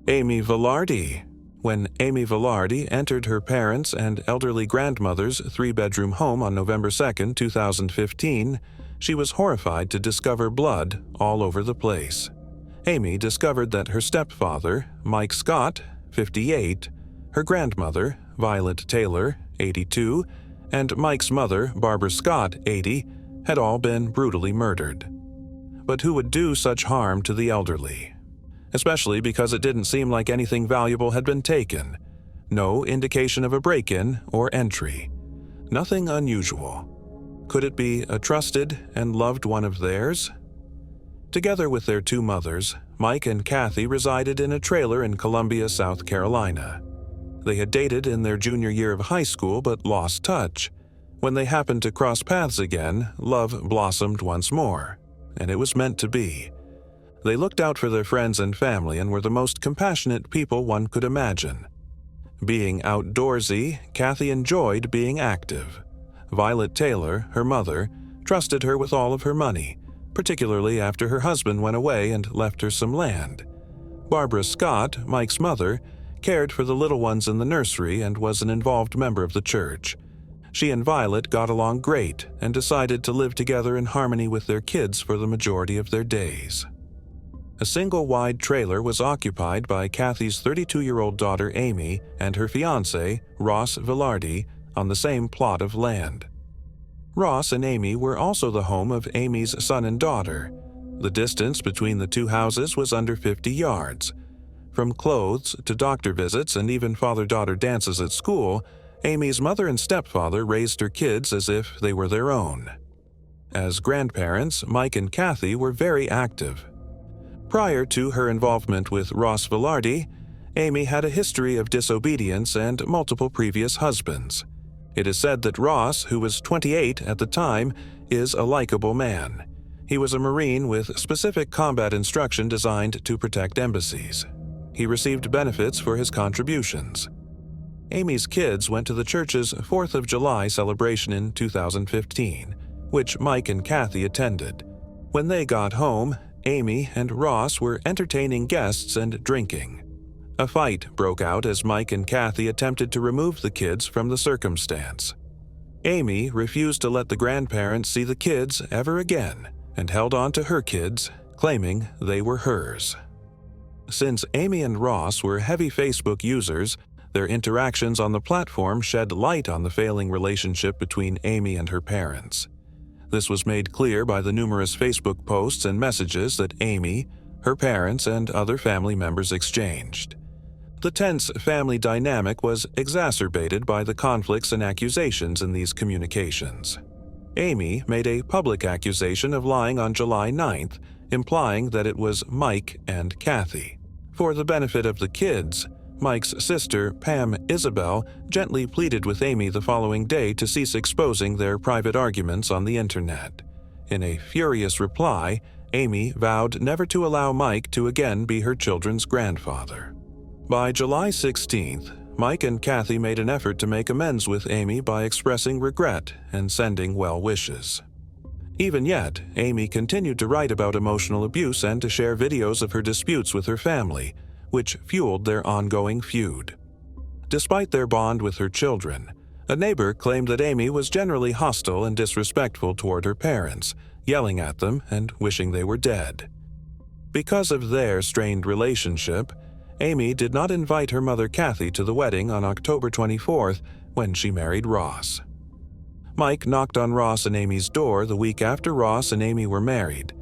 Amy Velarde. When Amy Velarde entered her parents' and elderly grandmother's three-bedroom home on November 2, 2015, she was horrified to discover blood all over the place. Amy discovered that her stepfather, Mike Scott, 58, her grandmother, Violet Taylor, 82, and Mike's mother, Barbara Scott, 80, had all been brutally murdered. But who would do such harm to the elderly? Especially because it didn't seem like anything valuable had been taken. No indication of a break-in or entry. Nothing unusual. Could it be a trusted and loved one of theirs? Together with their two mothers, Mike and Kathy resided in a trailer in Columbia, South Carolina. They had dated in their junior year of high school but lost touch. When they happened to cross paths again, love blossomed once more, and it was meant to be. They looked out for their friends and family and were the most compassionate people one could imagine. Being outdoorsy, Kathy enjoyed being active. Violet Taylor, her mother, trusted her with all of her money, particularly after her husband went away and left her some land. Barbara Scott, Mike's mother, cared for the little ones in the nursery and was an involved member of the church. She and Violet got along great and decided to live together in harmony with their kids for the majority of their days. A single-wide trailer was occupied by Kathy's 32-year-old daughter Amy and her fiancé, Ross Velarde, on the same plot of land. Ross and Amy were also the home of Amy's son and daughter. The distance between the two houses was under 50 yards. From clothes to doctor visits and even father-daughter dances at school, Amy's mother and stepfather raised her kids as if they were their own. As grandparents, Mike and Kathy were very active. Prior to her involvement with Ross Velarde, Amy had a history of disobedience and multiple previous husbands. It is said that Ross, who was 28 at the time, is a likable man. He was a Marine with specific combat instruction designed to protect embassies. He received benefits for his contributions. Amy's kids went to the church's 4th of July celebration in 2015, which Mike and Kathy attended. When they got home, Amy and Ross were entertaining guests and drinking. A fight broke out as Mike and Kathy attempted to remove the kids from the circumstance. Amy refused to let the grandparents see the kids ever again and held on to her kids, claiming they were hers. Since Amy and Ross were heavy Facebook users, their interactions on the platform shed light on the failing relationship between Amy and her parents. This was made clear by the numerous Facebook posts and messages that Amy, her parents, and other family members exchanged. The tense family dynamic was exacerbated by the conflicts and accusations in these communications. Amy made a public accusation of lying on July 9th, implying that it was Mike and Kathy. For the benefit of the kids, Mike's sister, Pam Isabel, gently pleaded with Amy the following day to cease exposing their private arguments on the internet. In a furious reply, Amy vowed never to allow Mike to again be her children's grandfather. By July 16th, Mike and Kathy made an effort to make amends with Amy by expressing regret and sending well wishes. Even yet, Amy continued to write about emotional abuse and to share videos of her disputes with her family, which fueled their ongoing feud. Despite their bond with her children, a neighbor claimed that Amy was generally hostile and disrespectful toward her parents, yelling at them and wishing they were dead. Because of their strained relationship, Amy did not invite her mother Kathy to the wedding on October 24th when she married Ross. Mike knocked on Ross and Amy's door the week after Ross and Amy were married.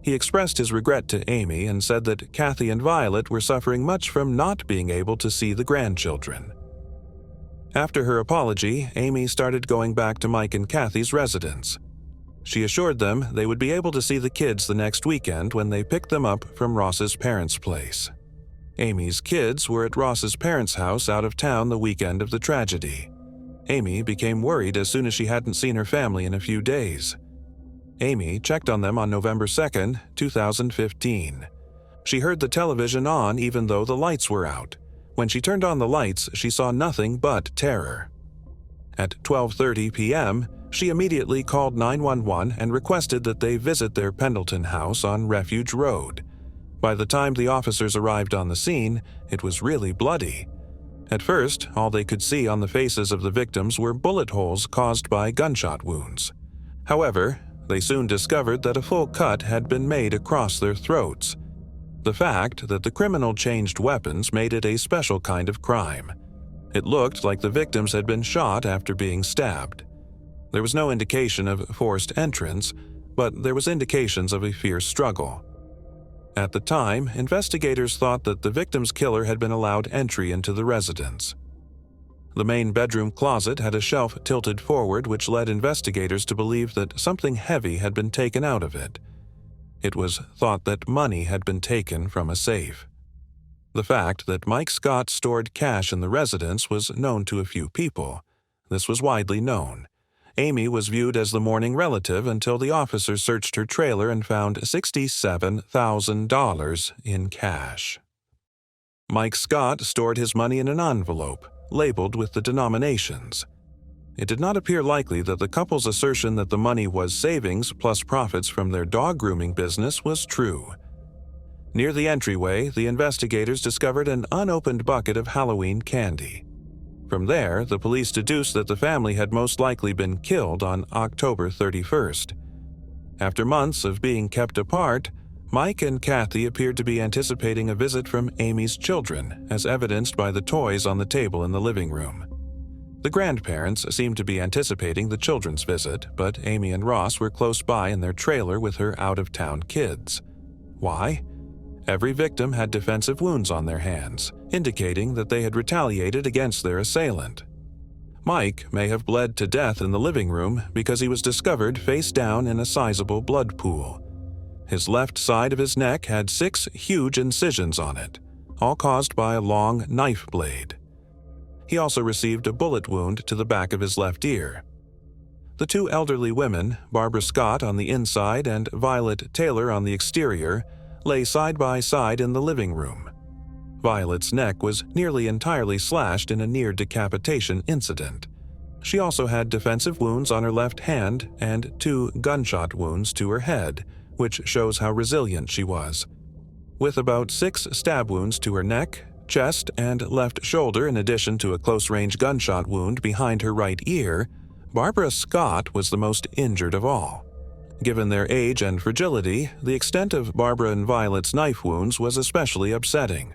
He expressed his regret to Amy and said that Kathy and Violet were suffering much from not being able to see the grandchildren. After her apology, Amy started going back to Mike and Kathy's residence. She assured them they would be able to see the kids the next weekend when they picked them up from Ross's parents' place. Amy's kids were at Ross's parents' house out of town the weekend of the tragedy. Amy became worried as soon as she hadn't seen her family in a few days. Amy checked on them on November 2, 2015. She heard the television on even though the lights were out. When she turned on the lights, she saw nothing but terror. At 12:30 p.m., she immediately called 911 and requested that they visit their Pendleton house on Refuge Road. By the time the officers arrived on the scene, it was really bloody. At first, all they could see on the faces of the victims were bullet holes caused by gunshot wounds. However, they soon discovered that a full cut had been made across their throats. The fact that the criminal changed weapons made it a special kind of crime. It looked like the victims had been shot after being stabbed. There was no indication of forced entrance, but there was indications of a fierce struggle. At the time, investigators thought that the victim's killer had been allowed entry into the residence. The main bedroom closet had a shelf tilted forward, which led investigators to believe that something heavy had been taken out of it. It was thought that money had been taken from a safe. The fact that Mike Scott stored cash in the residence was known to a few people. This was widely known. Amy was viewed as the mourning relative until the officers searched her trailer and found $67,000 in cash. Mike Scott stored his money in an envelope, labeled with the denominations. It did not appear likely that the couple's assertion that the money was savings plus profits from their dog grooming business was true. Near the entryway, the investigators discovered an unopened bucket of Halloween candy. From there, the police deduced that the family had most likely been killed on October 31st. After months of being kept apart, Mike and Kathy appeared to be anticipating a visit from Amy's children, as evidenced by the toys on the table in the living room. The grandparents seemed to be anticipating the children's visit, but Amy and Ross were close by in their trailer with her out-of-town kids. Why? Every victim had defensive wounds on their hands, indicating that they had retaliated against their assailant. Mike may have bled to death in the living room because he was discovered face down in a sizable blood pool. His left side of his neck had 6 huge incisions on it, all caused by a long knife blade. He also received a bullet wound to the back of his left ear. The 2 elderly women, Barbara Scott on the inside and Violet Taylor on the exterior, lay side by side in the living room. Violet's neck was nearly entirely slashed in a near decapitation incident. She also had defensive wounds on her left hand and 2 gunshot wounds to her head, which shows how resilient she was. With about 6 stab wounds to her neck, chest, and left shoulder in addition to a close-range gunshot wound behind her right ear, Barbara Scott was the most injured of all. Given their age and fragility, the extent of Barbara and Violet's knife wounds was especially upsetting.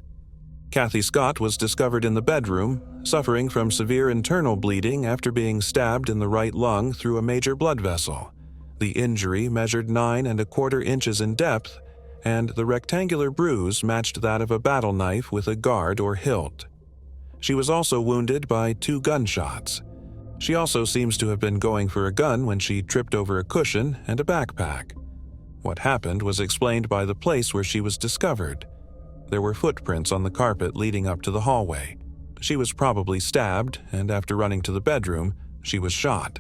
Kathy Scott was discovered in the bedroom, suffering from severe internal bleeding after being stabbed in the right lung through a major blood vessel. The injury measured 9¼ inches in depth, and the rectangular bruise matched that of a battle knife with a guard or hilt. She was also wounded by 2 gunshots. She also seems to have been going for a gun when she tripped over a cushion and a backpack. What happened was explained by the place where she was discovered. There were footprints on the carpet leading up to the hallway. She was probably stabbed, and after running to the bedroom, she was shot.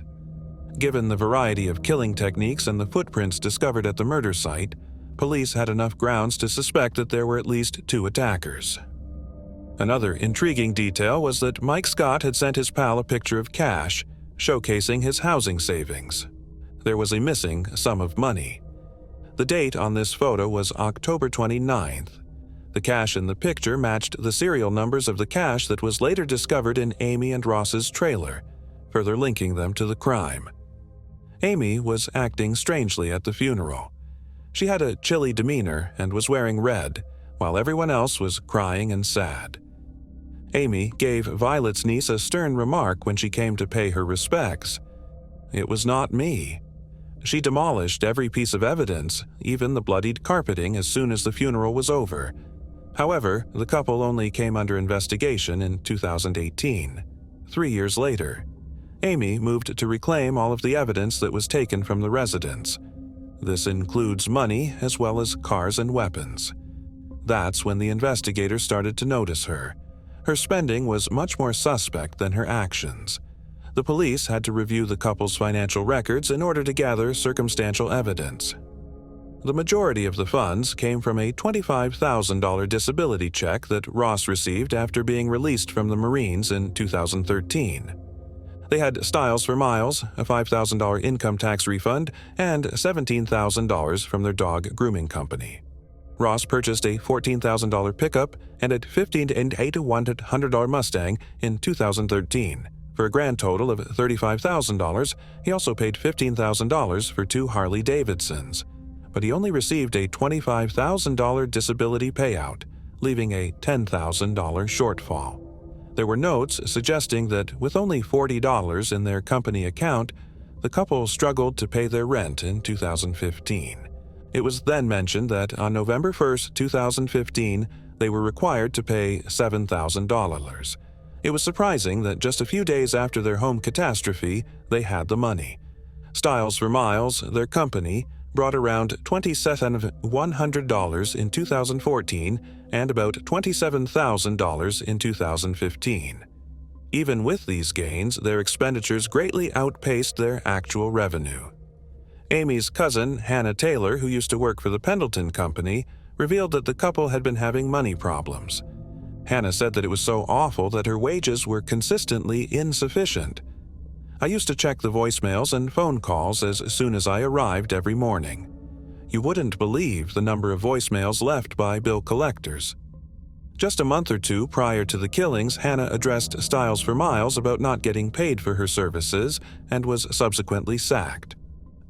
Given the variety of killing techniques and the footprints discovered at the murder site, police had enough grounds to suspect that there were at least 2 attackers. Another intriguing detail was that Mike Scott had sent his pal a picture of cash, showcasing his housing savings. There was a missing sum of money. The date on this photo was October 29th. The cash in the picture matched the serial numbers of the cash that was later discovered in Amy and Ross's trailer, further linking them to the crime. Amy was acting strangely at the funeral. She had a chilly demeanor and was wearing red, while everyone else was crying and sad. Amy gave Violet's niece a stern remark when she came to pay her respects. "It was not me." She demolished every piece of evidence, even the bloodied carpeting, as soon as the funeral was over. However, the couple only came under investigation in 2018. 3 years later, Amy moved to reclaim all of the evidence that was taken from the residence. This includes money as well as cars and weapons. That's when the investigators started to notice her. Her spending was much more suspect than her actions. The police had to review the couple's financial records in order to gather circumstantial evidence. The majority of the funds came from a $25,000 disability check that Ross received after being released from the Marines in 2013. They had styles for miles, a $5,000 income tax refund, and $17,000 from their dog grooming company. Ross purchased a $14,000 pickup and a $1,500 Mustang in 2013. For a grand total of $35,000, he also paid $15,000 for 2 Harley-Davidsons. But he only received a $25,000 disability payout, leaving a $10,000 shortfall. There were notes suggesting that with only $40 in their company account, the couple struggled to pay their rent in 2015. It was then mentioned that on November 1, 2015, they were required to pay $7,000. It was surprising that just a few days after their home catastrophe, they had the money. Styles for Miles, their company, brought around $2,100 in 2014 and about $27,000 in 2015. Even with these gains, their expenditures greatly outpaced their actual revenue. Amy's cousin, Hannah Taylor, who used to work for the Pendleton Company, revealed that the couple had been having money problems. Hannah said that it was so awful that her wages were consistently insufficient. "I used to check the voicemails and phone calls as soon as I arrived every morning. You wouldn't believe the number of voicemails left by bill collectors." Just a month or two prior to the killings, Hannah addressed Styles for Miles about not getting paid for her services and was subsequently sacked.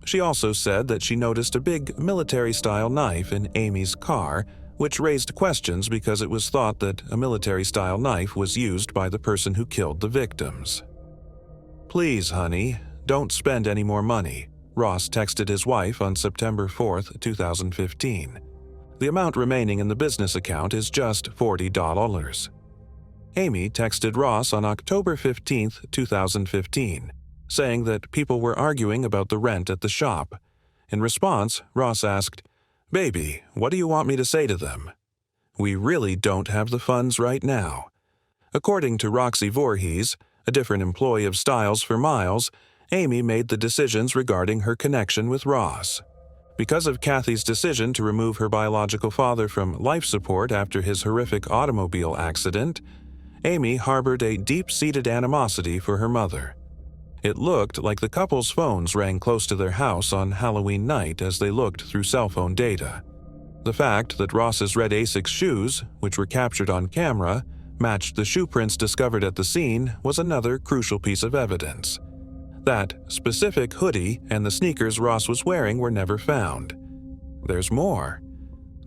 She also said that she noticed a big military-style knife in Amy's car, which raised questions because it was thought that a military-style knife was used by the person who killed the victims. "Please, honey, don't spend any more money," Ross texted his wife on September 4, 2015. "The amount remaining in the business account is just $40. Amy texted Ross on October 15, 2015. Saying that people were arguing about the rent at the shop. In response, Ross asked, "Baby, what do you want me to say to them?" "We really don't have the funds right now." According to Roxy Voorhees, a different employee of Styles for Miles, Amy made the decisions regarding her connection with Ross. Because of Kathy's decision to remove her biological father from life support after his horrific automobile accident, Amy harbored a deep-seated animosity for her mother. It looked like the couple's phones rang close to their house on Halloween night as they looked through cell phone data. The fact that Ross's red Asics shoes, which were captured on camera, matched the shoe prints discovered at the scene was another crucial piece of evidence. That specific hoodie and the sneakers Ross was wearing were never found. There's more.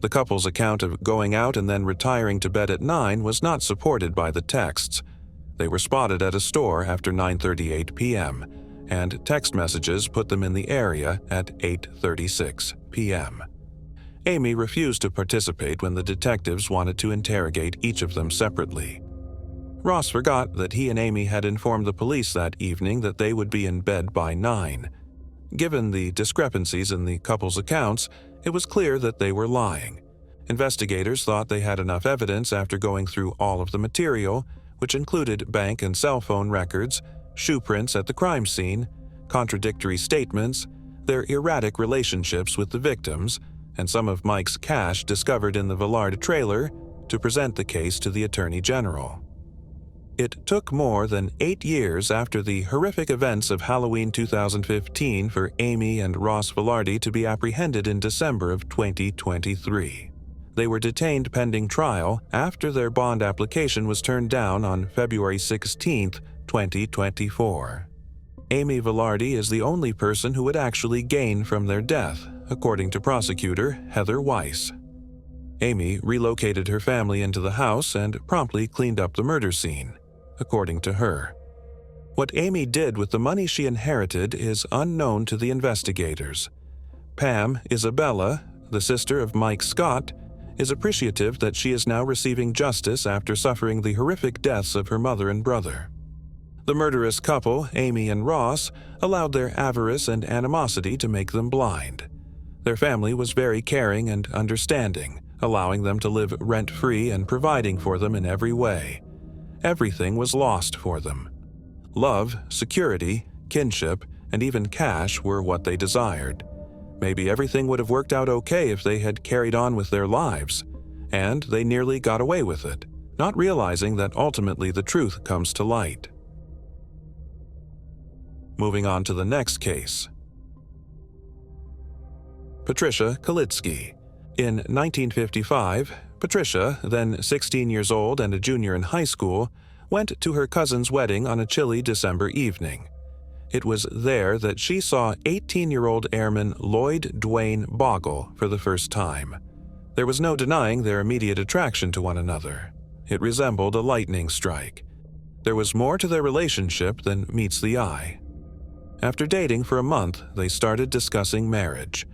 The couple's account of going out and then retiring to bed at 9 was not supported by the texts. They were spotted at a store after 9:38 p.m., and text messages put them in the area at 8:36 p.m. Amy refused to participate when the detectives wanted to interrogate each of them separately. Ross forgot that he and Amy had informed the police that evening that they would be in bed by 9. Given the discrepancies in the couple's accounts, it was clear that they were lying. Investigators thought they had enough evidence after going through all of the material, which included bank and cell phone records, shoe prints at the crime scene, contradictory statements, their erratic relationships with the victims, and some of Mike's cash discovered in the Velarde trailer, to present the case to the Attorney General. It took more than 8 years after the horrific events of Halloween 2015 for Amy and Ross Velarde to be apprehended in December of 2023. They were detained pending trial after their bond application was turned down on February 16, 2024. Amy Velarde is the only person who would actually gain from their death, according to prosecutor Heather Weiss. Amy relocated her family into the house and promptly cleaned up the murder scene, according to her. What Amy did with the money she inherited is unknown to the investigators. Pam Isabella, the sister of Mike Scott, is appreciative that she is now receiving justice after suffering the horrific deaths of her mother and brother. The murderous couple, Amy and Ross, allowed their avarice and animosity to make them blind. Their family was very caring and understanding, allowing them to live rent-free and providing for them in every way. Everything was lost for them. Love, security, kinship, and even cash were what they desired. Maybe everything would have worked out okay if they had carried on with their lives, and they nearly got away with it, not realizing that ultimately the truth comes to light. Moving on to the next case. Patricia Kalitzke, In 1955, Patricia, then 16 years old and a junior in high school, went to her cousin's wedding on a chilly December evening. It was there that she saw 18-year-old airman Lloyd Dwayne Bogle for the first time. There was no denying their immediate attraction to one another. It resembled a lightning strike. There was more to their relationship than meets the eye. After dating for a month, they started discussing marriage.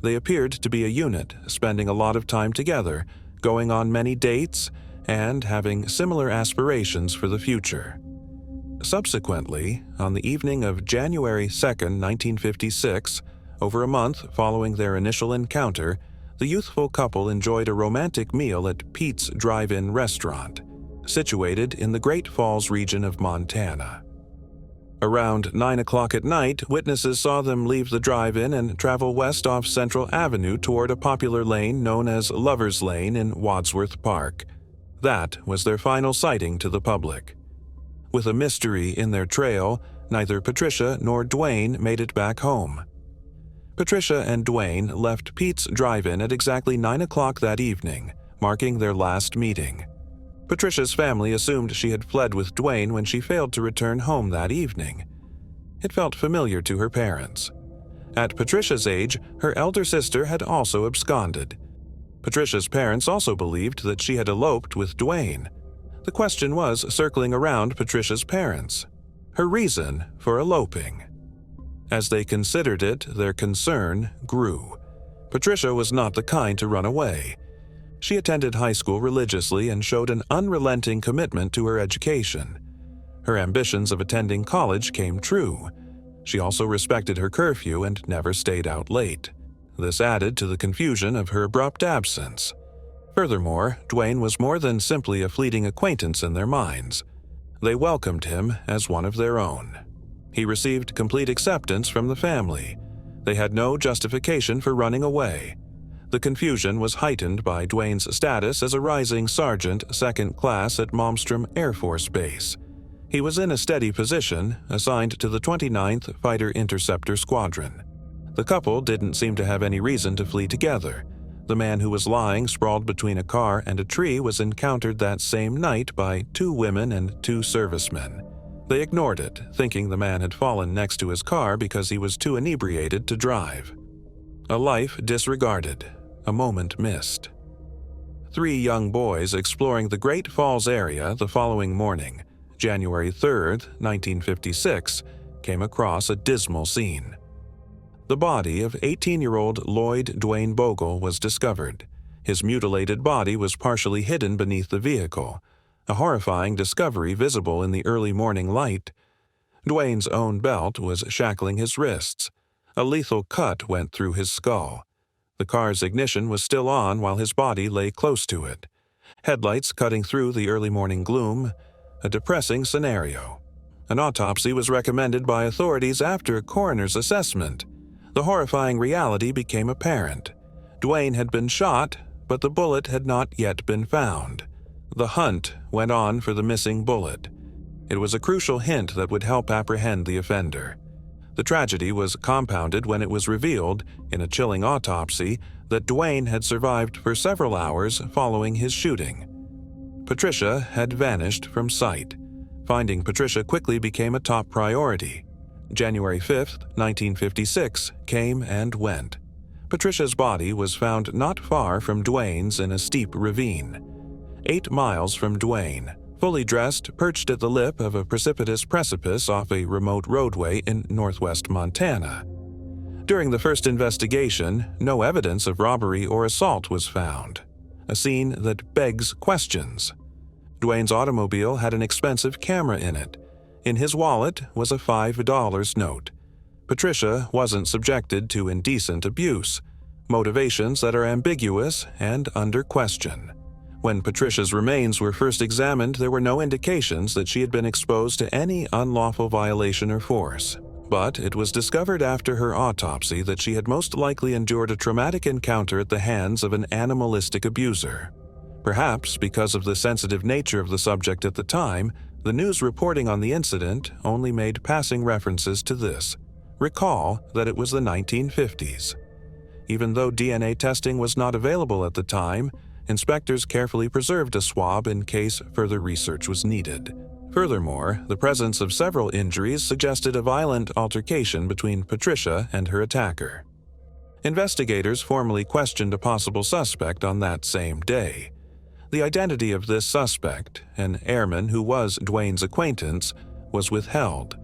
They appeared to be a unit, spending a lot of time together, going on many dates, and having similar aspirations for the future. Subsequently, on the evening of January 2, 1956, over a month following their initial encounter, the youthful couple enjoyed a romantic meal at Pete's Drive-In Restaurant, situated in the Great Falls region of Montana. Around 9 o'clock at night, witnesses saw them leave the drive-in and travel west off Central Avenue toward a popular lane known as Lover's Lane in Wadsworth Park. That was their final sighting to the public. With a mystery in their trail, neither Patricia nor Dwayne made it back home. Patricia and Dwayne left Pete's Drive-In at exactly 9 o'clock that evening, marking their last meeting. Patricia's family assumed she had fled with Dwayne when she failed to return home that evening. It felt familiar to her parents. At Patricia's age, her elder sister had also absconded. Patricia's parents also believed that she had eloped with Dwayne. The question was circling around Patricia's parents: her reason for eloping. As they considered it, their concern grew. Patricia was not the kind to run away. She attended high school religiously and showed an unrelenting commitment to her education. Her ambitions of attending college came true. She also respected her curfew and never stayed out late. This added to the confusion of her abrupt absence. Furthermore, Dwayne was more than simply a fleeting acquaintance in their minds. They welcomed him as one of their own. He received complete acceptance from the family. They had no justification for running away. The confusion was heightened by Dwayne's status as a rising sergeant, second class at Malmstrom Air Force Base. He was in a steady position, assigned to the 29th Fighter Interceptor Squadron. The couple didn't seem to have any reason to flee together. The man who was lying sprawled between a car and a tree was encountered that same night by 2 women and 2 servicemen. They ignored it, thinking the man had fallen next to his car because he was too inebriated to drive. A life disregarded, a moment missed. 3 young boys exploring the Great Falls area the following morning, January 3, 1956, came across a dismal scene. The body of 18-year-old Lloyd Dwayne Bogle was discovered. His mutilated body was partially hidden beneath the vehicle, a horrifying discovery visible in the early morning light. Dwayne's own belt was shackling his wrists. A lethal cut went through his skull. The car's ignition was still on while his body lay close to it. Headlights cutting through the early morning gloom. A depressing scenario. An autopsy was recommended by authorities after a coroner's assessment. The horrifying reality became apparent. Dwayne had been shot, but the bullet had not yet been found. The hunt went on for the missing bullet. It was a crucial hint that would help apprehend the offender. The tragedy was compounded when it was revealed, in a chilling autopsy, that Dwayne had survived for several hours following his shooting. Patricia had vanished from sight. Finding Patricia quickly became a top priority. January 5, 1956, came and went. Patricia's body was found not far from Dwayne's in a steep ravine. 8 miles from Dwayne, fully dressed, perched at the lip of a precipitous precipice off a remote roadway in northwest Montana. During the first investigation, no evidence of robbery or assault was found. A scene that begs questions. Dwayne's automobile had an expensive camera in it. In his wallet was a $5 note. Patricia wasn't subjected to indecent abuse, motivations that are ambiguous and under question. When Patricia's remains were first examined, there were no indications that she had been exposed to any unlawful violation or force. But it was discovered after her autopsy that she had most likely endured a traumatic encounter at the hands of an animalistic abuser. Perhaps because of the sensitive nature of the subject at the time, the news reporting on the incident only made passing references to this. Recall that it was the 1950s. Even though DNA testing was not available at the time, inspectors carefully preserved a swab in case further research was needed. Furthermore, the presence of several injuries suggested a violent altercation between Patricia and her attacker. Investigators formally questioned a possible suspect on that same day. The identity of this suspect, an airman who was Dwayne's acquaintance, was withheld.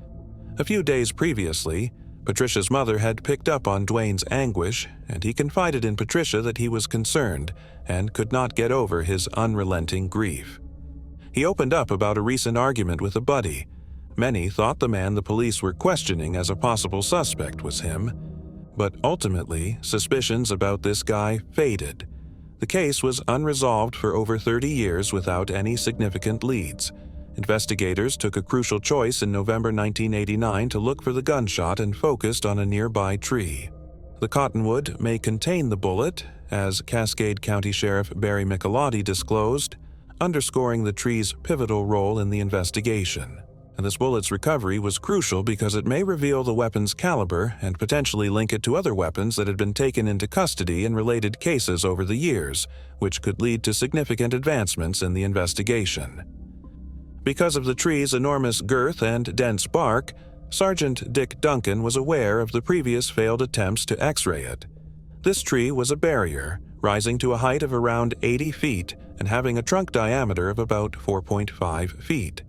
A few days previously, Patricia's mother had picked up on Dwayne's anguish, and he confided in Patricia that he was concerned and could not get over his unrelenting grief. He opened up about a recent argument with a buddy. Many thought the man the police were questioning as a possible suspect was him, but ultimately, suspicions about this guy faded. The case was unresolved for over 30 years without any significant leads. Investigators took a crucial choice in November 1989 to look for the gunshot and focused on a nearby tree. The cottonwood may contain the bullet, as Cascade County Sheriff Barry Michelotti disclosed, underscoring the tree's pivotal role in the investigation. And this bullet's recovery was crucial because it may reveal the weapon's caliber and potentially link it to other weapons that had been taken into custody in related cases over the years, which could lead to significant advancements in the investigation. Because of the tree's enormous girth and dense bark, Sergeant Dick Duncan was aware of the previous failed attempts to X-ray it. This tree was a barrier, rising to a height of around 80 feet and having a trunk diameter of about 4.5 feet.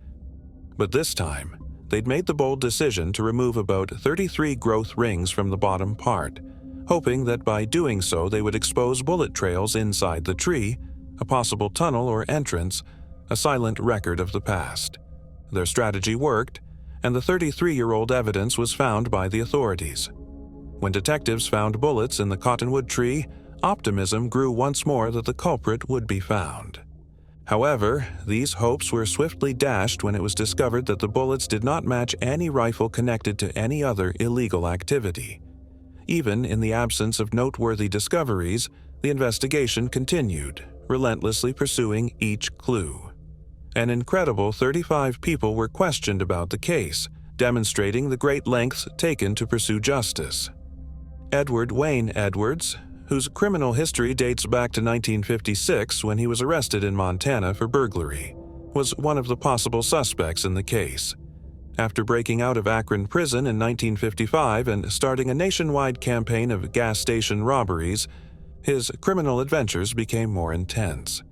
But this time, they'd made the bold decision to remove about 33 growth rings from the bottom part, hoping that by doing so they would expose bullet trails inside the tree, a possible tunnel or entrance, a silent record of the past. Their strategy worked, and the 33-year-old evidence was found by the authorities. When detectives found bullets in the cottonwood tree, optimism grew once more that the culprit would be found. However, these hopes were swiftly dashed when it was discovered that the bullets did not match any rifle connected to any other illegal activity. Even in the absence of noteworthy discoveries, the investigation continued, relentlessly pursuing each clue. An incredible 35 people were questioned about the case, demonstrating the great lengths taken to pursue justice. Edward Wayne Edwards, whose criminal history dates back to 1956 when he was arrested in Montana for burglary, was one of the possible suspects in the case. After breaking out of Akron prison in 1955 and starting a nationwide campaign of gas station robberies, his criminal adventures became more intense.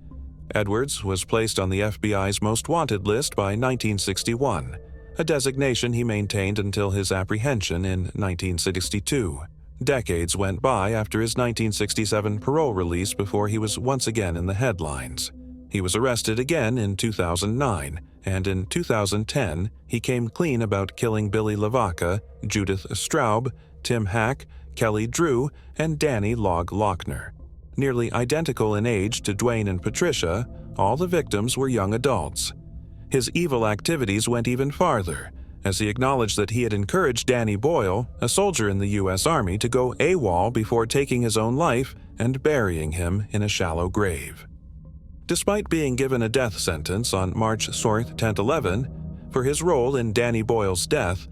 Edwards was placed on the FBI's most wanted list by 1961, a designation he maintained until his apprehension in 1962. Decades went by after his 1967 parole release before he was once again in the headlines. He was arrested again in 2009, and in 2010 he came clean about killing Billy LaVaca, Judith Straub, Tim Hack, Kelly Drew, and Danny Log Lochner. Nearly identical in age to Dwayne and Patricia, all the victims were young adults. His evil activities went even farther, as he acknowledged that he had encouraged Danny Boyle, a soldier in the U.S. Army, to go AWOL before taking his own life and burying him in a shallow grave. Despite being given a death sentence on March 1011 for his role in Danny Boyle's death,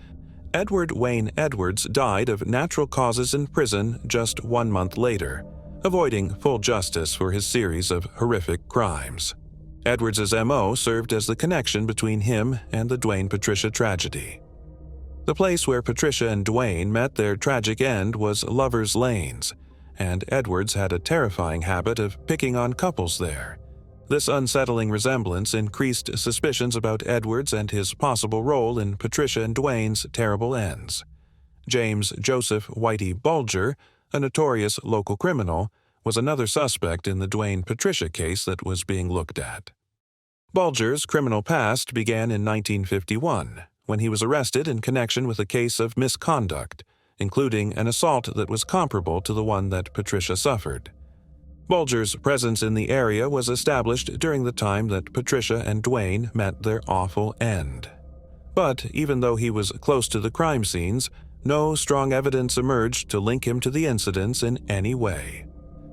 Edward Wayne Edwards died of natural causes in prison just 1 month later, avoiding full justice for his series of horrific crimes. Edwards' MO served as the connection between him and the Dwayne-Patricia tragedy. The place where Patricia and Dwayne met their tragic end was Lover's Lanes, and Edwards had a terrifying habit of picking on couples there. This unsettling resemblance increased suspicions about Edwards and his possible role in Patricia and Dwayne's terrible ends. James Joseph Whitey Bulger, a notorious local criminal, was another suspect in the Dwayne-Patricia case that was being looked at. Bulger's criminal past began in 1951, when he was arrested in connection with a case of misconduct, including an assault that was comparable to the one that Patricia suffered. Bulger's presence in the area was established during the time that Patricia and Dwayne met their awful end. But even though he was close to the crime scenes, no strong evidence emerged to link him to the incidents in any way.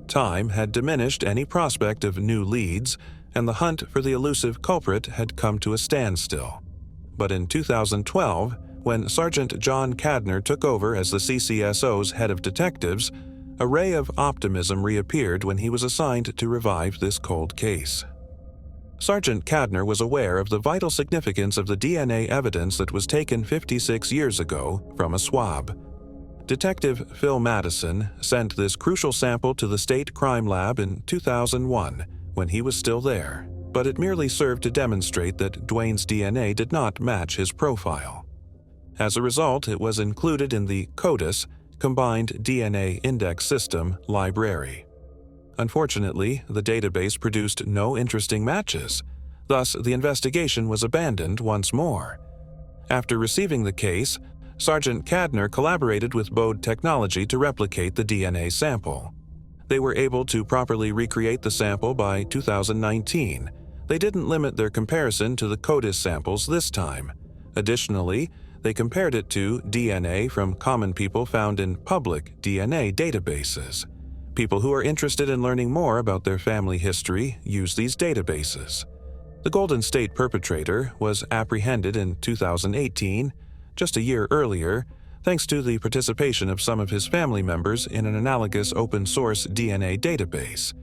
Time had diminished any prospect of new leads, and the hunt for the elusive culprit had come to a standstill. But in 2012, when Sergeant John Cadner took over as the CCSO's head of detectives, A ray of optimism reappeared when he was assigned to revive this cold case. Sergeant Cadner was aware of the vital significance of the DNA evidence that was taken 56 years ago from a swab. Detective Phil Madison sent this crucial sample to the State Crime Lab in 2001 when he was still there, but it merely served to demonstrate that Dwayne's DNA did not match his profile. As a result, it was included in the CODIS, Combined DNA Index System, library. Unfortunately, the database produced no interesting matches. Thus, the investigation was abandoned once more. After receiving the case, Sergeant Cadner collaborated with Bode Technology to replicate the DNA sample. They were able to properly recreate the sample by 2019. They didn't limit their comparison to the CODIS samples this time. Additionally, they compared it to DNA from common people found in public DNA databases. People who are interested in learning more about their family history use these databases. The Golden State perpetrator was apprehended in 2018, just a year earlier, thanks to the participation of some of his family members in an analogous open-source DNA database.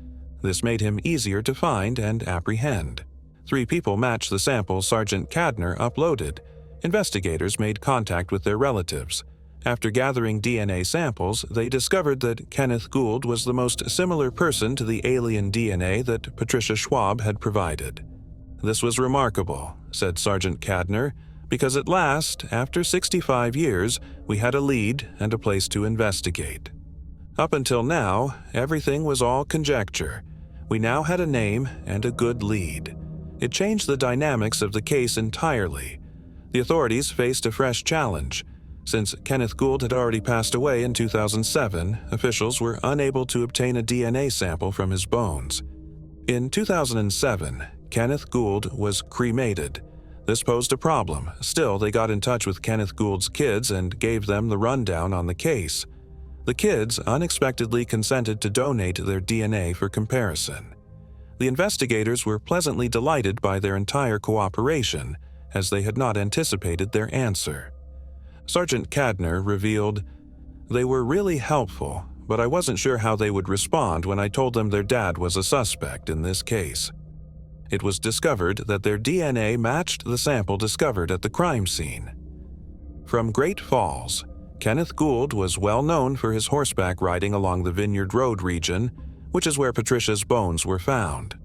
This made him easier to find and apprehend. 3 people matched the sample Sergeant Cadner uploaded. Investigators made contact with their relatives. After gathering DNA samples, they discovered that Kenneth Gould was the most similar person to the alien DNA that Patricia Schwab had provided. This was remarkable, said Sergeant Cadner, because at last, after 65 years, we had a lead and a place to investigate. Up until now, everything was all conjecture. We now had a name and a good lead. It changed the dynamics of the case entirely. The authorities faced a fresh challenge. Since Kenneth Gould had already passed away in 2007, officials were unable to obtain a DNA sample from his bones. In 2007, Kenneth Gould was cremated. This posed a problem. Still, they got in touch with Kenneth Gould's kids and gave them the rundown on the case. The kids unexpectedly consented to donate their DNA for comparison. The investigators were pleasantly delighted by their entire cooperation, as they had not anticipated their answer. Sergeant Cadner revealed, "They were really helpful, but I wasn't sure how they would respond when I told them their dad was a suspect in this case." It was discovered that their DNA matched the sample discovered at the crime scene. From Great Falls, Kenneth Gould was well known for his horseback riding along the Vineyard Road region, which is where Patricia's bones were found.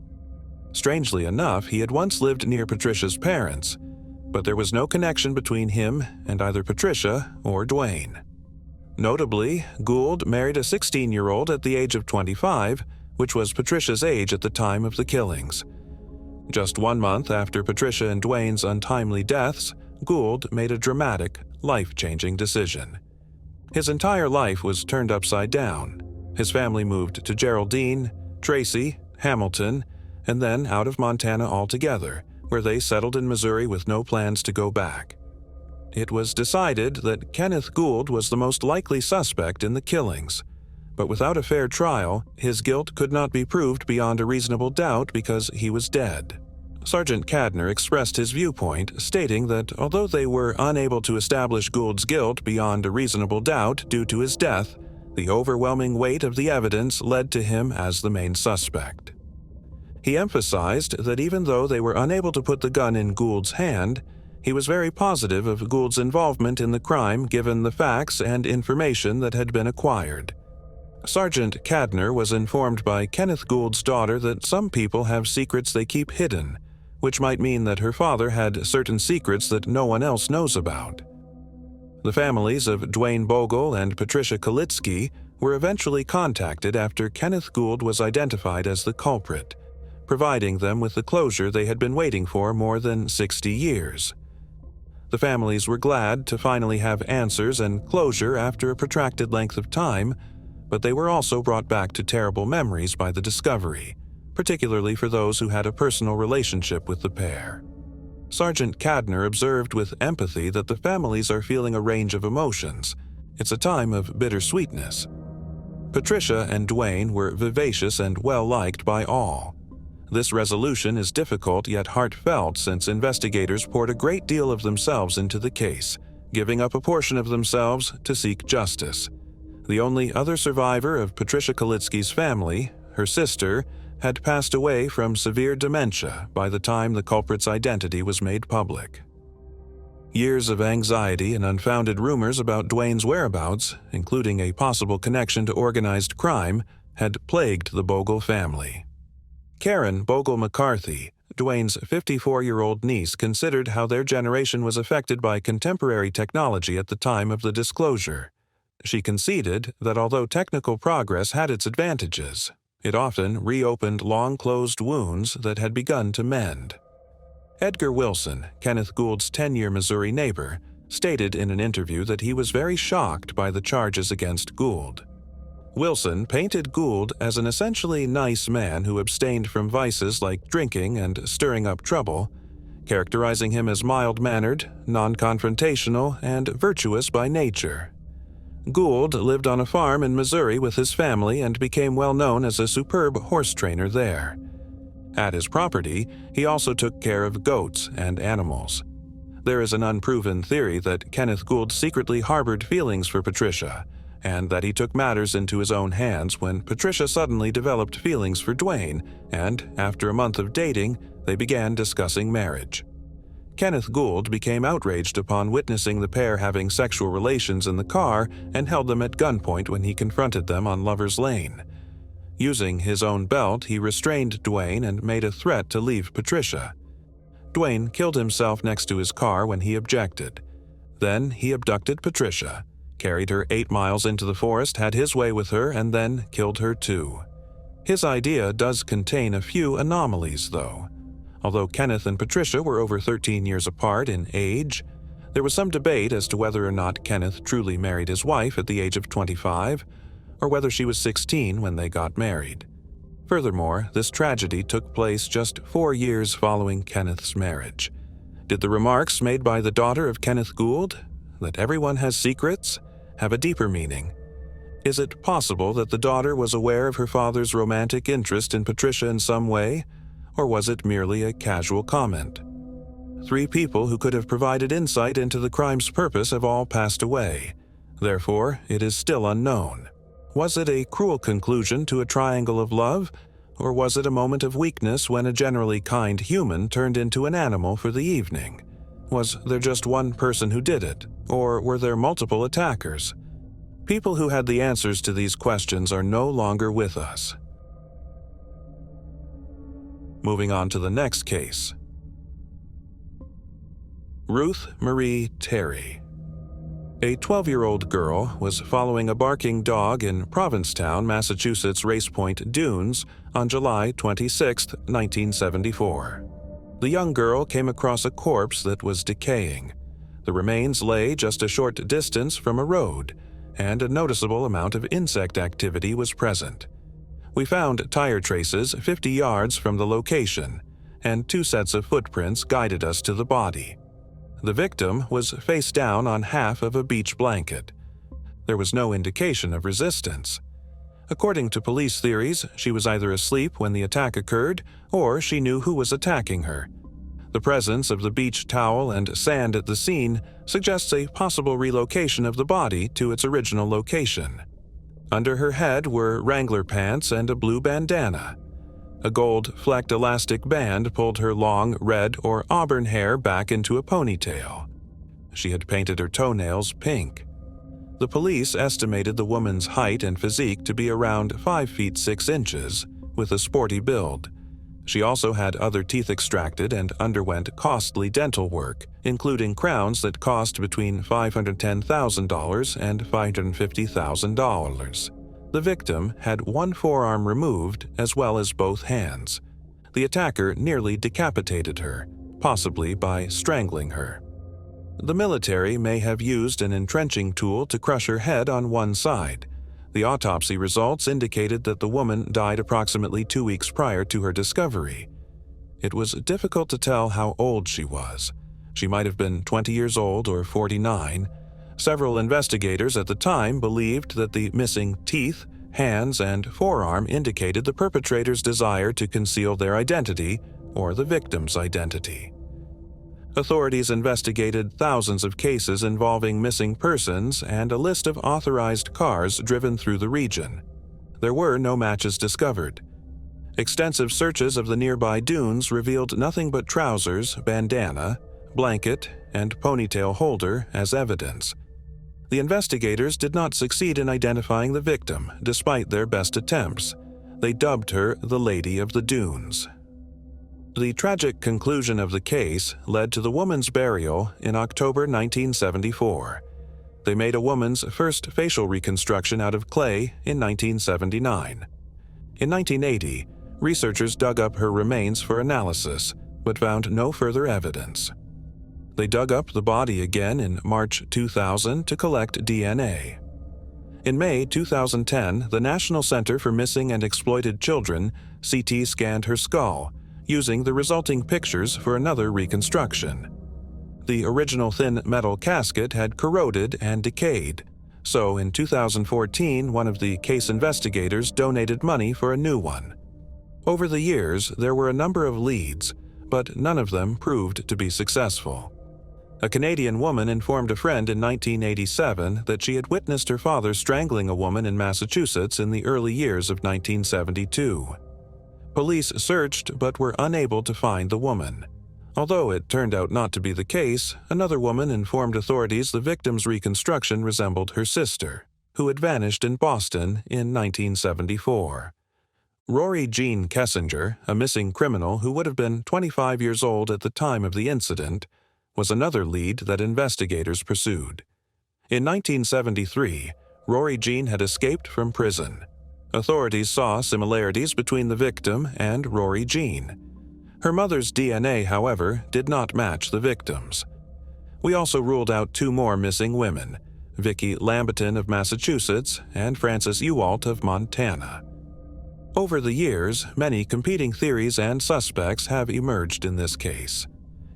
Strangely enough, he had once lived near Patricia's parents, but there was no connection between him and either Patricia or Dwayne. Notably, Gould married a 16-year-old at the age of 25, which was Patricia's age at the time of the killings. Just 1 month after Patricia and Dwayne's untimely deaths, Gould made a dramatic, life-changing decision. His entire life was turned upside down. His family moved to Geraldine, Tracy, Hamilton, and then out of Montana altogether, where they settled in Missouri with no plans to go back. It was decided that Kenneth Gould was the most likely suspect in the killings, but without a fair trial, his guilt could not be proved beyond a reasonable doubt because he was dead. Sergeant Cadner expressed his viewpoint, stating that although they were unable to establish Gould's guilt beyond a reasonable doubt due to his death, the overwhelming weight of the evidence led to him as the main suspect. He emphasized that even though they were unable to put the gun in Gould's hand, he was very positive of Gould's involvement in the crime given the facts and information that had been acquired. Sergeant Cadner was informed by Kenneth Gould's daughter that some people have secrets they keep hidden, which might mean that her father had certain secrets that no one else knows about. The families of Dwayne Bogle and Bogle-Kalitzke were eventually contacted after Kenneth Gould was identified as the culprit, providing them with the closure they had been waiting for more than 60 years. The families were glad to finally have answers and closure after a protracted length of time, but they were also brought back to terrible memories by the discovery, particularly for those who had a personal relationship with the pair. Sergeant Cadner observed with empathy that the families are feeling a range of emotions. It's a time of bittersweetness. Patricia and Dwayne were vivacious and well-liked by all. This resolution is difficult yet heartfelt since investigators poured a great deal of themselves into the case, giving up a portion of themselves to seek justice. The only other survivor of Patricia Kalitzke's family, her sister, had passed away from severe dementia by the time the culprit's identity was made public. Years of anxiety and unfounded rumors about Dwayne's whereabouts, including a possible connection to organized crime, had plagued the Bogle family. Karen Bogle-McCarthy, Dwayne's 54-year-old niece, considered how their generation was affected by contemporary technology at the time of the disclosure. She conceded that although technical progress had its advantages, it often reopened long-closed wounds that had begun to mend. Edgar Wilson, Kenneth Gould's 10-year Missouri neighbor, stated in an interview that he was very shocked by the charges against Gould. Wilson painted Gould as an essentially nice man who abstained from vices like drinking and stirring up trouble, characterizing him as mild-mannered, non-confrontational, and virtuous by nature. Gould lived on a farm in Missouri with his family and became well known as a superb horse trainer there. At his property, he also took care of goats and animals. There is an unproven theory that Kenneth Gould secretly harbored feelings for Patricia, and that he took matters into his own hands when Patricia suddenly developed feelings for Dwayne, and after a month of dating, they began discussing marriage. Kenneth Gould became outraged upon witnessing the pair having sexual relations in the car and held them at gunpoint when he confronted them on Lover's Lane. Using his own belt, he restrained Dwayne and made a threat to leave Patricia. Dwayne killed himself next to his car when he objected. Then he abducted Patricia, carried her 8 miles into the forest, had his way with her, and then killed her too. His idea does contain a few anomalies, though. Although Kenneth and Patricia were over 13 years apart in age, there was some debate as to whether or not Kenneth truly married his wife at the age of 25, or whether she was 16 when they got married. Furthermore, this tragedy took place just 4 years following Kenneth's marriage. Did the remarks made by the daughter of Kenneth Gould, that everyone has secrets, have a deeper meaning? Is it possible that the daughter was aware of her father's romantic interest in Patricia in some way, or was it merely a casual comment? 3 people who could have provided insight into the crime's purpose have all passed away. Therefore, it is still unknown. Was it a cruel conclusion to a triangle of love, or was it a moment of weakness when a generally kind human turned into an animal for the evening? Was there just one person who did it, or were there multiple attackers? People who had the answers to these questions are no longer with us. Moving on to the next case. Ruth Marie Terry. A 12-year-old girl was following a barking dog in Provincetown, Massachusetts' Race Point Dunes on July 26, 1974. The young girl came across a corpse that was decaying. The remains lay just a short distance from a road, and a noticeable amount of insect activity was present. We found tire traces 50 yards from the location, and 2 sets of footprints guided us to the body. The victim was face down on half of a beach blanket. There was no indication of resistance. According to police theories, she was either asleep when the attack occurred, or she knew who was attacking her. The presence of the beach towel and sand at the scene suggests a possible relocation of the body to its original location. Under her head were Wrangler pants and a blue bandana. A gold-flecked elastic band pulled her long red or auburn hair back into a ponytail. She had painted her toenails pink. The police estimated the woman's height and physique to be around 5 feet 6 inches, with a sporty build. She also had other teeth extracted and underwent costly dental work, including crowns that cost between $510,000 and $550,000. The victim had one forearm removed as well as both hands. The attacker nearly decapitated her, possibly by strangling her. The military may have used an entrenching tool to crush her head on one side. The autopsy results indicated that the woman died approximately 2 weeks prior to her discovery. It was difficult to tell how old she was. She might have been 20 years old or 49. Several investigators at the time believed that the missing teeth, hands, and forearm indicated the perpetrator's desire to conceal their identity or the victim's identity. Authorities investigated thousands of cases involving missing persons and a list of authorized cars driven through the region. There were no matches discovered. Extensive searches of the nearby dunes revealed nothing but trousers, bandana, blanket, and ponytail holder as evidence. The investigators did not succeed in identifying the victim, despite their best attempts. They dubbed her the Lady of the Dunes. The tragic conclusion of the case led to the woman's burial in October 1974. They made a woman's first facial reconstruction out of clay in 1979. In 1980, researchers dug up her remains for analysis, but found no further evidence. They dug up the body again in March 2000 to collect DNA. In May 2010, the National Center for Missing and Exploited Children CT scanned her skull, using the resulting pictures for another reconstruction. The original thin metal casket had corroded and decayed, so in 2014, one of the case investigators donated money for a new one. Over the years, there were a number of leads, but none of them proved to be successful. A Canadian woman informed a friend in 1987 that she had witnessed her father strangling a woman in Massachusetts in the early years of 1972. Police searched but were unable to find the woman. Although it turned out not to be the case, another woman informed authorities the victim's reconstruction resembled her sister, who had vanished in Boston in 1974. Rory Jean Kessinger, a missing criminal who would have been 25 years old at the time of the incident, was another lead that investigators pursued. In 1973, Rory Jean had escaped from prison. Authorities saw similarities between the victim and Rory Jean. Her mother's DNA, however, did not match the victim's. We also ruled out two more missing women, Vicki Lamberton of Massachusetts and Frances Ewalt of Montana. Over the years, many competing theories and suspects have emerged in this case.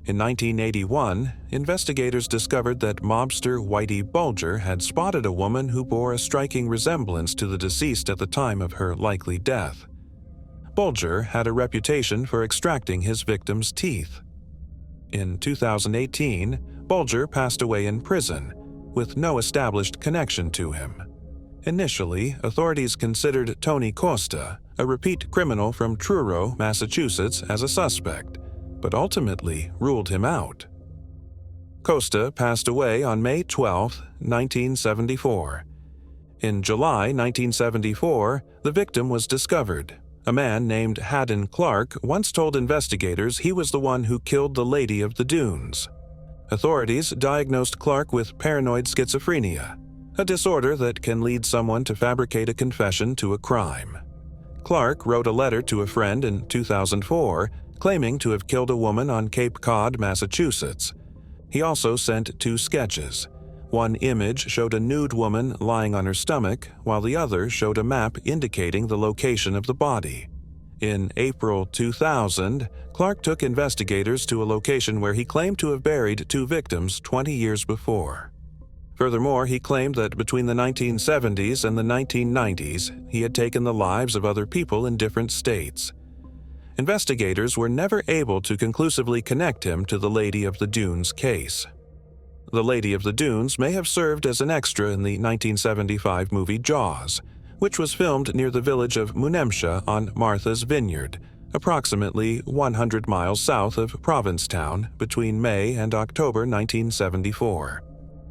In 1981, investigators discovered that mobster Whitey Bulger had spotted a woman who bore a striking resemblance to the deceased at the time of her likely death. Bulger had a reputation for extracting his victims' teeth. In 2018, Bulger passed away in prison, with no established connection to him. Initially, authorities considered Tony Costa, a repeat criminal from Truro, Massachusetts, as a suspect, but ultimately ruled him out. Costa passed away on May 12, 1974. In July 1974, the victim was discovered. A man named Haddon Clark once told investigators he was the one who killed the Lady of the Dunes. Authorities diagnosed Clark with paranoid schizophrenia, a disorder that can lead someone to fabricate a confession to a crime. Clark wrote a letter to a friend in 2004 claiming to have killed a woman on Cape Cod, Massachusetts. He also sent two sketches. One image showed a nude woman lying on her stomach, while the other showed a map indicating the location of the body. In April 2000, Clark took investigators to a location where he claimed to have buried two victims 20 years before. Furthermore, he claimed that between the 1970s and the 1990s, he had taken the lives of other people in different states. Investigators were never able to conclusively connect him to the Lady of the Dunes case. The Lady of the Dunes may have served as an extra in the 1975 movie Jaws, which was filmed near the village of Munemsha on Martha's Vineyard, approximately 100 miles south of Provincetown, between May and October 1974.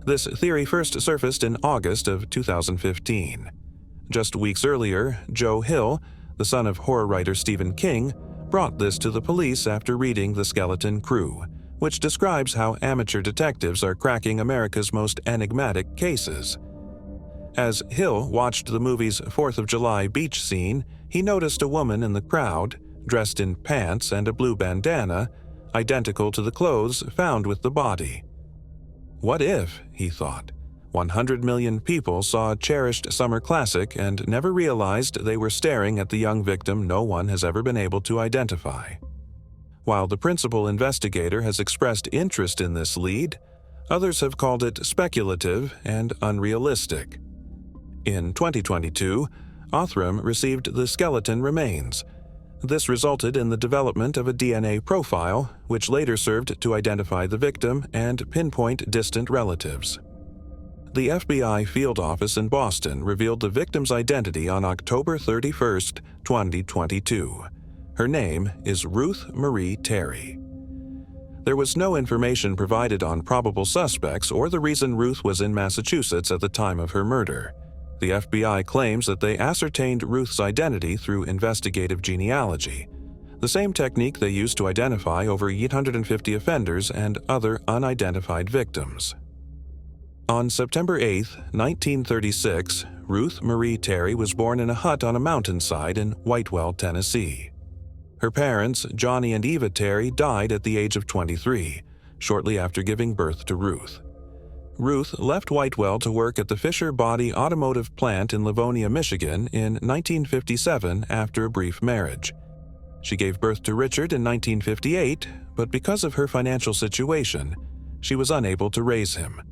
This theory first surfaced in August of 2015. Just weeks earlier, Joe Hill, the son of horror writer Stephen King, brought this to the police after reading The Skeleton Crew, which describes how amateur detectives are cracking America's most enigmatic cases. As Hill watched the movie's 4th of July beach scene, he noticed a woman in the crowd, dressed in pants and a blue bandana, identical to the clothes found with the body. What if, he thought, 100 million people saw a cherished summer classic and never realized they were staring at the young victim no one has ever been able to identify? While the principal investigator has expressed interest in this lead, others have called it speculative and unrealistic. In 2022, Othram received the skeleton remains. This resulted in the development of a DNA profile, which later served to identify the victim and pinpoint distant relatives. The FBI field office in Boston revealed the victim's identity on October 31, 2022. Her name is Ruth Marie Terry. There was no information provided on probable suspects or the reason Ruth was in Massachusetts at the time of her murder. The FBI claims that they ascertained Ruth's identity through investigative genealogy, the same technique they used to identify over 850 offenders and other unidentified victims. On September 8, 1936, Ruth Marie Terry was born in a hut on a mountainside in Whitewell, Tennessee. Her parents, Johnny and Eva Terry, died at the age of 23, shortly after giving birth to Ruth. Ruth left Whitewell to work at the Fisher Body Automotive Plant in Livonia, Michigan in 1957 after a brief marriage. She gave birth to Richard in 1958, but because of her financial situation, she was unable to raise him.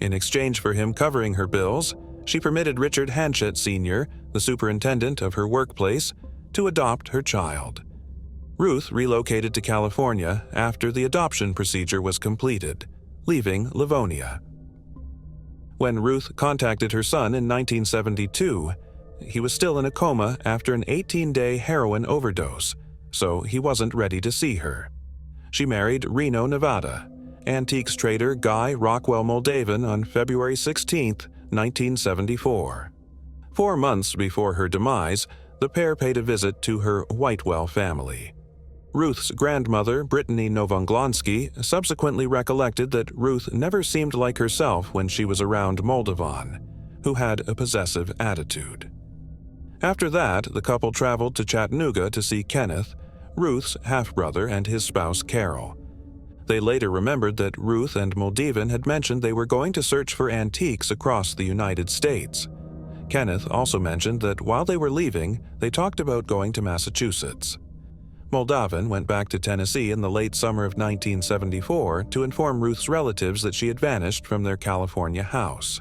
In exchange for him covering her bills, she permitted Richard Hanchett Sr., the superintendent of her workplace, to adopt her child. Ruth relocated to California after the adoption procedure was completed, leaving Livonia. When Ruth contacted her son in 1972, he was still in a coma after an 18-day heroin overdose, so he wasn't ready to see her. She married Reno, Nevada, antiques trader Guy Rockwell Moldavan on February 16, 1974. 4 months before her demise, the pair paid a visit to her Whitewell family. Ruth's grandmother, Britney Drexel, subsequently recollected that Ruth never seemed like herself when she was around Moldavan, who had a possessive attitude. After that, the couple traveled to Chattanooga to see Kenneth, Ruth's half-brother, and his spouse Carol. They later remembered that Ruth and Moldavan had mentioned they were going to search for antiques across the United States. Kenneth also mentioned that while they were leaving, they talked about going to Massachusetts. Moldavan went back to Tennessee in the late summer of 1974 to inform Ruth's relatives that she had vanished from their California house.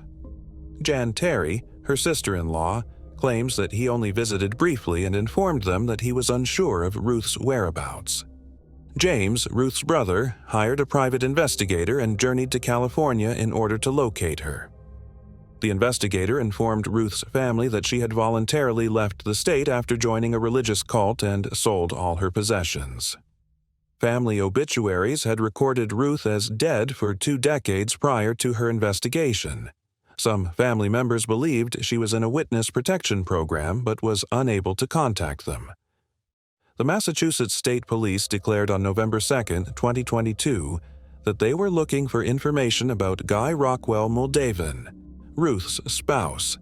Jan Terry, her sister-in-law, claims that he only visited briefly and informed them that he was unsure of Ruth's whereabouts. James, Ruth's brother, hired a private investigator and journeyed to California in order to locate her. The investigator informed Ruth's family that she had voluntarily left the state after joining a religious cult and sold all her possessions. Family obituaries had recorded Ruth as dead for 2 decades prior to her investigation. Some family members believed she was in a witness protection program but was unable to contact them. The Massachusetts State Police declared on November 2, 2022, that they were looking for information about Guy Rockwell Moldavan, Ruth's spouse.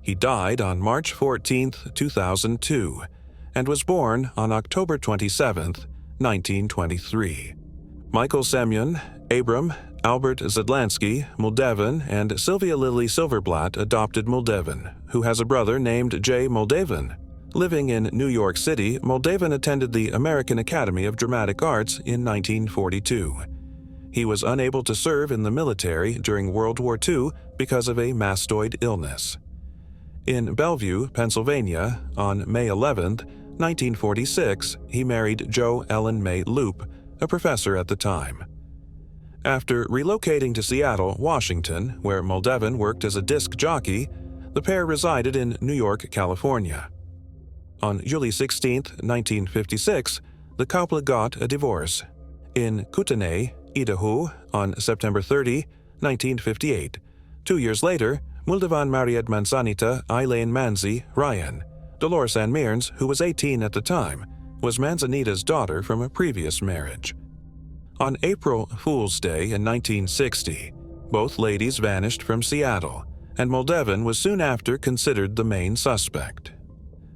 He died on March 14, 2002, and was born on October 27, 1923. Michael Semyon, Abram, Albert Zedlansky, Moldavan, and Sylvia Lily Silverblatt adopted Moldavan, who has a brother named Jay Moldavan. Living in New York City, Moldavan attended the American Academy of Dramatic Arts in 1942. He was unable to serve in the military during World War II because of a mastoid illness. In Bellevue, Pennsylvania, on May 11, 1946, he married Jo Ellen May Loop, a professor at the time. After relocating to Seattle, Washington, where Moldavan worked as a disc jockey, the pair resided in New York, California. On July 16, 1956, the couple got a divorce. In Kootenai, Idaho, on September 30, 1958. 2 years later, Moldavan married Manzanita Eileen Manzi Ryan. Dolores Ann Mearns, who was 18 at the time, was Manzanita's daughter from a previous marriage. On April Fool's Day in 1960, both ladies vanished from Seattle, and Moldavan was soon after considered the main suspect.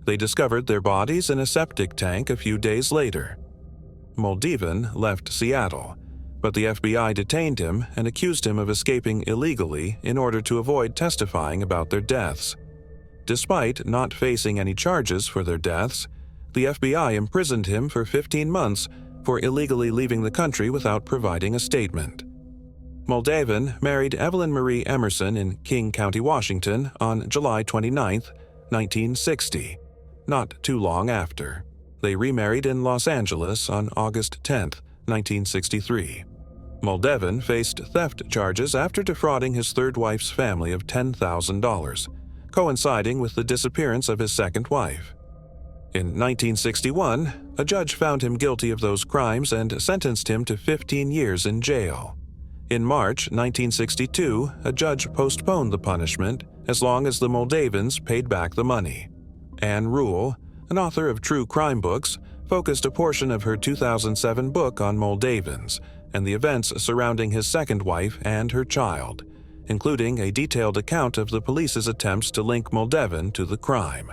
They discovered their bodies in a septic tank a few days later. Moldavan left Seattle, but the FBI detained him and accused him of escaping illegally in order to avoid testifying about their deaths. Despite not facing any charges for their deaths, the FBI imprisoned him for 15 months for illegally leaving the country without providing a statement. Moldavan married Evelyn Marie Emerson in King County, Washington on July 29, 1960, not too long after. They remarried in Los Angeles on August 10, 1963. Moldovan faced theft charges after defrauding his third wife's family of $10,000, coinciding with the disappearance of his second wife. In 1961, a judge found him guilty of those crimes and sentenced him to 15 years in jail. In March 1962, a judge postponed the punishment as long as the Moldavans paid back the money. Anne Rule, an author of true crime books, focused a portion of her 2007 book on Moldavans and the events surrounding his second wife and her child, including a detailed account of the police's attempts to link Moldovan to the crime.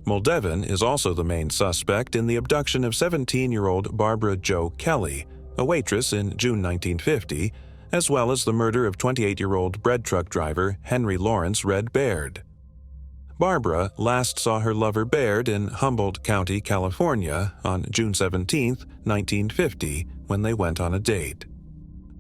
Moldovan is also the main suspect in the abduction of 17-year-old Barbara Jo Kelly, a waitress in June 1950, as well as the murder of 28-year-old bread truck driver Henry Lawrence Red Baird. Barbara last saw her lover Baird in Humboldt County, California on June 17, 1950, when they went on a date.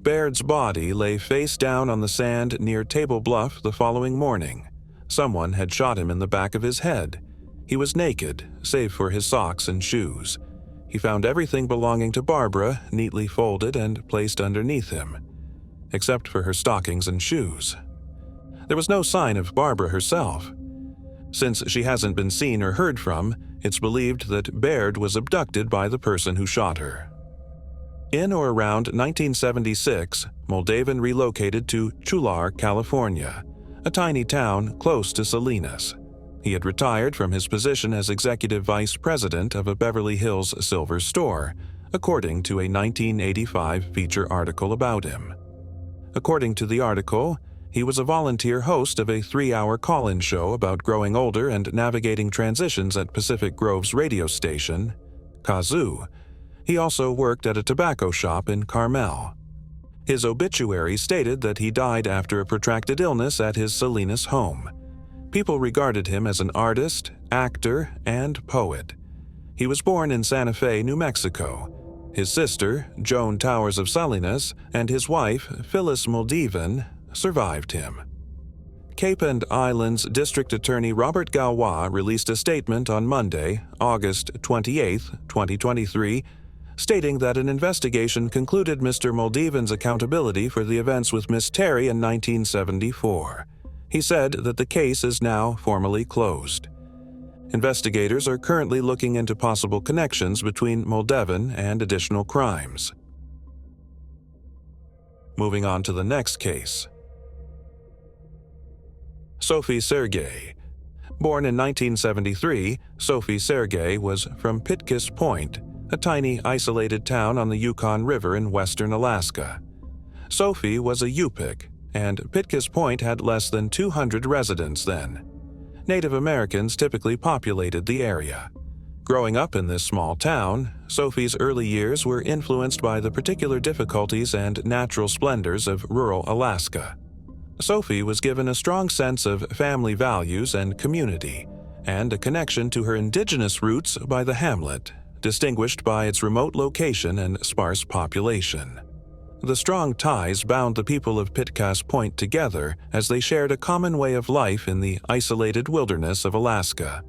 Baird's body lay face down on the sand near Table Bluff the following morning. Someone had shot him in the back of his head. He was naked, save for his socks and shoes. He found everything belonging to Barbara neatly folded and placed underneath him, except for her stockings and shoes. There was no sign of Barbara herself. Since she hasn't been seen or heard from, it's believed that Baird was abducted by the person who shot her. In or around 1976, Moldovan relocated to Chular, California, a tiny town close to Salinas. He had retired from his position as executive vice president of a Beverly Hills silver store, according to a 1985 feature article about him. According to the article, he was a volunteer host of a 3-hour call-in show about growing older and navigating transitions at Pacific Grove's radio station, Kazoo. He also worked at a tobacco shop in Carmel. His obituary stated that he died after a protracted illness at his Salinas home. People regarded him as an artist, actor, and poet. He was born in Santa Fe, New Mexico. His sister, Joan Towers of Salinas, and his wife, Phyllis Moldovan, survived him. Cape and Islands District Attorney Robert Galois released a statement on Monday, August 28, 2023, stating that an investigation concluded Mr. Moldovan's accountability for the events with Miss Terry in 1974. He said that the case is now formally closed. Investigators are currently looking into possible connections between Moldovan and additional crimes. Moving on to the next case. Sophie Sergie. Born in 1973, Sophie Sergie was from Pitkas Point, a tiny isolated town on the Yukon River in western Alaska. Sophie was a Yupik, and Pitkas Point had less than 200 residents then. Native Americans typically populated the area. Growing up in this small town, Sophie's early years were influenced by the particular difficulties and natural splendors of rural Alaska. Sophie was given a strong sense of family values and community, and a connection to her indigenous roots by the hamlet, distinguished by its remote location and sparse population. The strong ties bound the people of Pitkas Point together as they shared a common way of life in the isolated wilderness of Alaska.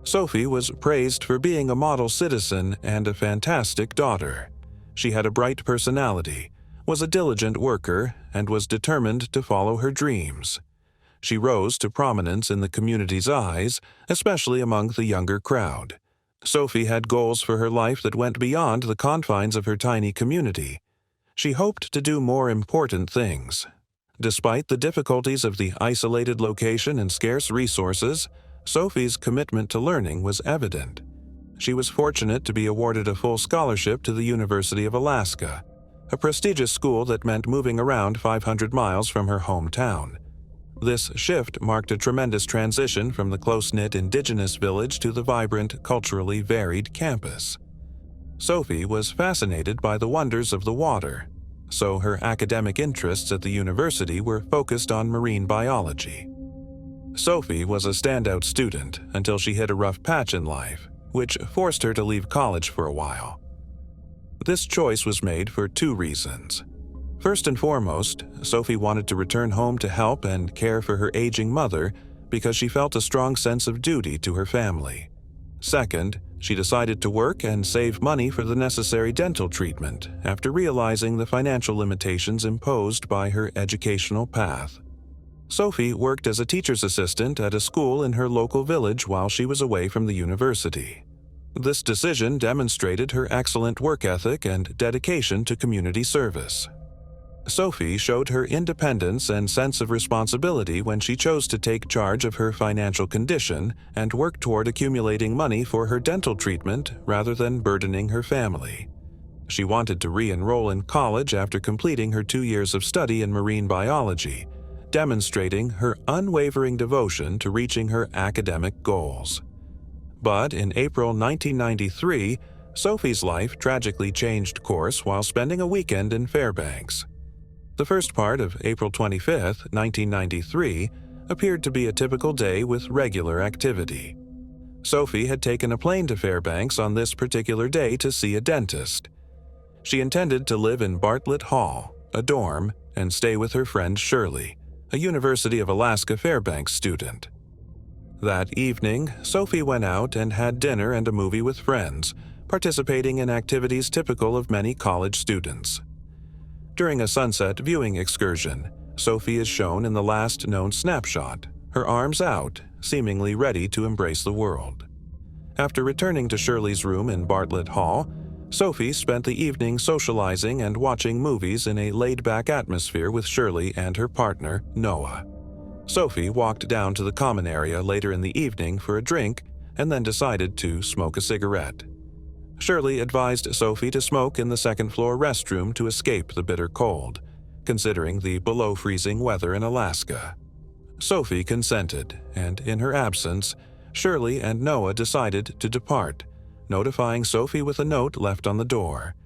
Sophie was praised for being a model citizen and a fantastic daughter. She had a bright personality, was a diligent worker, and was determined to follow her dreams. She rose to prominence in the community's eyes, especially among the younger crowd. Sophie had goals for her life that went beyond the confines of her tiny community. She hoped to do more important things. Despite the difficulties of the isolated location and scarce resources, Sophie's commitment to learning was evident. She was fortunate to be awarded a full scholarship to the University of Alaska, a prestigious school that meant moving around 500 miles from her hometown. This shift marked a tremendous transition from the close-knit indigenous village to the vibrant, culturally varied campus. Sophie was fascinated by the wonders of the water, so her academic interests at the university were focused on marine biology. Sophie was a standout student until she hit a rough patch in life, which forced her to leave college for a while. This choice was made for 2 reasons. First and foremost, Sophie wanted to return home to help and care for her aging mother because she felt a strong sense of duty to her family. Second, She decided to work and save money for the necessary dental treatment after realizing the financial limitations imposed by her educational path. Sophie worked as a teacher's assistant at a school in her local village while she was away from the university. This decision demonstrated her excellent work ethic and dedication to community service. Sophie showed her independence and sense of responsibility when she chose to take charge of her financial condition and work toward accumulating money for her dental treatment rather than burdening her family. She wanted to re-enroll in college after completing her 2 years of study in marine biology, demonstrating her unwavering devotion to reaching her academic goals. But in April 1993, Sophie's life tragically changed course while spending a weekend in Fairbanks. The first part of April 25, 1993, appeared to be a typical day with regular activity. Sophie had taken a plane to Fairbanks on this particular day to see a dentist. She intended to live in Bartlett Hall, a dorm, and stay with her friend Shirley, a University of Alaska Fairbanks student. That evening, Sophie went out and had dinner and a movie with friends, participating in activities typical of many college students. During a sunset viewing excursion, Sophie is shown in the last known snapshot, her arms out, seemingly ready to embrace the world. After returning to Shirley's room in Bartlett Hall, Sophie spent the evening socializing and watching movies in a laid-back atmosphere with Shirley and her partner, Noah. Sophie walked down to the common area later in the evening for a drink and then decided to smoke a cigarette. Shirley advised Sophie to smoke in the second-floor restroom to escape the bitter cold, considering the below-freezing weather in Alaska. Sophie consented, and in her absence, Shirley and Noah decided to depart, notifying Sophie with a note left on the door.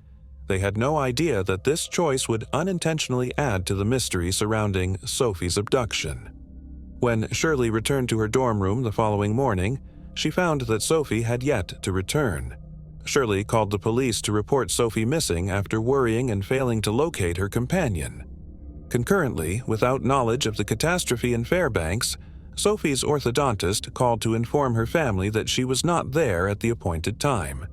They had no idea that this choice would unintentionally add to the mystery surrounding Sophie's abduction. When Shirley returned to her dorm room the following morning, she found that Sophie had yet to return. Shirley called the police to report Sophie missing after worrying and failing to locate her companion. Concurrently, without knowledge of the catastrophe in Fairbanks, Sophie's orthodontist called to inform her family that she was not there at the appointed time.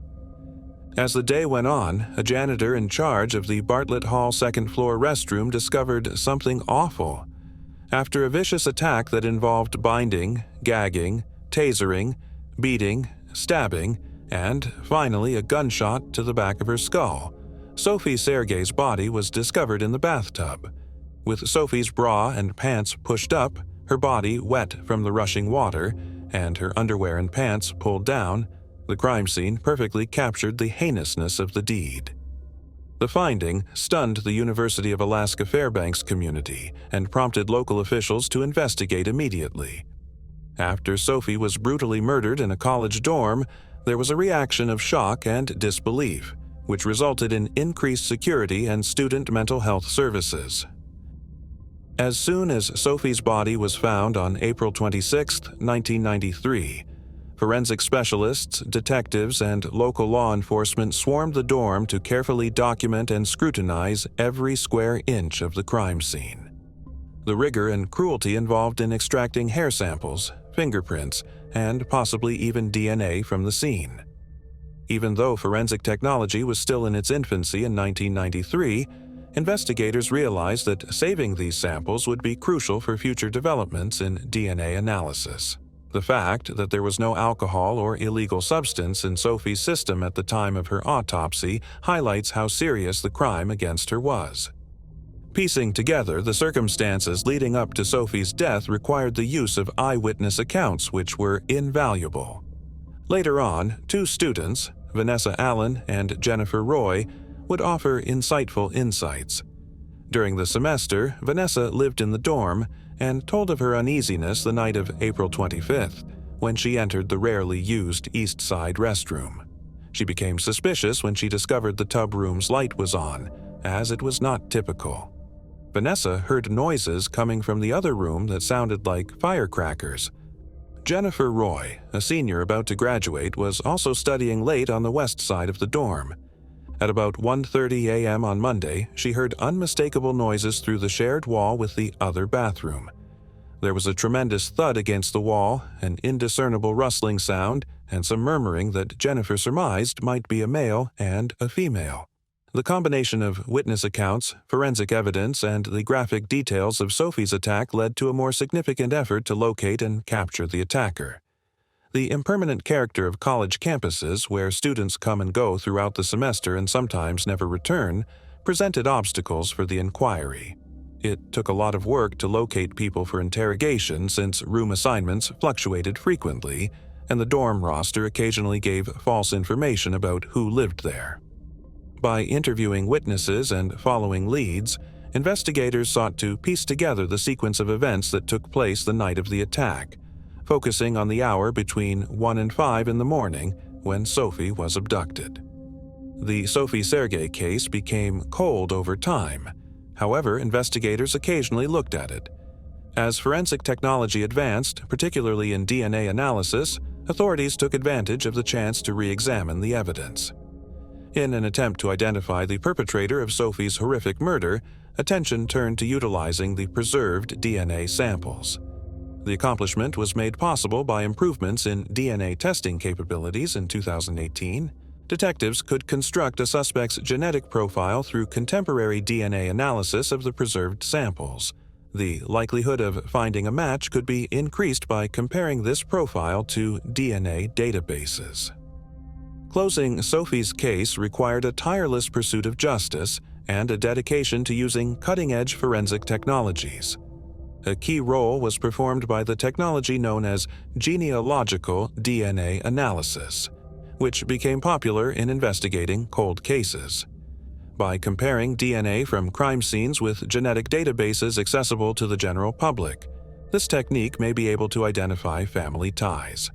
As the day went on, a janitor in charge of the Bartlett Hall second-floor restroom discovered something awful. After a vicious attack that involved binding, gagging, tasering, beating, stabbing, and, finally, a gunshot to the back of her skull, Sophie Sergie's body was discovered in the bathtub. With Sophie's bra and pants pushed up, her body wet from the rushing water, and her underwear and pants pulled down, the crime scene perfectly captured the heinousness of the deed. The finding stunned the University of Alaska Fairbanks community and prompted local officials to investigate immediately. After Sophie was brutally murdered in a college dorm, there was a reaction of shock and disbelief, which resulted in increased security and student mental health services. As soon as Sophie's body was found on April 26, 1993, forensic specialists, detectives, and local law enforcement swarmed the dorm to carefully document and scrutinize every square inch of the crime scene. The rigor and cruelty involved in extracting hair samples, fingerprints, and possibly even DNA from the scene. Even though forensic technology was still in its infancy in 1993, investigators realized that saving these samples would be crucial for future developments in DNA analysis. The fact that there was no alcohol or illegal substance in Sophie's system at the time of her autopsy highlights how serious the crime against her was. Piecing together the circumstances leading up to Sophie's death required the use of eyewitness accounts, which were invaluable. Later on, 2 students, Vanessa Allen and Jennifer Roy, would offer insightful insights. During the semester, Vanessa lived in the dorm and told of her uneasiness the night of April 25th, when she entered the rarely used East Side restroom. She became suspicious when she discovered the tub room's light was on, as it was not typical. Vanessa heard noises coming from the other room that sounded like firecrackers. Jennifer Roy, a senior about to graduate, was also studying late on the west side of the dorm. At about 1:30 a.m. on Monday, she heard unmistakable noises through the shared wall with the other bathroom. There was a tremendous thud against the wall, an indiscernible rustling sound, and some murmuring that Jennifer surmised might be a male and a female. The combination of witness accounts, forensic evidence, and the graphic details of Sophie's attack led to a more significant effort to locate and capture the attacker. The impermanent character of college campuses, where students come and go throughout the semester and sometimes never return, presented obstacles for the inquiry. It took a lot of work to locate people for interrogation since room assignments fluctuated frequently, and the dorm roster occasionally gave false information about who lived there. By interviewing witnesses and following leads, investigators sought to piece together the sequence of events that took place the night of the attack, focusing on the hour between 1 and 5 in the morning when Sophie was abducted. The Sophie Sergie case became cold over time. However, investigators occasionally looked at it. As forensic technology advanced, particularly in DNA analysis, authorities took advantage of the chance to re-examine the evidence. In an attempt to identify the perpetrator of Sophie's horrific murder, attention turned to utilizing the preserved DNA samples. The accomplishment was made possible by improvements in DNA testing capabilities in 2018. Detectives could construct a suspect's genetic profile through contemporary DNA analysis of the preserved samples. The likelihood of finding a match could be increased by comparing this profile to DNA databases. Closing Sophie's case required a tireless pursuit of justice and a dedication to using cutting-edge forensic technologies. A key role was performed by the technology known as genealogical DNA analysis, which became popular in investigating cold cases. By comparing DNA from crime scenes with genetic databases accessible to the general public, this technique may be able to identify family ties.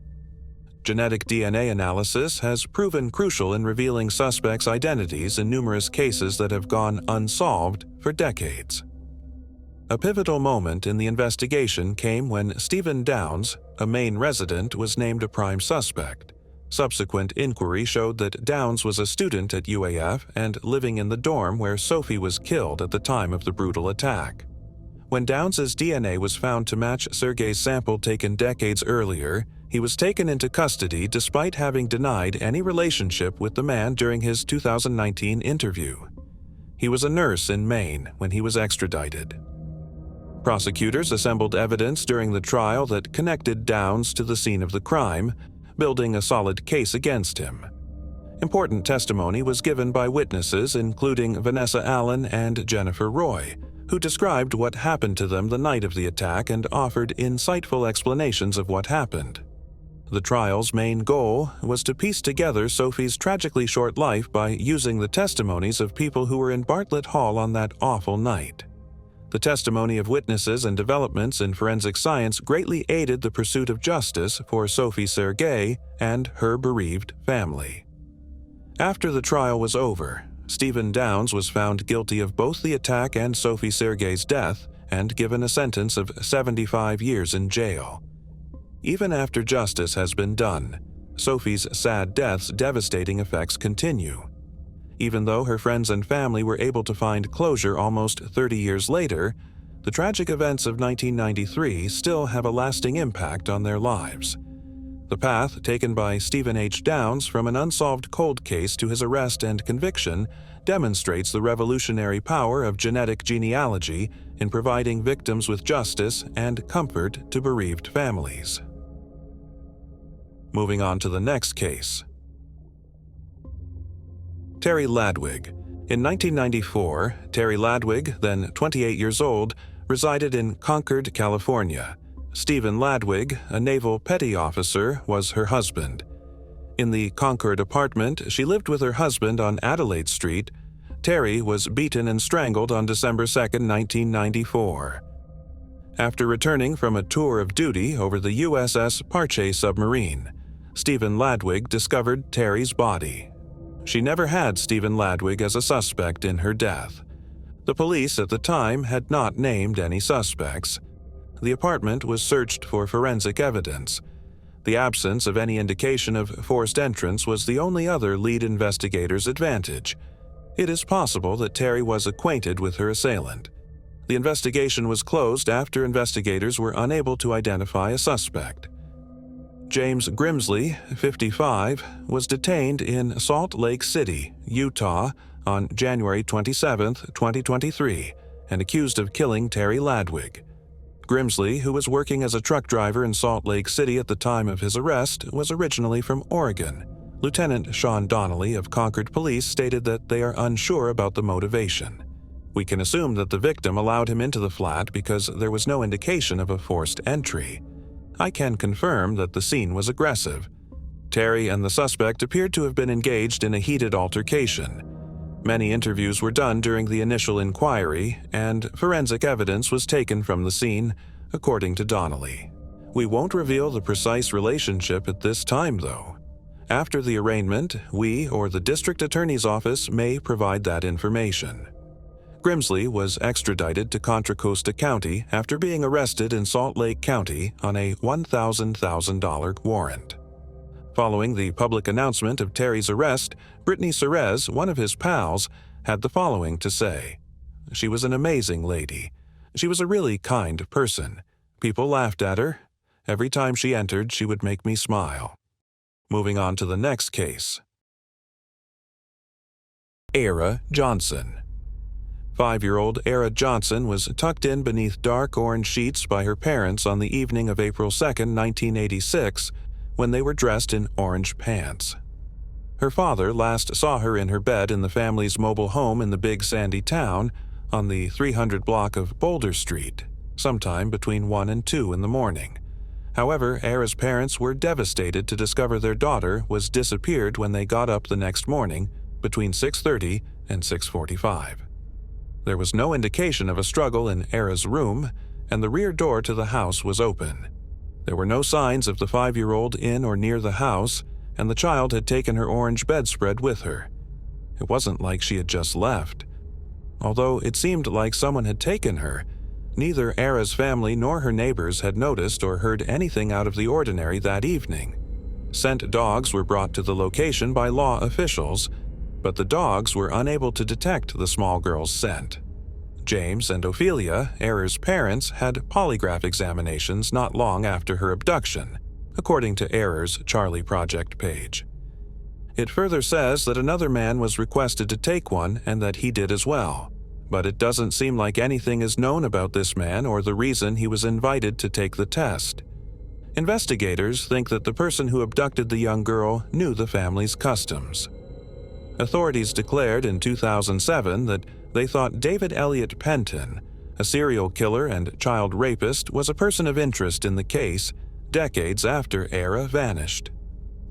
Genetic DNA analysis has proven crucial in revealing suspects' identities in numerous cases that have gone unsolved for decades. A pivotal moment in the investigation came when Stephen Downs, a Maine resident, was named a prime suspect. Subsequent inquiry showed that Downs was a student at UAF and living in the dorm where Sophie was killed at the time of the brutal attack. When Downs' DNA was found to match Sergei's sample taken decades earlier, he was taken into custody despite having denied any relationship with the man during his 2019 interview. He was a nurse in Maine when he was extradited. Prosecutors assembled evidence during the trial that connected Downs to the scene of the crime, building a solid case against him. Important testimony was given by witnesses including Vanessa Allen and Jennifer Roy, who described what happened to them the night of the attack and offered insightful explanations of what happened. The trial's main goal was to piece together Sophie's tragically short life by using the testimonies of people who were in Bartlett Hall on that awful night. The testimony of witnesses and developments in forensic science greatly aided the pursuit of justice for Sophie Sergie and her bereaved family. After the trial was over, Stephen Downs was found guilty of both the attack and Sophie Sergie's death and given a sentence of 75 years in jail. Even after justice has been done, Sophie's sad death's devastating effects continue. Even though her friends and family were able to find closure almost 30 years later, the tragic events of 1993 still have a lasting impact on their lives. The path taken by Stephen H. Downs from an unsolved cold case to his arrest and conviction demonstrates the revolutionary power of genetic genealogy in providing victims with justice and comfort to bereaved families. Moving on to the next case. Terry Ladwig. In 1994, Terry Ladwig, then 28 years old, resided in Concord, California. Stephen Ladwig, a naval petty officer, was her husband. In the Concord apartment she lived with her husband on Adelaide Street, Terry was beaten and strangled on December 2, 1994. After returning from a tour of duty over the USS Parche submarine, Stephen Ladwig discovered Terry's body. She never had Stephen Ladwig as a suspect in her death. The police at the time had not named any suspects. The apartment was searched for forensic evidence. The absence of any indication of forced entrance was the only other lead investigator's advantage. It is possible that Terry was acquainted with her assailant. The investigation was closed after investigators were unable to identify a suspect. James Grimsley, 55, was detained in Salt Lake City, Utah, on January 27, 2023, and accused of killing Terry Ladwig. Grimsley, who was working as a truck driver in Salt Lake City at the time of his arrest, was originally from Oregon. Lieutenant Sean Donnelly of Concord Police stated that they are unsure about the motivation. We can assume that the victim allowed him into the flat because there was no indication of a forced entry. I can confirm that the scene was aggressive. Terry and the suspect appeared to have been engaged in a heated altercation. Many interviews were done during the initial inquiry, and forensic evidence was taken from the scene, according to Donnelly. We won't reveal the precise relationship at this time, though. After the arraignment, we or the district attorney's office may provide that information. Grimsley was extradited to Contra Costa County after being arrested in Salt Lake County on a $1,000 warrant. Following the public announcement of Terry's arrest, Britney Drexel, one of his pals, had the following to say. She was an amazing lady. She was a really kind person. People laughed at her. Every time she entered, she would make me smile. Moving on to the next case. Era Johnson. 5-year-old Era Johnson was tucked in beneath dark orange sheets by her parents on the evening of April 2, 1986, when they were dressed in orange pants. Her father last saw her in her bed in the family's mobile home in the Big Sandy town on the 300 block of Boulder Street, sometime between 1 and 2 in the morning. However, Era's parents were devastated to discover their daughter was disappeared when they got up the next morning between 6:30 and 6:45. There was no indication of a struggle in Era's room, and the rear door to the house was open. There were no signs of the 5-year-old in or near the house, and the child had taken her orange bedspread with her. It wasn't like she had just left. Although it seemed like someone had taken her, neither Era's family nor her neighbors had noticed or heard anything out of the ordinary that evening. Scent dogs were brought to the location by law officials, but the dogs were unable to detect the small girl's scent. James and Ophelia, Era's parents, had polygraph examinations not long after her abduction, according to Era's Charlie Project page. It further says that another man was requested to take one and that he did as well, but it doesn't seem like anything is known about this man or the reason he was invited to take the test. Investigators think that the person who abducted the young girl knew the family's customs. Authorities declared in 2007 that they thought David Elliott Penton, a serial killer and child rapist, was a person of interest in the case decades after Era vanished.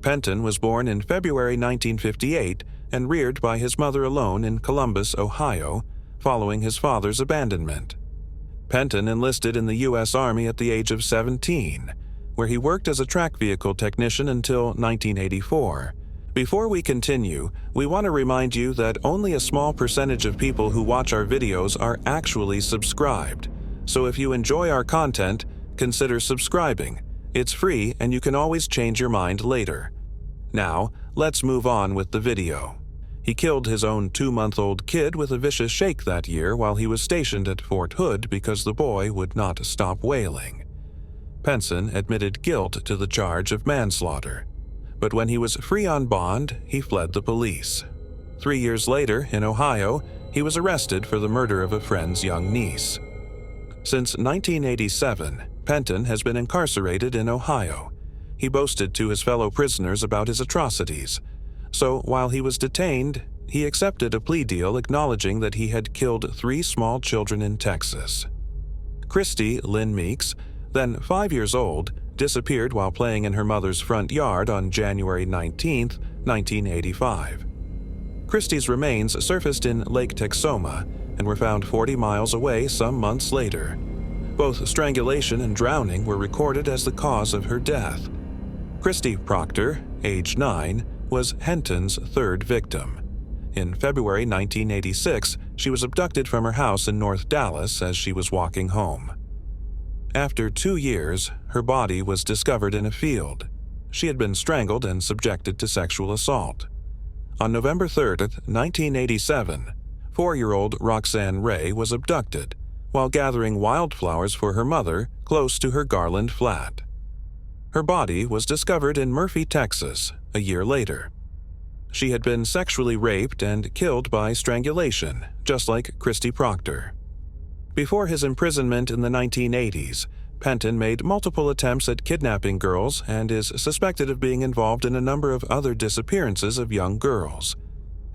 Penton was born in February 1958 and reared by his mother alone in Columbus, Ohio, following his father's abandonment. Penton enlisted in the U.S. Army at the age of 17, where he worked as a track vehicle technician until 1984. Before we continue, we want to remind you that only a small percentage of people who watch our videos are actually subscribed. So if you enjoy our content, consider subscribing. It's free and you can always change your mind later. Now, let's move on with the video. He killed his own 2-month-old kid with a vicious shake that year while he was stationed at Fort Hood because the boy would not stop wailing. Penson admitted guilt to the charge of manslaughter. But when he was free on bond, he fled the police. 3 years later, in Ohio, he was arrested for the murder of a friend's young niece. Since 1987, Penton has been incarcerated in Ohio. He boasted to his fellow prisoners about his atrocities. So while he was detained, he accepted a plea deal acknowledging that he had killed 3 small children in Texas. Christy Lynn Meeks, then 5 years old, disappeared while playing in her mother's front yard on January 19, 1985. Christie's remains surfaced in Lake Texoma and were found 40 miles away some months later. Both strangulation and drowning were recorded as the cause of her death. Christy Proctor, age 9, was Henton's 3rd victim. In February 1986, she was abducted from her house in North Dallas as she was walking home. After 2 years, her body was discovered in a field. She had been strangled and subjected to sexual assault. On November 3, 1987, 4-year-old Roxanne Ray was abducted while gathering wildflowers for her mother close to her Garland flat. Her body was discovered in Murphy, Texas, a year later. She had been sexually raped and killed by strangulation, just like Christy Proctor. Before his imprisonment in the 1980s, Penton made multiple attempts at kidnapping girls and is suspected of being involved in a number of other disappearances of young girls.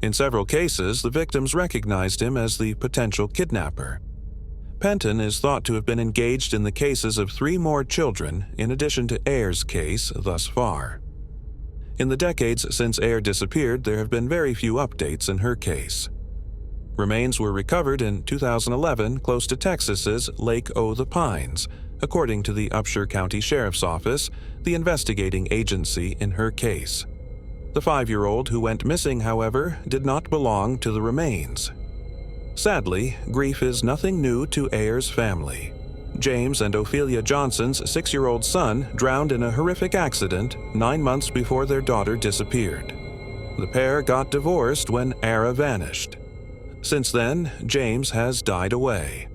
In several cases, the victims recognized him as the potential kidnapper. Penton is thought to have been engaged in the cases of 3 more children, in addition to Ayer's case thus far. In the decades since Ayer disappeared, there have been very few updates in her case. Remains were recovered in 2011 close to Texas's Lake O' the Pines, according to the Upshur County Sheriff's Office, the investigating agency in her case. The 5-year-old who went missing, however, did not belong to the remains. Sadly, grief is nothing new to Ayer's family. James and Ophelia Johnson's 6-year-old son drowned in a horrific accident 9 months before their daughter disappeared. The pair got divorced when Ara vanished. Since then, James has died away.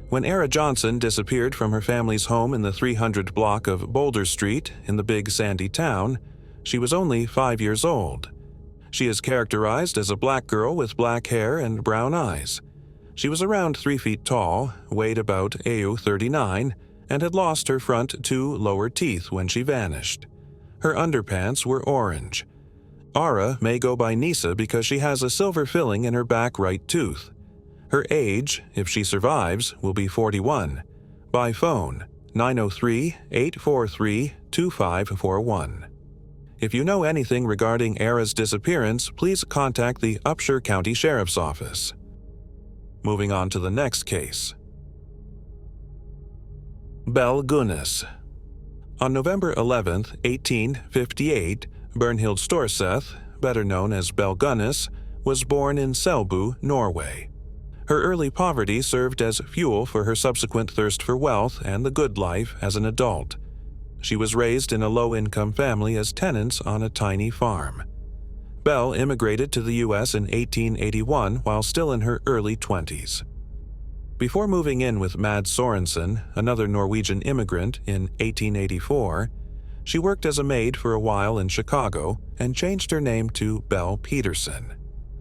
When Ara Johnson disappeared from her family's home in the 300 block of Boulder Street in the Big Sandy town, she was only 5 years old. She is characterized as a black girl with black hair and brown eyes. She was around 3 feet tall, weighed about AU 39, and had lost her front 2 lower teeth when she vanished. Her underpants were orange. Ara may go by Nisa because she has a silver filling in her back right tooth. Her age, if she survives, will be 41. By phone, 903-843-2541. If you know anything regarding Ara's disappearance, please contact the Upshur County Sheriff's Office. Moving on to the next case. Belle Gunness. On November 11, 1858, Bernhild Storseth, better known as Belle Gunness, was born in Selbu, Norway. Her early poverty served as fuel for her subsequent thirst for wealth and the good life as an adult. She was raised in a low-income family as tenants on a tiny farm. Belle immigrated to the U.S. in 1881 while still in her early 20s. Before moving in with Mads Sorensen, another Norwegian immigrant, in 1884, she worked as a maid for a while in Chicago and changed her name to Belle Peterson.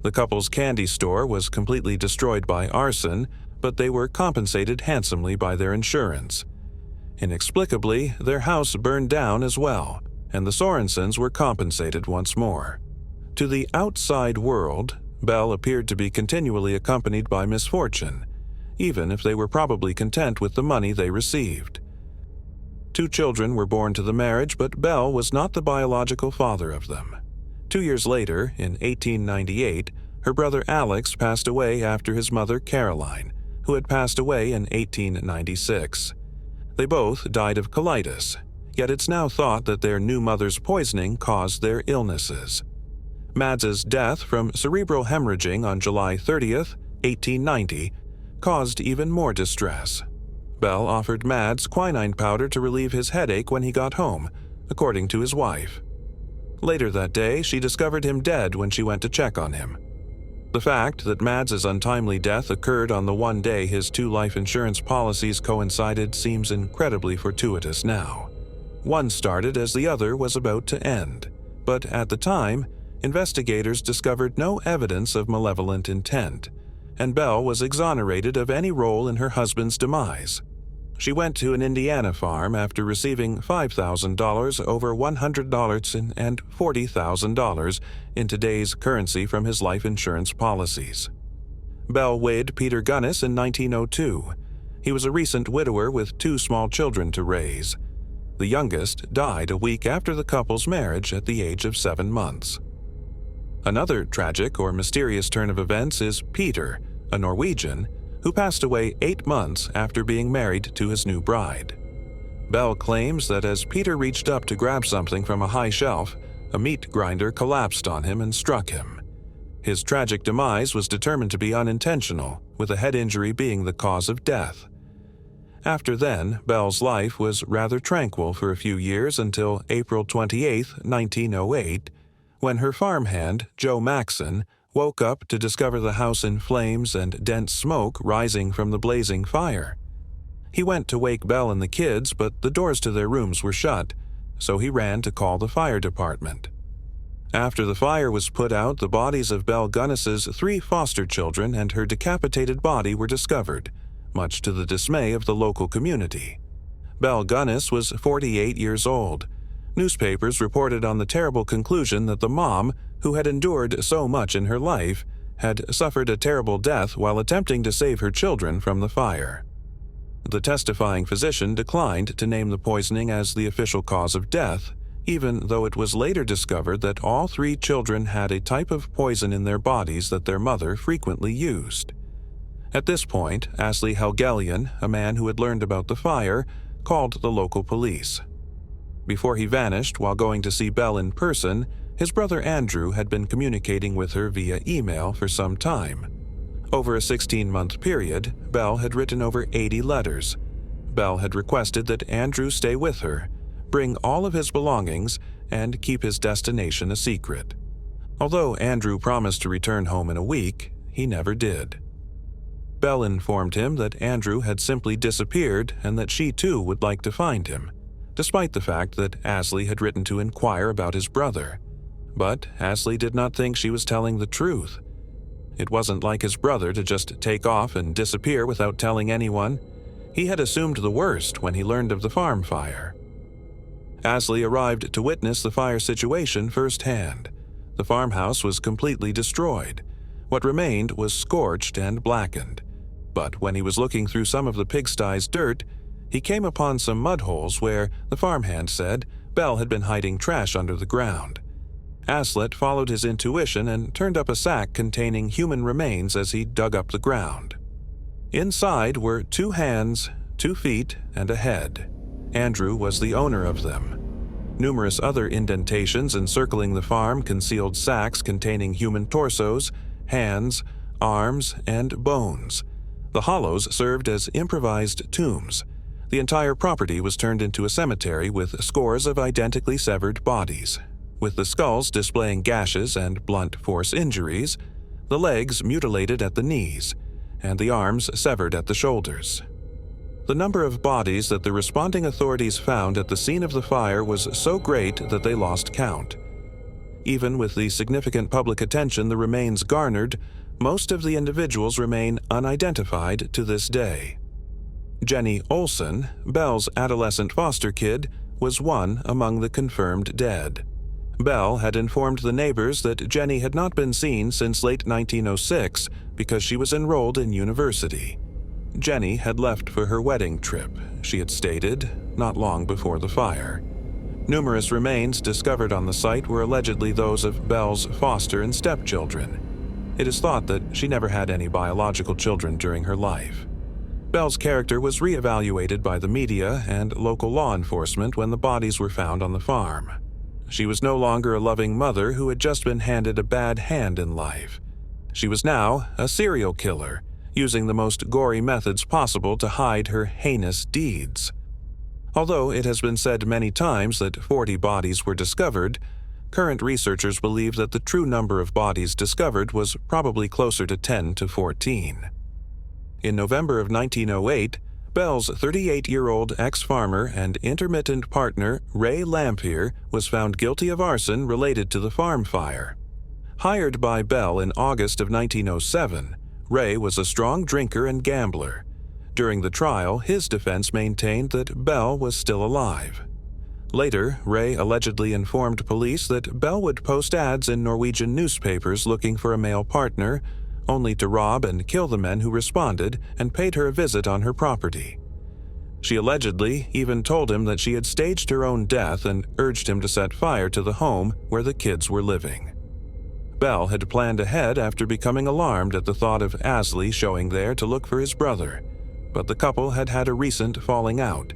The couple's candy store was completely destroyed by arson, but they were compensated handsomely by their insurance. Inexplicably, their house burned down as well, and the Sorensens were compensated once more. To the outside world, Belle appeared to be continually accompanied by misfortune, even if they were probably content with the money they received. 2 children were born to the marriage, but Belle was not the biological father of them. 2 years later, in 1898, her brother Alex passed away after his mother Caroline, who had passed away in 1896. They both died of colitis, yet it's now thought that their new mother's poisoning caused their illnesses. Mads's death from cerebral hemorrhaging on July 30th, 1890, caused even more distress. Belle offered Mads quinine powder to relieve his headache when he got home, according to his wife. Later that day, she discovered him dead when she went to check on him. The fact that Mads's untimely death occurred on the one day his 2 life insurance policies coincided seems incredibly fortuitous now. One started as the other was about to end, but at the time, investigators discovered no evidence of malevolent intent, and Belle was exonerated of any role in her husband's demise. She went to an Indiana farm after receiving $5,000 over $100 and $40,000 in today's currency from his life insurance policies. Belle wed Peter Gunness in 1902. He was a recent widower with 2 small children to raise. The youngest died a week after the couple's marriage at the age of 7 months. Another tragic or mysterious turn of events is Peter, a Norwegian, who passed away 8 months after being married to his new bride. Belle claims that as Peter reached up to grab something from a high shelf, a meat grinder collapsed on him and struck him. His tragic demise was determined to be unintentional, with a head injury being the cause of death. After then, Belle's life was rather tranquil for a few years until April 28, 1908, when her farmhand, Joe Maxson, woke up to discover the house in flames and dense smoke rising from the blazing fire. He went to wake Belle and the kids, but the doors to their rooms were shut, so he ran to call the fire department. After the fire was put out, the bodies of Belle Gunness's 3 foster children and her decapitated body were discovered, much to the dismay of the local community. Belle Gunness was 48 years old. Newspapers reported on the terrible conclusion that the mom, who had endured so much in her life, had suffered a terrible death while attempting to save her children from the fire. The testifying physician declined to name the poisoning as the official cause of death, even though it was later discovered that all 3 children had a type of poison in their bodies that their mother frequently used. At this point, Astley Helgelian, a man who had learned about the fire, called the local police. Before he vanished while going to see Belle in person, his brother Andrew had been communicating with her via email for some time. Over a 16-month period, Belle had written over 80 letters. Belle had requested that Andrew stay with her, bring all of his belongings, and keep his destination a secret. Although Andrew promised to return home in a week, he never did. Belle informed him that Andrew had simply disappeared and that she too would like to find him, despite the fact that Astley had written to inquire about his brother. But Astley did not think she was telling the truth. It wasn't like his brother to just take off and disappear without telling anyone. He had assumed the worst when he learned of the farm fire. Astley arrived to witness the fire situation firsthand. The farmhouse was completely destroyed. What remained was scorched and blackened. But when he was looking through some of the pigsty's dirt, he came upon some mud holes where, the farmhand said, Belle had been hiding trash under the ground. Aslett followed his intuition and turned up a sack containing human remains as he dug up the ground. Inside were 2 hands, 2 feet, and a head. Andrew was the owner of them. Numerous other indentations encircling the farm concealed sacks containing human torsos, hands, arms, and bones. The hollows served as improvised tombs. The entire property was turned into a cemetery with scores of identically severed bodies, with the skulls displaying gashes and blunt force injuries, the legs mutilated at the knees, and the arms severed at the shoulders. The number of bodies that the responding authorities found at the scene of the fire was so great that they lost count. Even with the significant public attention the remains garnered, most of the individuals remain unidentified to this day. Jenny Olson, Belle's adolescent foster kid, was one among the confirmed dead. Belle had informed the neighbors that Jenny had not been seen since late 1906 because she was enrolled in university. Jenny had left for her wedding trip, she had stated, not long before the fire. Numerous remains discovered on the site were allegedly those of Belle's foster and stepchildren. It is thought that she never had any biological children during her life. Belle's character was re-evaluated by the media and local law enforcement when the bodies were found on the farm. She was no longer a loving mother who had just been handed a bad hand in life. She was now a serial killer, using the most gory methods possible to hide her heinous deeds. Although it has been said many times that 40 bodies were discovered, current researchers believe that the true number of bodies discovered was probably closer to 10 to 14. In November of 1908, Belle's 38-year-old ex-farmer and intermittent partner, Ray Lampier, was found guilty of arson related to the farm fire. Hired by Belle in August of 1907, Ray was a strong drinker and gambler. During the trial, his defense maintained that Belle was still alive. Later, Ray allegedly informed police that Belle would post ads in Norwegian newspapers looking for a male partner, only to rob and kill the men who responded and paid her a visit on her property. She allegedly even told him that she had staged her own death and urged him to set fire to the home where the kids were living. Belle had planned ahead after becoming alarmed at the thought of Astley showing there to look for his brother, but the couple had had a recent falling out.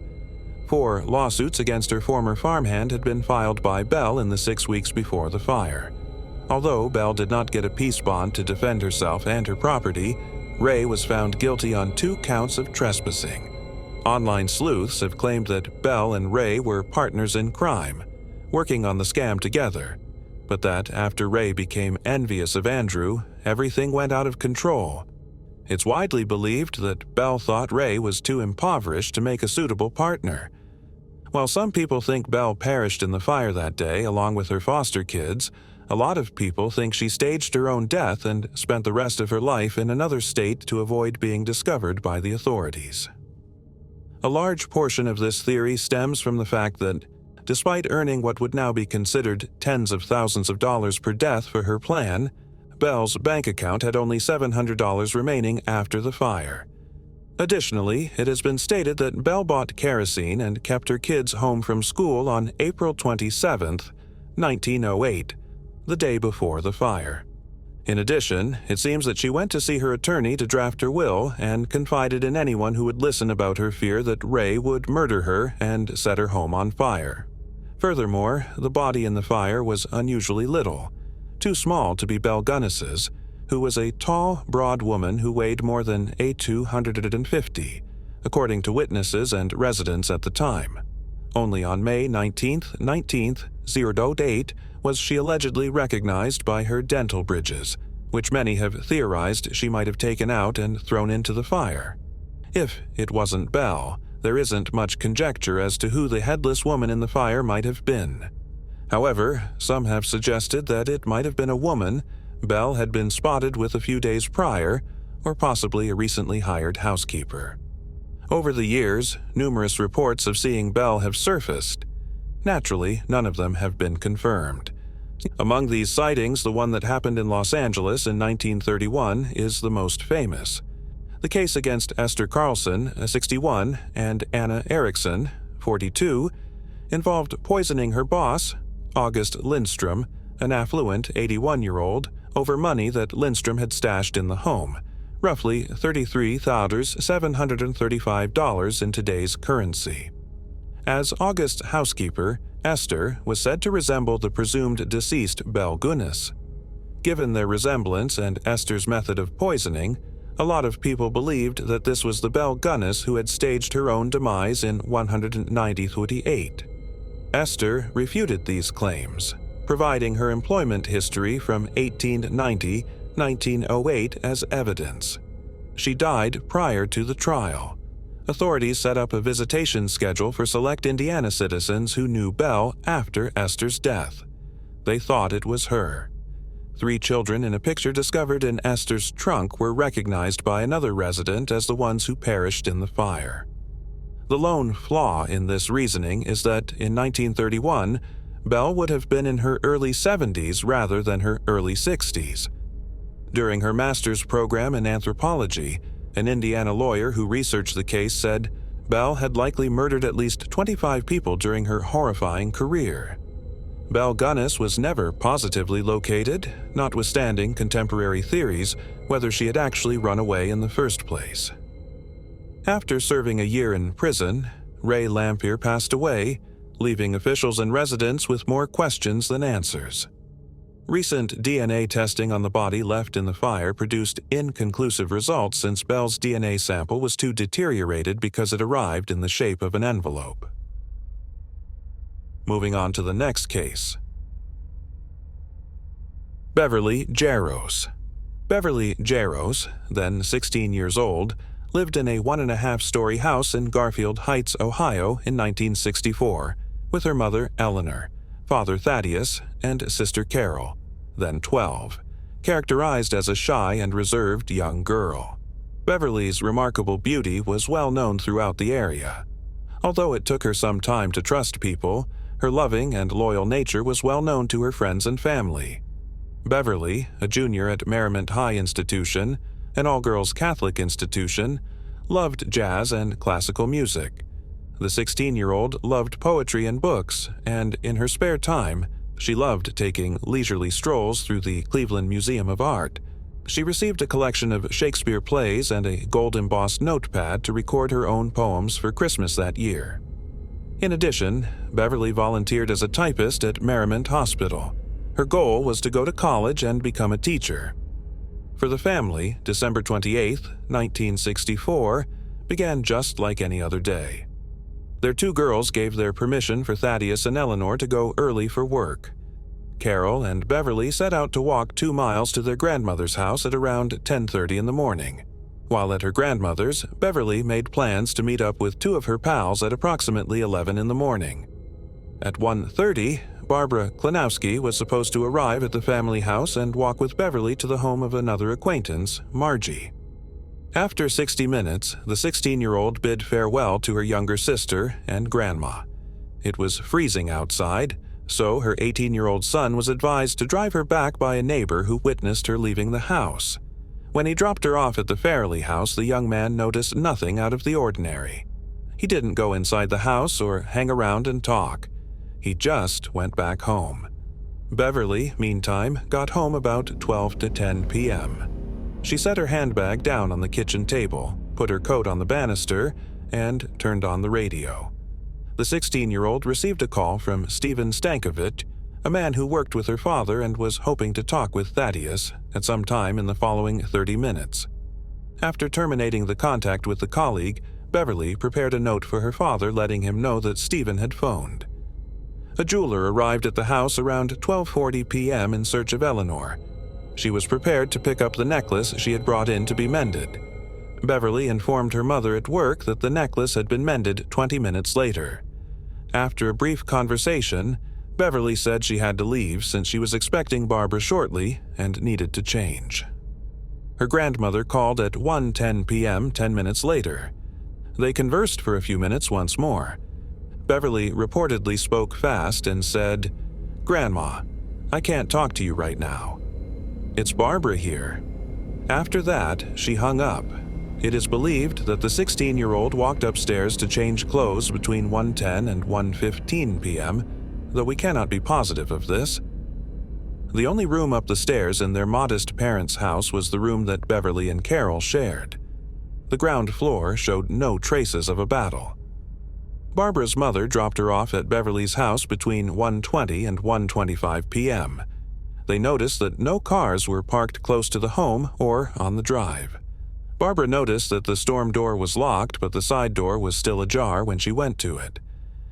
4 lawsuits against her former farmhand had been filed by Belle in the 6 weeks before the fire. Although Belle did not get a peace bond to defend herself and her property, Ray was found guilty on 2 counts of trespassing. Online sleuths have claimed that Belle and Ray were partners in crime, working on the scam together, but that after Ray became envious of Andrew, everything went out of control. It's widely believed that Belle thought Ray was too impoverished to make a suitable partner. While some people think Belle perished in the fire that day along with her foster kids, a lot of people think she staged her own death and spent the rest of her life in another state to avoid being discovered by the authorities. A large portion of this theory stems from the fact that, despite earning what would now be considered tens of thousands of dollars per death for her plan, Belle's bank account had only $700 remaining after the fire. Additionally, it has been stated that Belle bought kerosene and kept her kids home from school on April 27, 1908, the day before the fire. In addition, it seems that she went to see her attorney to draft her will and confided in anyone who would listen about her fear that Ray would murder her and set her home on fire. Furthermore, the body in the fire was unusually little, too small to be Belle Gunness's, who was a tall, broad woman who weighed more than 250, according to witnesses and residents at the time. Only on May 19, 1908, was she allegedly recognized by her dental bridges, which many have theorized she might have taken out and thrown into the fire. If it wasn't Belle, there isn't much conjecture as to who the headless woman in the fire might have been. However, some have suggested that it might have been a woman Belle had been spotted with a few days prior, or possibly a recently hired housekeeper. Over the years, numerous reports of seeing Belle have surfaced. Naturally, none of them have been confirmed. Among these sightings, the one that happened in Los Angeles in 1931 is the most famous. The case against Esther Carlson, 61, and Anna Erickson, 42, involved poisoning her boss, August Lindstrom, an affluent 81-year-old, over money that Lindstrom had stashed in the home, roughly $33,735 in today's currency. As August's housekeeper, Esther was said to resemble the presumed deceased Belle Gunness. Given their resemblance and Esther's method of poisoning, a lot of people believed that this was the Belle Gunness who had staged her own demise in 198. Esther refuted these claims, providing her employment history from 1890-1908 as evidence. She died prior to the trial. Authorities set up a visitation schedule for select Indiana citizens who knew Belle after Esther's death. They thought it was her. 3 children in a picture discovered in Esther's trunk were recognized by another resident as the ones who perished in the fire. The lone flaw in this reasoning is that in 1931, Belle would have been in her early 70s rather than her early 60s. During her master's program in anthropology, an Indiana lawyer who researched the case said Belle had likely murdered at least 25 people during her horrifying career. Belle Gunness was never positively located, notwithstanding contemporary theories whether she had actually run away in the first place. After serving a year in prison, Ray Lampier passed away, leaving officials and residents with more questions than answers. Recent DNA testing on the body left in the fire produced inconclusive results since Belle's DNA sample was too deteriorated because it arrived in the shape of an envelope. Moving on to the next case. Beverly Jros. Beverly Jros, then 16 years old, lived in a 1.5-story house in Garfield Heights, Ohio in 1964, with her mother Eleanor, father Thaddeus, and sister Carol, then 12, characterized as a shy and reserved young girl. Beverly's remarkable beauty was well known throughout the area. Although it took her some time to trust people, her loving and loyal nature was well known to her friends and family. Beverly, a junior at Merrimont High Institution, an all-girls Catholic institution, loved jazz and classical music. The 16-year-old loved poetry and books, and in her spare time, she loved taking leisurely strolls through the Cleveland Museum of Art. She received a collection of Shakespeare plays and a gold-embossed notepad to record her own poems for Christmas that year. In addition, Beverly volunteered as a typist at Merrimont Hospital. Her goal was to go to college and become a teacher. For the family, December 28, 1964, began just like any other day. Their 2 girls gave their permission for Thaddeus and Eleanor to go early for work. Carol and Beverly set out to walk 2 miles to their grandmother's house at around 10:30 in the morning. While at her grandmother's, Beverly made plans to meet up with two of her pals at approximately 11 in the morning. At 1:30, Barbara Klanowski was supposed to arrive at the family house and walk with Beverly to the home of another acquaintance, Margie. After 60 minutes, the 16-year-old bid farewell to her younger sister and grandma. It was freezing outside, so her 18-year-old son was advised to drive her back by a neighbor who witnessed her leaving the house. When he dropped her off at the Fairley house, the young man noticed nothing out of the ordinary. He didn't go inside the house or hang around and talk. He just went back home. Beverly, meantime, got home about 12 to 10 p.m. She set her handbag down on the kitchen table, put her coat on the banister, and turned on the radio. The 16-year-old received a call from Steven Stankovic, a man who worked with her father and was hoping to talk with Thaddeus at some time in the following 30 minutes. After terminating the contact with the colleague, Beverly prepared a note for her father letting him know that Steven had phoned. A jeweler arrived at the house around 12:40 p.m. in search of Eleanor. She was prepared to pick up the necklace she had brought in to be mended. Beverly informed her mother at work that the necklace had been mended 20 minutes later. After a brief conversation, Beverly said she had to leave since she was expecting Barbara shortly and needed to change. Her grandmother called at 1:10 p.m. 10 minutes later. They conversed for a few minutes once more. Beverly reportedly spoke fast and said, "Grandma, I can't talk to you right now. It's Barbara here." After that, she hung up. It is believed that the 16-year-old walked upstairs to change clothes between 1:10 and 1:15 p.m., though we cannot be positive of this. The only room up the stairs in their modest parents' house was the room that Beverly and Carol shared. The ground floor showed no traces of a battle. Barbara's mother dropped her off at Beverly's house between 1:20 and 1:25 p.m. They noticed that no cars were parked close to the home or on the drive. Barbara noticed that the storm door was locked, but the side door was still ajar when she went to it.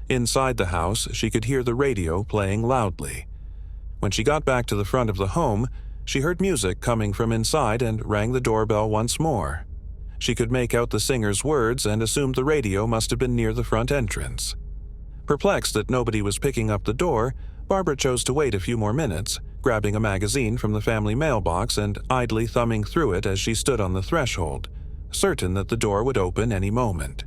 Inside the house, she could hear the radio playing loudly. When she got back to the front of the home, she heard music coming from inside and rang the doorbell once more. She could make out the singer's words and assumed the radio must have been near the front entrance. Perplexed that nobody was picking up the door, Barbara chose to wait a few more minutes, grabbing a magazine from the family mailbox and idly thumbing through it as she stood on the threshold, certain that the door would open any moment.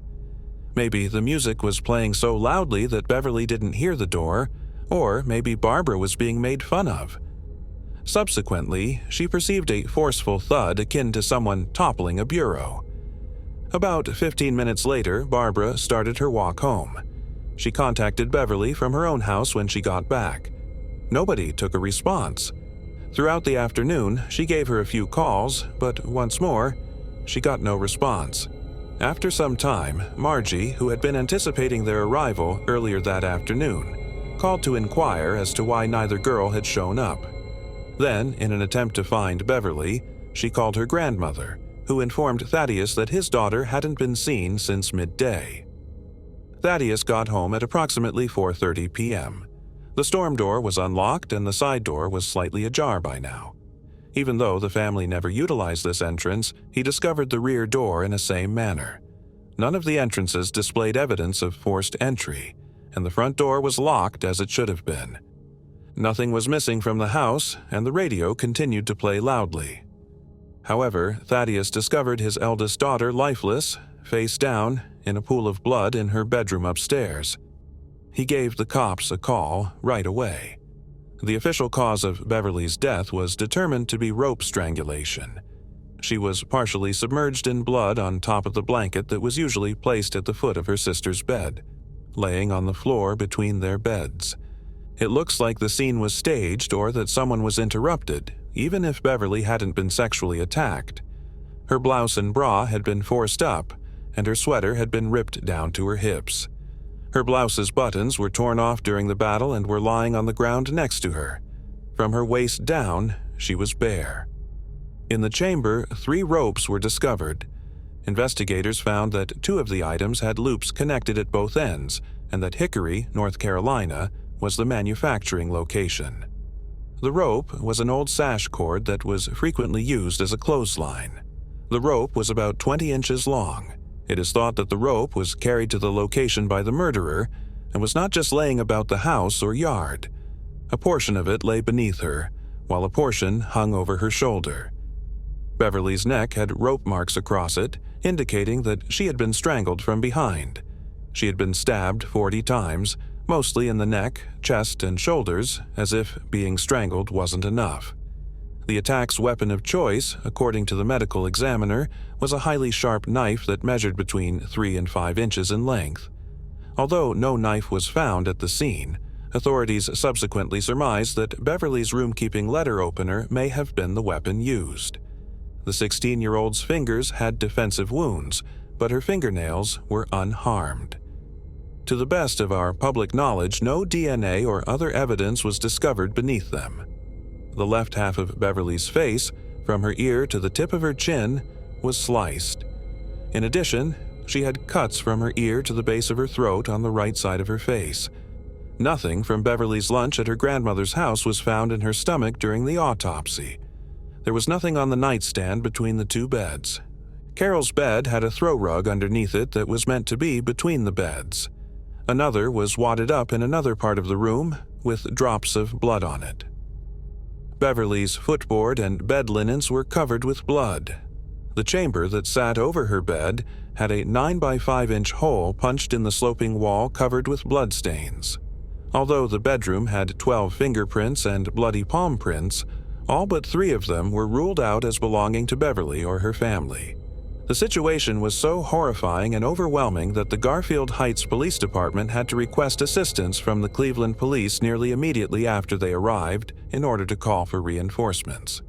Maybe the music was playing so loudly that Beverly didn't hear the door, or maybe Barbara was being made fun of. Subsequently, she perceived a forceful thud akin to someone toppling a bureau. About 15 minutes later, Barbara started her walk home. She contacted Beverly from her own house when she got back. Nobody took a response. Throughout the afternoon, she gave her a few calls, but once more, she got no response. After some time, Margie, who had been anticipating their arrival earlier that afternoon, called to inquire as to why neither girl had shown up. Then, in an attempt to find Beverly, she called her grandmother, who informed Thaddeus that his daughter hadn't been seen since midday. Thaddeus got home at approximately 4:30 p.m. The storm door was unlocked and the side door was slightly ajar by now. Even though the family never utilized this entrance, he discovered the rear door in the same manner. None of the entrances displayed evidence of forced entry, and the front door was locked as it should have been. Nothing was missing from the house, and the radio continued to play loudly. However, Thaddeus discovered his eldest daughter lifeless, face down, in a pool of blood in her bedroom upstairs. He gave the cops a call right away. The official cause of Beverly's death was determined to be rope strangulation. She was partially submerged in blood on top of the blanket that was usually placed at the foot of her sister's bed, laying on the floor between their beds. It looks like the scene was staged or that someone was interrupted, even if Beverly hadn't been sexually attacked. Her blouse and bra had been forced up, and her sweater had been ripped down to her hips. Her blouse's buttons were torn off during the battle and were lying on the ground next to her. From her waist down, she was bare. In the chamber, 3 ropes were discovered. Investigators found that 2 of the items had loops connected at both ends, and that Hickory, North Carolina, was the manufacturing location. The rope was an old sash cord that was frequently used as a clothesline. The rope was about 20 inches long. It is thought that the rope was carried to the location by the murderer and was not just laying about the house or yard. A portion of it lay beneath her, while a portion hung over her shoulder. Beverly's neck had rope marks across it, indicating that she had been strangled from behind. She had been stabbed 40 times, mostly in the neck, chest, and shoulders, as if being strangled wasn't enough. The attack's weapon of choice, according to the medical examiner, was a highly sharp knife that measured between 3 and 5 inches in length. Although no knife was found at the scene, authorities subsequently surmised that Beverly's room-keeping letter opener may have been the weapon used. The 16-year-old's fingers had defensive wounds, but her fingernails were unharmed. To the best of our public knowledge, no DNA or other evidence was discovered beneath them. The left half of Beverly's face, from her ear to the tip of her chin, was sliced. In addition, she had cuts from her ear to the base of her throat on the right side of her face. Nothing from Beverly's lunch at her grandmother's house was found in her stomach during the autopsy. There was nothing on the nightstand between the two beds. Carol's bed had a throw rug underneath it that was meant to be between the beds. Another was wadded up in another part of the room, with drops of blood on it. Beverly's footboard and bed linens were covered with blood. The chamber that sat over her bed had a 9 by 5 inch hole punched in the sloping wall covered with bloodstains. Although the bedroom had 12 fingerprints and bloody palm prints, all but 3 of them were ruled out as belonging to Beverly or her family. The situation was so horrifying and overwhelming that the Garfield Heights Police Department had to request assistance from the Cleveland police nearly immediately after they arrived in order to call for reinforcements.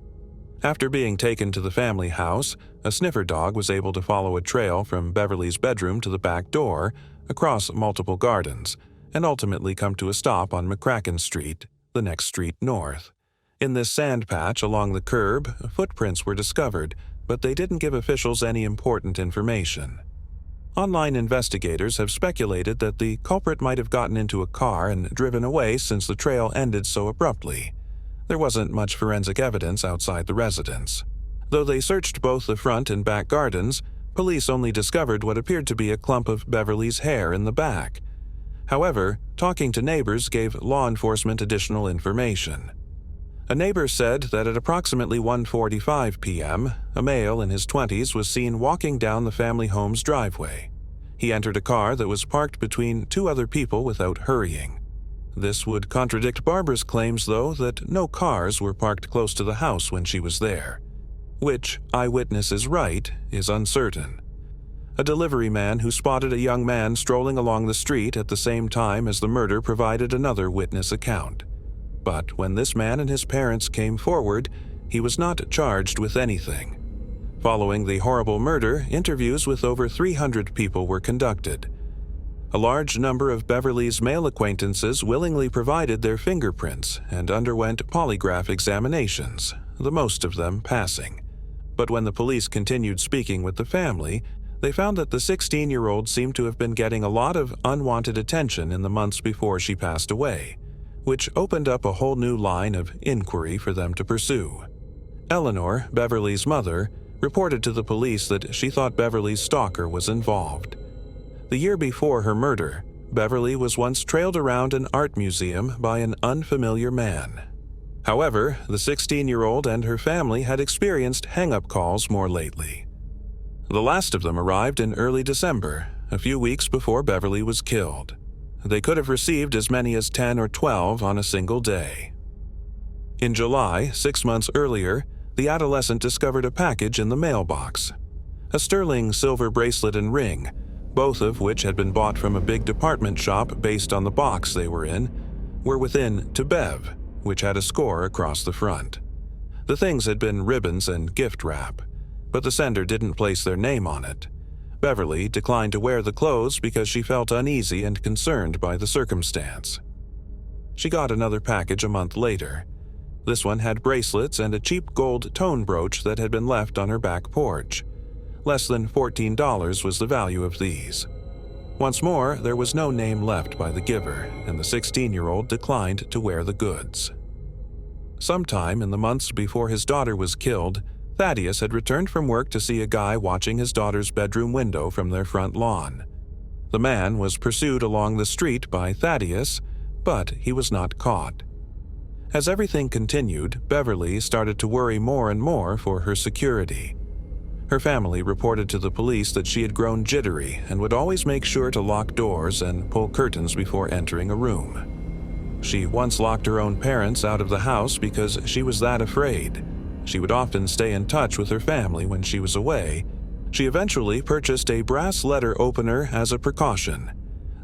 After being taken to the family house, a sniffer dog was able to follow a trail from Beverly's bedroom to the back door, across multiple gardens, and ultimately come to a stop on McCracken Street, the next street north. In this sand patch along the curb, footprints were discovered, but they didn't give officials any important information. Online investigators have speculated that the culprit might have gotten into a car and driven away since the trail ended so abruptly. There wasn't much forensic evidence outside the residence. Though they searched both the front and back gardens, police only discovered what appeared to be a clump of Beverly's hair in the back. However, talking to neighbors gave law enforcement additional information. A neighbor said that at approximately 1:45 p.m., a male in his 20s was seen walking down the family home's driveway. He entered a car that was parked between 2 other people without hurrying. This would contradict Barbara's claims, though, that no cars were parked close to the house when she was there. Which eyewitness is right is uncertain. A delivery man who spotted a young man strolling along the street at the same time as the murder provided another witness account. But when this man and his parents came forward, he was not charged with anything. Following the horrible murder, interviews with over 300 people were conducted. A large number of Beverly's male acquaintances willingly provided their fingerprints and underwent polygraph examinations, the most of them passing. But when the police continued speaking with the family, they found that the 16-year-old seemed to have been getting a lot of unwanted attention in the months before she passed away, which opened up a whole new line of inquiry for them to pursue. Eleanor, Beverly's mother, reported to the police that she thought Beverly's stalker was involved. The year before her murder, Beverly was once trailed around an art museum by an unfamiliar man. However, the 16-year-old and her family had experienced hang-up calls more lately. The last of them arrived in early December, a few weeks before Beverly was killed. They could have received as many as 10 or 12 on a single day. In July, 6 months earlier, the adolescent discovered a package in the mailbox. A sterling silver bracelet and ring, both of which had been bought from a big department shop based on the box they were in, were within to Bev, which had a score across the front. The things had been ribbons and gift wrap, but the sender didn't place their name on it. Beverly declined to wear the clothes because she felt uneasy and concerned by the circumstance. She got another package a month later. This one had bracelets and a cheap gold tone brooch that had been left on her back porch. Less than $14 was the value of these. Once more, there was no name left by the giver, and the 16-year-old declined to wear the goods. Sometime in the months before his daughter was killed, Thaddeus had returned from work to see a guy watching his daughter's bedroom window from their front lawn. The man was pursued along the street by Thaddeus, but he was not caught. As everything continued, Beverly started to worry more and more for her security. Her family reported to the police that she had grown jittery and would always make sure to lock doors and pull curtains before entering a room. She once locked her own parents out of the house because she was that afraid. She would often stay in touch with her family when she was away. She eventually purchased a brass letter opener as a precaution,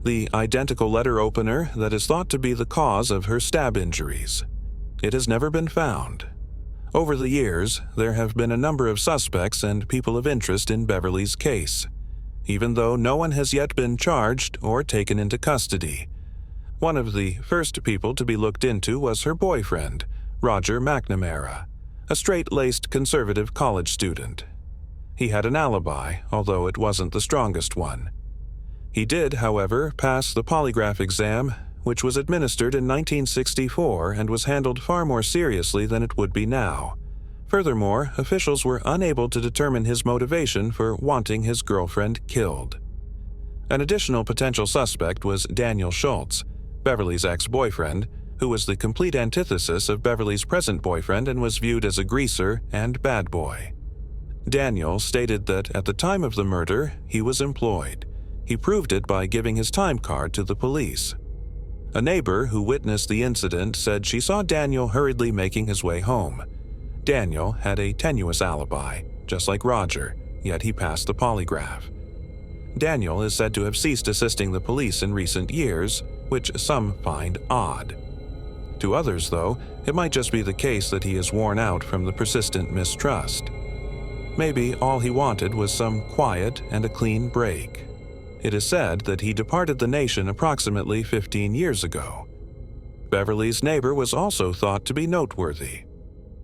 the identical letter opener that is thought to be the cause of her stab injuries. It has never been found. Over the years, there have been a number of suspects and people of interest in Beverly's case, even though no one has yet been charged or taken into custody. One of the first people to be looked into was her boyfriend, Roger McNamara, a straight-laced conservative college student. He had an alibi, although it wasn't the strongest one. He did, however, pass the polygraph exam, which was administered in 1964 and was handled far more seriously than it would be now. Furthermore, officials were unable to determine his motivation for wanting his girlfriend killed. An additional potential suspect was Daniel Schultz, Beverly's ex-boyfriend, who was the complete antithesis of Beverly's present boyfriend and was viewed as a greaser and bad boy. Daniel stated that at the time of the murder, he was employed. He proved it by giving his time card to the police. A neighbor who witnessed the incident said she saw Daniel hurriedly making his way home. Daniel had a tenuous alibi, just like Roger, yet he passed the polygraph. Daniel is said to have ceased assisting the police in recent years, which some find odd. To others, though, it might just be the case that he is worn out from the persistent mistrust. Maybe all he wanted was some quiet and a clean break. It is said that he departed the nation approximately 15 years ago. Beverly's neighbor was also thought to be noteworthy.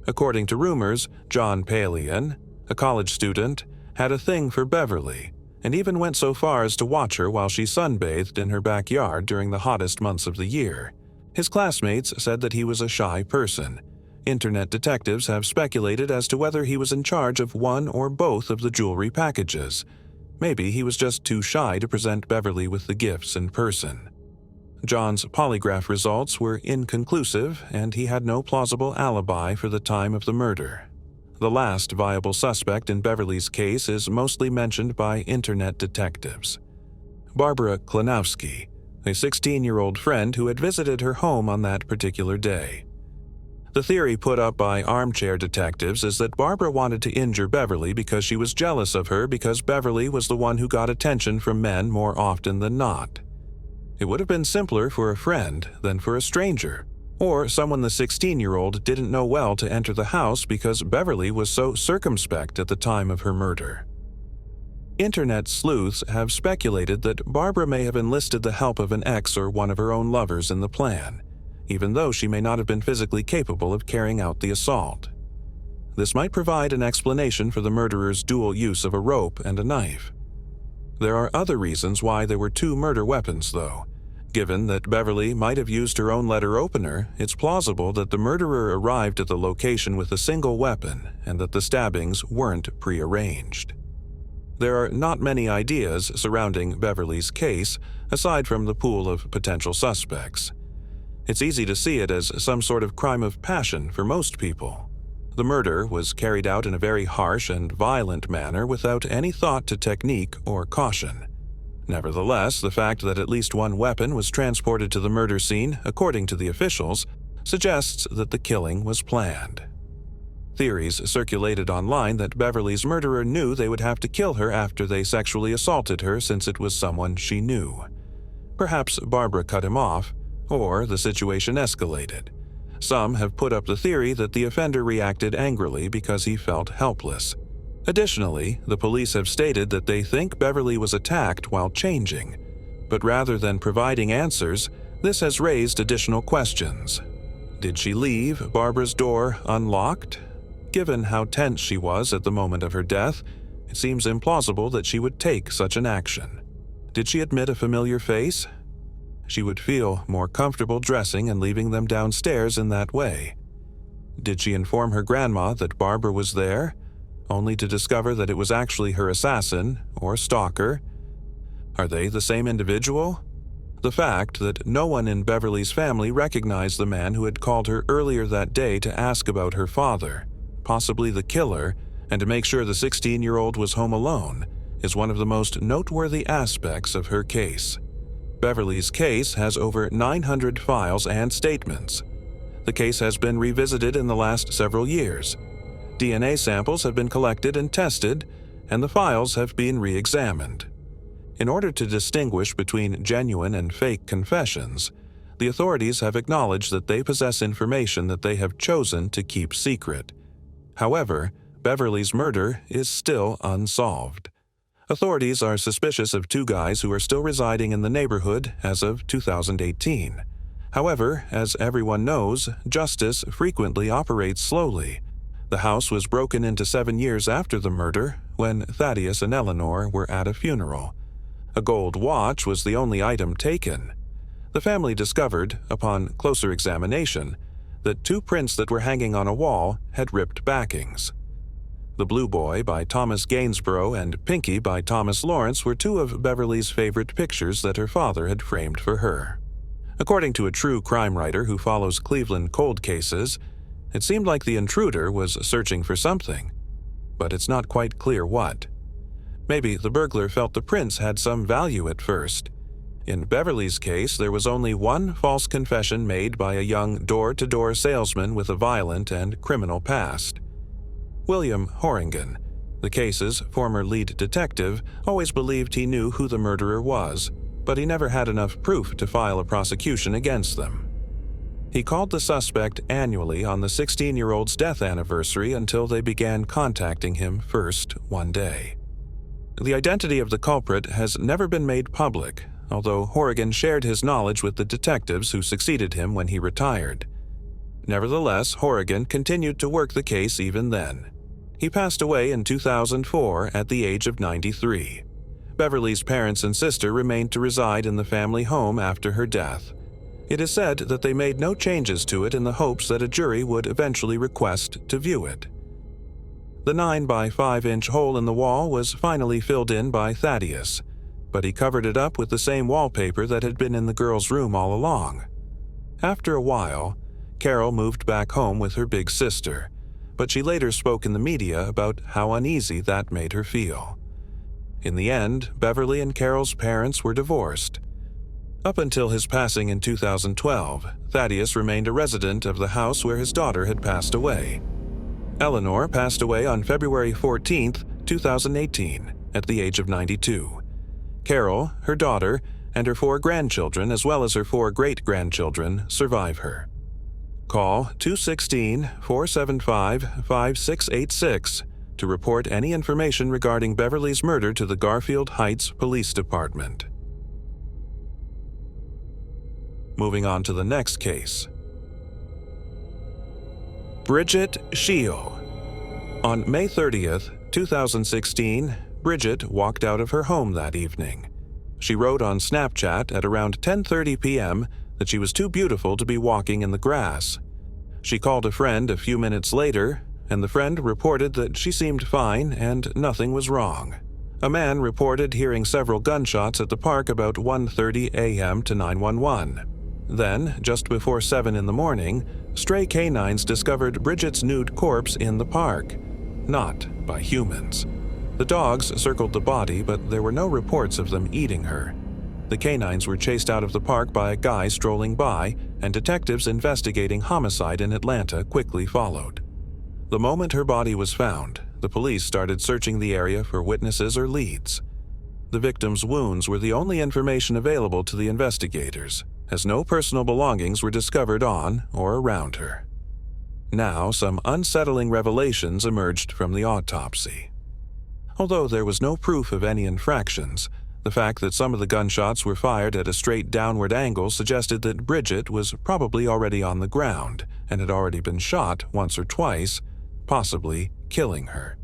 According to rumors, John Palian, a college student, had a thing for Beverly and even went so far as to watch her while she sunbathed in her backyard during the hottest months of the year. His classmates said that he was a shy person. Internet detectives have speculated as to whether he was in charge of one or both of the jewelry packages. Maybe he was just too shy to present Beverly with the gifts in person. John's polygraph results were inconclusive, and he had no plausible alibi for the time of the murder. The last viable suspect in Beverly's case is mostly mentioned by internet detectives. Barbara Klanowski, a 16-year-old friend who had visited her home on that particular day. The theory put up by armchair detectives is that Barbara wanted to injure Beverly because she was jealous of her because Beverly was the one who got attention from men more often than not. It would have been simpler for a friend than for a stranger, or someone the 16-year-old didn't know well to enter the house because Beverly was so circumspect at the time of her murder. Internet sleuths have speculated that Barbara may have enlisted the help of an ex or one of her own lovers in the plan, even though she may not have been physically capable of carrying out the assault. This might provide an explanation for the murderer's dual use of a rope and a knife. There are other reasons why there were two murder weapons, though. Given that Beverly might have used her own letter opener, it's plausible that the murderer arrived at the location with a single weapon and that the stabbings weren't prearranged. There are not many ideas surrounding Beverly's case, aside from the pool of potential suspects. It's easy to see it as some sort of crime of passion for most people. The murder was carried out in a very harsh and violent manner without any thought to technique or caution. Nevertheless, the fact that at least one weapon was transported to the murder scene, according to the officials, suggests that the killing was planned. Theories circulated online that Beverly's murderer knew they would have to kill her after they sexually assaulted her since it was someone she knew. Perhaps Barbara cut him off, or the situation escalated. Some have put up the theory that the offender reacted angrily because he felt helpless. Additionally, the police have stated that they think Beverly was attacked while changing, but rather than providing answers, this has raised additional questions. Did she leave Barbara's door unlocked? Given how tense she was at the moment of her death, it seems implausible that she would take such an action. Did she admit a familiar face? She would feel more comfortable dressing and leaving them downstairs in that way. Did she inform her grandma that Barbara was there? only to discover that it was actually her assassin or stalker. Are they the same individual? The fact that no one in Beverly's family recognized the man who had called her earlier that day to ask about her father, possibly the killer, and to make sure the 16-year-old was home alone, is one of the most noteworthy aspects of her case. Beverly's case has over 900 files and statements. The case has been revisited in the last several years. DNA samples have been collected and tested, and the files have been re-examined. In order to distinguish between genuine and fake confessions, the authorities have acknowledged that they possess information that they have chosen to keep secret. However, Beverly's murder is still unsolved. Authorities are suspicious of two guys who are still residing in the neighborhood as of 2018. However, as everyone knows, justice frequently operates slowly. The house was broken into 7 years after the murder, when Thaddeus and Eleanor were at a funeral. A gold watch was the only item taken. The family discovered, upon closer examination, that two prints that were hanging on a wall had ripped backings. The Blue Boy by Thomas Gainsborough and Pinky by Thomas Lawrence were two of Beverly's favorite pictures that her father had framed for her. According to a true crime writer who follows Cleveland cold cases, it seemed like the intruder was searching for something, but it's not quite clear what. Maybe the burglar felt the prints had some value at first. In Beverly's case, there was only one false confession made by a young door-to-door salesman with a violent and criminal past. William Horrigan, the case's former lead detective, always believed he knew who the murderer was, but he never had enough proof to file a prosecution against them. He called the suspect annually on the 16-year-old's death anniversary until they began contacting him first one day. The identity of the culprit has never been made public, although Horrigan shared his knowledge with the detectives who succeeded him when he retired. Nevertheless, Horrigan continued to work the case even then. He passed away in 2004 at the age of 93. Beverly's parents and sister remained to reside in the family home after her death. It is said that they made no changes to it in the hopes that a jury would eventually request to view it. The 9 by 5-inch hole in the wall was finally filled in by Thaddeus, but he covered it up with the same wallpaper that had been in the girl's room all along. After a while, Carol moved back home with her big sister, but she later spoke in the media about how uneasy that made her feel. In the end, Beverly and Carol's parents were divorced. Up until his passing in 2012, Thaddeus remained a resident of the house where his daughter had passed away. Eleanor passed away on February 14, 2018, at the age of 92. Carol, her daughter, and her 4 grandchildren, as well as her 4 great-grandchildren, survive her. Call 216-475-5686 to report any information regarding Beverly's murder to the Garfield Heights Police Department. Moving on to the next case. Bridget Shield. On May 30th, 2016, Bridget walked out of her home that evening. She wrote on Snapchat at around 10:30 p.m. that she was too beautiful to be walking in the grass. She called a friend a few minutes later, and the friend reported that she seemed fine and nothing was wrong. A man reported hearing several gunshots at the park about 1:30 a.m. to 911. Then, just before 7 in the morning, stray canines discovered Bridget's nude corpse in the park, not by humans. The dogs circled the body, but there were no reports of them eating her. The canines were chased out of the park by a guy strolling by, and detectives investigating homicide in Atlanta quickly followed. The moment her body was found, the police started searching the area for witnesses or leads. The victim's wounds were the only information available to the investigators, as no personal belongings were discovered on or around her. Now, some unsettling revelations emerged from the autopsy. Although there was no proof of any infractions, the fact that some of the gunshots were fired at a straight downward angle suggested that Bridget was probably already on the ground and had already been shot once or twice, possibly killing her.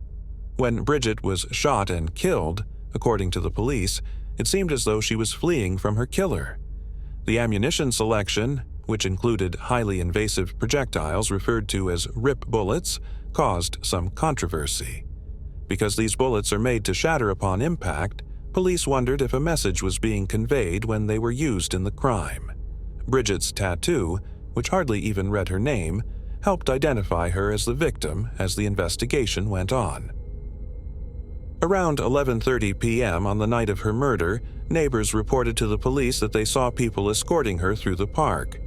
When Bridget was shot and killed, according to the police, it seemed as though she was fleeing from her killer. The ammunition selection, which included highly invasive projectiles referred to as rip bullets, caused some controversy. Because these bullets are made to shatter upon impact, police wondered if a message was being conveyed when they were used in the crime. Bridget's tattoo, which hardly even read her name, helped identify her as the victim as the investigation went on. Around 11:30 p.m. on the night of her murder, neighbors reported to the police that they saw people escorting her through the park.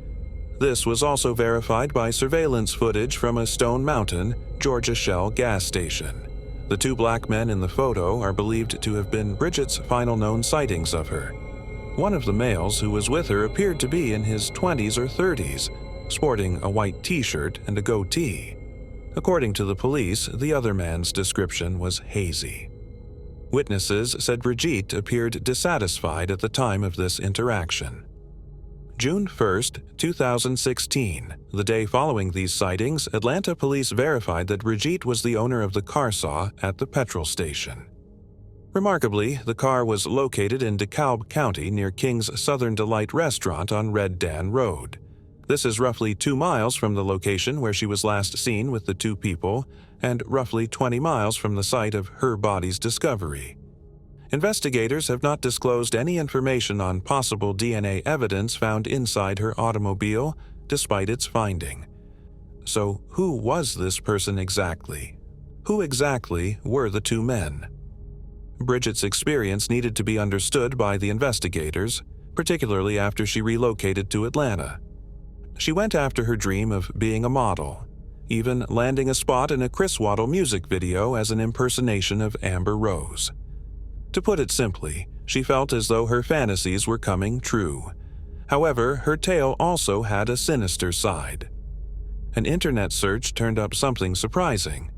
This was also verified by surveillance footage from a Stone Mountain, Georgia Shell gas station. The two black men in the photo are believed to have been Bridget's final known sightings of her. One of the males who was with her appeared to be in his 20s or 30s, sporting a white t-shirt and a goatee. According to the police, the other man's description was hazy. Witnesses said Brigitte appeared dissatisfied at the time of this interaction. June 1, 2016, the day following these sightings, Atlanta police verified that Brigitte was the owner of the car saw at the petrol station. Remarkably, the car was located in DeKalb County near King's Southern Delight restaurant on Red Dan Road. This is roughly 2 miles from the location where she was last seen with the two people, and roughly 20 miles from the site of her body's discovery. Investigators have not disclosed any information on possible DNA evidence found inside her automobile, despite its finding. So, who was this person exactly? Who exactly were the two men? Bridget's experience needed to be understood by the investigators, particularly after she relocated to Atlanta. She went after her dream of being a model, even landing a spot in a Chris Waddle music video as an impersonation of Amber Rose. To put it simply, she felt as though her fantasies were coming true. However, her tale also had a sinister side. An internet search turned up something surprising.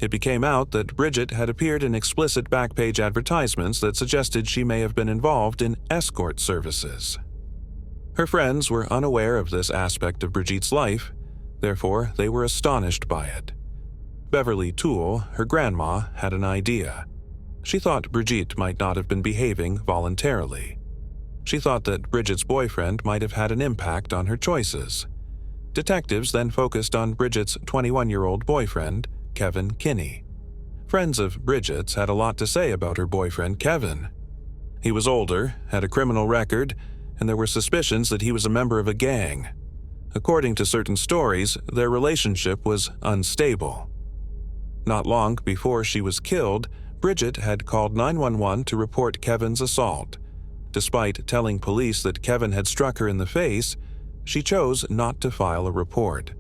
It became out that Bridget had appeared in explicit backpage advertisements that suggested she may have been involved in escort services. Her friends were unaware of this aspect of Brigitte's life, therefore they were astonished by it. Beverly Toole, her grandma, had an idea. She thought Brigitte might not have been behaving voluntarily. She thought that Bridget's boyfriend might have had an impact on her choices. Detectives then focused on Bridget's 21-year-old boyfriend, Kevin Kinney. Friends of Bridget's had a lot to say about her boyfriend, Kevin. He was older, had a criminal record, and there were suspicions that he was a member of a gang. According to certain stories, their relationship was unstable. Not long before she was killed, Bridget had called 911 to report Kevin's assault. Despite telling police that Kevin had struck her in the face, she chose not to file a report.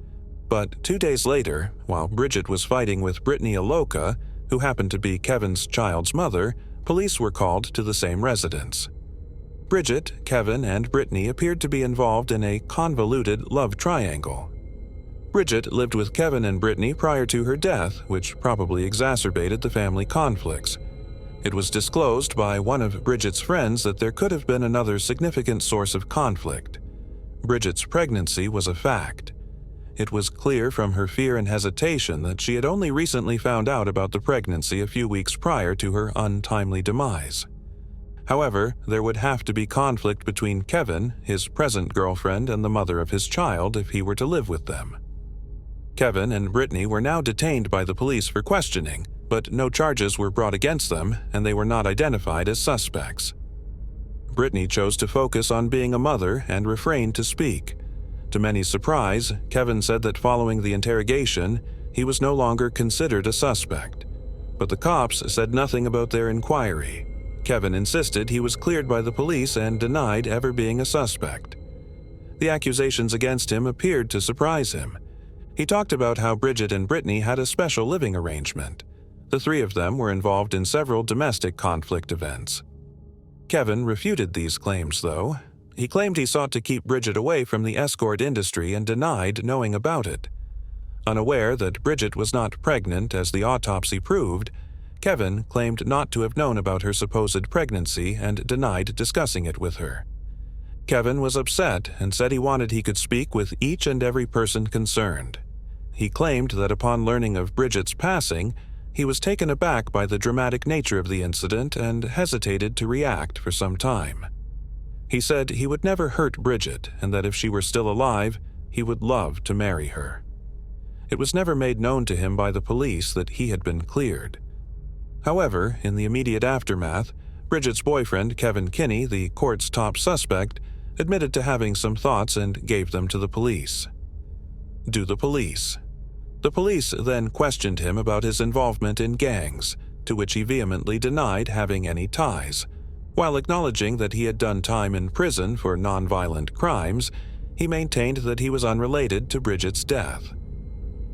But 2 days later, while Bridget was fighting with Brittany Aloka, who happened to be Kevin's child's mother, police were called to the same residence. Bridget, Kevin, and Brittany appeared to be involved in a convoluted love triangle. Bridget lived with Kevin and Brittany prior to her death, which probably exacerbated the family conflicts. It was disclosed by one of Bridget's friends that there could have been another significant source of conflict. Bridget's pregnancy was a fact. It was clear from her fear and hesitation that she had only recently found out about the pregnancy a few weeks prior to her untimely demise. However, there would have to be conflict between Kevin, his present girlfriend, and the mother of his child if he were to live with them. Kevin and Brittany were now detained by the police for questioning, but no charges were brought against them, and they were not identified as suspects. Brittany chose to focus on being a mother and refrained to speak. To many surprise, Kevin said that following the interrogation, he was no longer considered a suspect. But the cops said nothing about their inquiry. Kevin insisted he was cleared by the police and denied ever being a suspect. The accusations against him appeared to surprise him. He talked about how Bridget and Brittany had a special living arrangement. The three of them were involved in several domestic conflict events. Kevin refuted these claims, though. He claimed he sought to keep Bridget away from the escort industry and denied knowing about it. Unaware that Bridget was not pregnant, as the autopsy proved, Kevin claimed not to have known about her supposed pregnancy and denied discussing it with her. Kevin was upset and said he wanted he could speak with each and every person concerned. He claimed that upon learning of Bridget's passing, he was taken aback by the dramatic nature of the incident and hesitated to react for some time. He said he would never hurt Bridget and that if she were still alive, he would love to marry her. It was never made known to him by the police that he had been cleared. However, in the immediate aftermath, Bridget's boyfriend, Kevin Kinney, the court's top suspect, admitted to having some thoughts and gave them to the police. Do the police? The police then questioned him about his involvement in gangs, to which he vehemently denied having any ties. While acknowledging that he had done time in prison for nonviolent crimes, he maintained that he was unrelated to Bridget's death.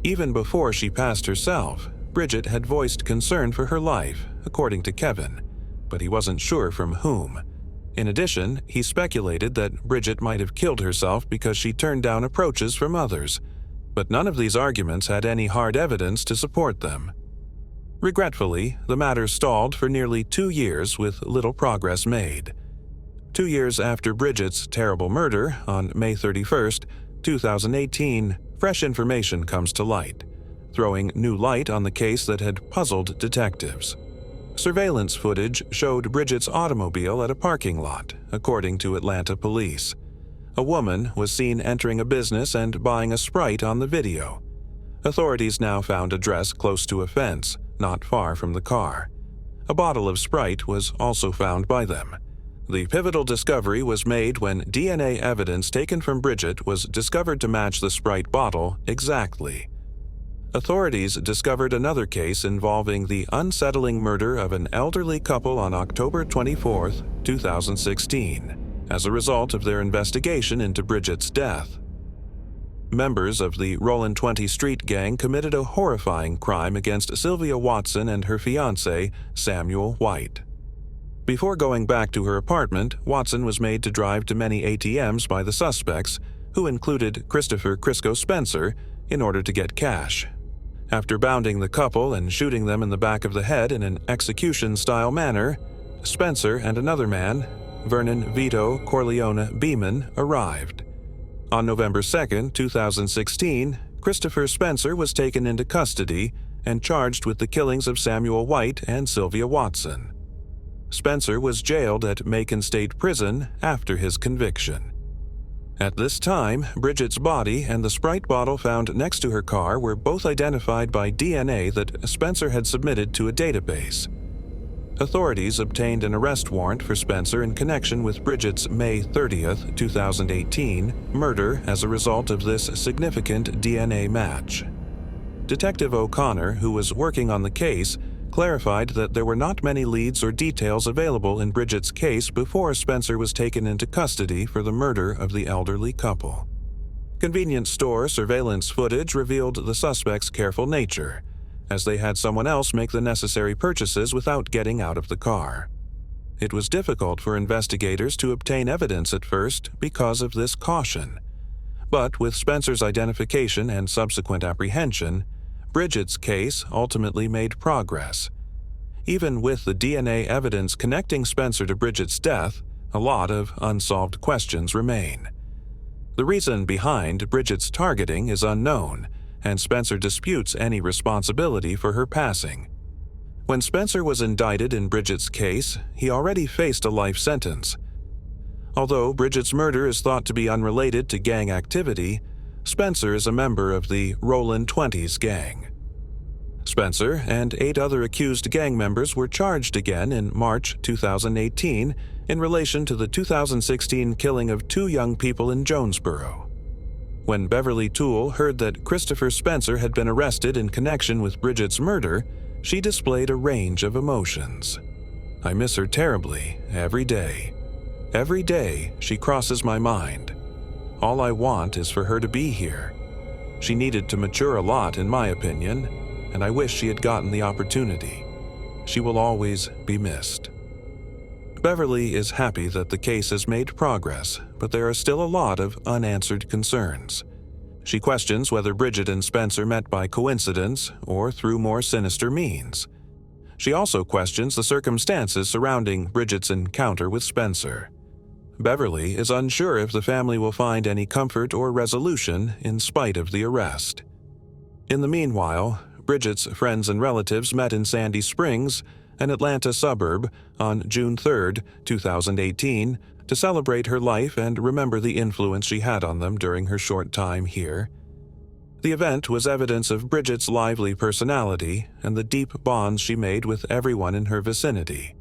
Even before she passed herself, Bridget had voiced concern for her life, according to Kevin, but he wasn't sure from whom. In addition, he speculated that Bridget might have killed herself because she turned down approaches from others, but none of these arguments had any hard evidence to support them. Regretfully, the matter stalled for nearly 2 years with little progress made. 2 years after Bridget's terrible murder, on May 31, 2018, fresh information comes to light, throwing new light on the case that had puzzled detectives. Surveillance footage showed Bridget's automobile at a parking lot, according to Atlanta police. A woman was seen entering a business and buying a Sprite on the video. Authorities now found a dress close to a fence, not far from the car. A bottle of Sprite was also found by them. The pivotal discovery was made when DNA evidence taken from Bridget was discovered to match the Sprite bottle exactly. Authorities discovered another case involving the unsettling murder of an elderly couple on October 24, 2016, as a result of their investigation into Bridget's death. Members of the Rollin 20 Street Gang committed a horrifying crime against Sylvia Watson and her fiancé, Samuel White. Before going back to her apartment, Watson was made to drive to many ATMs by the suspects, who included Christopher Crisco Spencer, in order to get cash. After bounding the couple and shooting them in the back of the head in an execution-style manner, Spencer and another man, Vernon Vito Corleone Beeman, arrived. On November 2, 2016, Christopher Spencer was taken into custody and charged with the killings of Samuel White and Sylvia Watson. Spencer was jailed at Macon State Prison after his conviction. At this time, Bridget's body and the Sprite bottle found next to her car were both identified by DNA that Spencer had submitted to a database. Authorities obtained an arrest warrant for Spencer in connection with Bridget's May 30, 2018, murder as a result of this significant DNA match. Detective O'Connor, who was working on the case, clarified that there were not many leads or details available in Bridget's case before Spencer was taken into custody for the murder of the elderly couple. Convenience store surveillance footage revealed the suspects' careful nature, as they had someone else make the necessary purchases without getting out of the car. It was difficult for investigators to obtain evidence at first because of this caution. But with Spencer's identification and subsequent apprehension, Bridget's case ultimately made progress. Even with the DNA evidence connecting Spencer to Bridget's death, a lot of unsolved questions remain. The reason behind Bridget's targeting is unknown, and Spencer disputes any responsibility for her passing. When Spencer was indicted in Bridget's case, he already faced a life sentence. Although Bridget's murder is thought to be unrelated to gang activity, Spencer is a member of the Rollin 20s gang. Spencer and 8 other accused gang members were charged again in March 2018 in relation to the 2016 killing of 2 young people in Jonesboro. When Beverly Toole heard that Christopher Spencer had been arrested in connection with Bridget's murder, she displayed a range of emotions. I miss her terribly every day. Every day she crosses my mind. All I want is for her to be here. She needed to mature a lot, in my opinion, and I wish she had gotten the opportunity. She will always be missed. Beverly is happy that the case has made progress, but there are still a lot of unanswered concerns. She questions whether Bridget and Spencer met by coincidence or through more sinister means. She also questions the circumstances surrounding Bridget's encounter with Spencer. Beverly is unsure if the family will find any comfort or resolution in spite of the arrest. In the meanwhile, Bridget's friends and relatives met in Sandy Springs, an Atlanta suburb, on June 3, 2018, to celebrate her life and remember the influence she had on them during her short time here. The event was evidence of Bridget's lively personality and the deep bonds she made with everyone in her vicinity.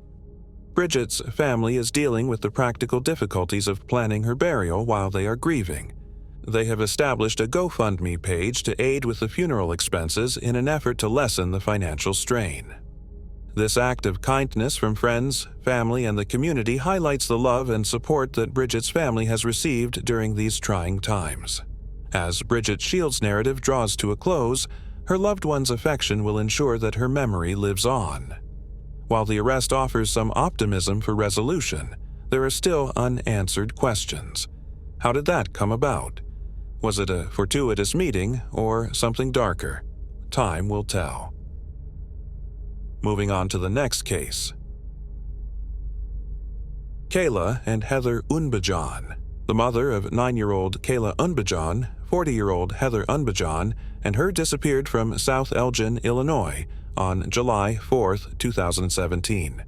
Bridget's family is dealing with the practical difficulties of planning her burial while they are grieving. They have established a GoFundMe page to aid with the funeral expenses in an effort to lessen the financial strain. This act of kindness from friends, family, and the community highlights the love and support that Bridget's family has received during these trying times. As Bridget Shield's narrative draws to a close, her loved one's affection will ensure that her memory lives on. While the arrest offers some optimism for resolution, there are still unanswered questions. How did that come about? Was it a fortuitous meeting or something darker? Time will tell. Moving on to the next case. Kayla and Heather Unbajan. The mother of 9-year-old Kayla Unbajan, 40-year-old Heather Unbajan, and her disappeared from South Elgin, Illinois, on July 4, 2017.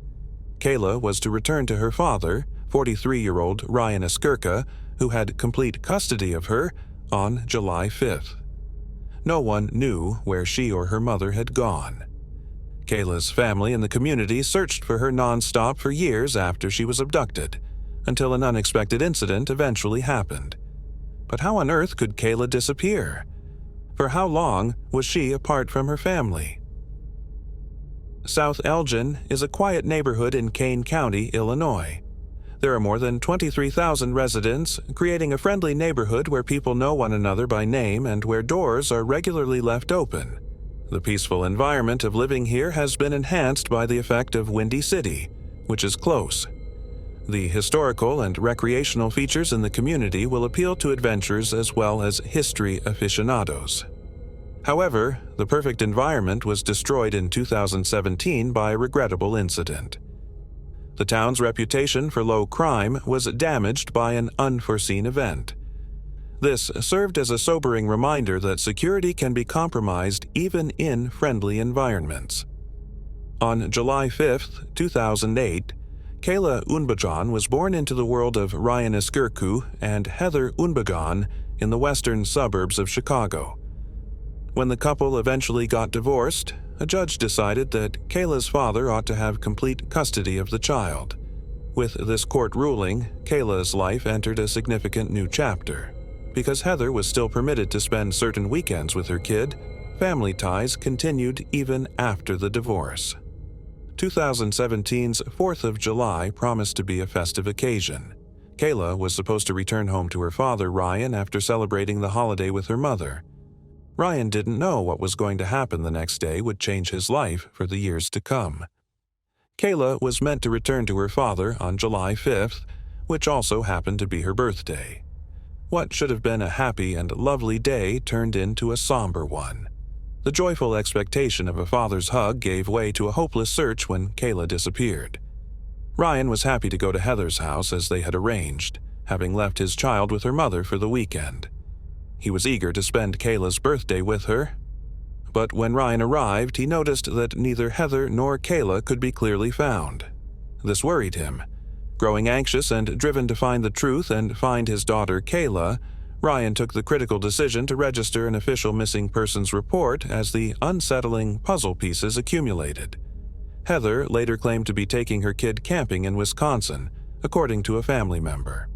Kayla was to return to her father, 43-year-old Ryan Eskerka, who had complete custody of her, on July 5th. No one knew where she or her mother had gone. Kayla's family and the community searched for her nonstop for years after she was abducted, until an unexpected incident eventually happened. But how on earth could Kayla disappear? For how long was she apart from her family? South Elgin is a quiet neighborhood in Kane County, Illinois. There are more than 23,000 residents, creating a friendly neighborhood where people know one another by name and where doors are regularly left open. The peaceful environment of living here has been enhanced by the effect of Windy City, which is close. The historical and recreational features in the community will appeal to adventurers as well as history aficionados. However, the perfect environment was destroyed in 2017 by a regrettable incident. The town's reputation for low crime was damaged by an unforeseen event. This served as a sobering reminder that security can be compromised even in friendly environments. On July 5, 2008, Kayla Unbajan was born into the world of Ryan Eskerku and Heather Unbajan in the western suburbs of Chicago. When the couple eventually got divorced, a judge decided that Kayla's father ought to have complete custody of the child. With this court ruling, Kayla's life entered a significant new chapter. Because Heather was still permitted to spend certain weekends with her kid, family ties continued even after the divorce. 2017's 4th of July promised to be a festive occasion. Kayla was supposed to return home to her father, Ryan, after celebrating the holiday with her mother. Ryan didn't know what was going to happen the next day would change his life for the years to come. Kayla was meant to return to her father on July 5th, which also happened to be her birthday. What should have been a happy and lovely day turned into a somber one. The joyful expectation of a father's hug gave way to a hopeless search when Kayla disappeared. Ryan was happy to go to Heather's house as they had arranged, having left his child with her mother for the weekend. He was eager to spend Kayla's birthday with her. But when Ryan arrived, he noticed that neither Heather nor Kayla could be clearly found. This worried him. Growing anxious and driven to find the truth and find his daughter Kayla, Ryan took the critical decision to register an official missing persons report as the unsettling puzzle pieces accumulated. Heather later claimed to be taking her kid camping in Wisconsin, according to a family member.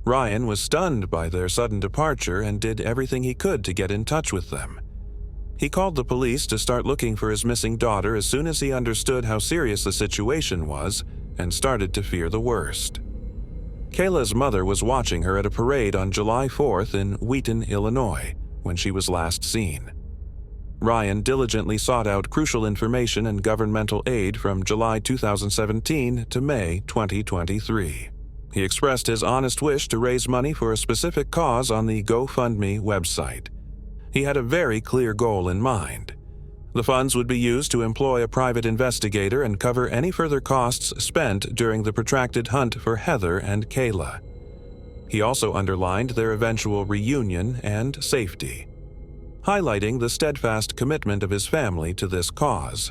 Ryan was stunned by their sudden departure and did everything he could to get in touch with them. He called the police to start looking for his missing daughter as soon as he understood how serious the situation was and started to fear the worst. Kayla's mother was watching her at a parade on July 4th in Wheaton, Illinois, when she was last seen. Ryan diligently sought out crucial information and governmental aid from July 2017 to May 2023. He expressed his honest wish to raise money for a specific cause on the GoFundMe website. He had a very clear goal in mind. The funds would be used to employ a private investigator and cover any further costs spent during the protracted hunt for Heather and Kayla. He also underlined their eventual reunion and safety, highlighting the steadfast commitment of his family to this cause.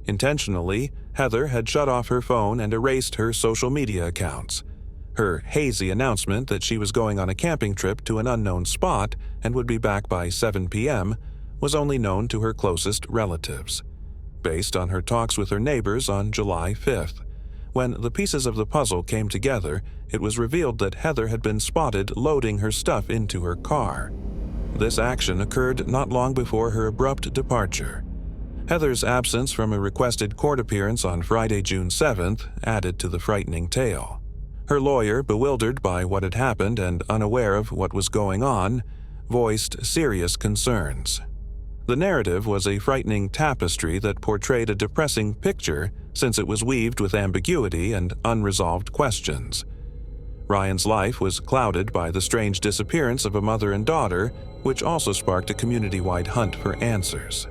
Intentionally, Heather had shut off her phone and erased her social media accounts. Her hazy announcement that she was going on a camping trip to an unknown spot and would be back by 7 p.m. was only known to her closest relatives, based on her talks with her neighbors on July 5th. When the pieces of the puzzle came together, it was revealed that Heather had been spotted loading her stuff into her car. This action occurred not long before her abrupt departure. Heather's absence from a requested court appearance on Friday, June 7th, added to the frightening tale. Her lawyer, bewildered by what had happened and unaware of what was going on, voiced serious concerns. The narrative was a frightening tapestry that portrayed a depressing picture since it was weaved with ambiguity and unresolved questions. Ryan's life was clouded by the strange disappearance of a mother and daughter, which also sparked a community-wide hunt for answers.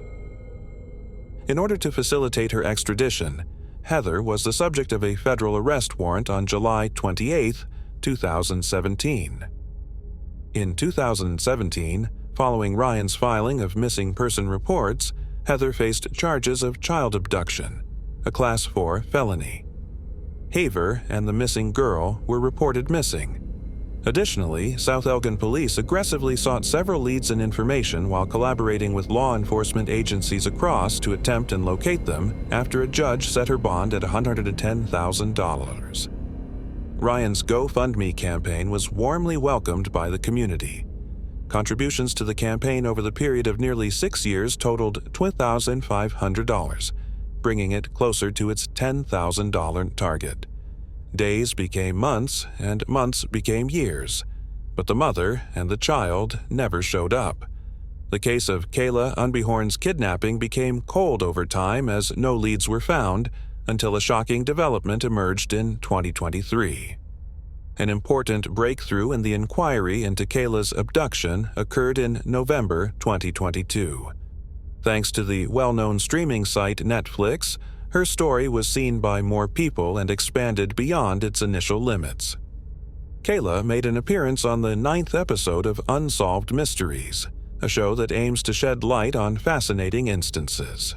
In order to facilitate her extradition, Heather was the subject of a federal arrest warrant on July 28, 2017. In 2017, following Ryan's filing of missing person reports, Heather faced charges of child abduction, a Class 4 felony. Haver and the missing girl were reported missing. Additionally, South Elgin police aggressively sought several leads and information while collaborating with law enforcement agencies across to attempt and locate them after a judge set her bond at $110,000. Ryan's GoFundMe campaign was warmly welcomed by the community. Contributions to the campaign over the period of nearly 6 years totaled $12,500, bringing it closer to its $10,000 target. Days became months, and months became years, but the mother and the child never showed up. The case of Kayla Unbehorn's kidnapping became cold over time as no leads were found until a shocking development emerged in 2023. An important breakthrough in the inquiry into Kayla's abduction occurred in November 2022. Thanks to the well-known streaming site Netflix, her story was seen by more people and expanded beyond its initial limits. Kayla made an appearance on the 9th episode of Unsolved Mysteries, a show that aims to shed light on fascinating instances.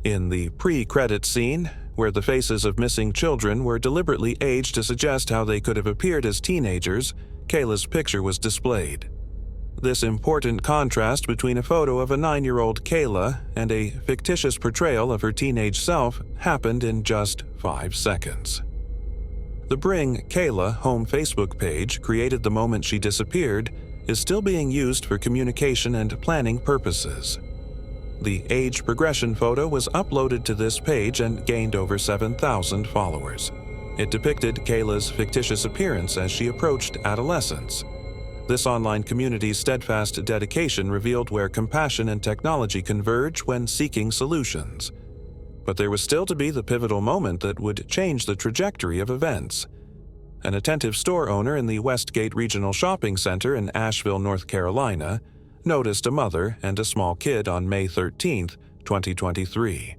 In the pre-credits scene, where the faces of missing children were deliberately aged to suggest how they could have appeared as teenagers, Kayla's picture was displayed. This important contrast between a photo of a 9-year-old Kayla and a fictitious portrayal of her teenage self happened in just 5 seconds. The Bring Kayla home Facebook page, created the moment she disappeared, is still being used for communication and planning purposes. The age progression photo was uploaded to this page and gained over 7,000 followers. It depicted Kayla's fictitious appearance as she approached adolescence. This online community's steadfast dedication revealed where compassion and technology converge when seeking solutions. But there was still to be the pivotal moment that would change the trajectory of events. An attentive store owner in the Westgate Regional Shopping Center in Asheville, North Carolina, noticed a mother and a small kid on May 13, 2023.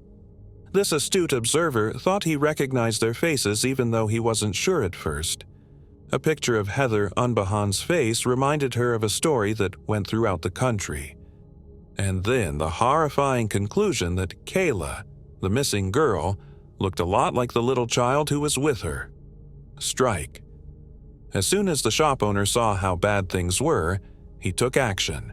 This astute observer thought he recognized their faces even though he wasn't sure at first. A picture of Heather Unbehorn's face reminded her of a story that went throughout the country. And then the horrifying conclusion that Kayla, the missing girl, looked a lot like the little child who was with her. Strike. As soon as the shop owner saw how bad things were, he took action.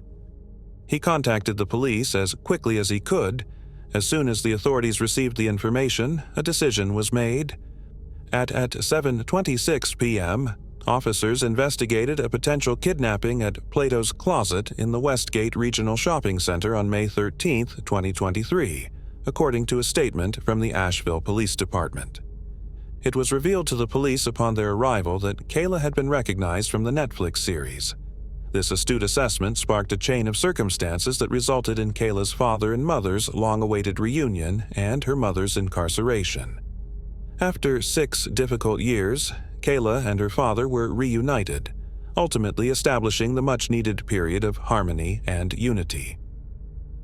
He contacted the police as quickly as he could. As soon as the authorities received the information, a decision was made. At 7:26 p.m., officers investigated a potential kidnapping at Plato's Closet in the Westgate Regional Shopping Center on May 13, 2023, according to a statement from the Asheville Police Department. It was revealed to the police upon their arrival that Kayla had been recognized from the Netflix series. This astute assessment sparked a chain of circumstances that resulted in Kayla's father and mother's long-awaited reunion and her mother's incarceration. After 6 difficult years, Kayla and her father were reunited, ultimately establishing the much-needed period of harmony and unity.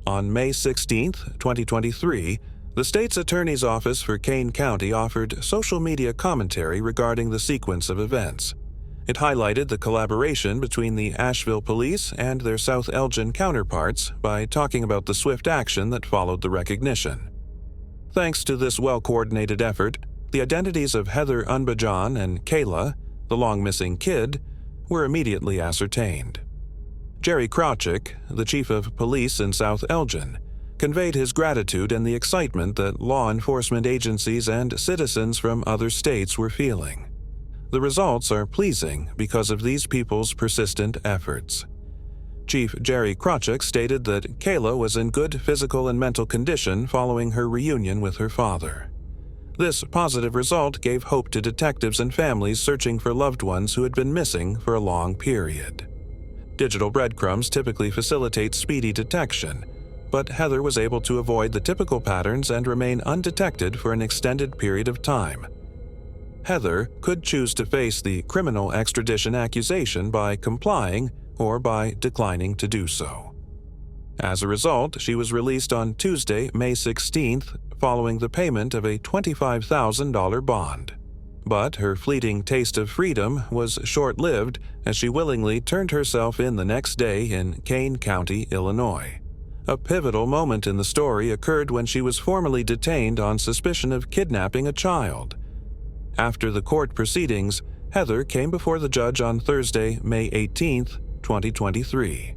On May 16, 2023, the state's attorney's office for Kane County offered social media commentary regarding the sequence of events. It highlighted the collaboration between the Asheville police and their South Elgin counterparts by talking about the swift action that followed the recognition. Thanks to this well-coordinated effort, the identities of Heather Unbehorn and Kayla, the long-missing kid, were immediately ascertained. Jerry Krawczyk, the chief of police in South Elgin, conveyed his gratitude and the excitement that law enforcement agencies and citizens from other states were feeling. The results are pleasing because of these people's persistent efforts. Chief Jerry Krawczyk stated that Kayla was in good physical and mental condition following her reunion with her father. This positive result gave hope to detectives and families searching for loved ones who had been missing for a long period. Digital breadcrumbs typically facilitate speedy detection, but Heather was able to avoid the typical patterns and remain undetected for an extended period of time. Heather could choose to face the criminal extradition accusation by complying or by declining to do so. As a result, she was released on Tuesday, May 16th, following the payment of a $25,000 bond. But her fleeting taste of freedom was short-lived as she willingly turned herself in the next day in Kane County, Illinois. A pivotal moment in the story occurred when she was formally detained on suspicion of kidnapping a child. After the court proceedings, Heather came before the judge on Thursday, May 18th, 2023.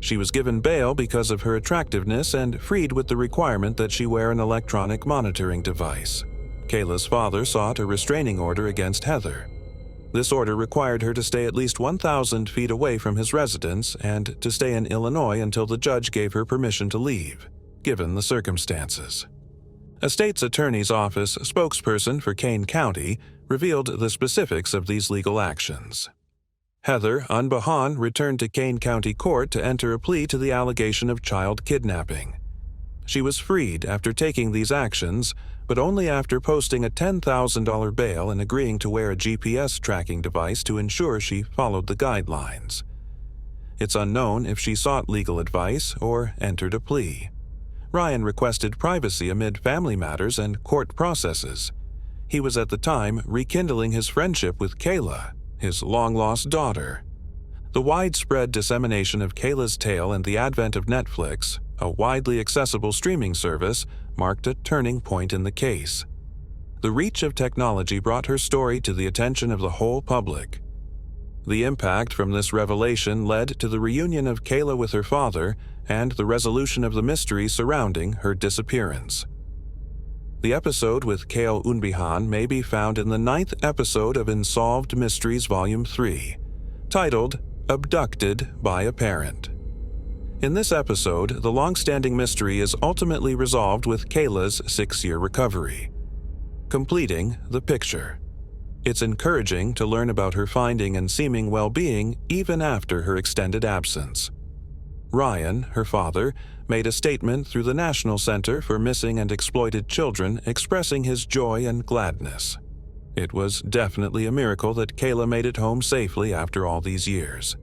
She was given bail because of her attractiveness and freed with the requirement that she wear an electronic monitoring device. Kayla's father sought a restraining order against Heather. This order required her to stay at least 1,000 feet away from his residence and to stay in Illinois until the judge gave her permission to leave, given the circumstances. A state's attorney's office spokesperson for Kane County revealed the specifics of these legal actions. Heather Unbahan returned to Kane County Court to enter a plea to the allegation of child kidnapping. She was freed after taking these actions, but only after posting a $10,000 bail and agreeing to wear a GPS tracking device to ensure she followed the guidelines. It's unknown if she sought legal advice or entered a plea. Ryan requested privacy amid family matters and court processes. He was at the time rekindling his friendship with Kayla, his long-lost daughter. The widespread dissemination of Kayla's tale and the advent of Netflix, a widely accessible streaming service, marked a turning point in the case. The reach of technology brought her story to the attention of the whole public. The impact from this revelation led to the reunion of Kayla with her father and the resolution of the mystery surrounding her disappearance. The episode with Kayla Unon may be found in the 9th episode of Unsolved Mysteries Volume 3, titled Abducted by a Parent. In this episode, the long-standing mystery is ultimately resolved with Kayla's 6-year recovery, completing the picture. It's encouraging to learn about her finding and seeming well-being even after her extended absence. Ryan, her father, made a statement through the National Center for Missing and Exploited Children expressing his joy and gladness. It was definitely a miracle that Kayla made it home safely after all these years.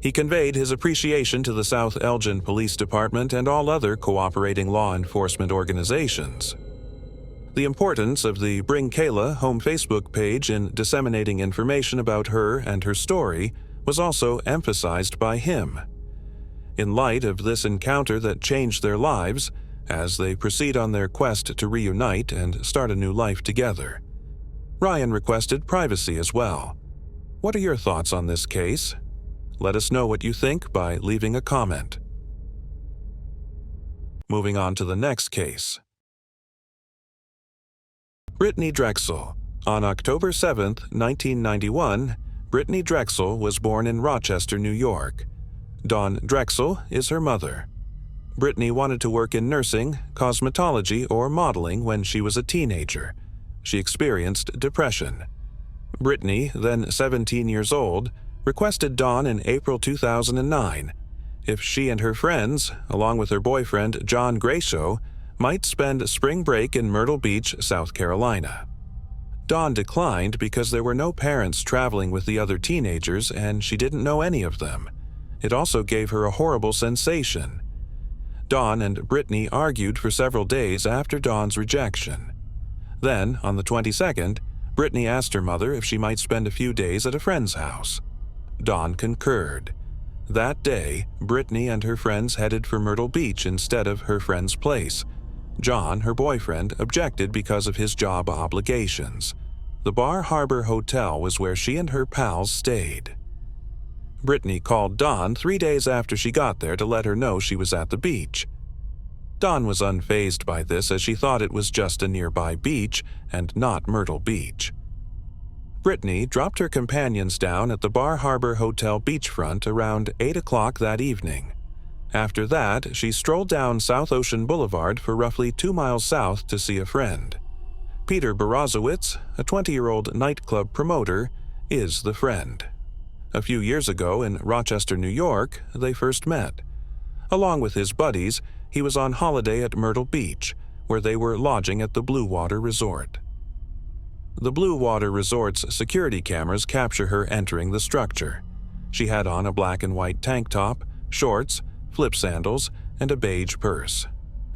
He conveyed his appreciation to the South Elgin Police Department and all other cooperating law enforcement organizations. The importance of the Bring Kayla Home Facebook page in disseminating information about her and her story was also emphasized by him. In light of this encounter that changed their lives, as they proceed on their quest to reunite and start a new life together, Ryan requested privacy as well. What are your thoughts on this case? Let us know what you think by leaving a comment. Moving on to the next case. Britney Drexel. On October 7, 1991, Britney Drexel was born in Rochester, New York. Dawn Drexel is her mother. Britney wanted to work in nursing, cosmetology, or modeling when she was a teenager. She experienced depression. Britney, then 17 years old, requested Dawn in April 2009 if she and her friends, along with her boyfriend John Gracio, might spend spring break in Myrtle Beach, South Carolina. Dawn declined because there were no parents traveling with the other teenagers and she didn't know any of them. It also gave her a horrible sensation. Dawn and Britney argued for several days after Dawn's rejection. Then, on the 22nd, Britney asked her mother if she might spend a few days at a friend's house. Dawn concurred. That day, Britney and her friends headed for Myrtle Beach instead of her friend's place. John, her boyfriend, objected because of his job obligations. The Bar Harbor Hotel was where she and her pals stayed. Britney called Dawn 3 days after she got there to let her know she was at the beach. Dawn was unfazed by this as she thought it was just a nearby beach and not Myrtle Beach. Britney dropped her companions down at the Bar Harbor Hotel beachfront around 8 o'clock that evening. After that, she strolled down South Ocean Boulevard for roughly 2 miles south to see a friend. Peter Barazowitz, a 20-year-old nightclub promoter, is the friend. A few years ago in Rochester, New York, they first met. Along with his buddies, he was on holiday at Myrtle Beach, where they were lodging at the Blue Water Resort. The Blue Water Resort's security cameras capture her entering the structure. She had on a black and white tank top, shorts, flip sandals, and a beige purse.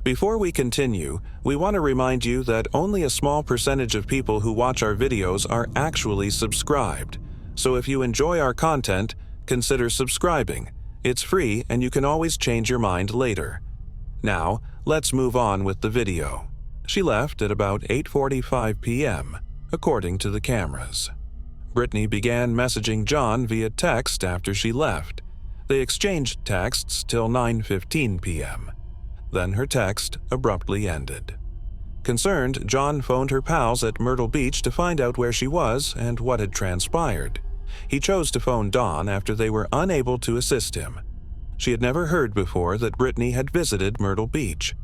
Before we continue, we want to remind you that only a small percentage of people who watch our videos are actually subscribed. So if you enjoy our content, consider subscribing. It's free and you can always change your mind later. Now, let's move on with the video. She left at about 8:45 p.m., according to the cameras. Britney began messaging John via text after she left. They exchanged texts till 9:15 p.m. Then her text abruptly ended. Concerned, John phoned her pals at Myrtle Beach to find out where she was and what had transpired. He chose to phone Dawn after they were unable to assist him. She had never heard before that Britney had visited Myrtle Beach.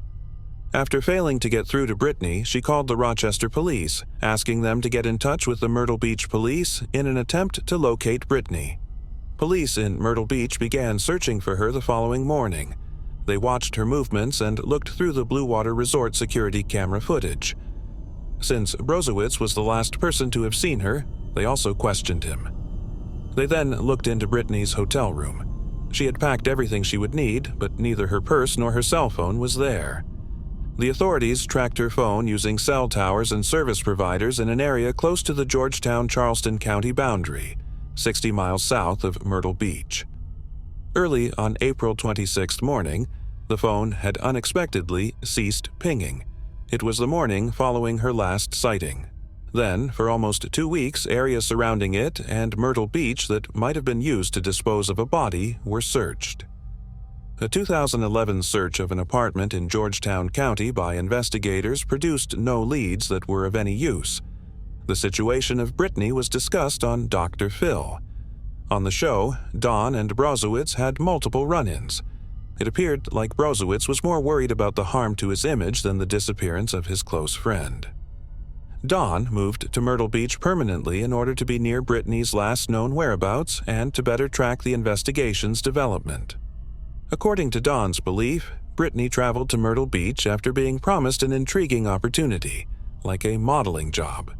After failing to get through to Britney, she called the Rochester police, asking them to get in touch with the Myrtle Beach police in an attempt to locate Britney. Police in Myrtle Beach began searching for her the following morning. They watched her movements and looked through the Blue Water Resort security camera footage. Since Brozowitz was the last person to have seen her, they also questioned him. They then looked into Britney's hotel room. She had packed everything she would need, but neither her purse nor her cell phone was there. The authorities tracked her phone using cell towers and service providers in an area close to the Georgetown-Charleston County boundary, 60 miles south of Myrtle Beach. Early on April 26th morning, the phone had unexpectedly ceased pinging. It was the morning following her last sighting. Then, for almost 2 weeks, areas surrounding it and Myrtle Beach that might have been used to dispose of a body were searched. A 2011 search of an apartment in Georgetown County by investigators produced no leads that were of any use. The situation of Britney was discussed on Dr. Phil. On the show, Dawn and Brozowitz had multiple run-ins. It appeared like Brozowitz was more worried about the harm to his image than the disappearance of his close friend. Dawn moved to Myrtle Beach permanently in order to be near Britney's last known whereabouts and to better track the investigation's development. According to Dawn's belief, Britney traveled to Myrtle Beach after being promised an intriguing opportunity, like a modeling job.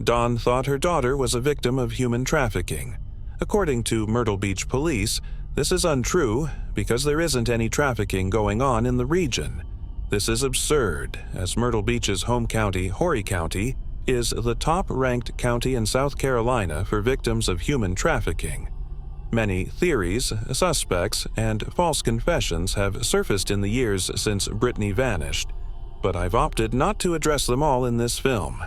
Dawn thought her daughter was a victim of human trafficking. According to Myrtle Beach police, this is untrue because there isn't any trafficking going on in the region. This is absurd, as Myrtle Beach's home county, Horry County, is the top-ranked county in South Carolina for victims of human trafficking. Many theories, suspects, and false confessions have surfaced in the years since Britney vanished, but I've opted not to address them all in this film.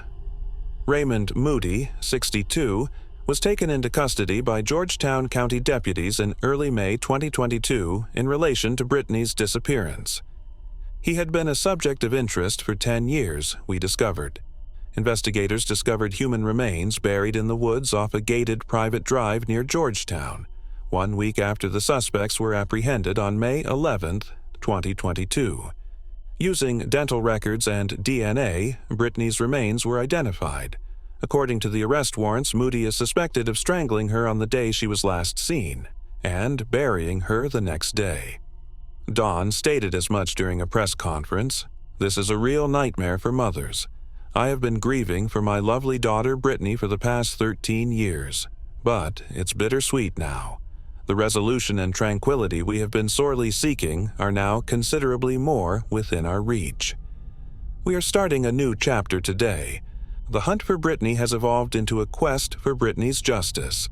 Raymond Moody, 62, was taken into custody by Georgetown County deputies in early May 2022 in relation to Britney's disappearance. He had been a subject of interest for 10 years, we discovered. Investigators discovered human remains buried in the woods off a gated private drive near Georgetown, 1 week after the suspects were apprehended on May 11, 2022. Using dental records and DNA, Britney's remains were identified. According to the arrest warrants, Moody is suspected of strangling her on the day she was last seen, and burying her the next day. Dawn stated as much during a press conference. "This is a real nightmare for mothers. I have been grieving for my lovely daughter Britney for the past 13 years, but it's bittersweet now. The resolution and tranquility we have been sorely seeking are now considerably more within our reach. We are starting a new chapter today. The hunt for Britney has evolved into a quest for Britney's justice.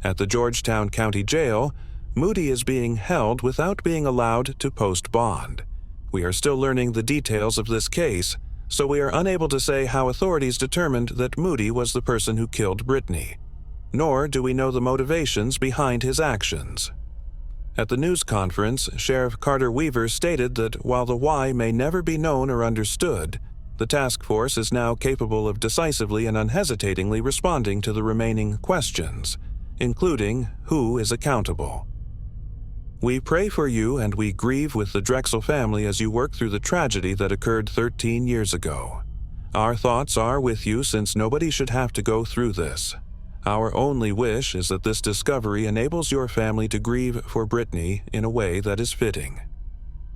At the Georgetown County Jail, Moody is being held without being allowed to post bond. We are still learning the details of this case, so we are unable to say how authorities determined that Moody was the person who killed Britney, nor do we know the motivations behind his actions. At the news conference, Sheriff Carter Weaver stated that while the why may never be known or understood, the task force is now capable of decisively and unhesitatingly responding to the remaining questions, including who is accountable. We pray for you and we grieve with the Drexel family as you work through the tragedy that occurred 13 years ago. Our thoughts are with you since nobody should have to go through this. Our only wish is that this discovery enables your family to grieve for Britney in a way that is fitting.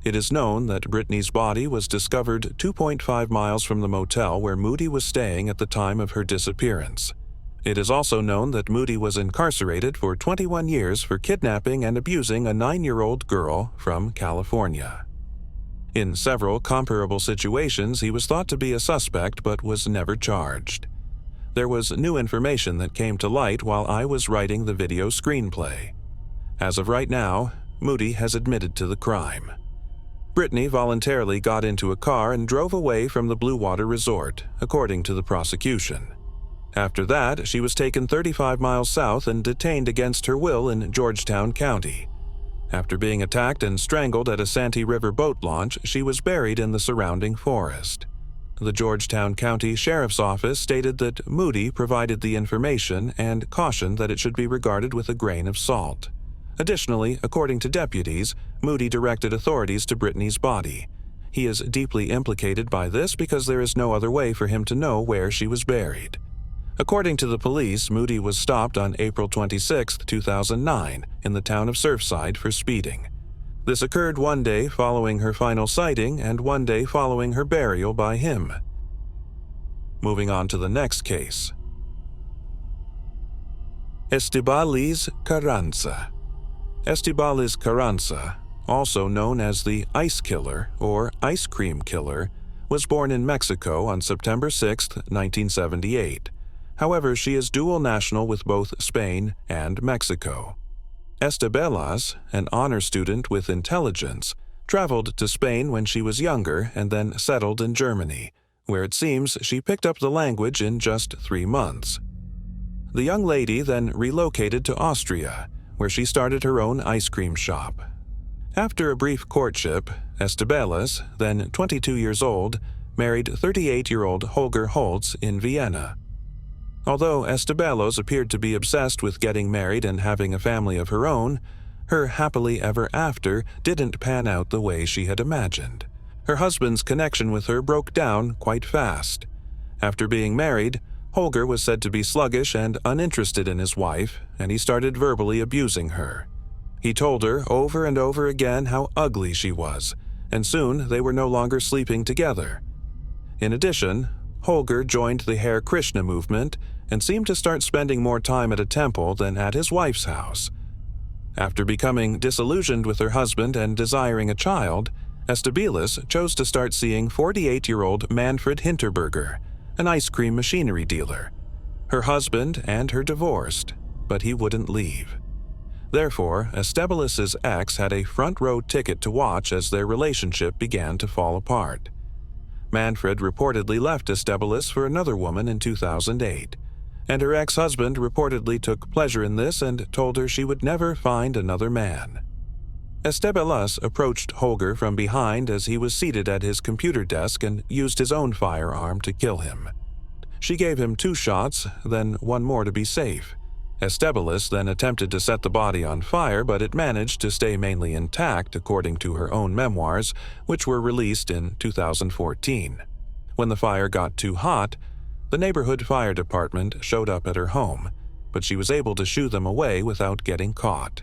It is known that Britney's body was discovered 2.5 miles from the motel where Moody was staying at the time of her disappearance. It is also known that Moody was incarcerated for 21 years for kidnapping and abusing a 9-year-old girl from California. In several comparable situations, he was thought to be a suspect but was never charged. There was new information that came to light while I was writing the video screenplay. As of right now, Moody has admitted to the crime. Britney voluntarily got into a car and drove away from the Blue Water Resort, according to the prosecution. After that, she was taken 35 miles south and detained against her will in Georgetown County. After being attacked and strangled at a Santee River boat launch, she was buried in the surrounding forest. The Georgetown County Sheriff's Office stated that Moody provided the information and cautioned that it should be regarded with a grain of salt. Additionally, according to deputies, Moody directed authorities to Britney's body. He is deeply implicated by this because there is no other way for him to know where she was buried. According to the police, Moody was stopped on April 26, 2009, in the town of Surfside for speeding. This occurred one day following her final sighting and one day following her burial by him. Moving on to the next case. Estela Caransa. Estela Caransa, also known as the Ice Killer or Ice Cream Killer, was born in Mexico on September 6, 1978. However, she is dual national with both Spain and Mexico. Estela, an honor student with intelligence, traveled to Spain when she was younger and then settled in Germany, where it seems she picked up the language in just 3 months. The young lady then relocated to Austria, where she started her own ice cream shop. After a brief courtship, Estela, then 22 years old, married 38-year-old Holger Holtz in Vienna. Although Estela appeared to be obsessed with getting married and having a family of her own, her happily ever after didn't pan out the way she had imagined. Her husband's connection with her broke down quite fast. After being married, Holger was said to be sluggish and uninterested in his wife, and he started verbally abusing her. He told her over and over again how ugly she was, and soon they were no longer sleeping together. In addition, Holger joined the Hare Krishna movement and seemed to start spending more time at a temple than at his wife's house. After becoming disillusioned with her husband and desiring a child, Estela chose to start seeing 48-year-old Manfred Hinterberger, an ice cream machinery dealer. Her husband and her divorced, but he wouldn't leave. Therefore, Estela's ex had a front-row ticket to watch as their relationship began to fall apart. Manfred reportedly left Estela for another woman in 2008, and her ex-husband reportedly took pleasure in this and told her she would never find another man. Estela approached Holger from behind as he was seated at his computer desk and used his own firearm to kill him. She gave him 2 shots, then 1 more to be safe. Estela then attempted to set the body on fire, but it managed to stay mainly intact, according to her own memoirs, which were released in 2014. When the fire got too hot, the neighborhood fire department showed up at her home, but she was able to shoo them away without getting caught.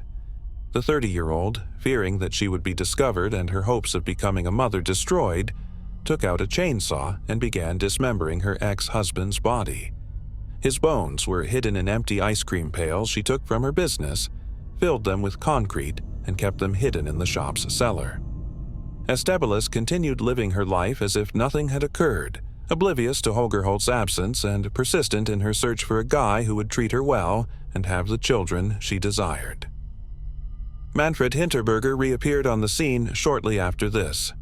The 30-year-old, fearing that she would be discovered and her hopes of becoming a mother destroyed, took out a chainsaw and began dismembering her ex-husband's body. His bones were hidden in empty ice cream pails she took from her business, filled them with concrete, and kept them hidden in the shop's cellar. Estela continued living her life as if nothing had occurred, oblivious to Holger Holtz's absence and persistent in her search for a guy who would treat her well and have the children she desired. Manfred Hinterberger reappeared on the scene shortly after this.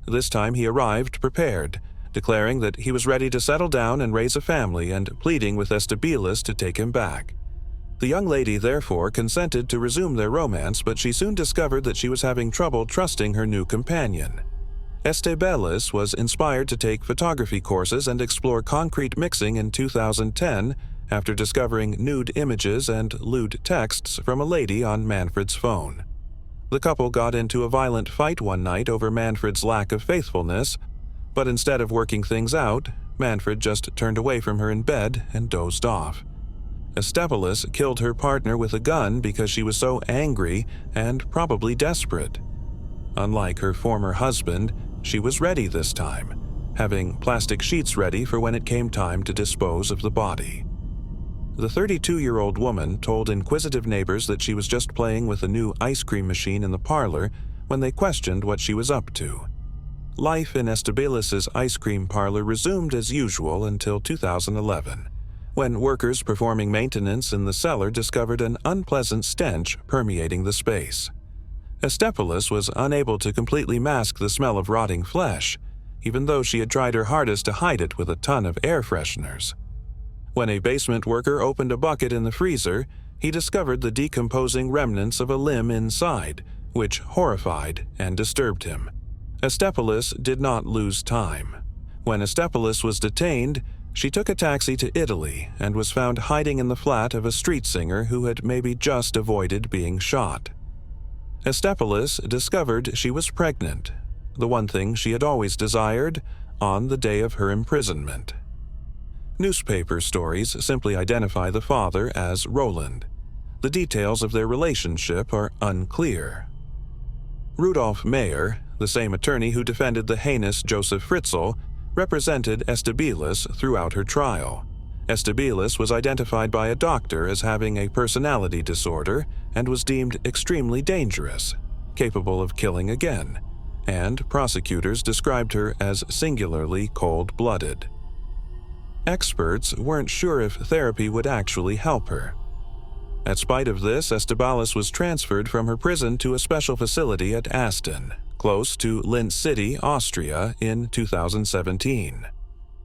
This time he arrived prepared, declaring that he was ready to settle down and raise a family and pleading with Estebilis to take him back. The young lady therefore consented to resume their romance, but she soon discovered that she was having trouble trusting her new companion. Estebilis was inspired to take photography courses and explore concrete mixing in 2010 after discovering nude images and lewd texts from a lady on Manfred's phone. The couple got into a violent fight one night over Manfred's lack of faithfulness, but instead of working things out, Manfred just turned away from her in bed and dozed off. Estebilis killed her partner with a gun because she was so angry and probably desperate. Unlike her former husband, she was ready this time, having plastic sheets ready for when it came time to dispose of the body. The 32-year-old woman told inquisitive neighbors that she was just playing with a new ice cream machine in the parlor when they questioned what she was up to. Life in Estebilis' ice cream parlor resumed as usual until 2011. When workers performing maintenance in the cellar discovered an unpleasant stench permeating the space. Estebilis was unable to completely mask the smell of rotting flesh, even though she had tried her hardest to hide it with a ton of air fresheners. When a basement worker opened a bucket in the freezer, he discovered the decomposing remnants of a limb inside, which horrified and disturbed him. Estebilis did not lose time. When Estebilis was detained, she took a taxi to Italy and was found hiding in the flat of a street singer who had maybe just avoided being shot. Estebilis discovered she was pregnant, the one thing she had always desired, on the day of her imprisonment. Newspaper stories simply identify the father as Roland. The details of their relationship are unclear. Rudolf Mayer, the same attorney who defended the heinous Joseph Fritzl, represented Estebilis throughout her trial. Estebilis was identified by a doctor as having a personality disorder and was deemed extremely dangerous, capable of killing again, and prosecutors described her as singularly cold-blooded. Experts weren't sure if therapy would actually help her. In spite of this, Estebilis was transferred from her prison to a special facility at Aston, close to Linz City, Austria, in 2017.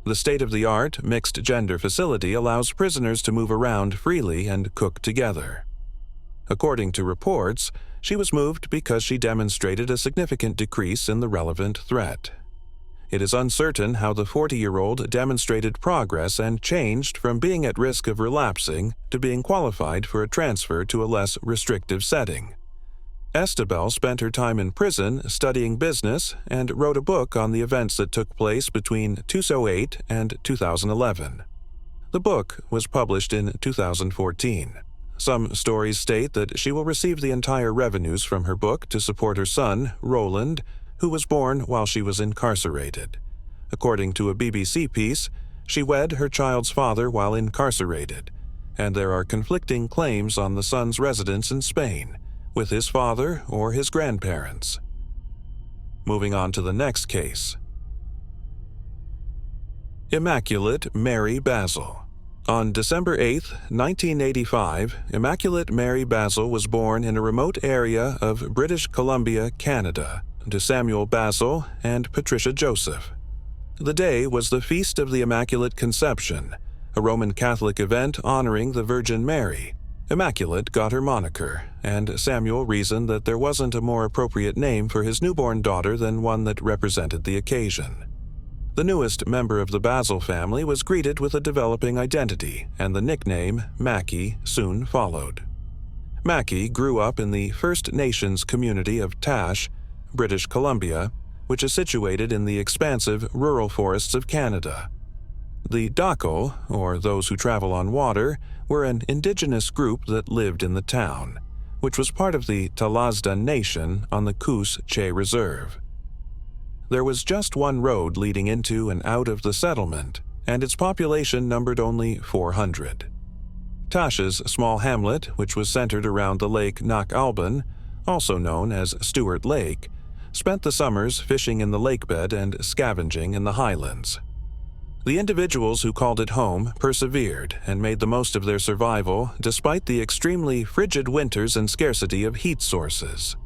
The state-of-the-art, mixed-gender facility allows prisoners to move around freely and cook together. According to reports, she was moved because she demonstrated a significant decrease in the relevant threat. It is uncertain how the 40-year-old demonstrated progress and changed from being at risk of relapsing to being qualified for a transfer to a less restrictive setting. Estebel spent her time in prison studying business and wrote a book on the events that took place between 2008 and 2011. The book was published in 2014. Some stories state that she will receive the entire revenues from her book to support her son, Roland, who was born while she was incarcerated. According to a BBC piece, she wed her child's father while incarcerated, and there are conflicting claims on the son's residence in Spain, with his father or his grandparents. Moving on to the next case. Immaculate Mary Basil. On December 8, 1985, Immaculate Mary Basil was born in a remote area of British Columbia, Canada, to Samuel Basil and Patricia Joseph. The day was the Feast of the Immaculate Conception, a Roman Catholic event honoring the Virgin Mary. Immaculate got her moniker, and Samuel reasoned that there wasn't a more appropriate name for his newborn daughter than one that represented the occasion. The newest member of the Basil family was greeted with a developing identity, and the nickname Macky soon followed. Macky grew up in the First Nations community of Tash, British Columbia, which is situated in the expansive rural forests of Canada. The Dako, or those who travel on water, were an indigenous group that lived in the town, which was part of the Talazda Nation on the Coos-Che Reserve. There was just one road leading into and out of the settlement, and its population numbered only 400. Tash's small hamlet, which was centered around the lake Knock Alban, also known as Stewart Lake, spent the summers fishing in the lakebed and scavenging in the highlands. The individuals who called it home persevered and made the most of their survival despite the extremely frigid winters and scarcity of heat sources.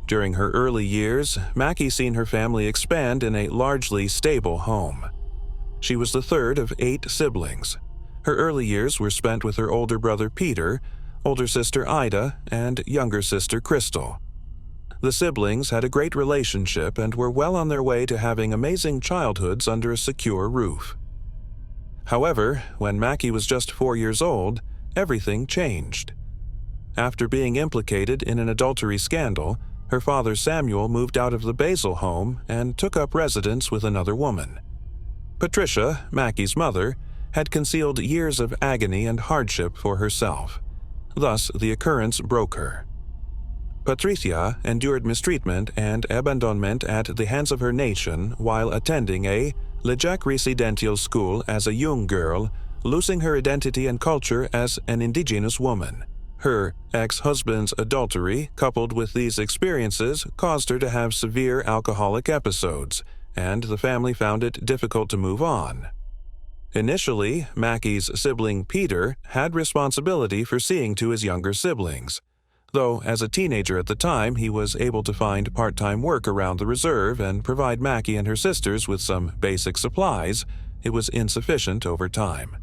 During her early years, Macky seen her family expand in a largely stable home. She was the third of 8 siblings. Her early years were spent with her older brother Peter, older sister Ida, and younger sister Crystal. The siblings had a great relationship and were well on their way to having amazing childhoods under a secure roof. However, when Macky was just 4 years old, everything changed. After being implicated in an adultery scandal, her father Samuel moved out of the Basil home and took up residence with another woman. Patricia, Macky's mother, had concealed years of agony and hardship for herself. Thus, the occurrence broke her. Patricia endured mistreatment and abandonment at the hands of her nation while attending a Ladwig residential school as a young girl, losing her identity and culture as an indigenous woman. Her ex-husband's adultery, coupled with these experiences, caused her to have severe alcoholic episodes, and the family found it difficult to move on. Initially, Macky's sibling Peter had responsibility for seeing to his younger siblings. Though as a teenager at the time, he was able to find part-time work around the reserve and provide Macky and her sisters with some basic supplies, it was insufficient over time.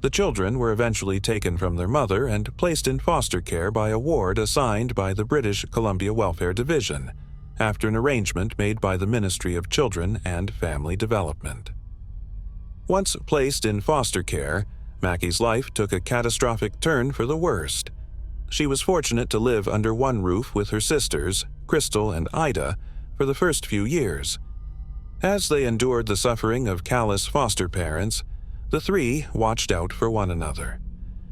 The children were eventually taken from their mother and placed in foster care by a ward assigned by the British Columbia Welfare Division, after an arrangement made by the Ministry of Children and Family Development. Once placed in foster care, Macky's life took a catastrophic turn for the worst. She was fortunate to live under one roof with her sisters, Crystal and Ida, for the first few years. As they endured the suffering of callous foster parents, the three watched out for one another.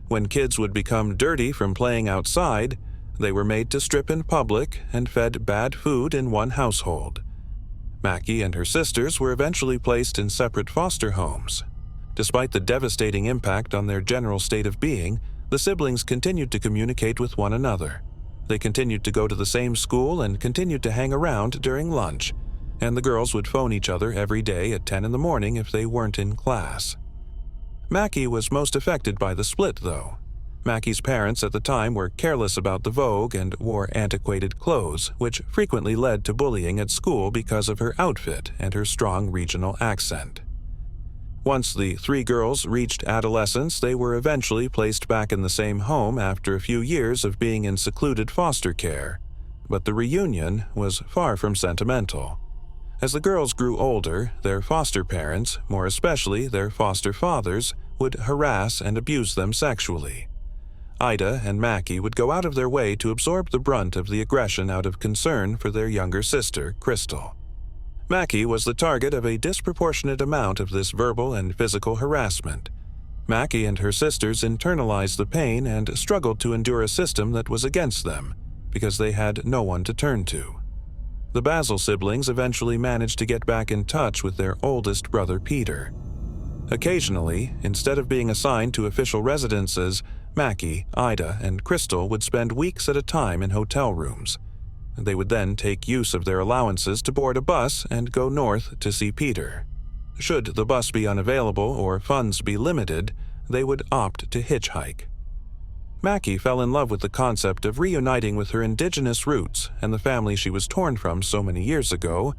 When kids would become dirty from playing outside, they were made to strip in public and fed bad food in one household. Macky and her sisters were eventually placed in separate foster homes. Despite the devastating impact on their general state of being, the siblings continued to communicate with one another. They continued to go to the same school and continued to hang around during lunch, and the girls would phone each other every day at 10 in the morning if they weren't in class. Macky was most affected by the split, though. Macky's parents at the time were careless about the Vogue and wore antiquated clothes, which frequently led to bullying at school because of her outfit and her strong regional accent. Once the 3 girls reached adolescence, they were eventually placed back in the same home after a few years of being in secluded foster care. But the reunion was far from sentimental. As the girls grew older, their foster parents, more especially their foster fathers, would harass and abuse them sexually. Ida and Macky would go out of their way to absorb the brunt of the aggression out of concern for their younger sister, Crystal. Macky was the target of a disproportionate amount of this verbal and physical harassment. Macky and her sisters internalized the pain and struggled to endure a system that was against them, because they had no one to turn to. The Basil siblings eventually managed to get back in touch with their oldest brother Peter. Occasionally, instead of being assigned to official residences, Macky, Ida, and Crystal would spend weeks at a time in hotel rooms. They would then take use of their allowances to board a bus and go north to see Peter. Should the bus be unavailable or funds be limited, they would opt to hitchhike. Macky fell in love with the concept of reuniting with her indigenous roots and the family she was torn from so many years ago,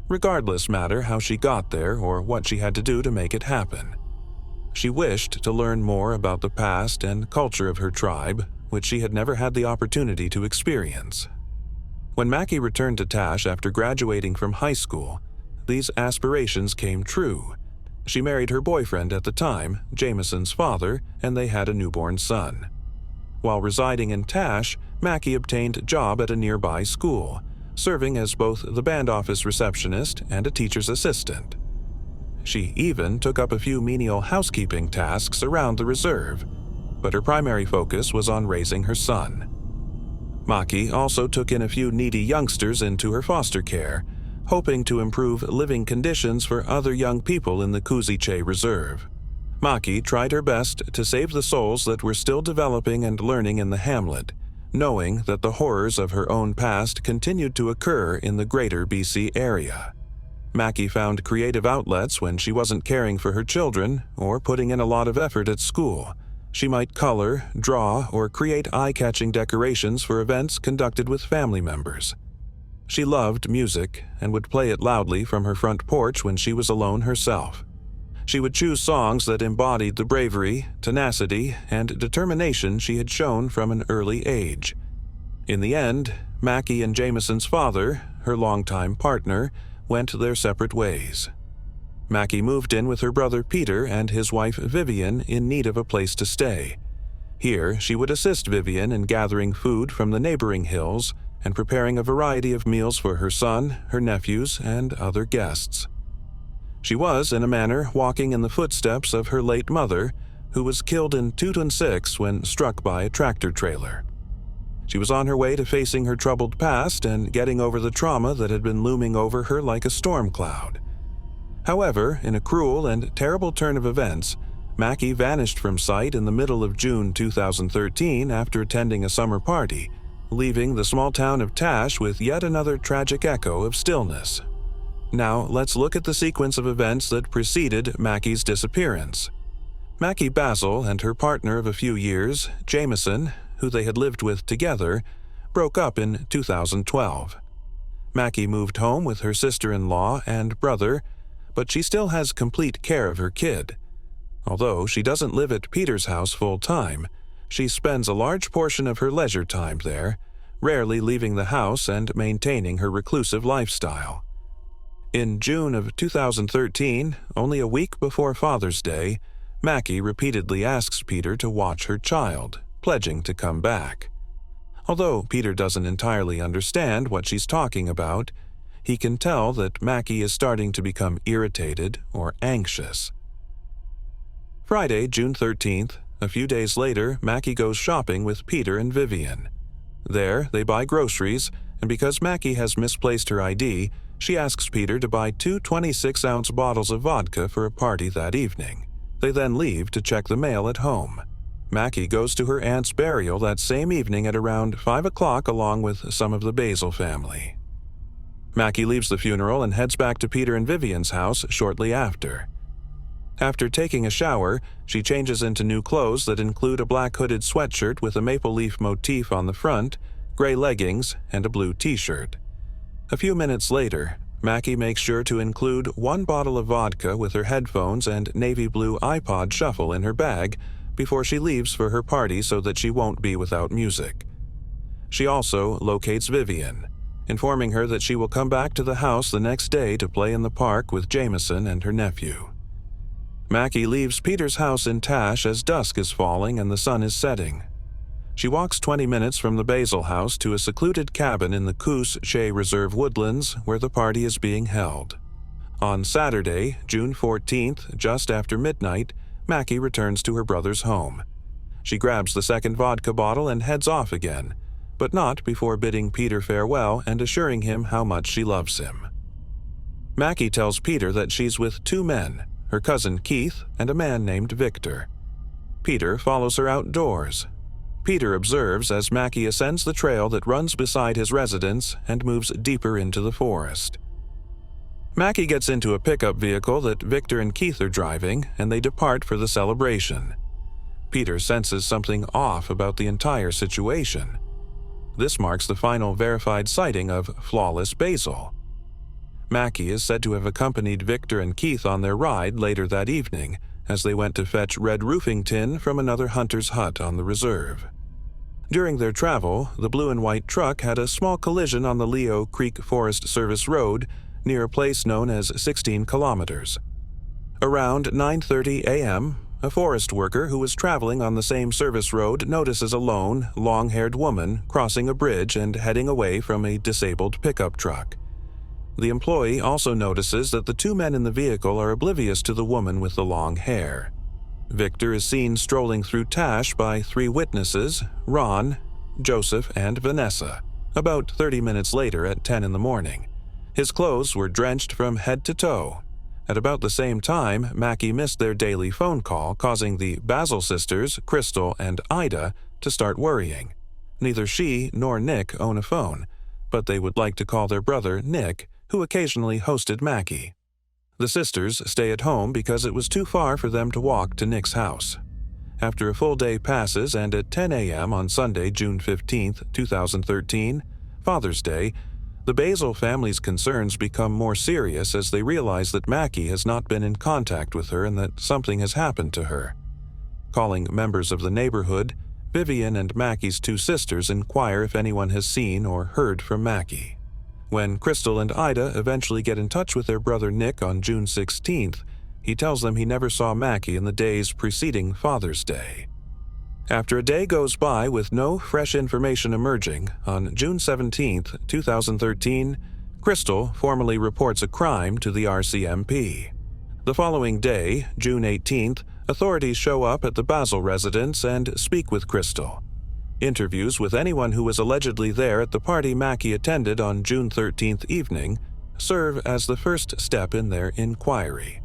regardless matter how she got there or what she had to do to make it happen. She wished to learn more about the past and culture of her tribe, which she had never had the opportunity to experience. When Macky returned to Tash after graduating from high school, these aspirations came true. She married her boyfriend at the time, Jameson's father, and they had a newborn son. While residing in Tash, Macky obtained a job at a nearby school, serving as both the band office receptionist and a teacher's assistant. She even took up a few menial housekeeping tasks around the reserve, but her primary focus was on raising her son. Macky also took in a few needy youngsters into her foster care, hoping to improve living conditions for other young people in the Kuziche Reserve. Macky tried her best to save the souls that were still developing and learning in the hamlet, knowing that the horrors of her own past continued to occur in the greater BC area. Macky found creative outlets when she wasn't caring for her children or putting in a lot of effort at school. She might color, draw, or create eye-catching decorations for events conducted with family members. She loved music and would play it loudly from her front porch when she was alone herself. She would choose songs that embodied the bravery, tenacity, and determination she had shown from an early age. In the end, Macky and Jameson's father, her longtime partner, went their separate ways. Macky moved in with her brother Peter and his wife Vivian in need of a place to stay. Here, she would assist Vivian in gathering food from the neighboring hills and preparing a variety of meals for her son, her nephews, and other guests. She was, in a manner, walking in the footsteps of her late mother, who was killed in 2006 when struck by a tractor trailer. She was on her way to facing her troubled past and getting over the trauma that had been looming over her like a storm cloud. However, in a cruel and terrible turn of events, Macky vanished from sight in the middle of June 2013 after attending a summer party, leaving the small town of Tash with yet another tragic echo of stillness. Now, let's look at the sequence of events that preceded Macky's disappearance. Macky Basil and her partner of a few years, Jameson, who they had lived with together, broke up in 2012. Macky moved home with her sister-in-law and brother, but she still has complete care of her kid. Although she doesn't live at Peter's house full-time, she spends a large portion of her leisure time there, rarely leaving the house and maintaining her reclusive lifestyle. In June of 2013, only a week before Father's Day, Macky repeatedly asks Peter to watch her child, pledging to come back. Although Peter doesn't entirely understand what she's talking about, he can tell that Macky is starting to become irritated or anxious. Friday, June 13th, a few days later, Macky goes shopping with Peter and Vivian. There, they buy groceries, and because Macky has misplaced her ID, she asks Peter to buy 2 26-ounce bottles of vodka for a party that evening. They then leave to check the mail at home. Macky goes to her aunt's burial that same evening at around 5 o'clock along with some of the Basil family. Macky leaves the funeral and heads back to Peter and Vivian's house shortly after. After taking a shower, she changes into new clothes that include a black hooded sweatshirt with a maple leaf motif on the front, gray leggings, and a blue t-shirt. A few minutes later, Macky makes sure to include 1 bottle of vodka with her headphones and navy blue iPod shuffle in her bag before she leaves for her party so that she won't be without music. She also locates Vivian, informing her that she will come back to the house the next day to play in the park with Jameson and her nephew. Macky leaves Peter's house in Tash as dusk is falling and the sun is setting. She walks 20 minutes from the Basil house to a secluded cabin in the Coos Shea Reserve woodlands where the party is being held. On Saturday, June 14th, just after midnight, Macky returns to her brother's home. She grabs the second vodka bottle and heads off again, but not before bidding Peter farewell and assuring him how much she loves him. Macky tells Peter that she's with 2 men, her cousin Keith and a man named Victor. Peter follows her outdoors. Peter observes as Macky ascends the trail that runs beside his residence and moves deeper into the forest. Macky gets into a pickup vehicle that Victor and Keith are driving, and they depart for the celebration. Peter senses something off about the entire situation. This marks the final verified sighting of Flawless Basil. Macky is said to have accompanied Victor and Keith on their ride later that evening as they went to fetch red roofing tin from another hunter's hut on the reserve. During their travel, the blue and white truck had a small collision on the Leo Creek Forest Service Road near a place known as 16 Kilometers. Around 9:30 a.m., a forest worker who was traveling on the same service road notices a lone, long-haired woman crossing a bridge and heading away from a disabled pickup truck. The employee also notices that the 2 men in the vehicle are oblivious to the woman with the long hair. Victor is seen strolling through Tash by 3 witnesses, Ron, Joseph, and Vanessa, about 30 minutes later at 10 in the morning. His clothes were drenched from head to toe. At about the same time, Macky missed their daily phone call, causing the Basil sisters, Crystal and Ida, to start worrying. Neither she nor Nick own a phone, but they would like to call their brother, Nick, who occasionally hosted Macky. The sisters stay at home because it was too far for them to walk to Nick's house. After a full day passes and at 10 a.m. on Sunday, June 15, 2013, Father's Day, The Basil family's concerns become more serious as they realize that Macky has not been in contact with her and that something has happened to her. Calling members of the neighborhood, Vivian and Macky's two sisters inquire if anyone has seen or heard from Macky. When Crystal and Ida eventually get in touch with their brother Nick on June 16th, he tells them he never saw Macky in the days preceding Father's Day. After a day goes by with no fresh information emerging, on June 17, 2013, Crystal formally reports a crime to the RCMP. The following day, June 18th, authorities show up at the Basil residence and speak with Crystal. Interviews with anyone who was allegedly there at the party Macky attended on June 13th evening serve as the first step in their inquiry.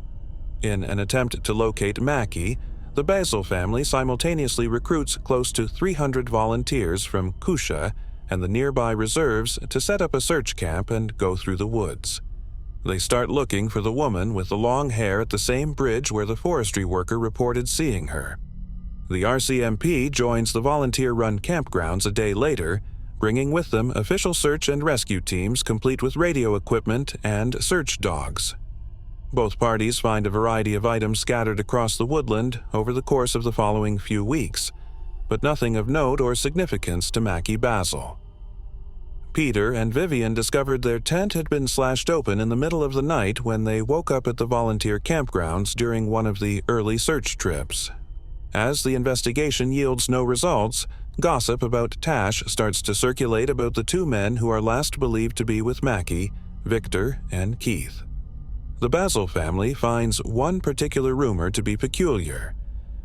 In an attempt to locate Macky, the Basil family simultaneously recruits close to 300 volunteers from Kusha and the nearby reserves to set up a search camp and go through the woods. They start looking for the woman with the long hair at the same bridge where the forestry worker reported seeing her. The RCMP joins the volunteer-run campgrounds a day later, bringing with them official search and rescue teams complete with radio equipment and search dogs. Both parties find a variety of items scattered across the woodland over the course of the following few weeks, but nothing of note or significance to Macky Basil. Peter and Vivian discovered their tent had been slashed open in the middle of the night when they woke up at the volunteer campgrounds during one of the early search trips. As the investigation yields no results, gossip about Tash starts to circulate about the two men who are last believed to be with Macky, Victor and Keith. The Basil family finds one particular rumor to be peculiar.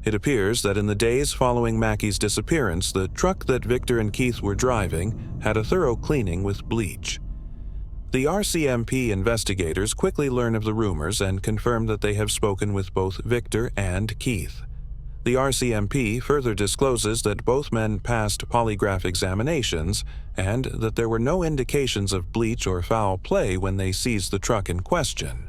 It appears that in the days following Macky's disappearance, the truck that Victor and Keith were driving had a thorough cleaning with bleach. The RCMP investigators quickly learn of the rumors and confirm that they have spoken with both Victor and Keith. The RCMP further discloses that both men passed polygraph examinations and that there were no indications of bleach or foul play when they seized the truck in question.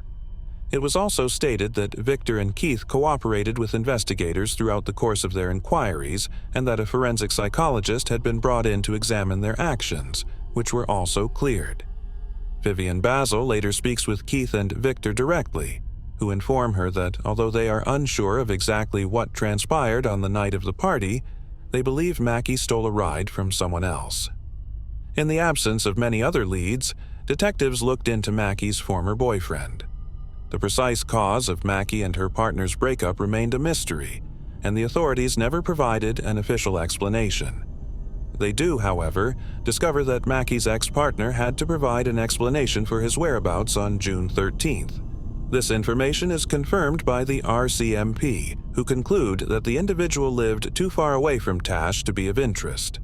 It was also stated that Victor and Keith cooperated with investigators throughout the course of their inquiries and that a forensic psychologist had been brought in to examine their actions, which were also cleared. Vivian Basil later speaks with Keith and Victor directly, who inform her that although they are unsure of exactly what transpired on the night of the party, they believe Macky stole a ride from someone else. In the absence of many other leads, detectives looked into Macky's former boyfriend. The precise cause of Macky and her partner's breakup remained a mystery, and the authorities never provided an official explanation. They do, however, discover that Macky's ex-partner had to provide an explanation for his whereabouts on June 13th. This information is confirmed by the RCMP, who conclude that the individual lived too far away from Tash to be of interest.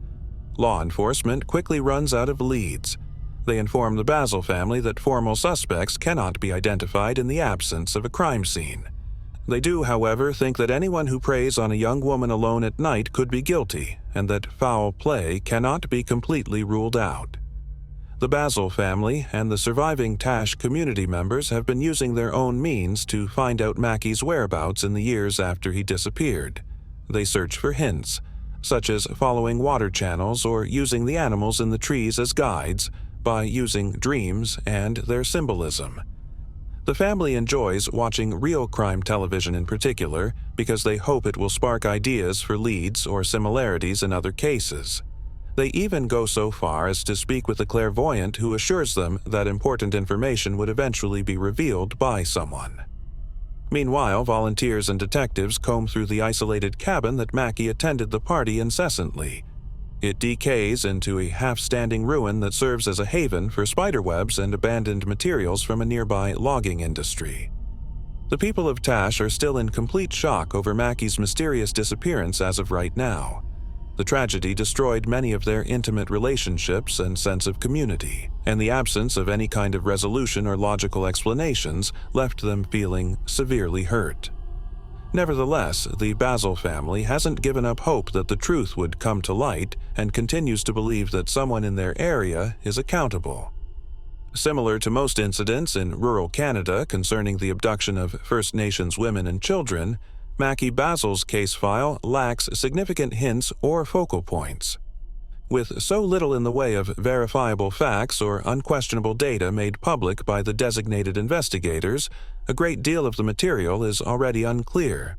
Law enforcement quickly runs out of leads. They inform the Basil family that formal suspects cannot be identified in the absence of a crime scene. They do, however, think that anyone who preys on a young woman alone at night could be guilty, and that foul play cannot be completely ruled out. The Basil family and the surviving Tash community members have been using their own means to find out Macky's whereabouts in the years after he disappeared. They search for hints, such as following water channels or using the animals in the trees as guides, by using dreams and their symbolism. The family enjoys watching real crime television in particular because they hope it will spark ideas for leads or similarities in other cases. They even go so far as to speak with a clairvoyant who assures them that important information would eventually be revealed by someone. Meanwhile, volunteers and detectives comb through the isolated cabin that Macky attended the party incessantly. It decays into a half-standing ruin that serves as a haven for spiderwebs and abandoned materials from a nearby logging industry. The people of Tash are still in complete shock over Macky's mysterious disappearance as of right now. The tragedy destroyed many of their intimate relationships and sense of community, and the absence of any kind of resolution or logical explanations left them feeling severely hurt. Nevertheless, the Basil family hasn't given up hope that the truth would come to light and continues to believe that someone in their area is accountable. Similar to most incidents in rural Canada concerning the abduction of First Nations women and children, Macky Basil's case file lacks significant hints or focal points. With so little in the way of verifiable facts or unquestionable data made public by the designated investigators, a great deal of the material is already unclear.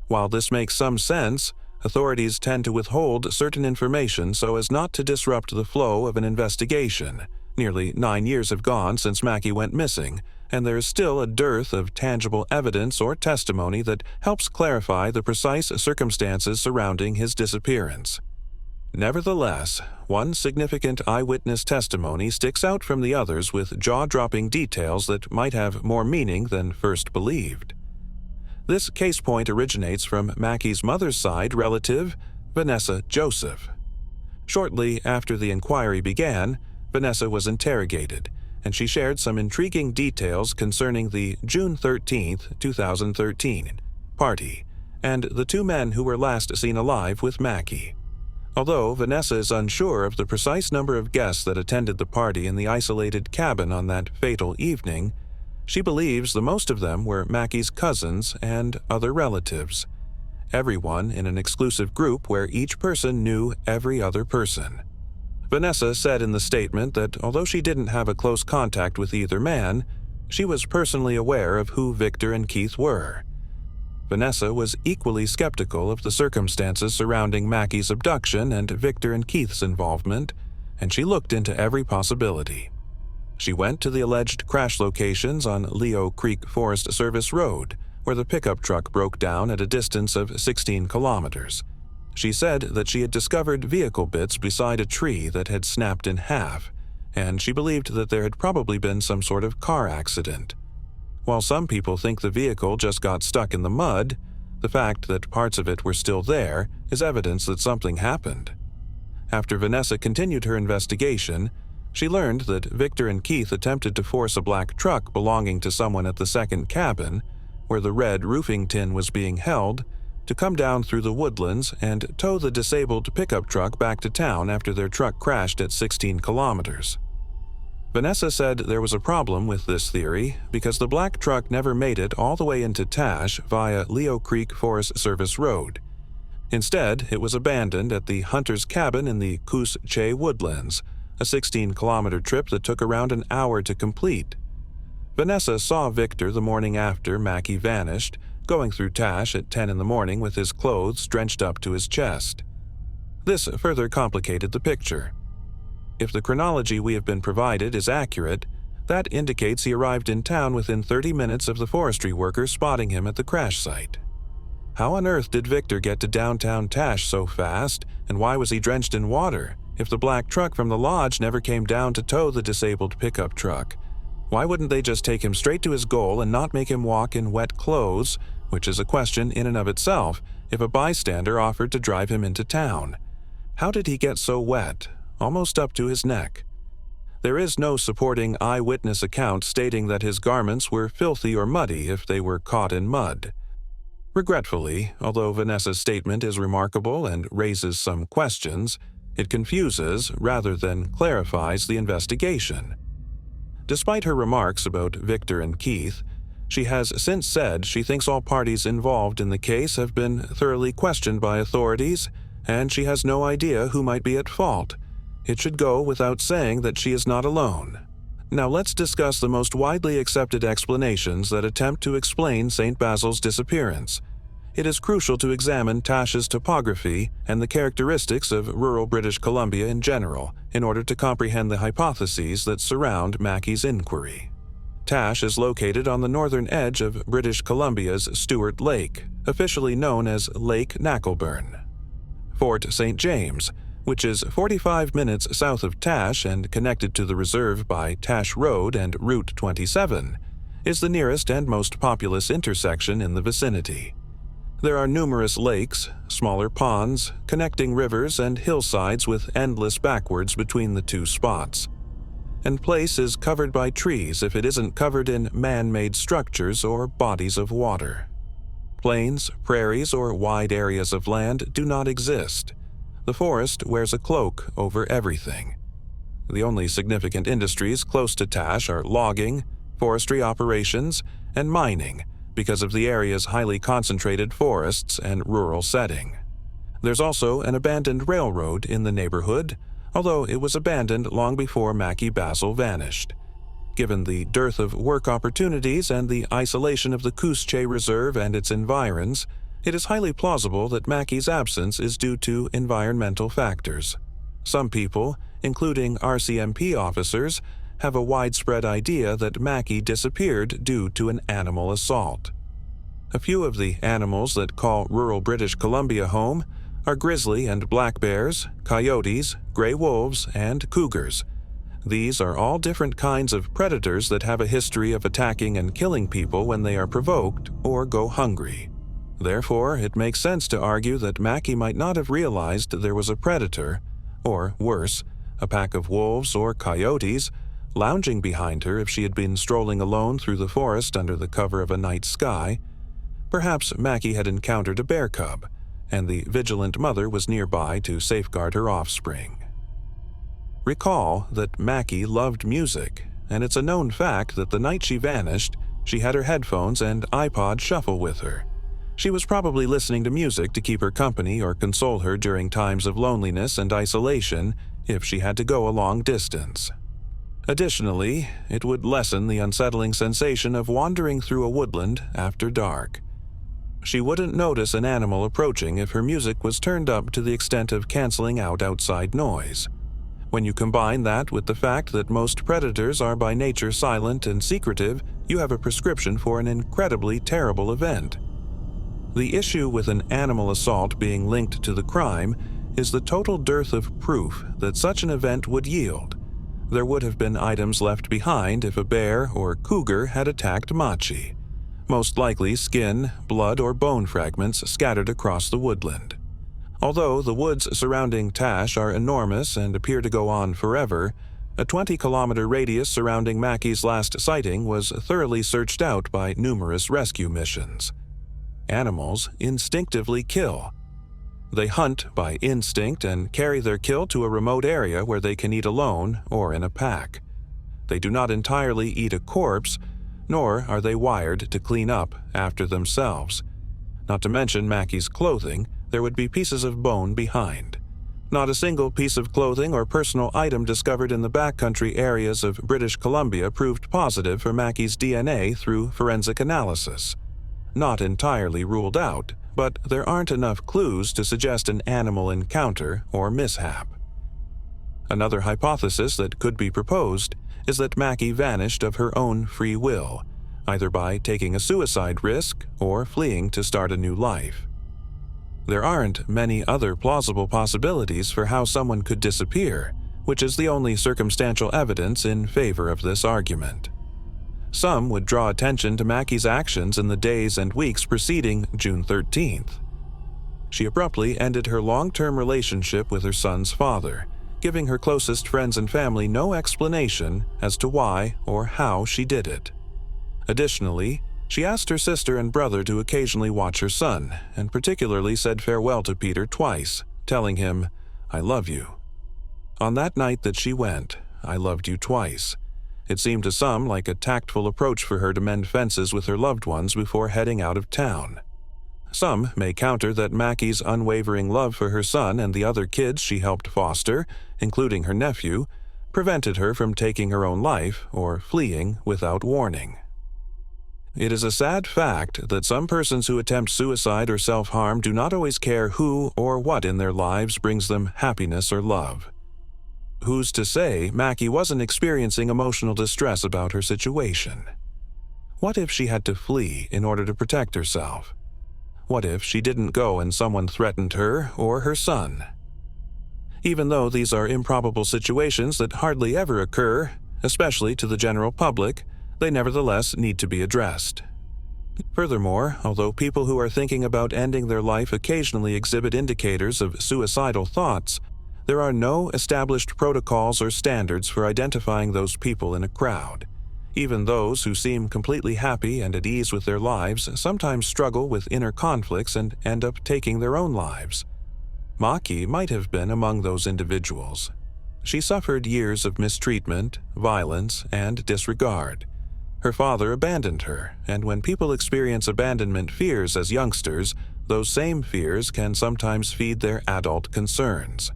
While this makes some sense, authorities tend to withhold certain information so as not to disrupt the flow of an investigation. Nearly 9 years have gone since Macky went missing, and there is still a dearth of tangible evidence or testimony that helps clarify the precise circumstances surrounding his disappearance. Nevertheless, one significant eyewitness testimony sticks out from the others with jaw-dropping details that might have more meaning than first believed. This case point originates from Macky's mother's side relative, Vanessa Joseph. Shortly after the inquiry began, Vanessa was interrogated, and she shared some intriguing details concerning the June 13, 2013, party, and the 2 men who were last seen alive with Macky. Although Vanessa is unsure of the precise number of guests that attended the party in the isolated cabin on that fatal evening, she believes the most of them were Macky's cousins and other relatives, everyone in an exclusive group where each person knew every other person. Vanessa said in the statement that although she didn't have a close contact with either man, she was personally aware of who Victor and Keith were. Vanessa was equally skeptical of the circumstances surrounding Macky's abduction and Victor and Keith's involvement, and she looked into every possibility. She went to the alleged crash locations on Leo Creek Forest Service Road, where the pickup truck broke down at a distance of 16 kilometers. She said that she had discovered vehicle bits beside a tree that had snapped in half, and she believed that there had probably been some sort of car accident. While some people think the vehicle just got stuck in the mud, the fact that parts of it were still there is evidence that something happened. After Vanessa continued her investigation, she learned that Victor and Keith attempted to force a black truck belonging to someone at the second cabin, where the red roofing tin was being held, to come down through the woodlands and tow the disabled pickup truck back to town after their truck crashed at 16 kilometers. Vanessa said there was a problem with this theory because the black truck never made it all the way into Tash via Leo Creek Forest Service Road. Instead, it was abandoned at the hunter's cabin in the Coos Che woodlands, a 16-kilometer trip that took around an hour to complete. Vanessa saw Victor the morning after Macky vanished, going through Tash at 10 in the morning with his clothes drenched up to his chest. This further complicated the picture. If the chronology we have been provided is accurate, that indicates he arrived in town within 30 minutes of the forestry workers spotting him at the crash site. How on earth did Victor get to downtown Tash so fast, and why was he drenched in water if the black truck from the lodge never came down to tow the disabled pickup truck? Why wouldn't they just take him straight to his goal and not make him walk in wet clothes, which is a question in and of itself, if a bystander offered to drive him into town? How did he get so wet, almost up to his neck? There is no supporting eyewitness account stating that his garments were filthy or muddy if they were caught in mud. Regretfully, although Vanessa's statement is remarkable and raises some questions, it confuses rather than clarifies the investigation. Despite her remarks about Victor and Keith, she has since said she thinks all parties involved in the case have been thoroughly questioned by authorities, and she has no idea who might be at fault. It should go without saying that she is not alone. Now let's discuss the most widely accepted explanations that attempt to explain St. Basil's disappearance. It is crucial to examine Tash's topography and the characteristics of rural British Columbia in general in order to comprehend the hypotheses that surround Macky's inquiry. Tash is located on the northern edge of British Columbia's Stewart Lake, officially known as Lake Nackleburn. Fort St. James, which is 45 minutes south of Tash and connected to the reserve by Tash Road and Route 27, is the nearest and most populous intersection in the vicinity. There are numerous lakes, smaller ponds, connecting rivers, and hillsides with endless backwards between the two spots. And place is covered by trees if it isn't covered in man-made structures or bodies of water. Plains, prairies, or wide areas of land do not exist. The forest wears a cloak over everything. The only significant industries close to Tash are logging, forestry operations, and mining, because of the area's highly concentrated forests and rural setting. There's also an abandoned railroad in the neighborhood, although it was abandoned long before Macky Basil vanished. Given the dearth of work opportunities and the isolation of the Kuzche Reserve and its environs, it is highly plausible that Macky's absence is due to environmental factors. Some people, including RCMP officers, have a widespread idea that Macky disappeared due to an animal assault. A few of the animals that call rural British Columbia home are grizzly and black bears, coyotes, gray wolves, and cougars. These are all different kinds of predators that have a history of attacking and killing people when they are provoked or go hungry. Therefore, it makes sense to argue that Macky might not have realized there was a predator, or worse, a pack of wolves or coyotes, lounging behind her if she had been strolling alone through the forest under the cover of a night sky. Perhaps Macky had encountered a bear cub, and the vigilant mother was nearby to safeguard her offspring. Recall that Macky loved music, and it's a known fact that the night she vanished, she had her headphones and iPod shuffle with her. She was probably listening to music to keep her company or console her during times of loneliness and isolation if she had to go a long distance. Additionally, it would lessen the unsettling sensation of wandering through a woodland after dark. She wouldn't notice an animal approaching if her music was turned up to the extent of canceling out outside noise. When you combine that with the fact that most predators are by nature silent and secretive, you have a prescription for an incredibly terrible event. The issue with an animal assault being linked to the crime is the total dearth of proof that such an event would yield. There would have been items left behind if a bear or cougar had attacked Machi. Most likely skin, blood, or bone fragments scattered across the woodland. Although the woods surrounding Tash are enormous and appear to go on forever, a 20-kilometer radius surrounding Macky's last sighting was thoroughly searched out by numerous rescue missions. Animals instinctively kill. They hunt by instinct and carry their kill to a remote area where they can eat alone or in a pack. They do not entirely eat a corpse, nor are they wired to clean up after themselves. Not to mention Macky's clothing, there would be pieces of bone behind. Not a single piece of clothing or personal item discovered in the backcountry areas of British Columbia proved positive for Macky's DNA through forensic analysis. Not entirely ruled out, but there aren't enough clues to suggest an animal encounter or mishap. Another hypothesis that could be proposed is that Macky vanished of her own free will, either by taking a suicide risk or fleeing to start a new life. There aren't many other plausible possibilities for how someone could disappear, which is the only circumstantial evidence in favor of this argument. Some would draw attention to Macky's actions in the days and weeks preceding June 13th. She abruptly ended her long-term relationship with her son's father, giving her closest friends and family no explanation as to why or how she did it. Additionally, she asked her sister and brother to occasionally watch her son, and particularly said farewell to Peter twice, telling him, "I love you." On that night that she went, "I loved you twice." It seemed to some like a tactful approach for her to mend fences with her loved ones before heading out of town. Some may counter that Macky's unwavering love for her son and the other kids she helped foster, including her nephew, prevented her from taking her own life or fleeing without warning. It is a sad fact that some persons who attempt suicide or self-harm do not always care who or what in their lives brings them happiness or love. Who's to say Macky wasn't experiencing emotional distress about her situation? What if she had to flee in order to protect herself? What if she didn't go and someone threatened her or her son? Even though these are improbable situations that hardly ever occur, especially to the general public, they nevertheless need to be addressed. Furthermore, although people who are thinking about ending their life occasionally exhibit indicators of suicidal thoughts, there are no established protocols or standards for identifying those people in a crowd. Even those who seem completely happy and at ease with their lives sometimes struggle with inner conflicts and end up taking their own lives. Macky might have been among those individuals. She suffered years of mistreatment, violence, and disregard. Her father abandoned her, and when people experience abandonment fears as youngsters, those same fears can sometimes feed their adult concerns.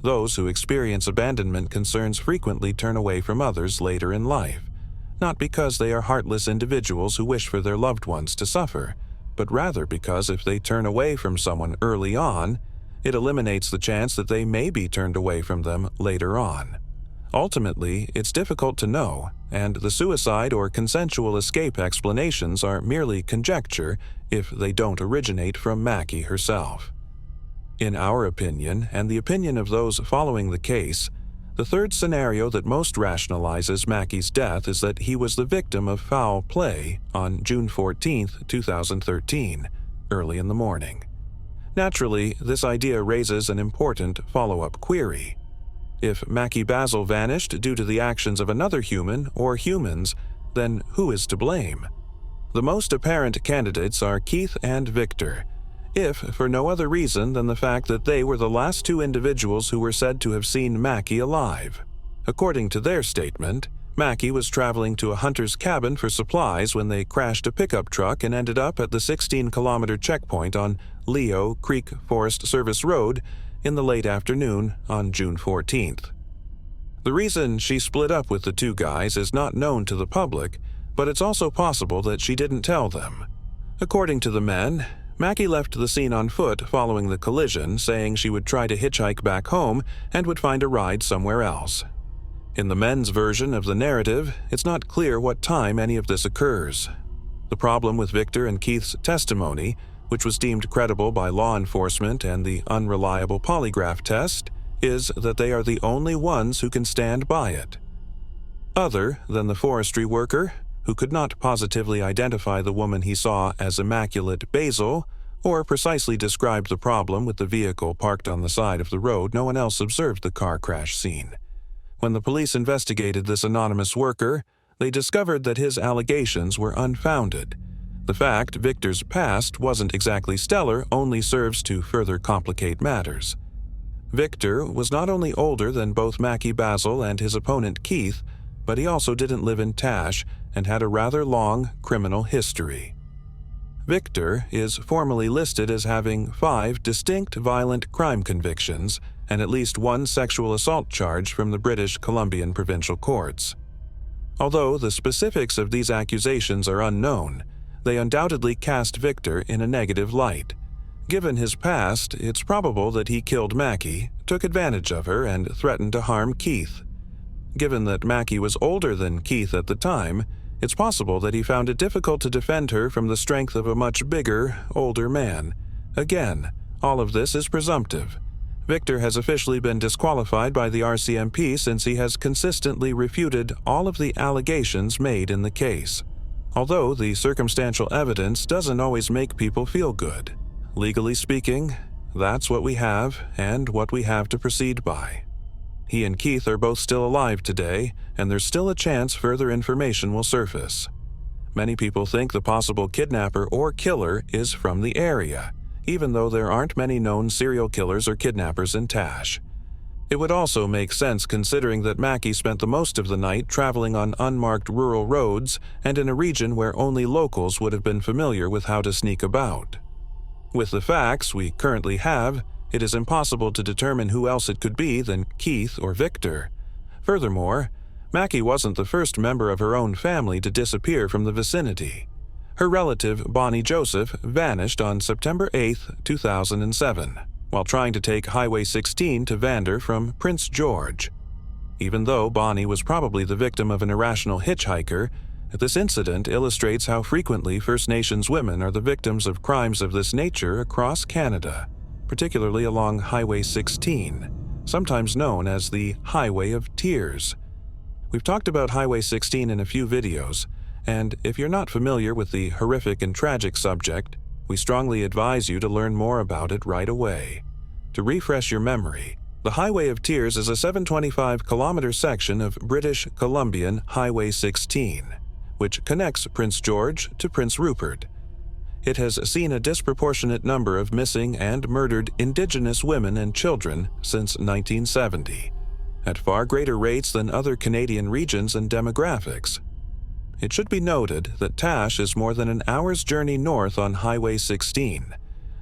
Those who experience abandonment concerns frequently turn away from others later in life, not because they are heartless individuals who wish for their loved ones to suffer, but rather because if they turn away from someone early on, it eliminates the chance that they may be turned away from them later on. Ultimately, it's difficult to know, and the suicide or consensual escape explanations are merely conjecture if they don't originate from Macky herself. In our opinion, and the opinion of those following the case, the third scenario that most rationalizes Macky's death is that he was the victim of foul play on June 14, 2013, early in the morning. Naturally, this idea raises an important follow-up query. If Macky Basil vanished due to the actions of another human or humans, then who is to blame? The most apparent candidates are Keith and Victor, if for no other reason than the fact that they were the last two individuals who were said to have seen Macky alive. According to their statement, Macky was traveling to a hunter's cabin for supplies when they crashed a pickup truck and ended up at the 16-kilometer checkpoint on Leo Creek Forest Service Road in the late afternoon on June 14th. The reason she split up with the two guys is not known to the public, but it's also possible that she didn't tell them. According to the men, Macky left the scene on foot following the collision, saying she would try to hitchhike back home and would find a ride somewhere else. In the men's version of the narrative, it's not clear what time any of this occurs. The problem with Victor and Keith's testimony, which was deemed credible by law enforcement and the unreliable polygraph test, is that they are the only ones who can stand by it. Other than the forestry worker, who could not positively identify the woman he saw as Immaculate Basil, or precisely describe the problem with the vehicle parked on the side of the road, no one else observed the car crash scene. When the police investigated this anonymous worker, they discovered that his allegations were unfounded. The fact Victor's past wasn't exactly stellar only serves to further complicate matters. Victor was not only older than both Macky Basil and his opponent Keith, but he also didn't live in Tash and had a rather long criminal history. Victor is formally listed as having 5 distinct violent crime convictions and at least 1 sexual assault charge from the British Columbian provincial courts. Although the specifics of these accusations are unknown, they undoubtedly cast Victor in a negative light. Given his past, it's probable that he killed Macky, took advantage of her, and threatened to harm Keith. Given that Macky was older than Keith at the time, it's possible that he found it difficult to defend her from the strength of a much bigger, older man. Again, all of this is presumptive. Victor has officially been disqualified by the RCMP since he has consistently refuted all of the allegations made in the case. Although the circumstantial evidence doesn't always make people feel good. Legally speaking, that's what we have and what we have to proceed by. He and Keith are both still alive today, and there's still a chance further information will surface. Many people think the possible kidnapper or killer is from the area, even though there aren't many known serial killers or kidnappers in Tash. It would also make sense considering that Macky spent the most of the night traveling on unmarked rural roads and in a region where only locals would have been familiar with how to sneak about. With the facts we currently have, it is impossible to determine who else it could be than Keith or Victor. Furthermore, Macky wasn't the first member of her own family to disappear from the vicinity. Her relative, Bonnie Joseph, vanished on September 8, 2007, while trying to take Highway 16 to Vander from Prince George. Even though Bonnie was probably the victim of an irrational hitchhiker, this incident illustrates how frequently First Nations women are the victims of crimes of this nature across Canada, particularly along Highway 16, sometimes known as the Highway of Tears. We've talked about Highway 16 in a few videos, and if you're not familiar with the horrific and tragic subject, we strongly advise you to learn more about it right away. To refresh your memory, the Highway of Tears is a 725-kilometer section of British Columbian Highway 16, which connects Prince George to Prince Rupert. It has seen a disproportionate number of missing and murdered Indigenous women and children since 1970, at far greater rates than other Canadian regions and demographics. It should be noted that Tash is more than an hour's journey north on Highway 16,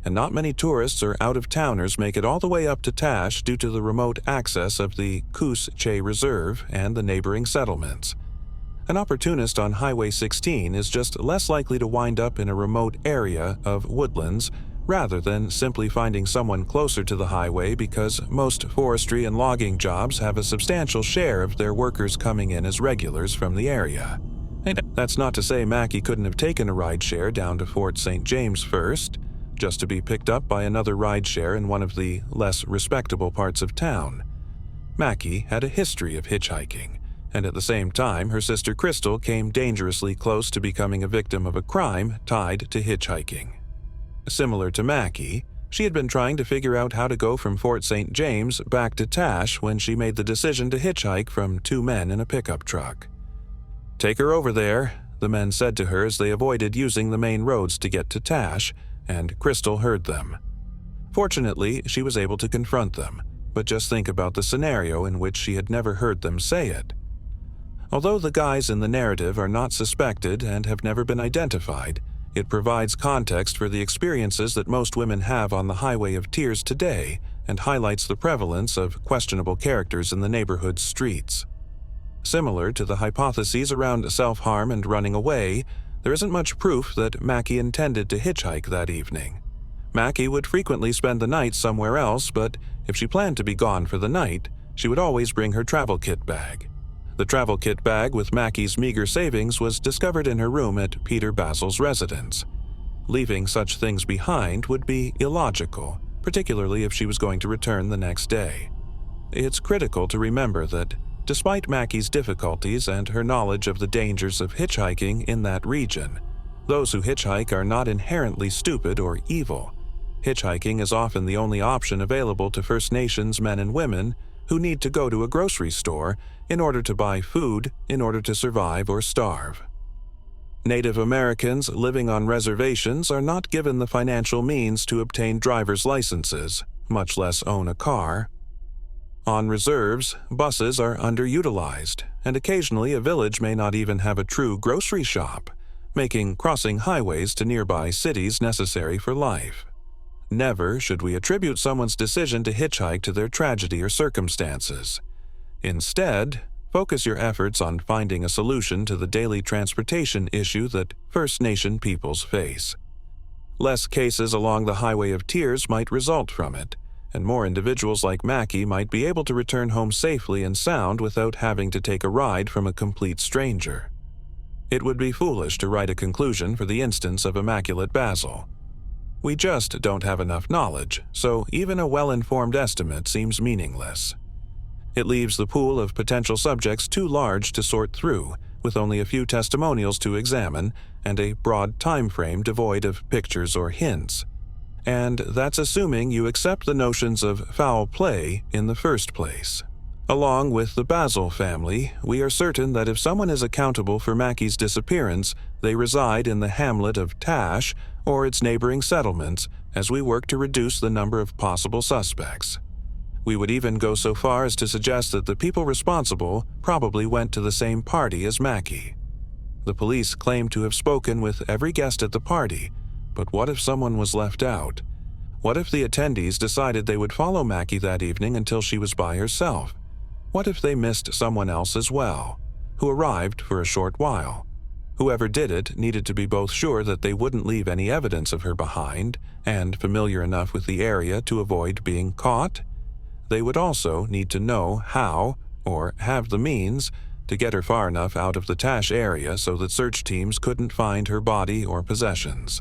and not many tourists or out-of-towners make it all the way up to Tash due to the remote access of the Coos-Che Reserve and the neighboring settlements. An opportunist on Highway 16 is just less likely to wind up in a remote area of woodlands rather than simply finding someone closer to the highway, because most forestry and logging jobs have a substantial share of their workers coming in as regulars from the area. And that's not to say Macky couldn't have taken a rideshare down to Fort St. James first, just to be picked up by another rideshare in one of the less respectable parts of town. Macky had a history of hitchhiking, and at the same time her sister Crystal came dangerously close to becoming a victim of a crime tied to hitchhiking. Similar to Macky, she had been trying to figure out how to go from Fort St. James back to Tash when she made the decision to hitchhike from two men in a pickup truck. "Take her over there," the men said to her as they avoided using the main roads to get to Tash, and Crystal heard them. Fortunately, she was able to confront them, but just think about the scenario in which she had never heard them say it. Although the guys in the narrative are not suspected and have never been identified, it provides context for the experiences that most women have on the Highway of Tears today and highlights the prevalence of questionable characters in the neighborhood's streets. Similar to the hypotheses around self-harm and running away, there isn't much proof that Macky intended to hitchhike that evening. Macky would frequently spend the night somewhere else, but if she planned to be gone for the night, she would always bring her travel kit bag. The travel kit bag with Macky's meager savings was discovered in her room at Peter Basil's residence. Leaving such things behind would be illogical, particularly if she was going to return the next day. It's critical to remember that, despite Macky's difficulties and her knowledge of the dangers of hitchhiking in that region, those who hitchhike are not inherently stupid or evil. Hitchhiking is often the only option available to First Nations men and women who need to go to a grocery store in order to buy food in order to survive or starve. Native Americans living on reservations are not given the financial means to obtain driver's licenses, much less own a car. On reserves, buses are underutilized, and occasionally a village may not even have a true grocery shop, making crossing highways to nearby cities necessary for life. Never should we attribute someone's decision to hitchhike to their tragedy or circumstances. Instead, focus your efforts on finding a solution to the daily transportation issue that First Nation peoples face. Less cases along the Highway of Tears might result from it, and more individuals like Macky might be able to return home safely and sound without having to take a ride from a complete stranger. It would be foolish to write a conclusion for the instance of Immaculate Basil. We just don't have enough knowledge, so even a well-informed estimate seems meaningless. It leaves the pool of potential subjects too large to sort through, with only a few testimonials to examine and a broad time frame devoid of pictures or hints. And that's assuming you accept the notions of foul play in the first place. Along with the Basil family, we are certain that if someone is accountable for Macky's disappearance, they reside in the hamlet of Tash or its neighboring settlements as we work to reduce the number of possible suspects. We would even go so far as to suggest that the people responsible probably went to the same party as Macky. The police claim to have spoken with every guest at the party, but what if someone was left out? What if the attendees decided they would follow Macky that evening until she was by herself? What if they missed someone else as well, who arrived for a short while? Whoever did it needed to be both sure that they wouldn't leave any evidence of her behind and familiar enough with the area to avoid being caught. They would also need to know how, or have the means, to get her far enough out of the Tash area so that search teams couldn't find her body or possessions.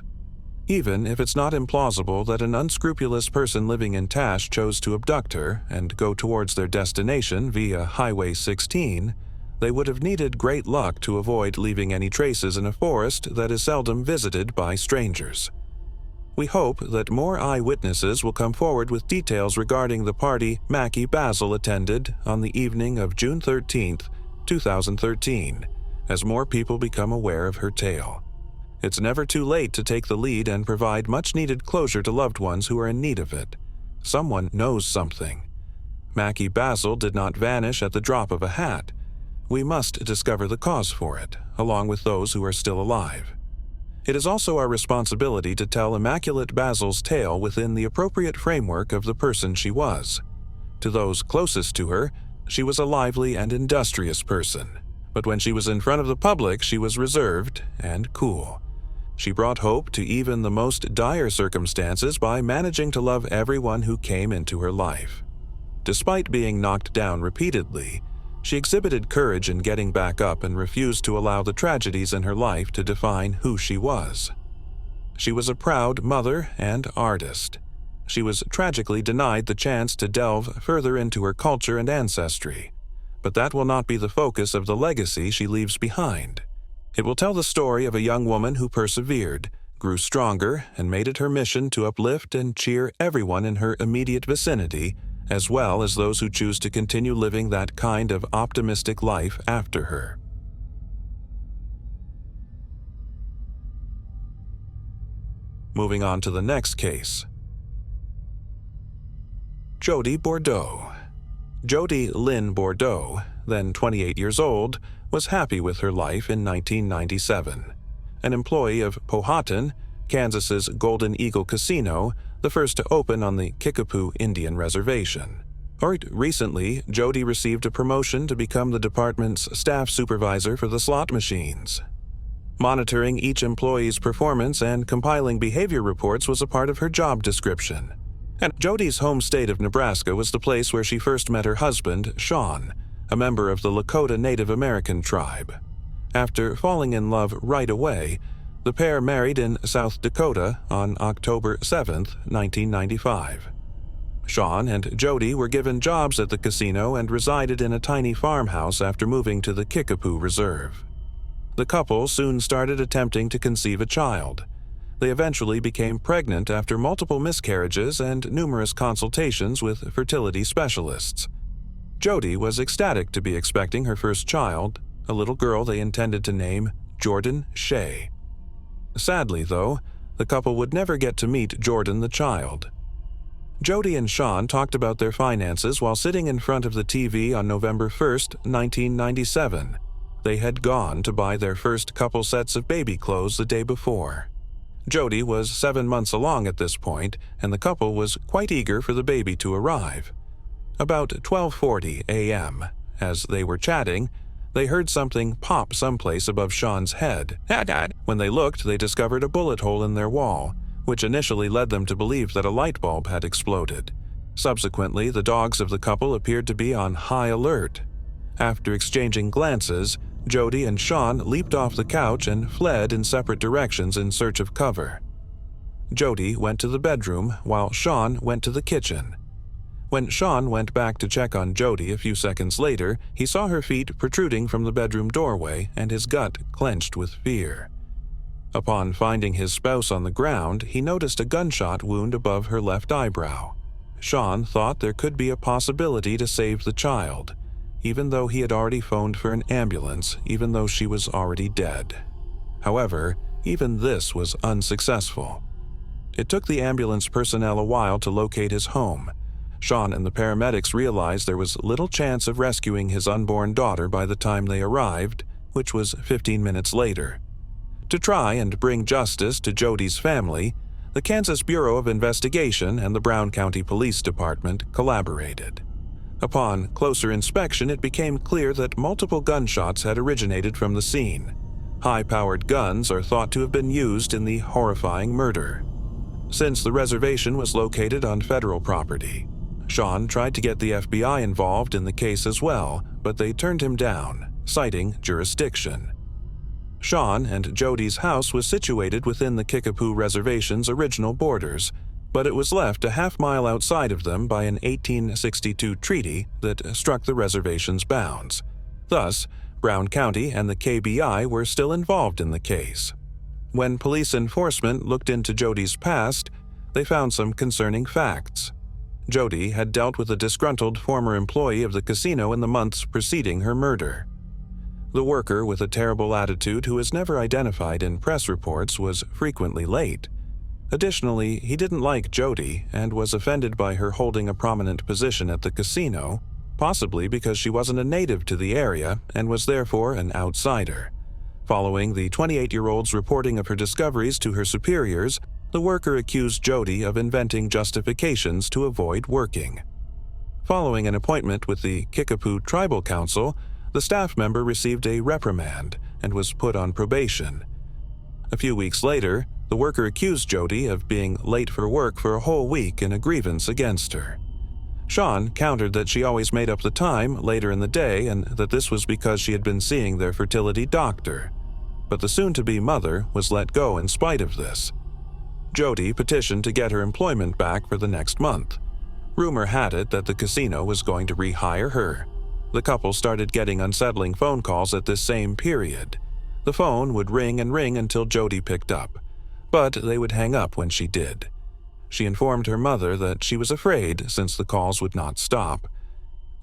Even if it's not implausible that an unscrupulous person living in Tash chose to abduct her and go towards their destination via Highway 16, they would have needed great luck to avoid leaving any traces in a forest that is seldom visited by strangers. We hope that more eyewitnesses will come forward with details regarding the party Macky Basil attended on the evening of June 13, 2013, as more people become aware of her tale. It's never too late to take the lead and provide much-needed closure to loved ones who are in need of it. Someone knows something. Macky Basil did not vanish at the drop of a hat. We must discover the cause for it, along with those who are still alive. It is also our responsibility to tell Immaculate Basil's tale within the appropriate framework of the person she was. To those closest to her, she was a lively and industrious person, but when she was in front of the public, she was reserved and cool. She brought hope to even the most dire circumstances by managing to love everyone who came into her life. Despite being knocked down repeatedly, she exhibited courage in getting back up and refused to allow the tragedies in her life to define who she was. She was a proud mother and artist. She was tragically denied the chance to delve further into her culture and ancestry, but that will not be the focus of the legacy she leaves behind. It will tell the story of a young woman who persevered, grew stronger, and made it her mission to uplift and cheer everyone in her immediate vicinity, as well as those who choose to continue living that kind of optimistic life after her. Moving on to the next case. Jody Bordeaux. Jody Lynn Bordeaux, then 28 years old, was happy with her life in 1997. An employee of Powhatan, Kansas's Golden Eagle Casino, the first to open on the Kickapoo Indian Reservation. Recently, Jody received a promotion to become the department's staff supervisor for the slot machines. Monitoring each employee's performance and compiling behavior reports was a part of her job description. And Jody's home state of Nebraska was the place where she first met her husband, Sean, a member of the Lakota Native American tribe. After falling in love right away, the pair married in South Dakota on October 7, 1995. Sean and Jody were given jobs at the casino and resided in a tiny farmhouse after moving to the Kickapoo Reserve. The couple soon started attempting to conceive a child. They eventually became pregnant after multiple miscarriages and numerous consultations with fertility specialists. Jody was ecstatic to be expecting her first child, a little girl they intended to name Jordan Shea. Sadly, though, the couple would never get to meet Jordan the child. Jody and Sean talked about their finances while sitting in front of the TV on November 1, 1997. They had gone to buy their first couple sets of baby clothes the day before. Jody was 7 months along at this point, and the couple was quite eager for the baby to arrive. About 12:40 a.m., as they were chatting, they heard something pop someplace above Sean's head. When they looked, they discovered a bullet hole in their wall, which initially led them to believe that a light bulb had exploded. Subsequently, the dogs of the couple appeared to be on high alert. After exchanging glances, Jody and Sean leaped off the couch and fled in separate directions in search of cover. Jody went to the bedroom while Sean went to the kitchen. When Sean went back to check on Jody a few seconds later, he saw her feet protruding from the bedroom doorway and his gut clenched with fear. Upon finding his spouse on the ground, he noticed a gunshot wound above her left eyebrow. Sean thought there could be a possibility to save the child, even though he had already phoned for an ambulance, even though she was already dead. However, even this was unsuccessful. It took the ambulance personnel a while to locate his home. Sean and the paramedics realized there was little chance of rescuing his unborn daughter by the time they arrived, which was 15 minutes later. To try and bring justice to Jody's family, the Kansas Bureau of Investigation and the Brown County Police Department collaborated. Upon closer inspection, it became clear that multiple gunshots had originated from the scene. High-powered guns are thought to have been used in the horrifying murder. Since the reservation was located on federal property, Sean tried to get the FBI involved in the case as well, but they turned him down, citing jurisdiction. Sean and Jody's house was situated within the Kickapoo Reservation's original borders, but it was left a half-mile outside of them by an 1862 treaty that struck the reservation's bounds. Thus, Brown County and the KBI were still involved in the case. When police enforcement looked into Jody's past, they found some concerning facts. Jody had dealt with a disgruntled former employee of the casino in the months preceding her murder. The worker with a terrible attitude who is never identified in press reports was frequently late. Additionally, he didn't like Jody and was offended by her holding a prominent position at the casino, possibly because she wasn't a native to the area and was therefore an outsider. Following the 28-year-old's reporting of her discoveries to her superiors, the worker accused Jody of inventing justifications to avoid working. Following an appointment with the Kickapoo Tribal Council, the staff member received a reprimand and was put on probation. A few weeks later, the worker accused Jody of being late for work for a whole week in a grievance against her. Sean countered that she always made up the time later in the day and that this was because she had been seeing their fertility doctor. But the soon-to-be mother was let go in spite of this. Jody petitioned to get her employment back for the next month. Rumor had it that the casino was going to rehire her. The couple started getting unsettling phone calls at this same period. The phone would ring and ring until Jody picked up, but they would hang up when she did. She informed her mother that she was afraid since the calls would not stop.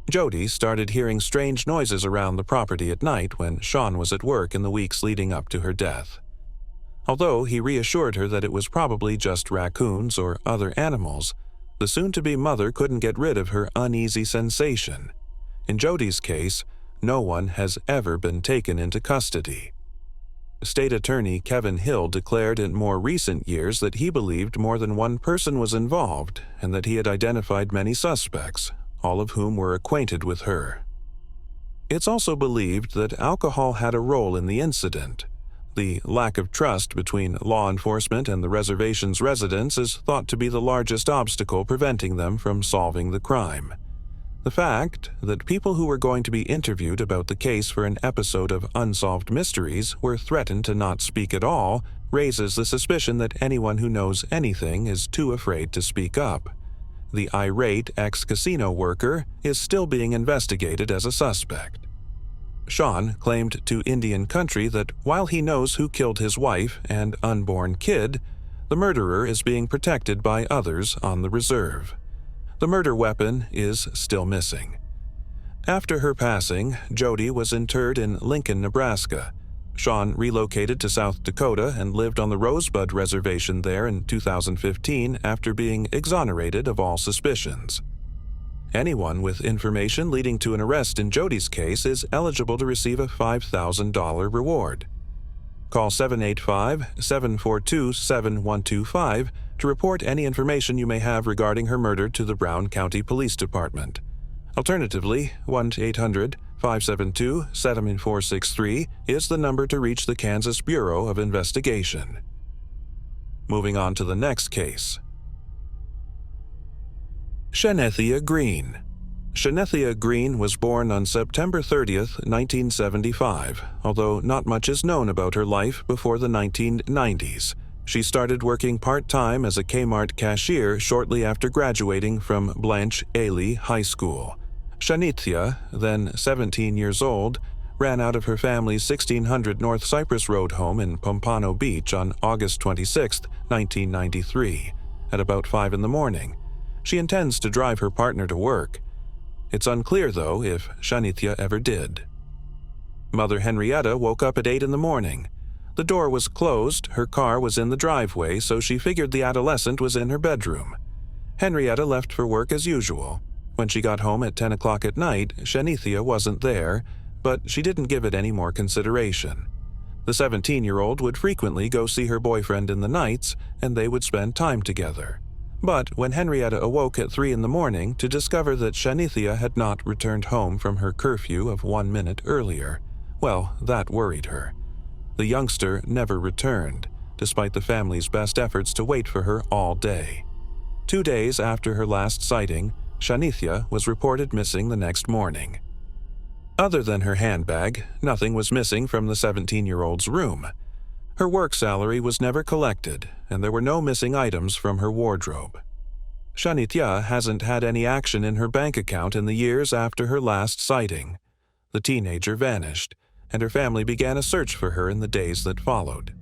Jody started hearing strange noises around the property at night when Sean was at work in the weeks leading up to her death. Although he reassured her that it was probably just raccoons or other animals, the soon-to-be mother couldn't get rid of her uneasy sensation. In Jody's case, no one has ever been taken into custody. State Attorney Kevin Hill declared in more recent years that he believed more than one person was involved and that he had identified many suspects, all of whom were acquainted with her. It's also believed that alcohol had a role in the incident. The lack of trust between law enforcement and the reservation's residents is thought to be the largest obstacle preventing them from solving the crime. The fact that people who were going to be interviewed about the case for an episode of Unsolved Mysteries were threatened to not speak at all raises the suspicion that anyone who knows anything is too afraid to speak up. The irate ex-casino worker is still being investigated as a suspect. Sean claimed to Indian Country that while he knows who killed his wife and unborn kid, the murderer is being protected by others on the reserve. The murder weapon is still missing. After her passing, Jody was interred in Lincoln, Nebraska. Sean relocated to South Dakota and lived on the Rosebud Reservation there in 2015 after being exonerated of all suspicions. Anyone with information leading to an arrest in Jody's case is eligible to receive a $5,000 reward. Call 785-742-7125 to report any information you may have regarding her murder to the Brown County Police Department. Alternatively, 1-800-572-7463 is the number to reach the Kansas Bureau of Investigation. Moving on to the next case. Shenia Green. Shenia Green was born on September 30, 1975, although not much is known about her life before the 1990s. She started working part-time as a Kmart cashier shortly after graduating from Blanche Ailey High School. Shenia, then 17 years old, ran out of her family's 1600 North Cypress Road home in Pompano Beach on August 26, 1993, at about 5 in the morning. She intends to drive her partner to work. It's unclear, though, if Shenia ever did. Mother Henrietta woke up at 8 in the morning. The door was closed, her car was in the driveway, so she figured the adolescent was in her bedroom. Henrietta left for work as usual. When she got home at 10 o'clock at night, Shenia wasn't there, but she didn't give it any more consideration. The 17-year-old would frequently go see her boyfriend in the nights, and they would spend time together. But when Henrietta awoke at 3 in the morning to discover that Shenia had not returned home from her curfew of 1 minute earlier, well, that worried her. The youngster never returned, despite the family's best efforts to wait for her all day. 2 days after her last sighting, Shenia was reported missing the next morning. Other than her handbag, nothing was missing from the 17-year-old's room. Her work salary was never collected, and there were no missing items from her wardrobe. Shenia hasn't had any action in her bank account in the years after her last sighting. The teenager vanished, and her family began a search for her in the days that followed.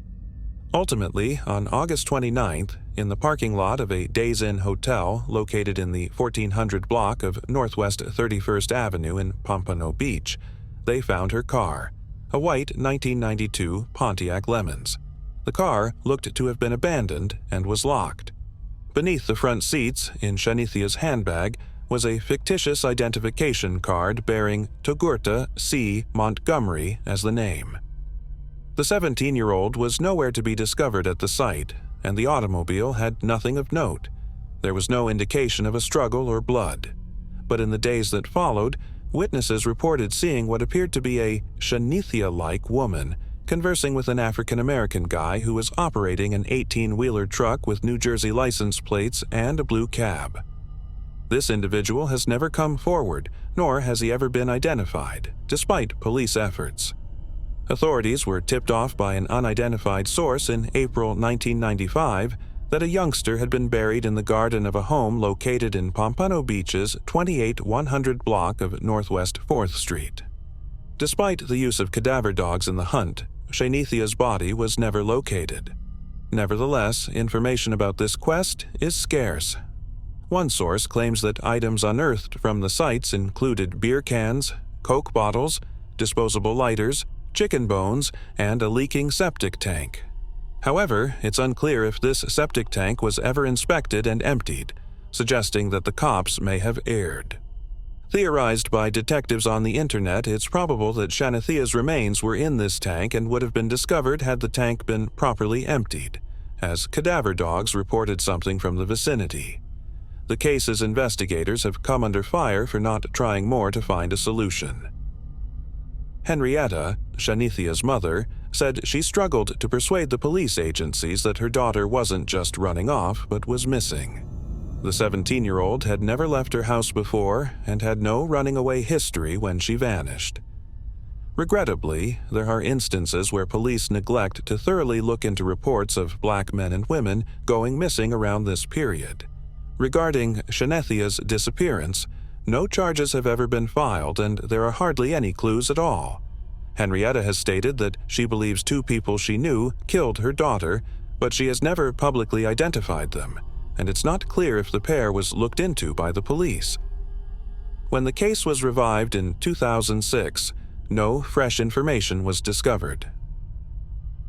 Ultimately, on August 29th, in the parking lot of a Days Inn hotel located in the 1400 block of Northwest 31st Avenue in Pompano Beach, they found her car, a white 1992 Pontiac Lemons. The car looked to have been abandoned and was locked. Beneath the front seats, in Shenia's handbag, was a fictitious identification card bearing Togurta C. Montgomery as the name. The 17-year-old was nowhere to be discovered at the site, and the automobile had nothing of note. There was no indication of a struggle or blood. But in the days that followed, witnesses reported seeing what appeared to be a Shenethia-like woman conversing with an African-American guy who was operating an 18-wheeler truck with New Jersey license plates and a blue cab. This individual has never come forward, nor has he ever been identified, despite police efforts. Authorities were tipped off by an unidentified source in April 1995 that a youngster had been buried in the garden of a home located in Pompano Beach's 28100 block of Northwest 4th Street. Despite the use of cadaver dogs in the hunt, Shenethia's body was never located. Nevertheless, information about this quest is scarce. One source claims that items unearthed from the sites included beer cans, Coke bottles, disposable lighters, chicken bones, and a leaking septic tank. However, it's unclear if this septic tank was ever inspected and emptied, suggesting that the cops may have erred. Theorized by detectives on the internet, it's probable that Shenethia's remains were in this tank and would have been discovered had the tank been properly emptied, as cadaver dogs reported something from the vicinity. The case's investigators have come under fire for not trying more to find a solution. Henrietta, Shenethia's mother, said she struggled to persuade the police agencies that her daughter wasn't just running off but was missing. The 17-year-old had never left her house before and had no running away history when she vanished. Regrettably, there are instances where police neglect to thoroughly look into reports of black men and women going missing around this period. Regarding Shenethia's disappearance, no charges have ever been filed and there are hardly any clues at all. Henrietta has stated that she believes two people she knew killed her daughter, but she has never publicly identified them, and it's not clear if the pair was looked into by the police. When the case was revived in 2006, no fresh information was discovered.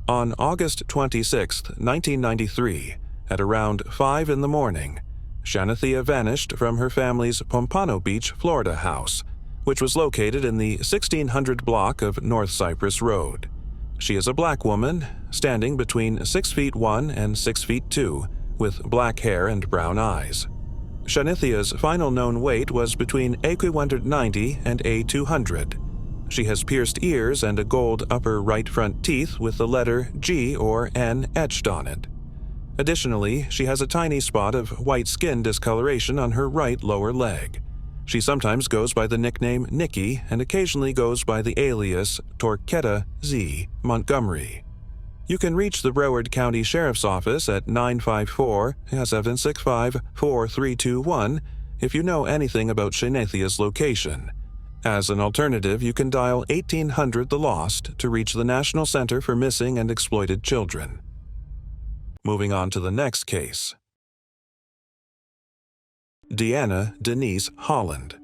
On August 26, 1993, at around 5 in the morning, Shenethia vanished from her family's Pompano Beach, Florida house, which was located in the 1600 block of North Cypress Road. She is a black woman, standing between 6'1" and 6'2", with black hair and brown eyes. Shenethia's final known weight was between A190 and A200. She has pierced ears and a gold upper right front teeth with the letter G or N etched on it. Additionally, she has a tiny spot of white skin discoloration on her right lower leg. She sometimes goes by the nickname Nikki and occasionally goes by the alias Torquetta Z. Montgomery. You can reach the Broward County Sheriff's Office at 954-765-4321 if you know anything about Shenethia's location. As an alternative, you can dial 1800 The Lost to reach the National Center for Missing and Exploited Children. Moving on to the next case. Deanna Denise Holland.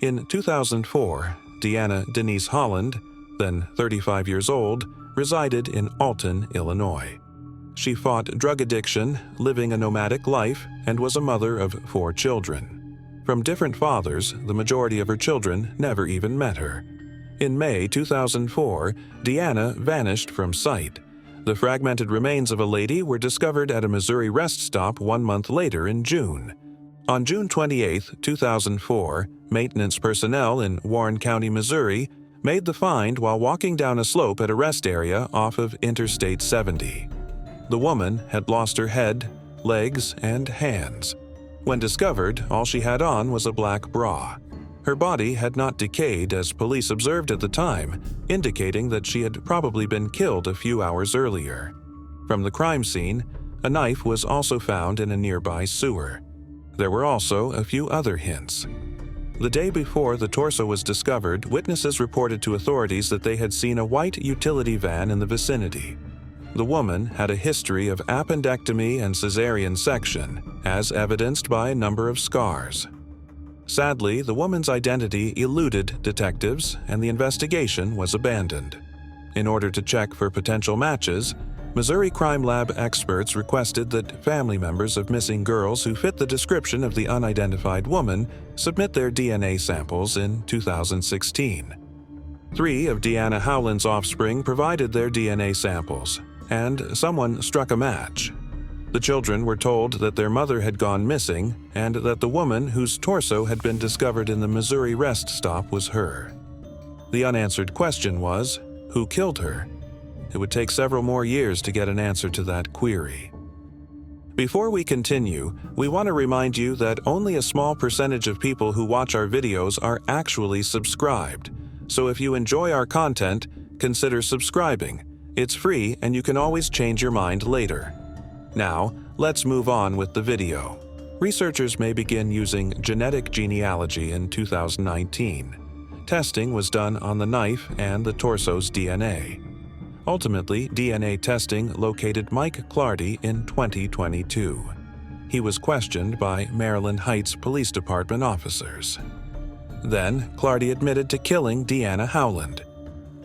In 2004, Deanna Denise Holland, then 35 years old, resided in Alton, Illinois. She fought drug addiction, living a nomadic life, and was a mother of 4 children. From different fathers, the majority of her children never even met her. In May 2004, Deanna vanished from sight. The fragmented remains of a lady were discovered at a Missouri rest stop 1 month later in June. On June 28, 2004, maintenance personnel in Warren County, Missouri, made the find while walking down a slope at a rest area off of Interstate 70. The woman had lost her head, legs, and hands. When discovered, all she had on was a black bra. Her body had not decayed as police observed at the time, indicating that she had probably been killed a few hours earlier. From the crime scene, a knife was also found in a nearby sewer. There were also a few other hints. The day before the torso was discovered, witnesses reported to authorities that they had seen a white utility van in the vicinity. The woman had a history of appendectomy and cesarean section, as evidenced by a number of scars. Sadly, the woman's identity eluded detectives and the investigation was abandoned. In order to check for potential matches, Missouri Crime Lab experts requested that family members of missing girls who fit the description of the unidentified woman submit their DNA samples in 2016. 3 of Deanna Howland's offspring provided their DNA samples, and someone struck a match. The children were told that their mother had gone missing and that the woman whose torso had been discovered in the Missouri rest stop was her. The unanswered question was, who killed her? It would take several more years to get an answer to that query. Before we continue, we want to remind you that only a small percentage of people who watch our videos are actually subscribed. So if you enjoy our content, consider subscribing. It's free and you can always change your mind later. Now, let's move on with the video. Researchers may begin using genetic genealogy in 2019. Testing was done on the knife and the torso's DNA. Ultimately, DNA testing located Mike Clardy in 2022. He was questioned by Maryland Heights Police Department officers. Then, Clardy admitted to killing Deanna Howland.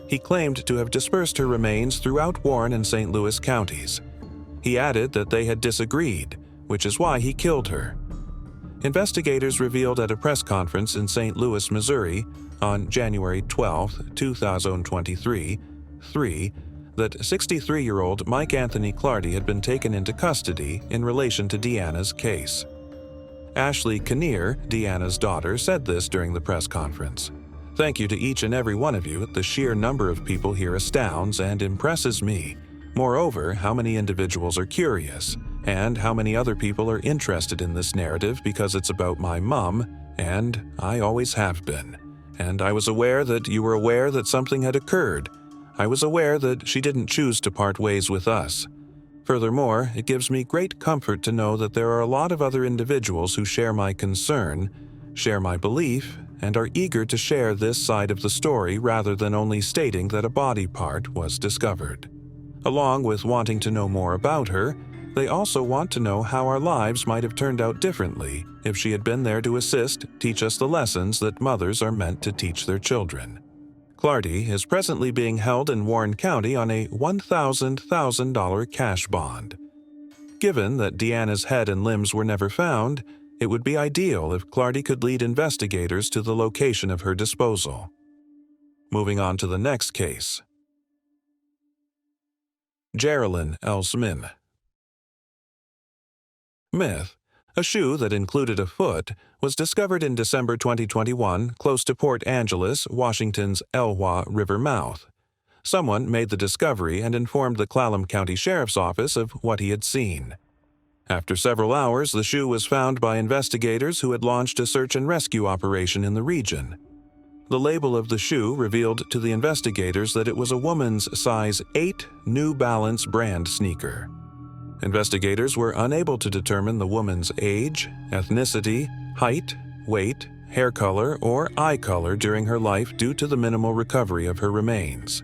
He claimed to have dispersed her remains throughout Warren and St. Louis counties. He added that they had disagreed, which is why he killed her. Investigators revealed at a press conference in St. Louis, Missouri, on January 12, 2023, that 63-year-old Mike Anthony Clardy had been taken into custody in relation to Deanna's case. Ashley Kinnear, Deanna's daughter, said this during the press conference. "Thank you to each and every one of you. The sheer number of people here astounds and impresses me. Moreover, how many individuals are curious, and how many other people are interested in this narrative because it's about my mom, and I always have been. And I was aware that you were aware that something had occurred. I was aware that she didn't choose to part ways with us. Furthermore, it gives me great comfort to know that there are a lot of other individuals who share my concern, share my belief, and are eager to share this side of the story rather than only stating that a body part was discovered. Along with wanting to know more about her, they also want to know how our lives might have turned out differently if she had been there to assist, teach us the lessons that mothers are meant to teach their children." Clardy is presently being held in Warren County on a $1,000 cash bond. Given that Deanna's head and limbs were never found, it would be ideal if Clardy could lead investigators to the location of her disposal. Moving on to the next case. Gerilyn Smith. Myth, a shoe that included a foot, was discovered in December 2021 close to Port Angeles, Washington's Elwha River mouth. Someone made the discovery and informed the Clallam County Sheriff's Office of what he had seen. After several hours, the shoe was found by investigators who had launched a search and rescue operation in the region. The label of the shoe revealed to the investigators that it was a woman's size 8 New Balance brand sneaker. Investigators were unable to determine the woman's age, ethnicity, height, weight, hair color, or eye color during her life due to the minimal recovery of her remains.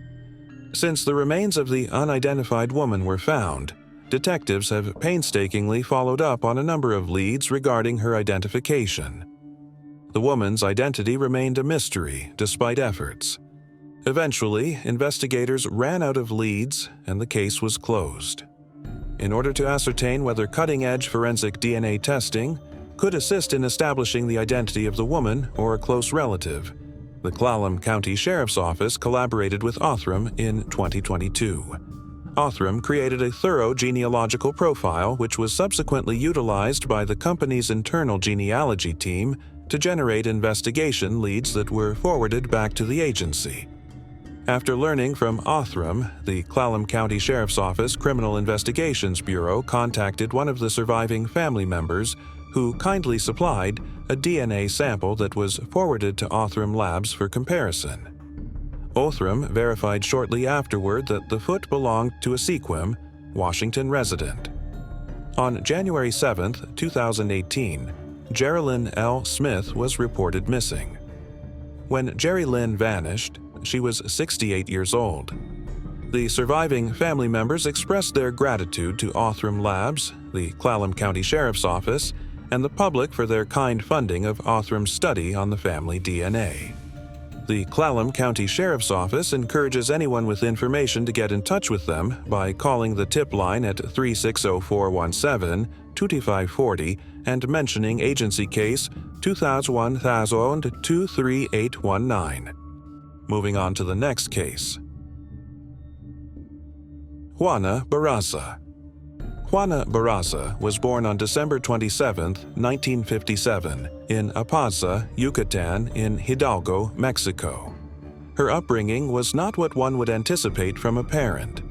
Since the remains of the unidentified woman were found, detectives have painstakingly followed up on a number of leads regarding her identification. The woman's identity remained a mystery despite efforts. Eventually, investigators ran out of leads and the case was closed. In order to ascertain whether cutting-edge forensic DNA testing could assist in establishing the identity of the woman or a close relative, the Clallam County Sheriff's Office collaborated with Othram in 2022. Othram created a thorough genealogical profile which was subsequently utilized by the company's internal genealogy team to generate investigation leads that were forwarded back to the agency. After learning from Othram, the Clallam County Sheriff's Office Criminal Investigations Bureau contacted one of the surviving family members who kindly supplied a DNA sample that was forwarded to Othram Labs for comparison. Othram verified shortly afterward that the foot belonged to a Sequim, Washington resident. On January 7, 2018, Gerilyn Smith was reported missing. When Gerilyn vanished, she was 68 years old. The surviving family members expressed their gratitude to Othram Labs, the Clallam County Sheriff's Office, and the public for their kind funding of Othram's study on the family DNA. The Clallam County Sheriff's Office encourages anyone with information to get in touch with them by calling the tip line at 360-417-2540 and mentioning agency case 2001-23819. Moving on to the next case. Hanana Baraza. Hanana Baraza was born on December 27, 1957, in Apaza, Yucatan in Hidalgo, Mexico. Her upbringing was not what one would anticipate from a parent.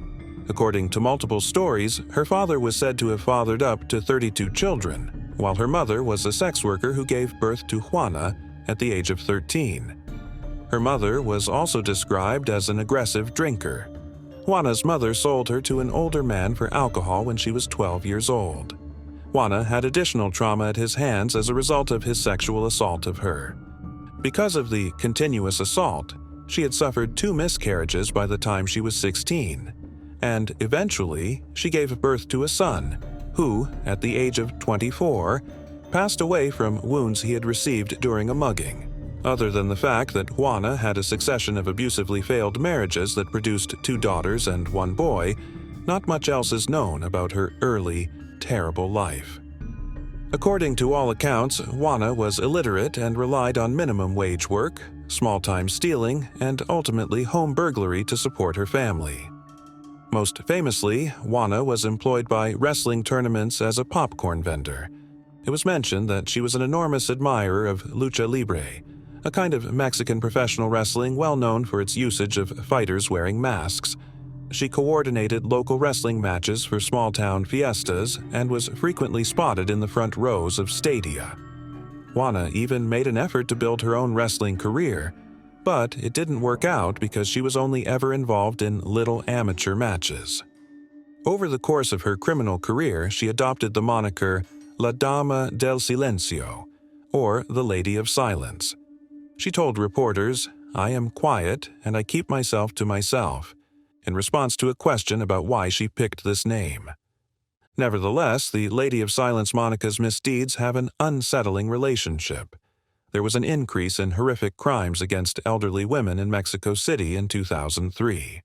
According to multiple stories, her father was said to have fathered up to 32 children, while her mother was a sex worker who gave birth to Hanana at the age of 13. Her mother was also described as an aggressive drinker. Hanana's mother sold her to an older man for alcohol when she was 12 years old. Hanana had additional trauma at his hands as a result of his sexual assault of her. Because of the continuous assault, she had suffered 2 miscarriages by the time she was 16, and eventually she gave birth to a son, who, at the age of 24, passed away from wounds he had received during a mugging. Other than the fact that Hanana had a succession of abusively failed marriages that produced 2 daughters and 1 boy, not much else is known about her early, terrible life. According to all accounts, Hanana was illiterate and relied on minimum wage work, small-time stealing, and ultimately home burglary to support her family. Most famously, Hanana was employed by wrestling tournaments as a popcorn vendor. It was mentioned that she was an enormous admirer of lucha libre, a kind of Mexican professional wrestling well known for its usage of fighters wearing masks. She coordinated local wrestling matches for small-town fiestas and was frequently spotted in the front rows of stadia. Hanana even made an effort to build her own wrestling career, but it didn't work out because she was only ever involved in little amateur matches. Over the course of her criminal career, she adopted the moniker La Dama del Silencio, or the Lady of Silence. She told reporters, "I am quiet and I keep myself to myself," in response to a question about why she picked this name. Nevertheless, the Lady of Silence monica's misdeeds have an unsettling relationship. There was an increase in horrific crimes against elderly women in Mexico City in 2003.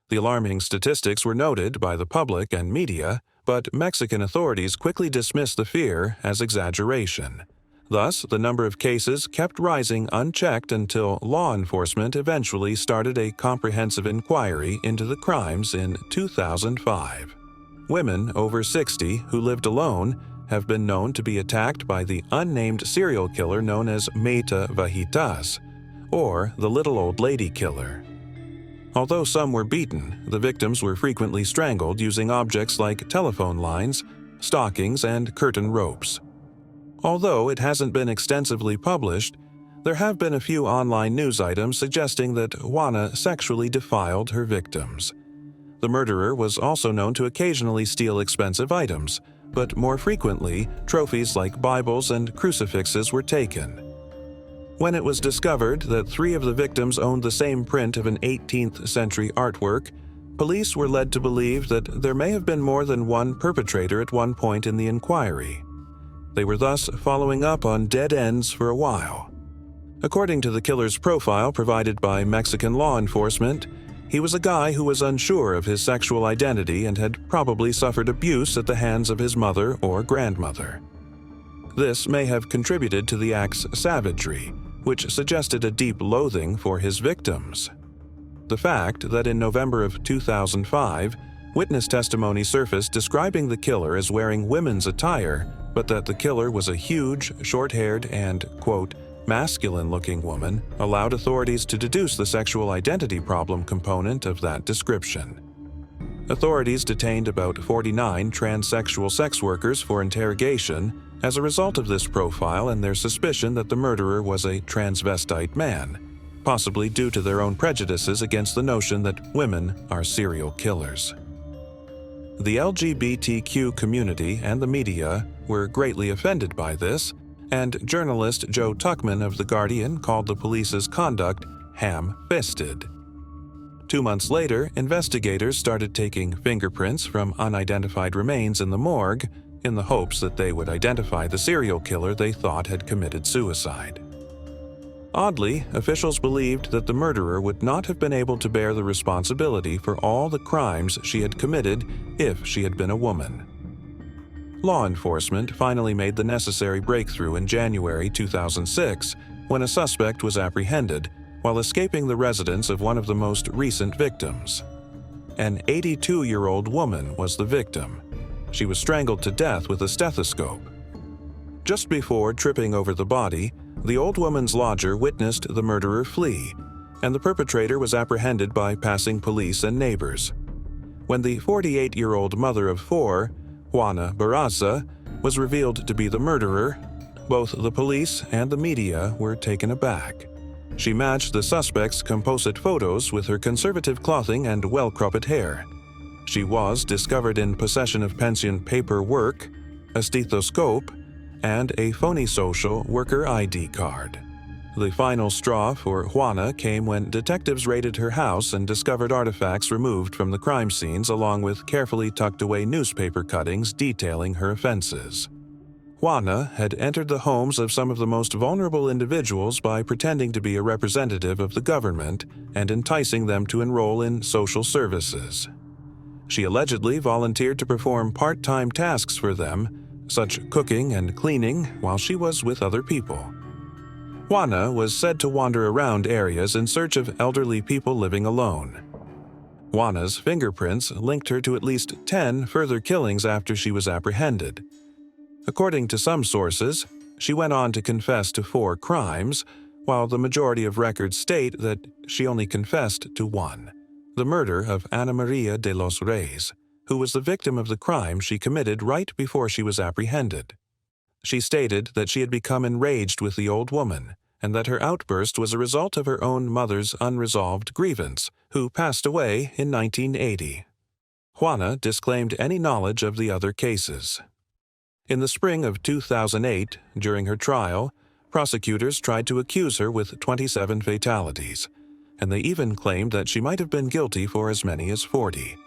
The alarming statistics were noted by the public and media, but Mexican authorities quickly dismissed the fear as exaggeration. Thus, the number of cases kept rising unchecked until law enforcement eventually started a comprehensive inquiry into the crimes in 2005. Women over 60 who lived alone have been known to be attacked by the unnamed serial killer known as Meta Vajitas, or the Little Old Lady Killer. Although some were beaten, the victims were frequently strangled using objects like telephone lines, stockings, and curtain ropes. Although it hasn't been extensively published, there have been a few online news items suggesting that Hanana sexually defiled her victims. The murderer was also known to occasionally steal expensive items, but more frequently, trophies like Bibles and crucifixes were taken. When it was discovered that 3 of the victims owned the same print of an 18th century artwork, police were led to believe that there may have been more than one perpetrator at one point in the inquiry. They were thus following up on dead ends for a while. According to the killer's profile provided by Mexican law enforcement, he was a guy who was unsure of his sexual identity and had probably suffered abuse at the hands of his mother or grandmother. This may have contributed to the act's savagery, which suggested a deep loathing for his victims. The fact that in November of 2005, witness testimony surfaced describing the killer as wearing women's attire, but that the killer was a huge, short-haired, and, quote, masculine-looking woman, allowed authorities to deduce the sexual identity problem component of that description. Authorities detained about 49 transsexual sex workers for interrogation as a result of this profile and their suspicion that the murderer was a transvestite man, possibly due to their own prejudices against the notion that women are serial killers. The LGBTQ community and the media were greatly offended by this, and journalist Joe Tuckman of The Guardian called the police's conduct ham-fisted. 2 months later, investigators started taking fingerprints from unidentified remains in the morgue in the hopes that they would identify the serial killer they thought had committed suicide. Oddly, officials believed that the murderer would not have been able to bear the responsibility for all the crimes she had committed if she had been a woman. Law enforcement finally made the necessary breakthrough in January 2006 when a suspect was apprehended, while escaping the residence of one of the most recent victims. An 82-year-old woman was the victim. She was strangled to death with a stethoscope. Just before tripping over the body, the old woman's lodger witnessed the murderer flee, and the perpetrator was apprehended by passing police and neighbors. When the 48-year-old mother of four, Hanana Baraza, was revealed to be the murderer, both the police and the media were taken aback. She matched the suspect's composite photos with her conservative clothing and well-cropped hair. She was discovered in possession of pension paperwork, a stethoscope, and a phony social worker ID card. The final straw for Hanana came when detectives raided her house and discovered artifacts removed from the crime scenes along with carefully tucked away newspaper cuttings detailing her offenses. Hanana had entered the homes of some of the most vulnerable individuals by pretending to be a representative of the government and enticing them to enroll in social services. She allegedly volunteered to perform part-time tasks for them, such cooking and cleaning, while she was with other people. Hanana was said to wander around areas in search of elderly people living alone. Hanana's fingerprints linked her to at least 10 further killings after she was apprehended. According to some sources, she went on to confess to 4 crimes, while the majority of records state that she only confessed to 1, the murder of Ana Maria de los Reyes, who was the victim of the crime she committed right before she was apprehended. She stated that she had become enraged with the old woman, and that her outburst was a result of her own mother's unresolved grievance, who passed away in 1980. Hanana disclaimed any knowledge of the other cases. In the spring of 2008, during her trial, prosecutors tried to accuse her with 27 fatalities, and they even claimed that she might have been guilty for as many as 40.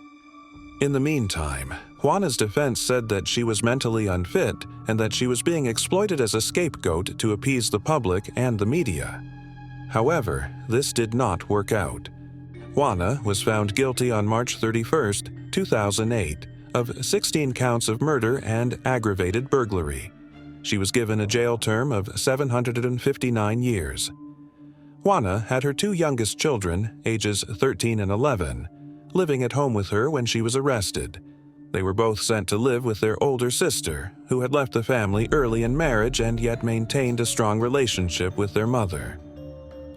In the meantime, Hanana's defense said that she was mentally unfit and that she was being exploited as a scapegoat to appease the public and the media. However, this did not work out. Hanana was found guilty on March 31, 2008, of 16 counts of murder and aggravated burglary. She was given a jail term of 759 years. Hanana had her 2 youngest children, ages 13 and 11, living at home with her when she was arrested. They were both sent to live with their older sister, who had left the family early in marriage and yet maintained a strong relationship with their mother.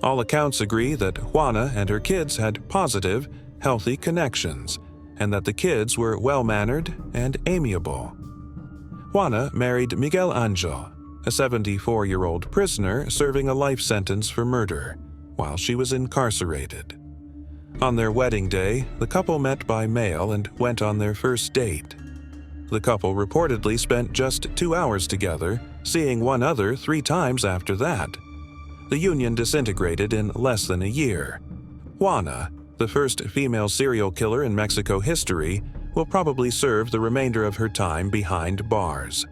All accounts agree that Hanana and her kids had positive, healthy connections, and that the kids were well-mannered and amiable. Hanana married Miguel Angel, a 74-year-old prisoner serving a life sentence for murder, while she was incarcerated. On their wedding day, the couple met by mail and went on their first date. The couple reportedly spent just 2 hours together, seeing one other 3 times after that. The union disintegrated in less than a year. Hanana, the first female serial killer in Mexico history, will probably serve the remainder of her time behind bars.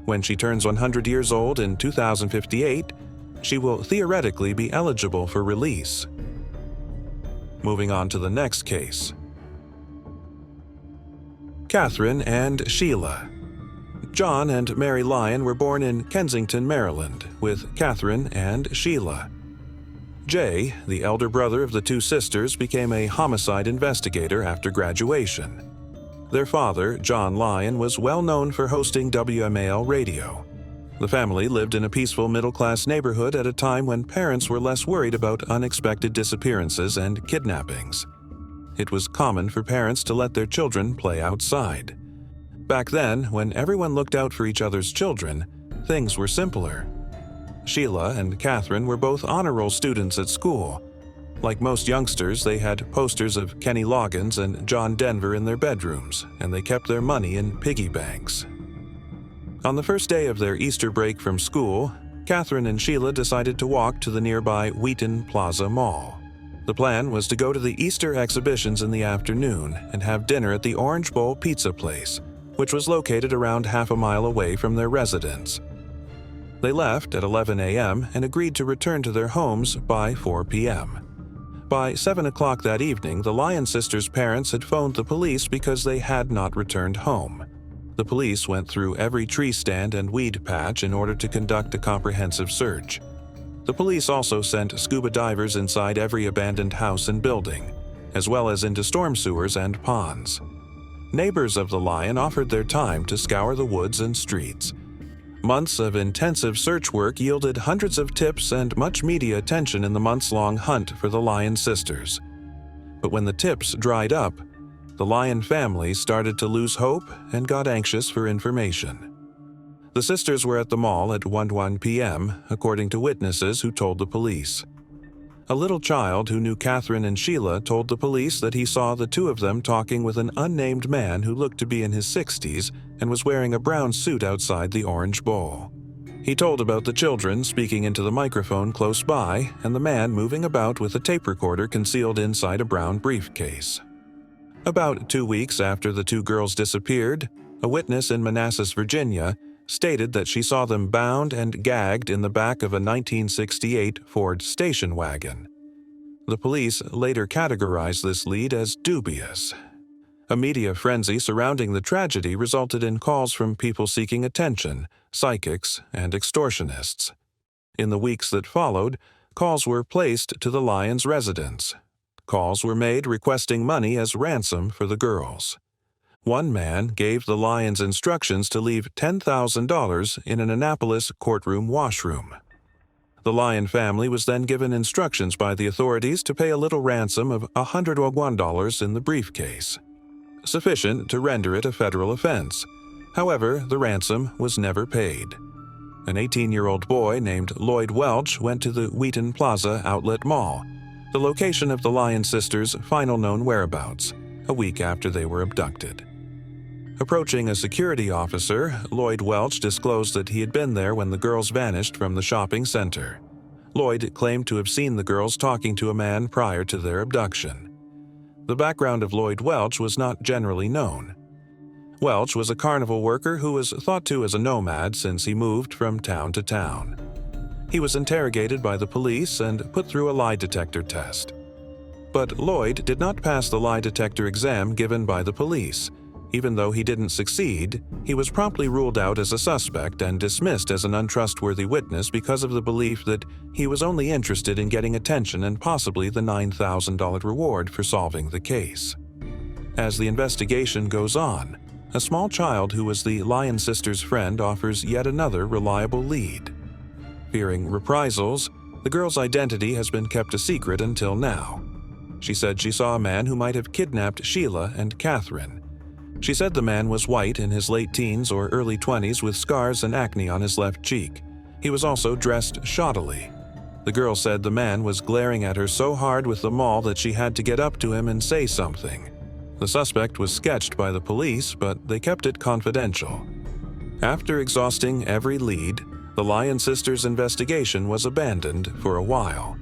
When she turns 100 years old in 2058, she will theoretically be eligible for release. Moving on to the next case. Catherine and Sheila. John and Mary Lyon were born in Kensington, Maryland, with Catherine and Sheila. Jay, the elder brother of the 2 sisters, became a homicide investigator after graduation. Their father, John Lyon, was well known for hosting WMAL radio. The family lived in a peaceful middle-class neighborhood at a time when parents were less worried about unexpected disappearances and kidnappings. It was common for parents to let their children play outside. Back then, when everyone looked out for each other's children, things were simpler. Sheila and Catherine were both honor roll students at school. Like most youngsters, they had posters of Kenny Loggins and John Denver in their bedrooms, and they kept their money in piggy banks. On the first day of their Easter break from school, Catherine and Sheila decided to walk to the nearby Wheaton Plaza Mall. The plan was to go to the Easter exhibitions in the afternoon and have dinner at the Orange Bowl Pizza Place, which was located around half a mile away from their residence. They left at 11 a.m. and agreed to return to their homes by 4 p.m. By 7 o'clock that evening, the Lyon sisters' parents had phoned the police because they had not returned home. The police went through every tree stand and weed patch in order to conduct a comprehensive search. The The police also sent scuba divers inside every abandoned house and building, as well as into storm sewers and ponds. Neighbors of the lion offered their time to scour the woods and streets. Months of intensive search work yielded hundreds of tips and much media attention in the months-long hunt for the Lion sisters. But when the tips dried up, the Lion family started to lose hope and got anxious for information. The sisters were at the mall at 1:01 p.m., according to witnesses who told the police. A little child who knew Catherine and Sheila told the police that he saw the two of them talking with an unnamed man who looked to be in his 60s and was wearing a brown suit outside the Orange Bowl. He told about the children speaking into the microphone close by and the man moving about with a tape recorder concealed inside a brown briefcase. About 2 weeks after the two girls disappeared, a witness in Manassas, Virginia, stated that she saw them bound and gagged in the back of a 1968 Ford station wagon. The police later categorized this lead as dubious. A media frenzy surrounding the tragedy resulted in calls from people seeking attention, psychics, and extortionists. In the weeks that followed, calls were placed to the Lion's residence. Calls were made requesting money as ransom for the girls. One man gave the Lions instructions to leave $10,000 in an Annapolis courtroom washroom. The Lion family was then given instructions by the authorities to pay a little ransom of $101 in the briefcase, sufficient to render it a federal offense. However, the ransom was never paid. An 18-year-old boy named Lloyd Welch went to the Wheaton Plaza Outlet Mall, the location of the Lion sisters' final known whereabouts, a week after they were abducted. Approaching a security officer, Lloyd Welch disclosed that he had been there when the girls vanished from the shopping center. Lloyd claimed to have seen the girls talking to a man prior to their abduction. The background of Lloyd Welch was not generally known. Welch was a carnival worker who was thought to as a nomad since he moved from town to town. He was interrogated by the police and put through a lie detector test. But Lloyd did not pass the lie detector exam given by the police. Even though he didn't succeed, he was promptly ruled out as a suspect and dismissed as an untrustworthy witness because of the belief that he was only interested in getting attention and possibly the $9,000 reward for solving the case. As the investigation goes on, a small child who was the Lion sisters' friend offers yet another reliable lead. Fearing reprisals, the girl's identity has been kept a secret until now. She said she saw a man who might have kidnapped Sheila and Catherine. She said the man was white in his late teens or early 20s with scars and acne on his left cheek. He was also dressed shoddily. The girl said the man was glaring at her so hard with the maul that she had to get up to him and say something. The suspect was sketched by the police, but they kept it confidential. After exhausting every lead, the Lion sisters' investigation was abandoned for a while.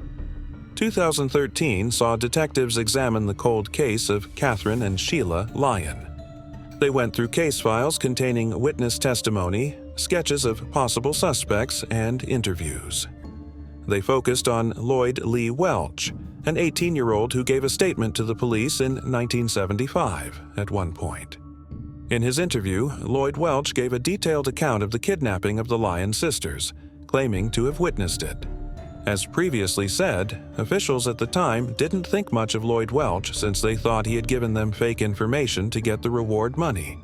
2013 saw detectives examine the cold case of Catherine and Sheila Lyon. They went through case files containing witness testimony, sketches of possible suspects, and interviews. They focused on Lloyd Lee Welch, an 18-year-old who gave a statement to the police in 1975 at one point. In his interview, Lloyd Welch gave a detailed account of the kidnapping of the Lyon sisters, claiming to have witnessed it. As previously said, officials at the time didn't think much of Lloyd Welch since they thought he had given them fake information to get the reward money.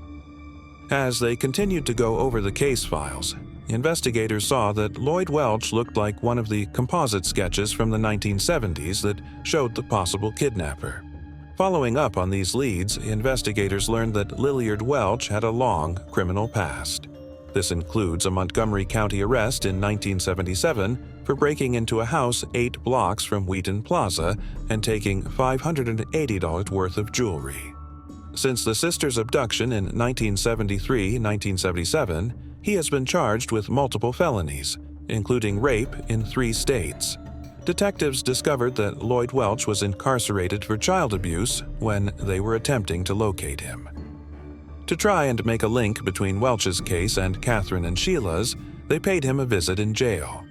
As they continued to go over the case files, investigators saw that Lloyd Welch looked like one of the composite sketches from the 1970s that showed the possible kidnapper. Following up on these leads, investigators learned that Lilliard Welch had a long criminal past. This includes a Montgomery County arrest in 1977 for breaking into a house 8 blocks from Wheaton Plaza and taking $580 worth of jewelry. Since the sisters' abduction in 1973-1977, he has been charged with multiple felonies, including rape in 3 states. Detectives discovered that Lloyd Welch was incarcerated for child abuse when they were attempting to locate him. To try and make a link between Welch's case and Catherine and Sheila's, they paid him a visit in jail.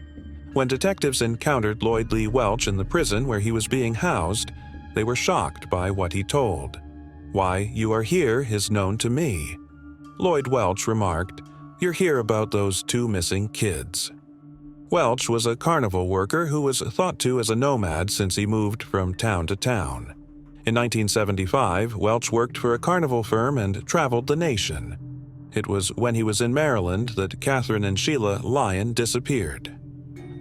When detectives encountered Lloyd Lee Welch in the prison where he was being housed, they were shocked by what he told. "Why you are here is known to me." Lloyd Welch remarked, "You're here about those 2 missing kids." Welch was a carnival worker who was thought to as a nomad since he moved from town to town. In 1975, Welch worked for a carnival firm and traveled the nation. It was when he was in Maryland that Catherine and Sheila Lyon disappeared.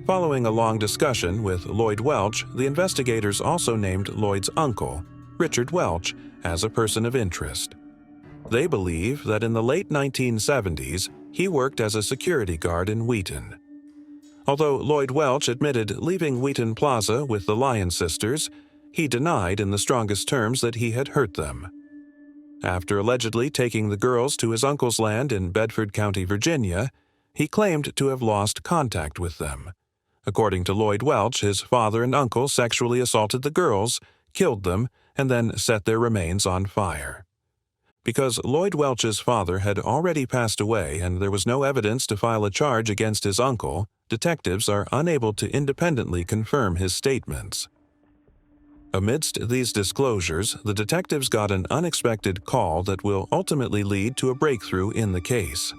Following a long discussion with Lloyd Welch, the investigators also named Lloyd's uncle, Richard Welch, as a person of interest. They believe that in the late 1970s, he worked as a security guard in Wheaton. Although Lloyd Welch admitted leaving Wheaton Plaza with the Lyon sisters, he denied in the strongest terms that he had hurt them. After allegedly taking the girls to his uncle's land in Bedford County, Virginia, he claimed to have lost contact with them. According to Lloyd Welch, his father and uncle sexually assaulted the girls, killed them, and then set their remains on fire. Because Lloyd Welch's father had already passed away and there was no evidence to file a charge against his uncle, detectives are unable to independently confirm his statements. Amidst these disclosures, the detectives got an unexpected call that will ultimately lead to a breakthrough in the case.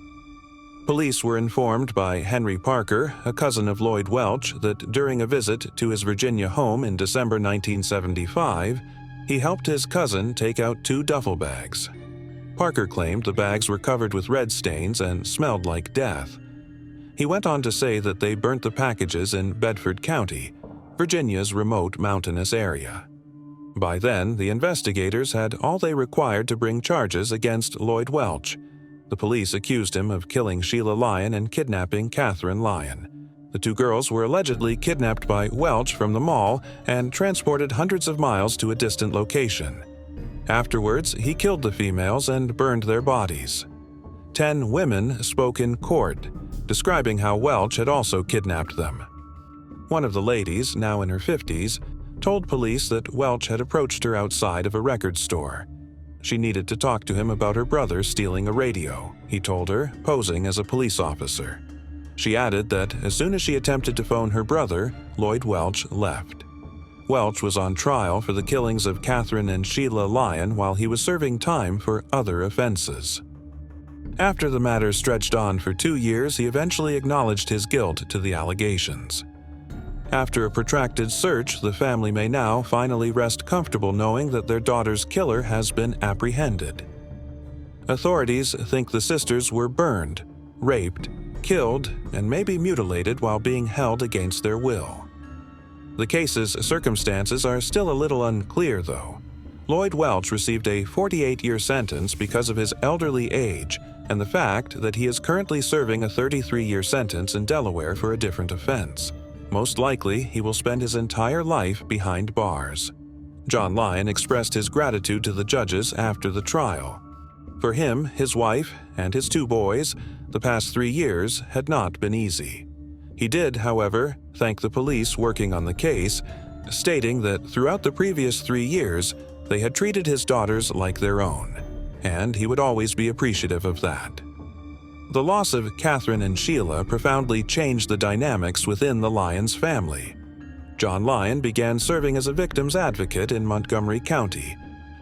Police were informed by Henry Parker, a cousin of Lloyd Welch, that during a visit to his Virginia home in December 1975, he helped his cousin take out 2 duffel bags. Parker claimed the bags were covered with red stains and smelled like death. He went on to say that they burnt the packages in Bedford County, Virginia's remote mountainous area. By then, the investigators had all they required to bring charges against Lloyd Welch. The police accused him of killing Sheila Lyon and kidnapping Catherine Lyon. The 2 girls were allegedly kidnapped by Welch from the mall and transported hundreds of miles to a distant location. Afterwards, he killed the females and burned their bodies. 10 women spoke in court, describing how Welch had also kidnapped them. One of the ladies, now in her 50s, told police that Welch had approached her outside of a record store. She needed to talk to him about her brother stealing a radio, he told her, posing as a police officer. She added that as soon as she attempted to phone her brother, Lloyd Welch left. Welch was on trial for the killings of Catherine and Sheila Lyon while he was serving time for other offenses. After the matter stretched on for 2 years, he eventually acknowledged his guilt to the allegations. After a protracted search, the family may now finally rest comfortable knowing that their daughter's killer has been apprehended. Authorities think the sisters were burned, raped, killed, and maybe mutilated while being held against their will. The case's circumstances are still a little unclear, though. Lloyd Welch received a 48-year sentence because of his elderly age and the fact that he is currently serving a 33-year sentence in Delaware for a different offense. Most likely, he will spend his entire life behind bars. John Lyon expressed his gratitude to the judges after the trial. For him, his wife, and his 2 boys, the past 3 years had not been easy. He did, however, thank the police working on the case, stating that throughout the previous 3 years, they had treated his daughters like their own, and he would always be appreciative of that. The loss of Catherine and Sheila profoundly changed the dynamics within the Lyons family. John Lyon began serving as a victim's advocate in Montgomery County,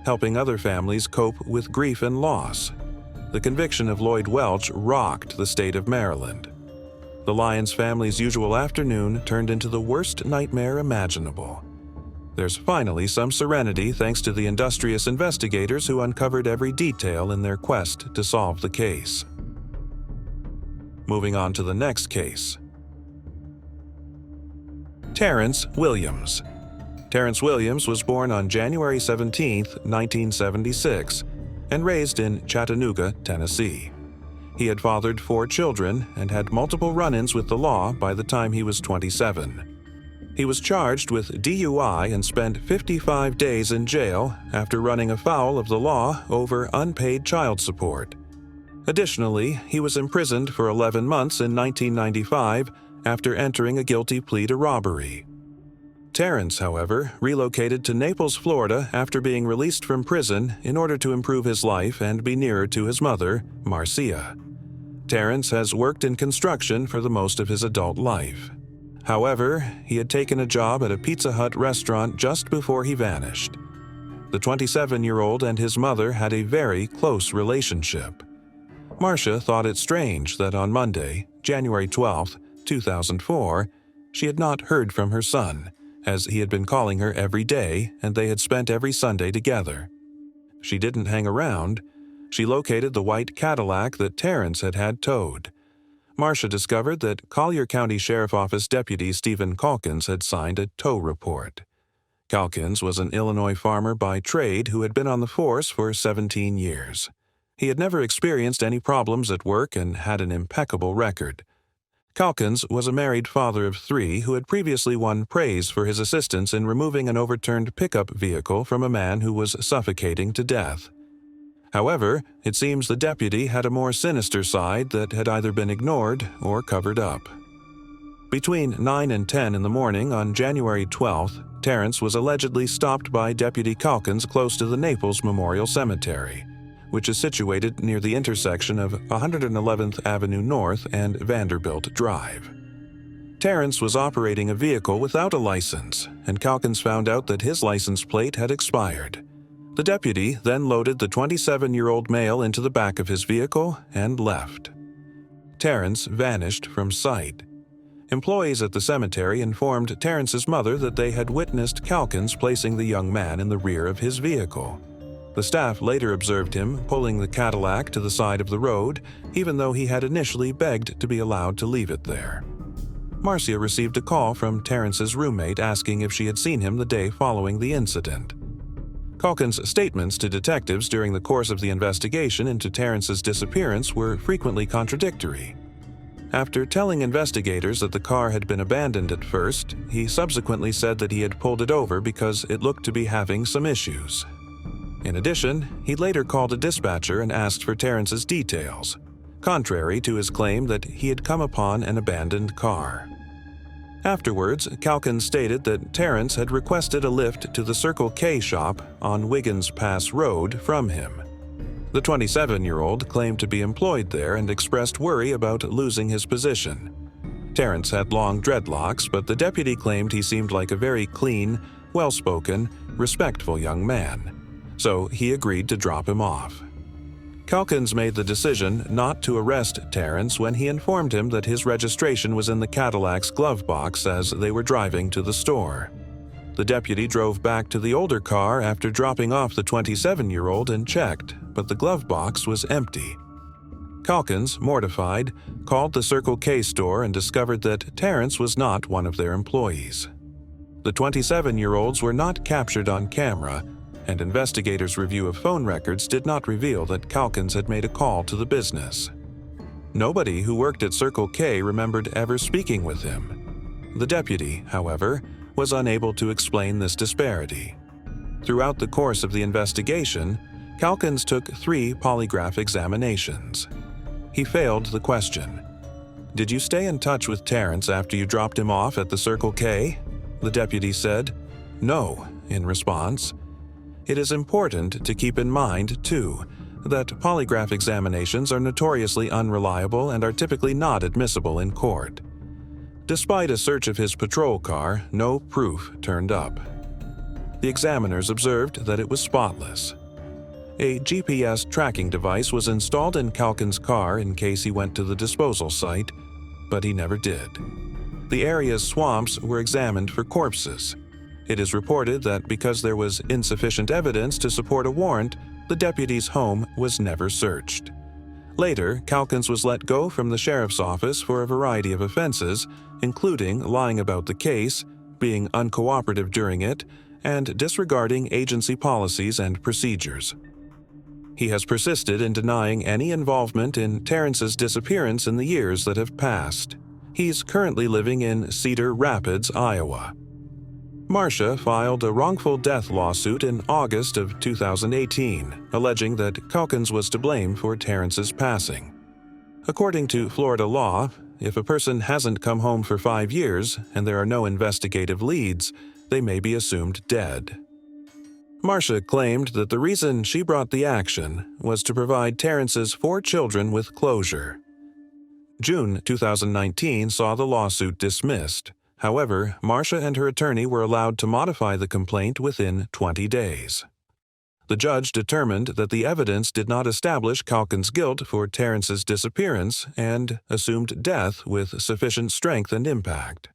helping other families cope with grief and loss. The conviction of Lloyd Welch rocked the state of Maryland. The Lyons family's usual afternoon turned into the worst nightmare imaginable. There's finally some serenity thanks to the industrious investigators who uncovered every detail in their quest to solve the case. Moving on to the next case. Terrence Williams. Terrence Williams was born on January 17, 1976, and raised in Chattanooga, Tennessee. He had fathered 4 children and had multiple run-ins with the law by the time he was 27. He was charged with DUI and spent 55 days in jail after running afoul of the law over unpaid child support. Additionally, he was imprisoned for 11 months in 1995 after entering a guilty plea to robbery. Terrence, however, relocated to Naples, Florida after being released from prison in order to improve his life and be nearer to his mother, Marcia. Terrence has worked in construction for the most of his adult life. However, he had taken a job at a Pizza Hut restaurant just before he vanished. The 27-year-old and his mother had a very close relationship. Marcia thought it strange that on Monday, January 12th, 2004, she had not heard from her son, as he had been calling her every day and they had spent every Sunday together. She didn't hang around. She located the white Cadillac that Terrence had had towed. Marcia discovered that Collier County Sheriff Office Deputy Stephen Calkins had signed a tow report. Calkins was an Illinois farmer by trade who had been on the force for 17 years. He had never experienced any problems at work and had an impeccable record. Calkins was a married father of 3 who had previously won praise for his assistance in removing an overturned pickup vehicle from a man who was suffocating to death. However, it seems the deputy had a more sinister side that had either been ignored or covered up. Between 9 and 10 in the morning on January 12th, Terrence was allegedly stopped by Deputy Calkins close to the Naples Memorial Cemetery, which is situated near the intersection of 111th Avenue North and Vanderbilt Drive. Terrence was operating a vehicle without a license, and Calkins found out that his license plate had expired. The deputy then loaded the 27-year-old male into the back of his vehicle and left. Terrence vanished from sight. Employees at the cemetery informed Terrence's mother that they had witnessed Calkins placing the young man in the rear of his vehicle. The staff later observed him pulling the Cadillac to the side of the road, even though he had initially begged to be allowed to leave it there. Marcia received a call from Terrence's roommate asking if she had seen him the day following the incident. Calkins' statements to detectives during the course of the investigation into Terrence's disappearance were frequently contradictory. After telling investigators that the car had been abandoned at first, he subsequently said that he had pulled it over because it looked to be having some issues. In addition, he later called a dispatcher and asked for Terrence's details, contrary to his claim that he had come upon an abandoned car. Afterwards, Calkins stated that Terrence had requested a lift to the Circle K shop on Wiggins Pass Road from him. The 27-year-old claimed to be employed there and expressed worry about losing his position. Terrence had long dreadlocks, but the deputy claimed he seemed like a very clean, well-spoken, respectful young man, so he agreed to drop him off. Calkins made the decision not to arrest Terrence when he informed him that his registration was in the Cadillac's glove box as they were driving to the store. The deputy drove back to the older car after dropping off the 27-year-old and checked, but the glove box was empty. Calkins, mortified, called the Circle K store and discovered that Terrence was not one of their employees. The 27-year-olds were not captured on camera, and investigators' review of phone records did not reveal that Calkins had made a call to the business. Nobody who worked at Circle K remembered ever speaking with him. The deputy, however, was unable to explain this disparity. Throughout the course of the investigation, Calkins took 3 polygraph examinations. He failed the question, "Did you stay in touch with Terrence after you dropped him off at the Circle K?" The deputy said, "No," in response. It is important to keep in mind, too, that polygraph examinations are notoriously unreliable and are typically not admissible in court. Despite a search of his patrol car, no proof turned up. The examiners observed that it was spotless. A GPS tracking device was installed in Calkins' car in case he went to the disposal site, but he never did. The area's swamps were examined for corpses. It is reported that because there was insufficient evidence to support a warrant, the deputy's home was never searched. Later, Calkins was let go from the sheriff's office for a variety of offenses, including lying about the case, being uncooperative during it, and disregarding agency policies and procedures. He has persisted in denying any involvement in Terrence's disappearance in the years that have passed. He's currently living in Cedar Rapids, Iowa. Marcia filed a wrongful death lawsuit in August of 2018, alleging that Calkins was to blame for Terrence's passing. According to Florida law, if a person hasn't come home for 5 years and there are no investigative leads, they may be assumed dead. Marcia claimed that the reason she brought the action was to provide Terrence's 4 children with closure. June 2019 saw the lawsuit dismissed. However, Marcia and her attorney were allowed to modify the complaint within 20 days. The judge determined that the evidence did not establish Calkin's guilt for Terrence's disappearance and assumed death with sufficient strength and impact.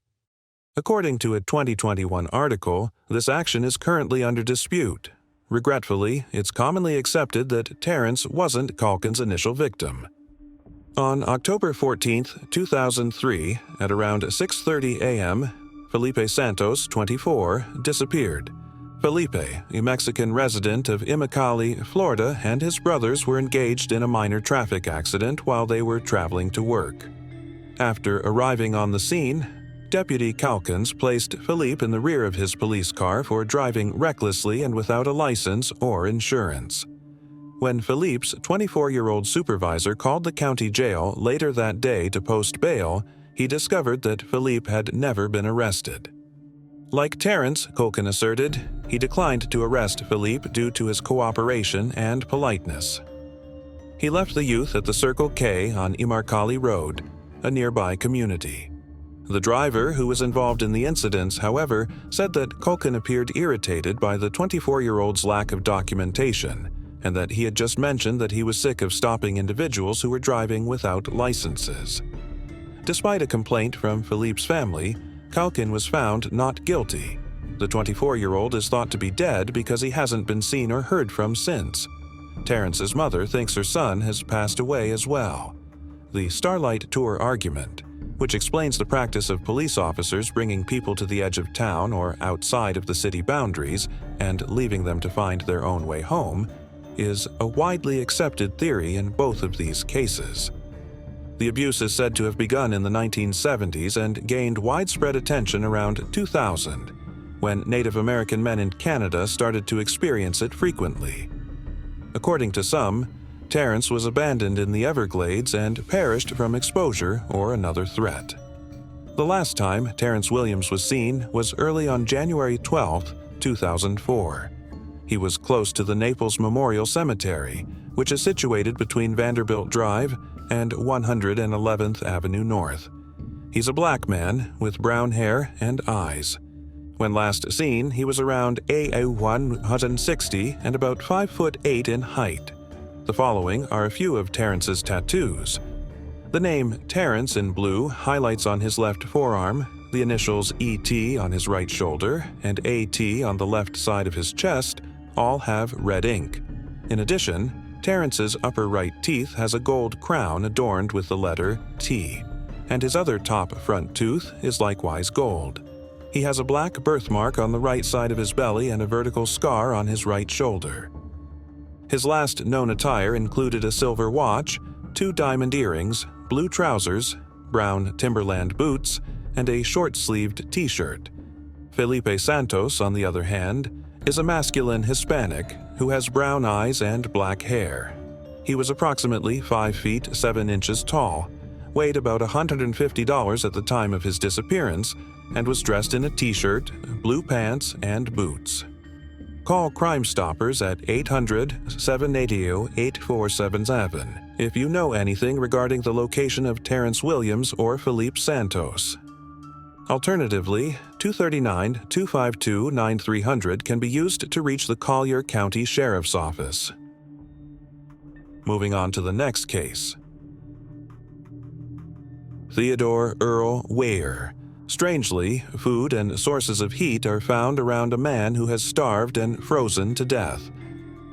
According to a 2021 article, this action is currently under dispute. Regretfully, it's commonly accepted that Terrence wasn't Calkin's initial victim. On October 14, 2003, at around 6:30 a.m., Felipe Santos, 24, disappeared. Felipe, a Mexican resident of Immokalee, Florida, and his brothers were engaged in a minor traffic accident while they were traveling to work. After arriving on the scene, Deputy Calkins placed Felipe in the rear of his police car for driving recklessly and without a license or insurance. When Felipe's 24-year-old supervisor called the county jail later that day to post bail, he discovered that Felipe had never been arrested. Like Terrence, Calkin asserted, he declined to arrest Felipe due to his cooperation and politeness. He left the youth at the Circle K on Immokalee Road, a nearby community. The driver, who was involved in the incidents, however, said that Calkin appeared irritated by the 24-year-old's lack of documentation, and that he had just mentioned that he was sick of stopping individuals who were driving without licenses. Despite a complaint from Felipe's family, Calkin was found not guilty. The 24-year-old is thought to be dead because he hasn't been seen or heard from since. Terrence's mother thinks her son has passed away as well. The Starlight Tour argument, which explains the practice of police officers bringing people to the edge of town or outside of the city boundaries and leaving them to find their own way home, is a widely accepted theory in both of these cases. The abuse is said to have begun in the 1970s and gained widespread attention around 2000, when Native American men in Canada started to experience it frequently. According to some, Terrence was abandoned in the Everglades and perished from exposure or another threat. The last time Terrence Williams was seen was early on January 12, 2004. He was close to the Naples Memorial Cemetery, which is situated between Vanderbilt Drive and 111th Avenue North. He's a black man with brown hair and eyes. When last seen, he was around A160 and about 5'8" in height. The following are a few of Terrence's tattoos. The name Terrence in blue highlights on his left forearm, the initials ET on his right shoulder, and AT on the left side of his chest all have red ink. In addition, Terrence's upper right teeth has a gold crown adorned with the letter T, and his other top front tooth is likewise gold. He has a black birthmark on the right side of his belly and a vertical scar on his right shoulder. His last known attire included a silver watch, 2 diamond earrings, blue trousers, brown Timberland boots, and a short-sleeved t-shirt. Felipe Santos, on the other hand, is a masculine Hispanic who has brown eyes and black hair. He was approximately 5 feet 7 inches tall, weighed about $150 at the time of his disappearance, and was dressed in a t-shirt, blue pants, and boots. Call Crime Stoppers at 800-780-8477 if you know anything regarding the location of Terrence Williams or Felipe Santos. Alternatively, 239-252-9300 can be used to reach the Collier County Sheriff's Office. Moving on to the next case. Theodore Earl Weyer. Strangely, food and sources of heat are found around a man who has starved and frozen to death.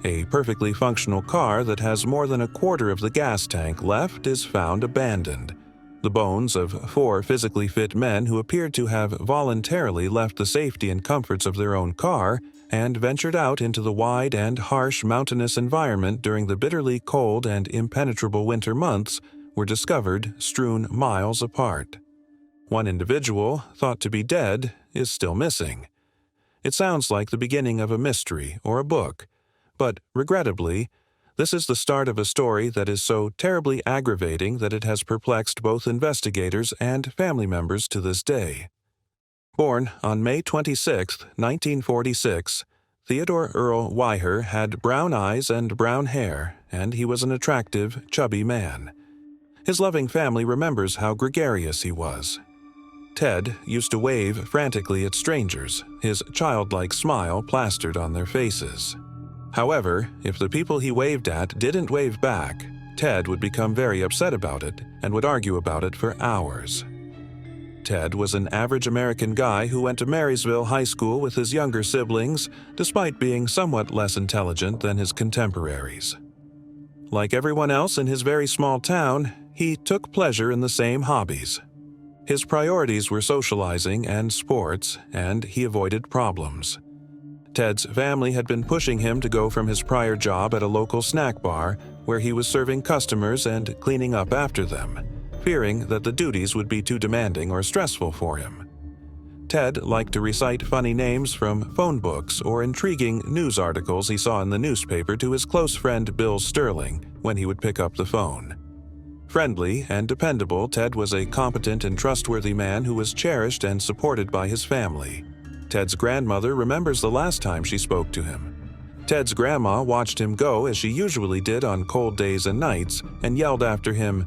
A perfectly functional car that has more than a quarter of the gas tank left is found abandoned. The bones of 4 physically fit men who appeared to have voluntarily left the safety and comforts of their own car and ventured out into the wide and harsh mountainous environment during the bitterly cold and impenetrable winter months were discovered strewn miles apart. One individual, thought to be dead, is still missing. It sounds like the beginning of a mystery or a book, but regrettably, this is the start of a story that is so terribly aggravating that it has perplexed both investigators and family members to this day. Born on May 26, 1946, Theodore Earl Weyer had brown eyes and brown hair, and he was an attractive, chubby man. His loving family remembers how gregarious he was. Ted used to wave frantically at strangers, his childlike smile plastered on their faces. However, if the people he waved at didn't wave back, Ted would become very upset about it and would argue about it for hours. Ted was an average American guy who went to Marysville High School with his younger siblings, despite being somewhat less intelligent than his contemporaries. Like everyone else in his very small town, he took pleasure in the same hobbies. His priorities were socializing and sports, and he avoided problems. Ted's family had been pushing him to go from his prior job at a local snack bar, where he was serving customers and cleaning up after them, fearing that the duties would be too demanding or stressful for him. Ted liked to recite funny names from phone books or intriguing news articles he saw in the newspaper to his close friend Bill Sterling when he would pick up the phone. Friendly and dependable, Ted was a competent and trustworthy man who was cherished and supported by his family. Ted's grandmother remembers the last time she spoke to him. Ted's grandma watched him go as she usually did on cold days and nights and yelled after him,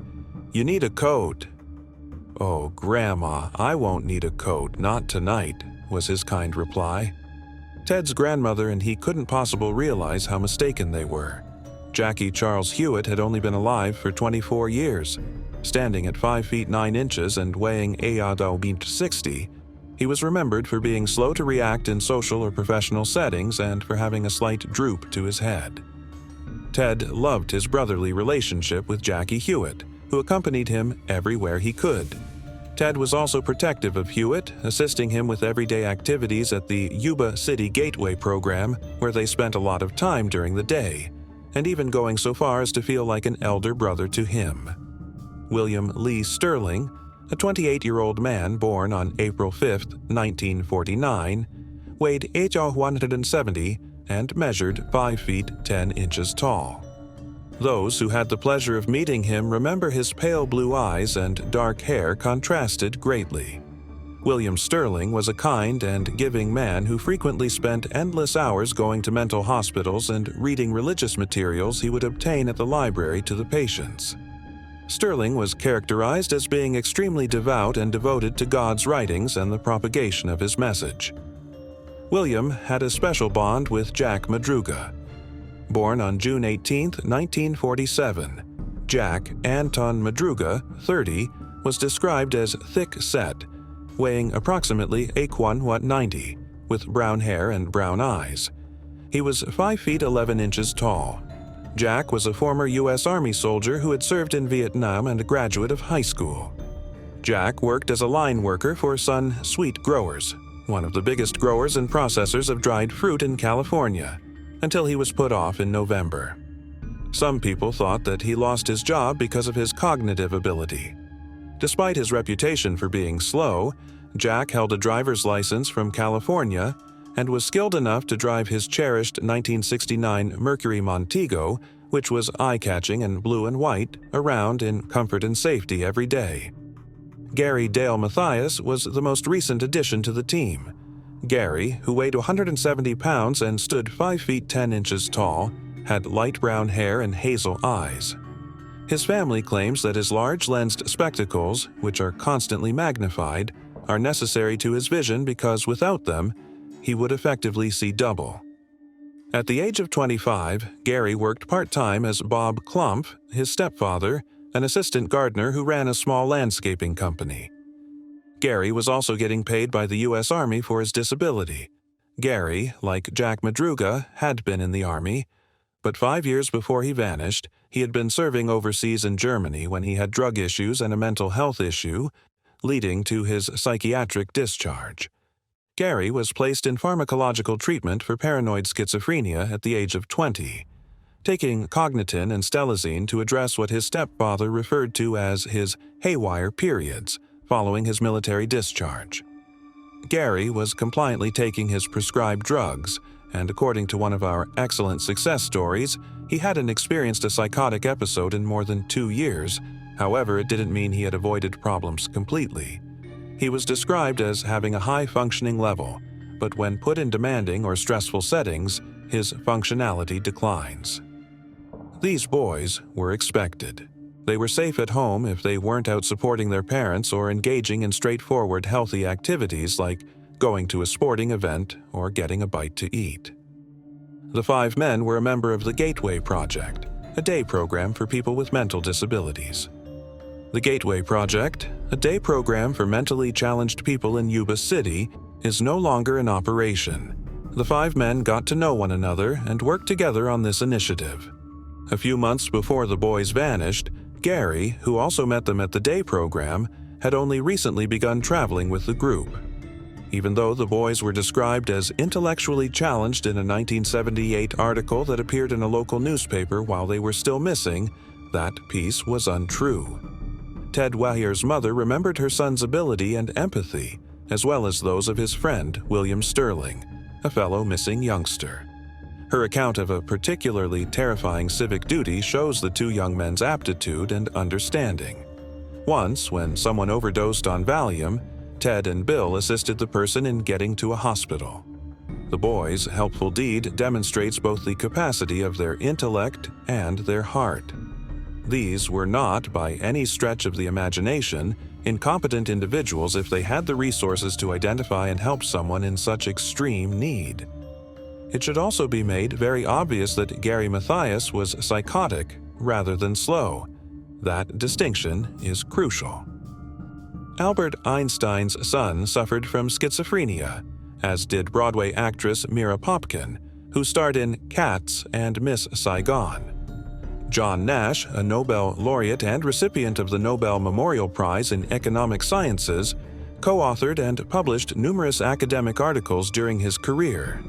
"You need a coat." "Oh, Grandma, I won't need a coat, not tonight," was his kind reply. Ted's grandmother and he couldn't possibly realize how mistaken they were. Jackie Charles Hewitt had only been alive for 24 years. Standing at 5 feet 9 inches and weighing 60, he was remembered for being slow to react in social or professional settings and for having a slight droop to his head. Ted loved his brotherly relationship with Jackie Hewitt, who accompanied him everywhere he could. Ted was also protective of Hewitt, assisting him with everyday activities at the Yuba City Gateway program, where they spent a lot of time during the day, and even going so far as to feel like an elder brother to him. William Lee Sterling, a 28-year-old man born on April 5, 1949, weighed 170 and measured 5 feet 10 inches tall. Those who had the pleasure of meeting him remember his pale blue eyes and dark hair contrasted greatly. William Sterling was a kind and giving man who frequently spent endless hours going to mental hospitals and reading religious materials he would obtain at the library to the patients. Sterling was characterized as being extremely devout and devoted to God's writings and the propagation of his message. William had a special bond with Jack Madruga. Born on June 18, 1947, Jack Anton Madruga, 30, was described as thick-set, weighing approximately 190, with brown hair and brown eyes. He was 5 feet 11 inches tall. Jack was a former U.S. Army soldier who had served in Vietnam and a graduate of high school. Jack worked as a line worker for Sun Sweet Growers, one of the biggest growers and processors of dried fruit in California, until he was put off in November. Some people thought that he lost his job because of his cognitive ability. Despite his reputation for being slow, Jack held a driver's license from California and was skilled enough to drive his cherished 1969 Mercury Montego, which was eye-catching and blue and white, around in comfort and safety every day. Gary Dale Mathias was the most recent addition to the team. Gary, who weighed 170 pounds and stood 5 feet 10 inches tall, had light brown hair and hazel eyes. His family claims that his large-lensed spectacles, which are constantly magnified, are necessary to his vision because without them, he would effectively see double. At the age of 25, Gary worked part-time as Bob Klumpf, his stepfather, an assistant gardener who ran a small landscaping company. Gary was also getting paid by the U.S. Army for his disability. Gary, like Jack Madruga, had been in the Army, but 5 years before he vanished, he had been serving overseas in Germany when he had drug issues and a mental health issue, leading to his psychiatric discharge. Gary was placed in pharmacological treatment for paranoid schizophrenia at the age of 20, taking Cognitin and Stelazine to address what his stepfather referred to as his haywire periods following his military discharge. Gary was compliantly taking his prescribed drugs, and according to one of our excellent success stories, he hadn't experienced a psychotic episode in more than 2 years. However, it didn't mean he had avoided problems completely. He was described as having a high-functioning level, but when put in demanding or stressful settings, his functionality declines. These boys were expected. They were safe at home if they weren't out supporting their parents or engaging in straightforward healthy activities like going to a sporting event or getting a bite to eat. The 5 men were a member of the Gateway Project, a day program for people with mental disabilities. The Gateway Project, a day program for mentally challenged people in Yuba City, is no longer in operation. The 5 men got to know one another and worked together on this initiative. A few months before the boys vanished, Gary, who also met them at the day program, had only recently begun traveling with the group. Even though the boys were described as intellectually challenged in a 1978 article that appeared in a local newspaper while they were still missing, that piece was untrue. Ted Wahier's mother remembered her son's ability and empathy, as well as those of his friend, William Sterling, a fellow missing youngster. Her account of a particularly terrifying civic duty shows the 2 young men's aptitude and understanding. Once, when someone overdosed on Valium, Ted and Bill assisted the person in getting to a hospital. The boys' helpful deed demonstrates both the capacity of their intellect and their heart. These were not, by any stretch of the imagination, incompetent individuals if they had the resources to identify and help someone in such extreme need. It should also be made very obvious that Gary Mathias was psychotic rather than slow. That distinction is crucial. Albert Einstein's son suffered from schizophrenia, as did Broadway actress Mira Popkin, who starred in Cats and Miss Saigon. John Nash, a Nobel laureate and recipient of the Nobel Memorial Prize in Economic Sciences, co-authored and published numerous academic articles during his career.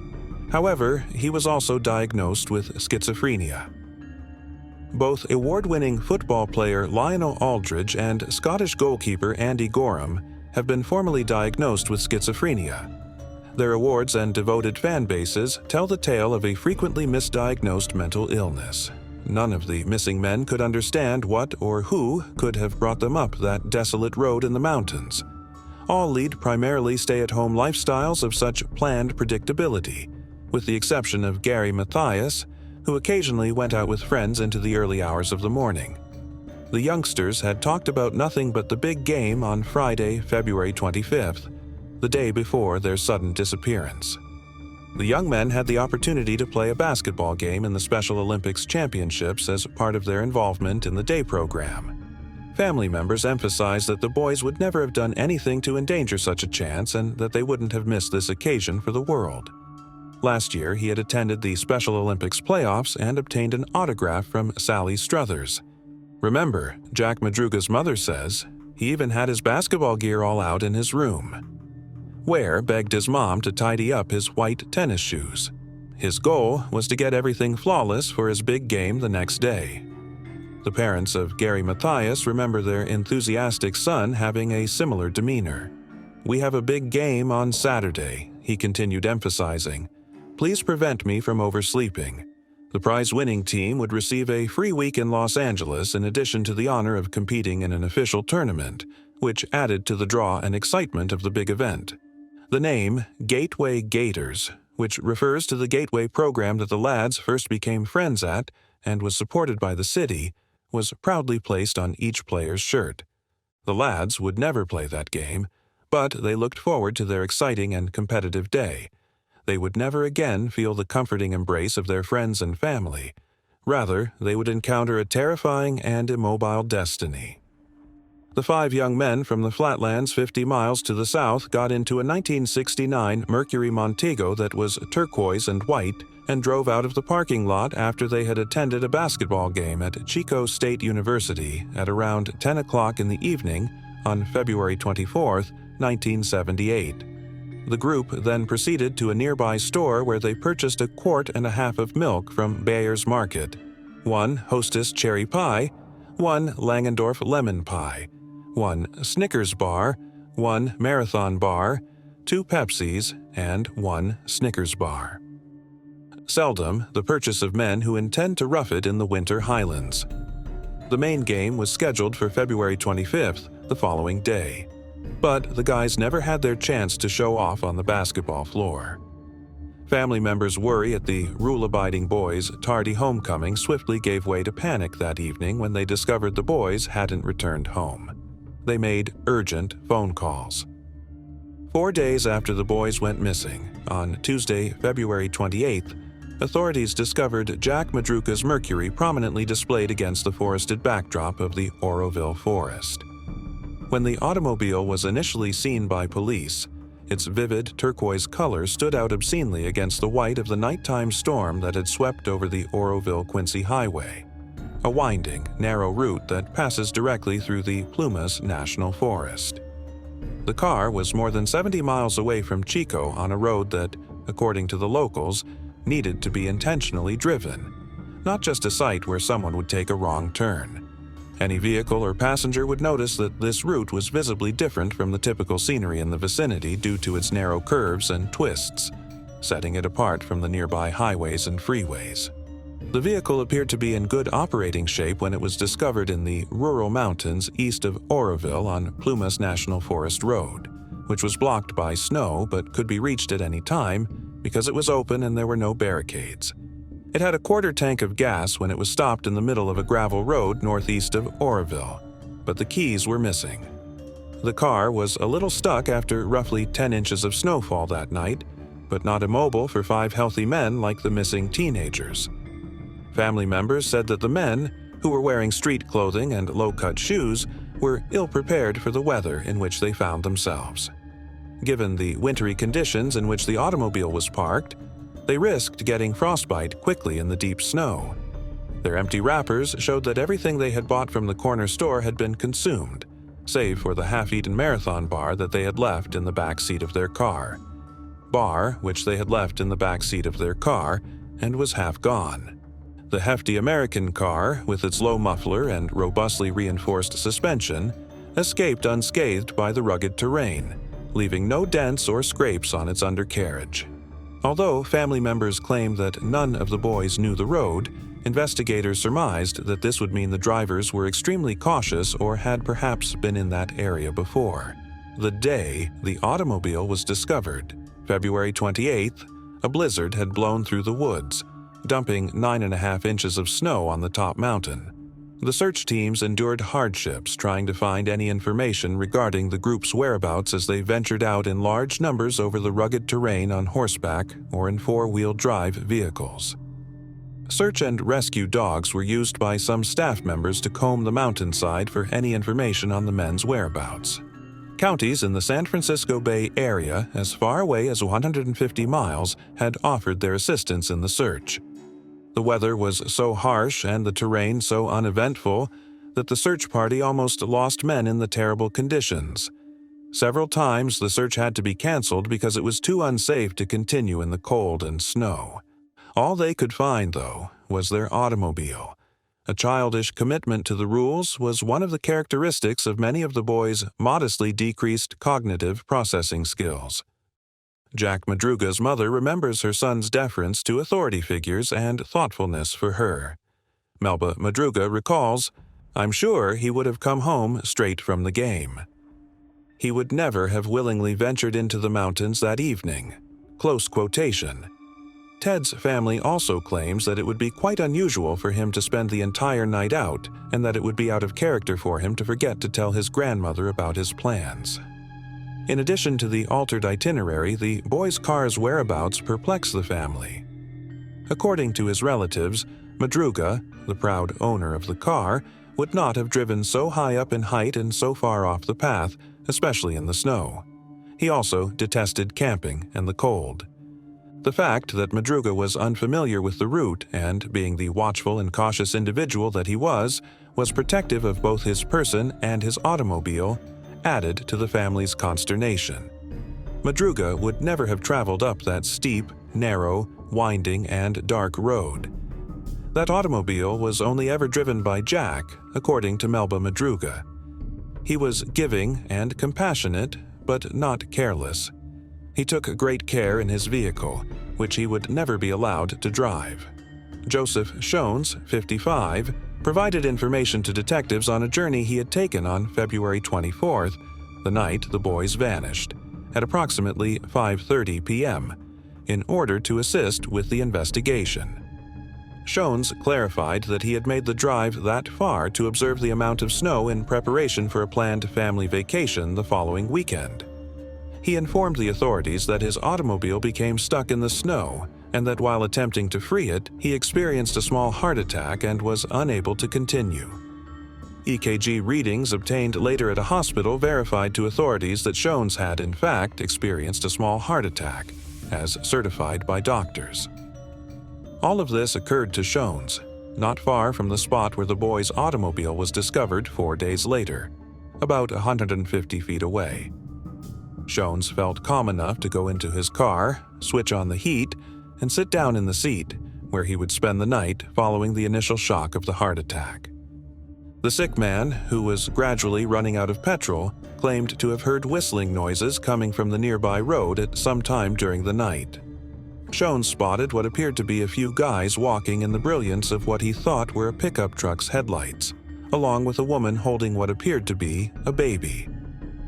However, he was also diagnosed with schizophrenia. Both award-winning football player Lionel Aldridge and Scottish goalkeeper Andy Gorham have been formally diagnosed with schizophrenia. Their awards and devoted fan bases tell the tale of a frequently misdiagnosed mental illness. None of the missing men could understand what or who could have brought them up that desolate road in the mountains. All lead primarily stay-at-home lifestyles of such planned predictability, with the exception of Gary Mathias, who occasionally went out with friends into the early hours of the morning. The youngsters had talked about nothing but the big game on Friday, February 25th, the day before their sudden disappearance. The young men had the opportunity to play a basketball game in the Special Olympics Championships as part of their involvement in the day program. Family members emphasized that the boys would never have done anything to endanger such a chance and that they wouldn't have missed this occasion for the world. Last year, he had attended the Special Olympics playoffs and obtained an autograph from Sally Struthers. Remember, Jack Madruga's mother says, he even had his basketball gear all out in his room. Ware begged his mom to tidy up his white tennis shoes. His goal was to get everything flawless for his big game the next day. The parents of Gary Mathias remember their enthusiastic son having a similar demeanor. "We have a big game on Saturday," he continued emphasizing. "Please prevent me from oversleeping." The prize-winning team would receive a free week in Los Angeles in addition to the honor of competing in an official tournament, which added to the draw and excitement of the big event. The name Gateway Gators, which refers to the Gateway program that the lads first became friends at and was supported by the city, was proudly placed on each player's shirt. The lads would never play that game, but they looked forward to their exciting and competitive day. They would never again feel the comforting embrace of their friends and family. Rather, they would encounter a terrifying and immobile destiny. The 5 young men from the flatlands 50 miles to the south got into a 1969 Mercury Montego that was turquoise and white and drove out of the parking lot after they had attended a basketball game at Chico State University at around 10 o'clock in the evening on February 24, 1978. The group then proceeded to a nearby store where they purchased 1.5 quarts of milk from Bayer's Market, 1 Hostess cherry pie, 1 Langendorf lemon pie, 1 Snickers bar, 1 Marathon bar, 2 Pepsis, and 1 Snickers bar. Seldom the purchase of men who intend to rough it in the winter highlands. The main game was scheduled for February 25th, the following day. But the guys never had their chance to show off on the basketball floor. Family members' worry at the rule-abiding boys' tardy homecoming swiftly gave way to panic that evening when they discovered the boys hadn't returned home. They made urgent phone calls. 4 days after the boys went missing, on Tuesday, February 28th, authorities discovered Jack Madruga's Mercury prominently displayed against the forested backdrop of the Oroville forest. When the automobile was initially seen by police, its vivid turquoise color stood out obscenely against the white of the nighttime storm that had swept over the Oroville-Quincy Highway, a winding, narrow route that passes directly through the Plumas National Forest. The car was more than 70 miles away from Chico on a road that, according to the locals, needed to be intentionally driven, not just a site where someone would take a wrong turn. Any vehicle or passenger would notice that this route was visibly different from the typical scenery in the vicinity due to its narrow curves and twists, setting it apart from the nearby highways and freeways. The vehicle appeared to be in good operating shape when it was discovered in the rural mountains east of Oroville on Plumas National Forest Road, which was blocked by snow but could be reached at any time because it was open and there were no barricades. It had a quarter tank of gas when it was stopped in the middle of a gravel road northeast of Oroville, but the keys were missing. The car was a little stuck after roughly 10 inches of snowfall that night, but not immobile for 5 healthy men like the missing teenagers. Family members said that the men, who were wearing street clothing and low-cut shoes, were ill-prepared for the weather in which they found themselves. Given the wintry conditions in which the automobile was parked, they risked getting frostbite quickly in the deep snow. Their empty wrappers showed that everything they had bought from the corner store had been consumed, save for the half-eaten marathon bar that they had left in the back seat of their car. Bar which they had left in the back seat of their car and was half gone. The hefty American car, with its low muffler and robustly reinforced suspension, escaped unscathed by the rugged terrain, leaving no dents or scrapes on its undercarriage. Although family members claimed that none of the boys knew the road, investigators surmised that this would mean the drivers were extremely cautious or had perhaps been in that area before. The day the automobile was discovered, February 28th, a blizzard had blown through the woods, dumping 9.5 inches of snow on the top mountain. The search teams endured hardships trying to find any information regarding the group's whereabouts as they ventured out in large numbers over the rugged terrain on horseback or in four-wheel drive vehicles. Search and rescue dogs were used by some staff members to comb the mountainside for any information on the men's whereabouts. Counties in the San Francisco Bay Area, as far away as 150 miles, had offered their assistance in the search. The weather was so harsh and the terrain so uneventful that the search party almost lost men in the terrible conditions. Several times the search had to be canceled because it was too unsafe to continue in the cold and snow. All they could find, though, was their automobile. A childish commitment to the rules was one of the characteristics of many of the boys' modestly decreased cognitive processing skills. Jack Madruga's mother remembers her son's deference to authority figures and thoughtfulness for her. Melba Madruga recalls, "I'm sure he would have come home straight from the game. He would never have willingly ventured into the mountains that evening." Close quotation. Ted's family also claims that it would be quite unusual for him to spend the entire night out and that it would be out of character for him to forget to tell his grandmother about his plans. In addition to the altered itinerary, the boy's car's whereabouts perplex the family. According to his relatives, Madruga, the proud owner of the car, would not have driven so high up in height and so far off the path, especially in the snow. He also detested camping and the cold. The fact that Madruga was unfamiliar with the route and, being the watchful and cautious individual that he was protective of both his person and his automobile, added to the family's consternation. Madruga would never have traveled up that steep, narrow, winding, and dark road. That automobile was only ever driven by Jack, according to Melba Madruga. He was giving and compassionate, but not careless. He took great care in his vehicle, which he would never be allowed to drive. Joseph Shones, 55, provided information to detectives on a journey he had taken on February 24th, the night the boys vanished, at approximately 5:30 p.m., in order to assist with the investigation. Shones clarified that he had made the drive that far to observe the amount of snow in preparation for a planned family vacation the following weekend. He informed the authorities that his automobile became stuck in the snow, and that while attempting to free it, he experienced a small heart attack and was unable to continue. EKG readings obtained later at a hospital verified to authorities that Shones had, in fact, experienced a small heart attack, as certified by doctors. All of this occurred to Shones, not far from the spot where the boy's automobile was discovered 4 days later, about 150 feet away. Shones felt calm enough to go into his car, switch on the heat, and sit down in the seat, where he would spend the night following the initial shock of the heart attack. The sick man, who was gradually running out of petrol, claimed to have heard whistling noises coming from the nearby road at some time during the night. Shones spotted what appeared to be a few guys walking in the brilliance of what he thought were a pickup truck's headlights, along with a woman holding what appeared to be a baby.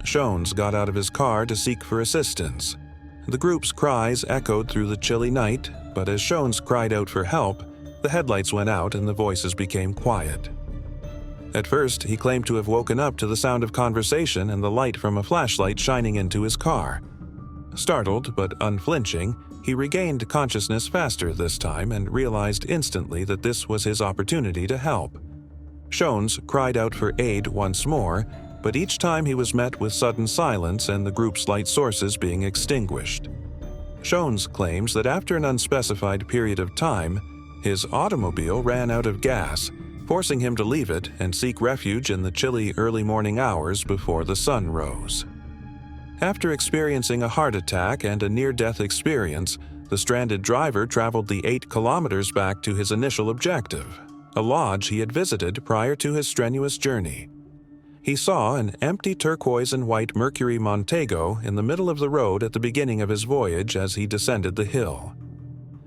Shones got out of his car to seek for assistance. The group's cries echoed through the chilly night, but as Shones cried out for help, the headlights went out and the voices became quiet. At first, he claimed to have woken up to the sound of conversation and the light from a flashlight shining into his car. Startled but unflinching, he regained consciousness faster this time and realized instantly that this was his opportunity to help. Shones cried out for aid once more, but each time he was met with sudden silence and the group's light sources being extinguished. Shones claims that after an unspecified period of time, his automobile ran out of gas, forcing him to leave it and seek refuge in the chilly early morning hours before the sun rose. After experiencing a heart attack and a near-death experience, the stranded driver traveled the 8 kilometers back to his initial objective, a lodge he had visited prior to his strenuous journey. He saw an empty turquoise and white Mercury Montego in the middle of the road at the beginning of his voyage as he descended the hill.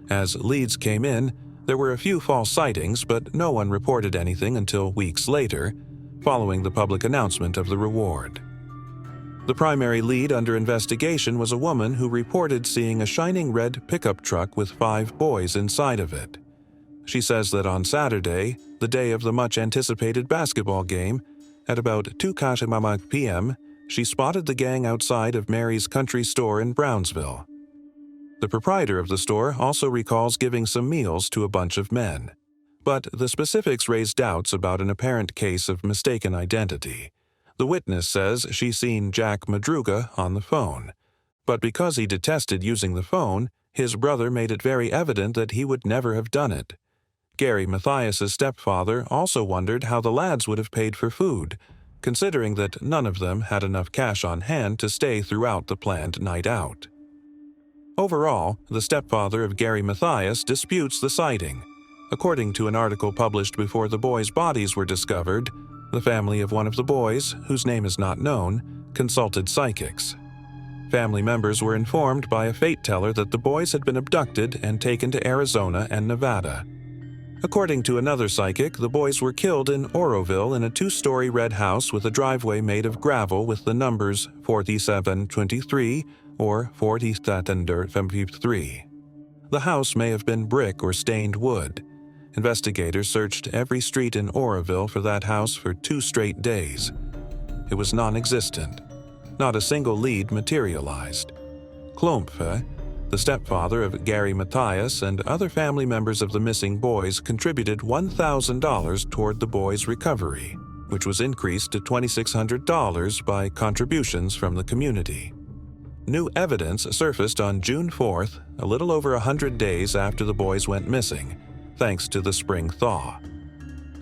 As leads came in, there were a few false sightings, but no one reported anything until weeks later, following the public announcement of the reward. The primary lead under investigation was a woman who reported seeing a shining red pickup truck with 5 boys inside of it. She says that on Saturday, the day of the much-anticipated basketball game, at about 2:00 p.m., she spotted the gang outside of Mary's Country Store in Brownsville. The proprietor of the store also recalls giving some meals to a bunch of men, but the specifics raise doubts about an apparent case of mistaken identity. The witness says she's seen Jack Madruga on the phone, but because he detested using the phone, his brother made it very evident that he would never have done it. Gary Mathias's stepfather also wondered how the lads would have paid for food, considering that none of them had enough cash on hand to stay throughout the planned night out. Overall, the stepfather of Gary Mathias disputes the sighting. According to an article published before the boys' bodies were discovered, the family of one of the boys, whose name is not known, consulted psychics. Family members were informed by a fate teller that the boys had been abducted and taken to Arizona and Nevada. According to another psychic, the boys were killed in Oroville in a 2-story red house with a driveway made of gravel with the numbers 4723 or 4753. The house may have been brick or stained wood. Investigators searched every street in Oroville for that house for 2 straight days. It was non-existent. Not a single lead materialized. Klompfe, the stepfather of Gary Mathias and other family members of the missing boys, contributed $1,000 toward the boys' recovery, which was increased to $2,600 by contributions from the community. New evidence surfaced on June 4th, a little over 100 days after the boys went missing, thanks to the spring thaw.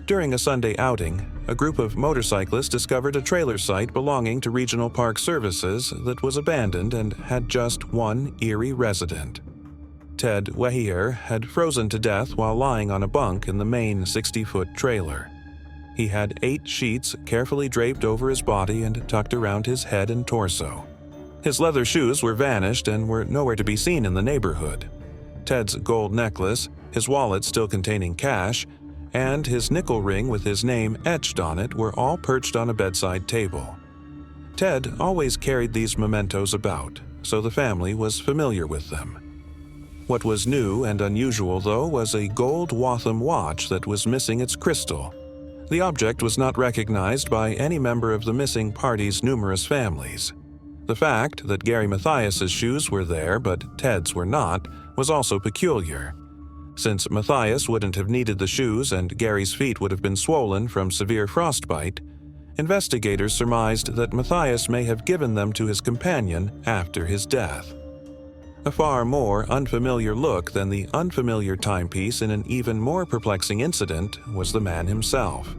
During a Sunday outing, a group of motorcyclists discovered a trailer site belonging to Regional Park Services that was abandoned and had just one eerie resident. Ted Wehier had frozen to death while lying on a bunk in the main 60-foot trailer. He had 8 sheets carefully draped over his body and tucked around his head and torso. His leather shoes were vanished and were nowhere to be seen in the neighborhood. Ted's gold necklace, his wallet still containing cash, and his nickel ring with his name etched on it were all perched on a bedside table. Ted always carried these mementos about, so the family was familiar with them. What was new and unusual, though, was a gold Waltham watch that was missing its crystal. The object was not recognized by any member of the missing party's numerous families. The fact that Gary Mathias's shoes were there but Ted's were not was also peculiar. Since Matthias wouldn't have needed the shoes and Gary's feet would have been swollen from severe frostbite, investigators surmised that Matthias may have given them to his companion after his death. A far more unfamiliar look than the unfamiliar timepiece in an even more perplexing incident was the man himself.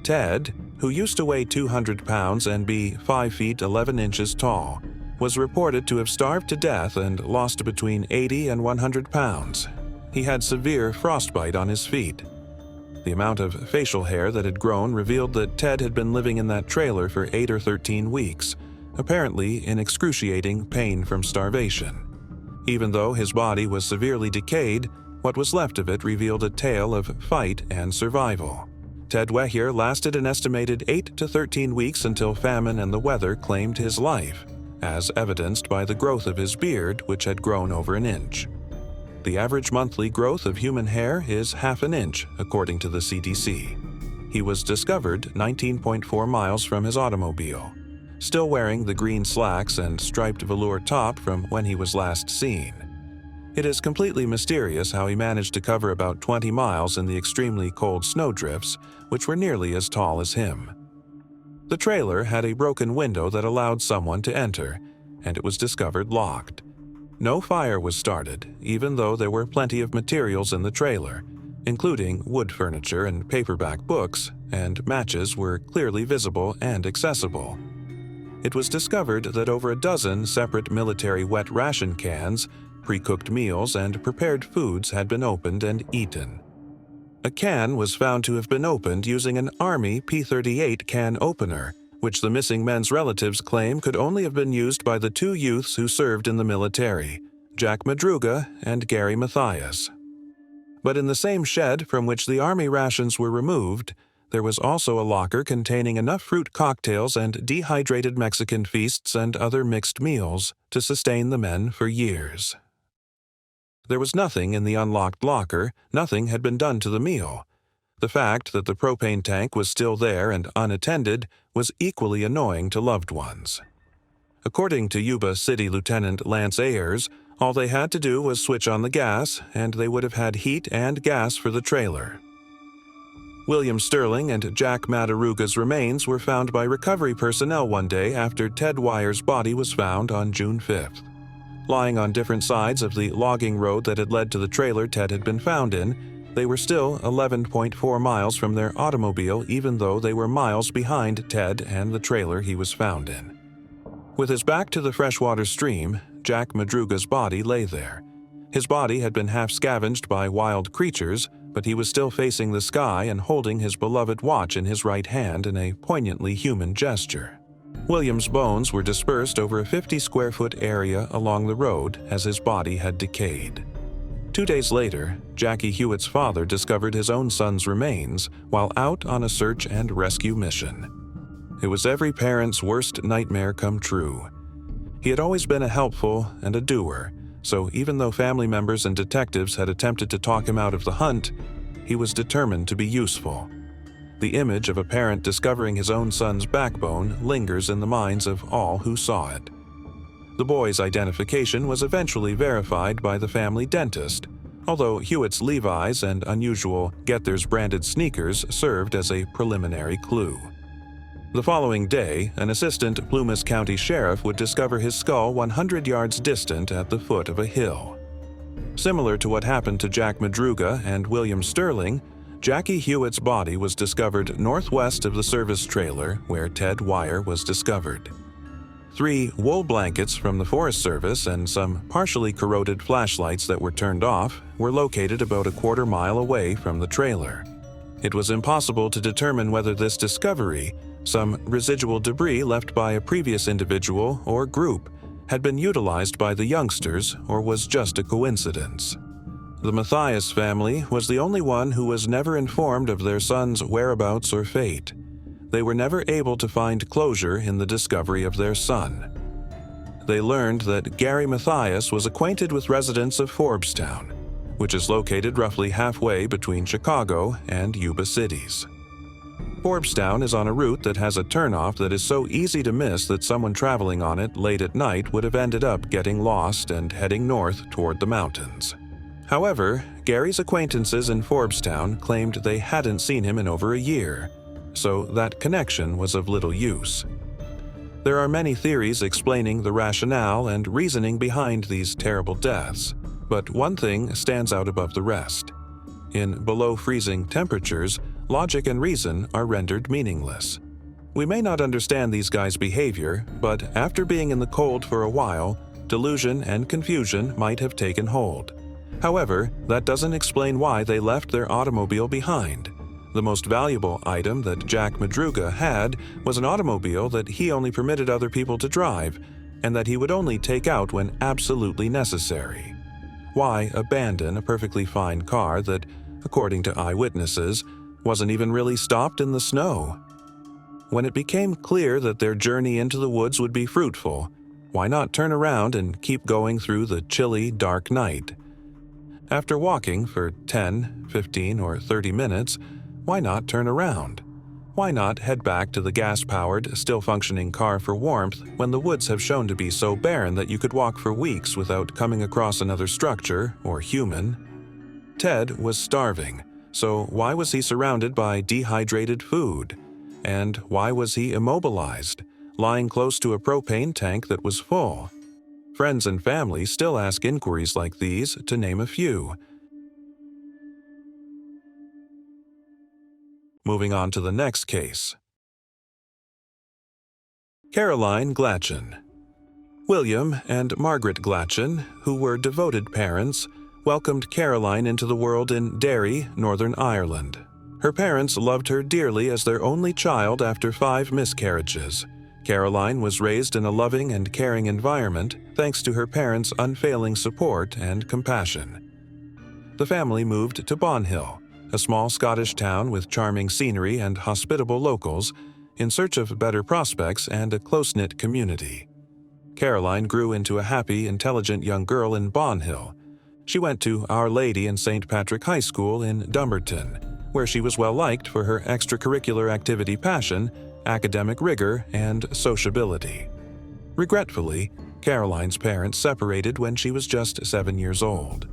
Ted, who used to weigh 200 pounds and be 5 feet 11 inches tall, was reported to have starved to death and lost between 80 and 100 pounds. He had severe frostbite on his feet. The amount of facial hair that had grown revealed that Ted had been living in that trailer for 8 or 13 weeks, apparently in excruciating pain from starvation. Even though his body was severely decayed, what was left of it revealed a tale of fight and survival. Ted Wehier lasted an estimated 8 to 13 weeks until famine and the weather claimed his life, as evidenced by the growth of his beard, which had grown over an inch. The average monthly growth of human hair is half an inch, according to the CDC. He was discovered 19.4 miles from his automobile, still wearing the green slacks and striped velour top from when he was last seen. It is completely mysterious how he managed to cover about 20 miles in the extremely cold snowdrifts, which were nearly as tall as him. The trailer had a broken window that allowed someone to enter, and it was discovered locked. No fire was started, even though there were plenty of materials in the trailer, including wood furniture and paperback books, and matches were clearly visible and accessible. It was discovered that over a dozen separate military wet ration cans, pre-cooked meals, and prepared foods had been opened and eaten. A can was found to have been opened using an Army P-38 can opener, which the missing men's relatives claim could only have been used by the two youths who served in the military, Jack Madruga and Gary Matthias. But in the same shed from which the Army rations were removed, there was also a locker containing enough fruit cocktails and dehydrated Mexican feasts and other mixed meals to sustain the men for years. There was nothing in the unlocked locker, nothing had been done to the meal. The fact that the propane tank was still there and unattended was equally annoying to loved ones. According to Yuba City Lieutenant Lance Ayers, all they had to do was switch on the gas, and they would have had heat and gas for the trailer. William Sterling and Jack Madaruga's remains were found by recovery personnel one day after Ted Weier's body was found on June 5th. Lying on different sides of the logging road that had led to the trailer Ted had been found in, they were still 11.4 miles from their automobile, even though they were miles behind Ted and the trailer he was found in. With his back to the freshwater stream, Jack Madruga's body lay there. His body had been half scavenged by wild creatures, but he was still facing the sky and holding his beloved watch in his right hand in a poignantly human gesture. William's bones were dispersed over a 50-square-foot area along the road as his body had decayed. 2 days later, Jackie Hewitt's father discovered his own son's remains while out on a search and rescue mission. It was every parent's worst nightmare come true. He had always been a helpful and a doer, so even though family members and detectives had attempted to talk him out of the hunt, he was determined to be useful. The image of a parent discovering his own son's backbone lingers in the minds of all who saw it. The boy's identification was eventually verified by the family dentist, although Hewitt's Levi's and unusual Getters-branded sneakers served as a preliminary clue. The following day, an assistant Plumas County sheriff would discover his skull 100 yards distant at the foot of a hill. Similar to what happened to Jack Madruga and William Sterling, Jackie Hewitt's body was discovered northwest of the service trailer where Ted Weier was discovered. 3 wool blankets from the Forest Service and some partially corroded flashlights that were turned off were located about a quarter mile away from the trailer. It was impossible to determine whether this discovery, some residual debris left by a previous individual or group, had been utilized by the youngsters or was just a coincidence. The Matthias family was the only one who was never informed of their son's whereabouts or fate. They were never able to find closure in the discovery of their son. They learned that Gary Matthias was acquainted with residents of Forbestown, which is located roughly halfway between Chicago and Yuba cities. Forbstown is on a route that has a turnoff that is so easy to miss that someone traveling on it late at night would have ended up getting lost and heading north toward the mountains. However, Gary's acquaintances in Forbstown claimed they hadn't seen him in over a year, so that connection was of little use. There are many theories explaining the rationale and reasoning behind these terrible deaths, but one thing stands out above the rest. In below-freezing temperatures, logic and reason are rendered meaningless. We may not understand these guys' behavior, but after being in the cold for a while, delusion and confusion might have taken hold. However, that doesn't explain why they left their automobile behind. The most valuable item that Jack Madruga had was an automobile that he only permitted other people to drive, and that he would only take out when absolutely necessary. Why abandon a perfectly fine car that, according to eyewitnesses, wasn't even really stopped in the snow? When it became clear that their journey into the woods would be fruitful, why not turn around and keep going through the chilly, dark night? After walking for 10, 15, or 30 minutes, why not turn around? Why not head back to the gas-powered, still-functioning car for warmth when the woods have shown to be so barren that you could walk for weeks without coming across another structure or human? Ted was starving, so why was he surrounded by dehydrated food? And why was he immobilized, lying close to a propane tank that was full? Friends and family still ask inquiries like these, to name a few. Moving on to the next case. Caroline Gladen. William and Margaret Gladen, who were devoted parents, welcomed Caroline into the world in Derry, Northern Ireland. Her parents loved her dearly as their only child after 5 miscarriages. Caroline was raised in a loving and caring environment thanks to her parents' unfailing support and compassion. The family moved to Bonhill, a small Scottish town with charming scenery and hospitable locals, in search of better prospects and a close-knit community. Caroline grew into a happy, intelligent young girl in Bonhill. She went to Our Lady and St. Patrick High School in Dumbarton, where she was well-liked for her extracurricular activity passion, academic rigor, and sociability. Regretfully, Caroline's parents separated when she was just 7 years old.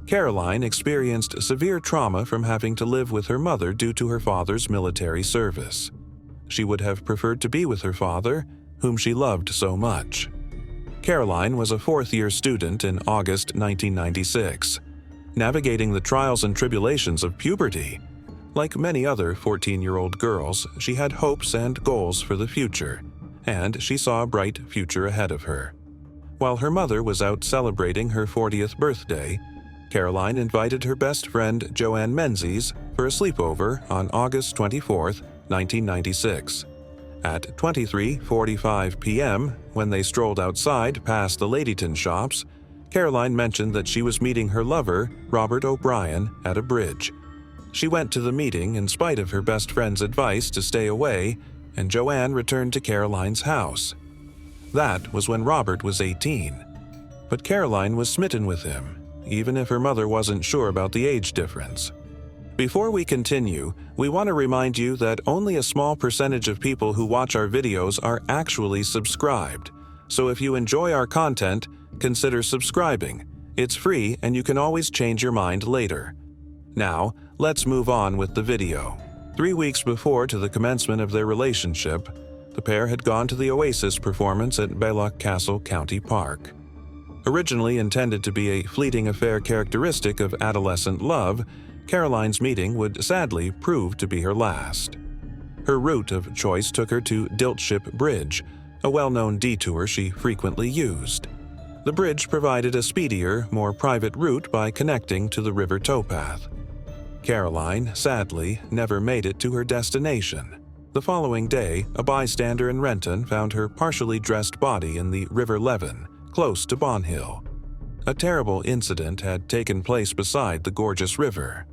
Caroline experienced severe trauma from having to live with her mother due to her father's military service. She would have preferred to be with her father, whom she loved so much. Caroline was a 4th-year student in August 1996, navigating the trials and tribulations of puberty. Like many other 14-year-old girls, she had hopes and goals for the future, and she saw a bright future ahead of her. While her mother was out celebrating her 40th birthday, Caroline invited her best friend Joanne Menzies for a sleepover on August 24, 1996. At 23:45 p.m., when they strolled outside past the Ladyton shops, Caroline mentioned that she was meeting her lover, Robert O'Brien, at a bridge. She went to the meeting in spite of her best friend's advice to stay away, and Joanne returned to Caroline's house. That was when Robert was 18. But Caroline was smitten with him, even if her mother wasn't sure about the age difference. Before we continue, we want to remind you that only a small percentage of people who watch our videos are actually subscribed. So if you enjoy our content, consider subscribing. It's free and you can always change your mind later. Now, let's move on with the video. 3 weeks before to the commencement of their relationship, the pair had gone to the Oasis performance at Bogle-Castle County Park. Originally intended to be a fleeting affair characteristic of adolescent love, Caroline's meeting would sadly prove to be her last. Her route of choice took her to Diltship Bridge, a well-known detour she frequently used. The bridge provided a speedier, more private route by connecting to the river towpath. Caroline, sadly, never made it to her destination. The following day, a bystander in Renton found her partially dressed body in the River Leven, close to Bonhill. A terrible incident had taken place beside the gorgeous river.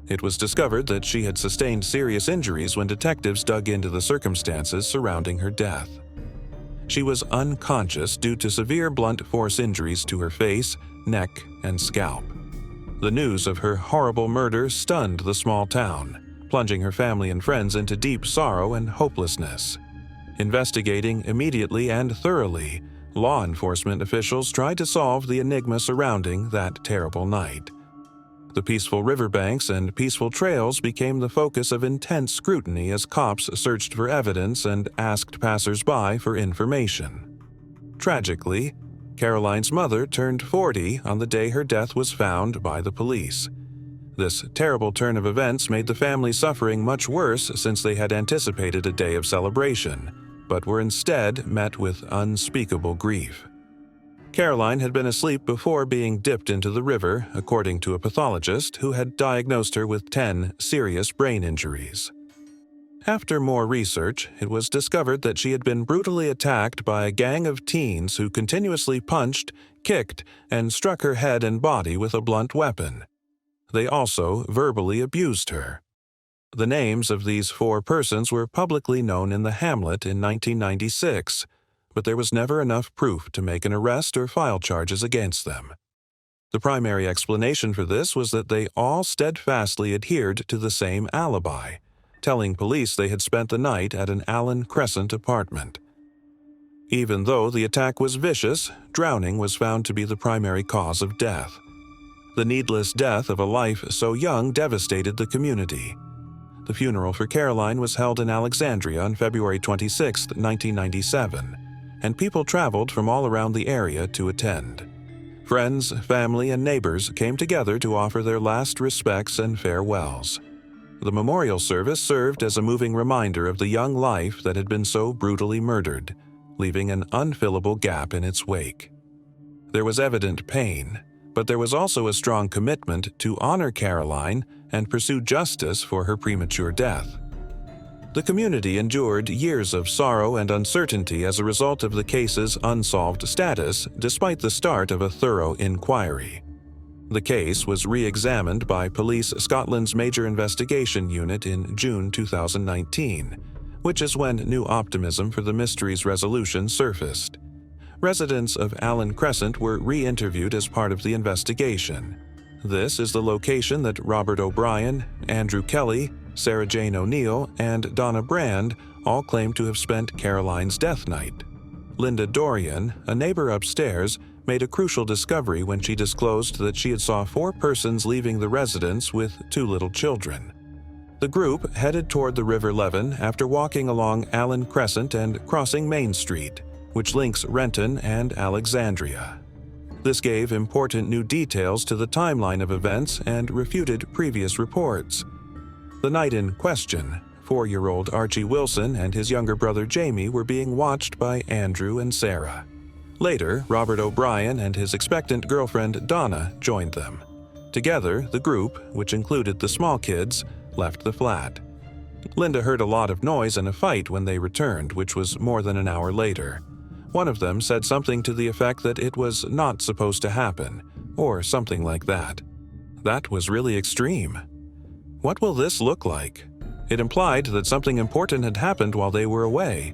It was discovered that she had sustained serious injuries when detectives dug into the circumstances surrounding her death. She was unconscious due to severe blunt force injuries to her face, neck, and scalp. The news of her horrible murder stunned the small town, plunging her family and friends into deep sorrow and hopelessness. Investigating immediately and thoroughly, law enforcement officials tried to solve the enigma surrounding that terrible night. The peaceful riverbanks and peaceful trails became the focus of intense scrutiny as cops searched for evidence and asked passers-by for information. Tragically, Caroline's mother turned 40 on the day her death was found by the police. This terrible turn of events made the family suffering much worse since they had anticipated a day of celebration, but were instead met with unspeakable grief. Caroline had been asleep before being dipped into the river, according to a pathologist who had diagnosed her with 10 serious brain injuries. After more research, it was discovered that she had been brutally attacked by a gang of teens who continuously punched, kicked, and struck her head and body with a blunt weapon. They also verbally abused her. The names of these 4 persons were publicly known in the hamlet in 1996, but there was never enough proof to make an arrest or file charges against them. The primary explanation for this was that they all steadfastly adhered to the same alibi, telling police they had spent the night at an Allen Crescent apartment. Even though the attack was vicious, drowning was found to be the primary cause of death. The needless death of a life so young devastated the community. The funeral for Caroline was held in Alexandria on February 26, 1997, and people traveled from all around the area to attend. Friends, family, and neighbors came together to offer their last respects and farewells. The memorial service served as a moving reminder of the young life that had been so brutally murdered, leaving an unfillable gap in its wake. There was evident pain, but there was also a strong commitment to honor Caroline and pursue justice for her premature death. The community endured years of sorrow and uncertainty as a result of the case's unsolved status, despite the start of a thorough inquiry. The case was re-examined by Police Scotland's Major Investigation Unit in June 2019, which is when new optimism for the mystery's resolution surfaced. Residents of Allen Crescent were re-interviewed as part of the investigation. This is the location that Robert O'Brien, Andrew Kelly, Sarah Jane O'Neill, and Donna Brand all claimed to have spent Caroline's death night. Linda Dorian, a neighbor upstairs, made a crucial discovery when she disclosed that she had saw 4 persons leaving the residence with 2 little children. The group headed toward the River Leven after walking along Allen Crescent and crossing Main Street, which links Renton and Alexandria. This gave important new details to the timeline of events and refuted previous reports. The night in question, 4-year-old Archie Wilson and his younger brother Jamie were being watched by Andrew and Sarah. Later, Robert O'Brien and his expectant girlfriend Donna joined them. Together, the group, which included the small kids, left the flat. Linda heard a lot of noise and a fight when they returned, which was more than an hour later. One of them said something to the effect that it was not supposed to happen, or something like that. That was really extreme. What will this look like? It implied that something important had happened while they were away.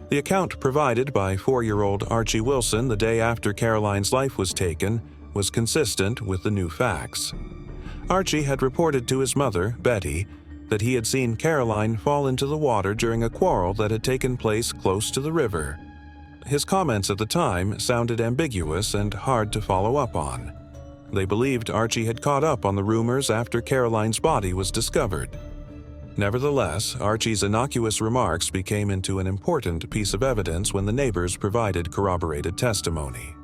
The account provided by 4-year-old Archie Wilson the day after Caroline's life was taken was consistent with the new facts. Archie had reported to his mother, Betty, that he had seen Caroline fall into the water during a quarrel that had taken place close to the river. His comments at the time sounded ambiguous and hard to follow up on. They believed Archie had caught up on the rumors after Caroline's body was discovered. Nevertheless, Archie's innocuous remarks became into an important piece of evidence when the neighbors provided corroborated testimony.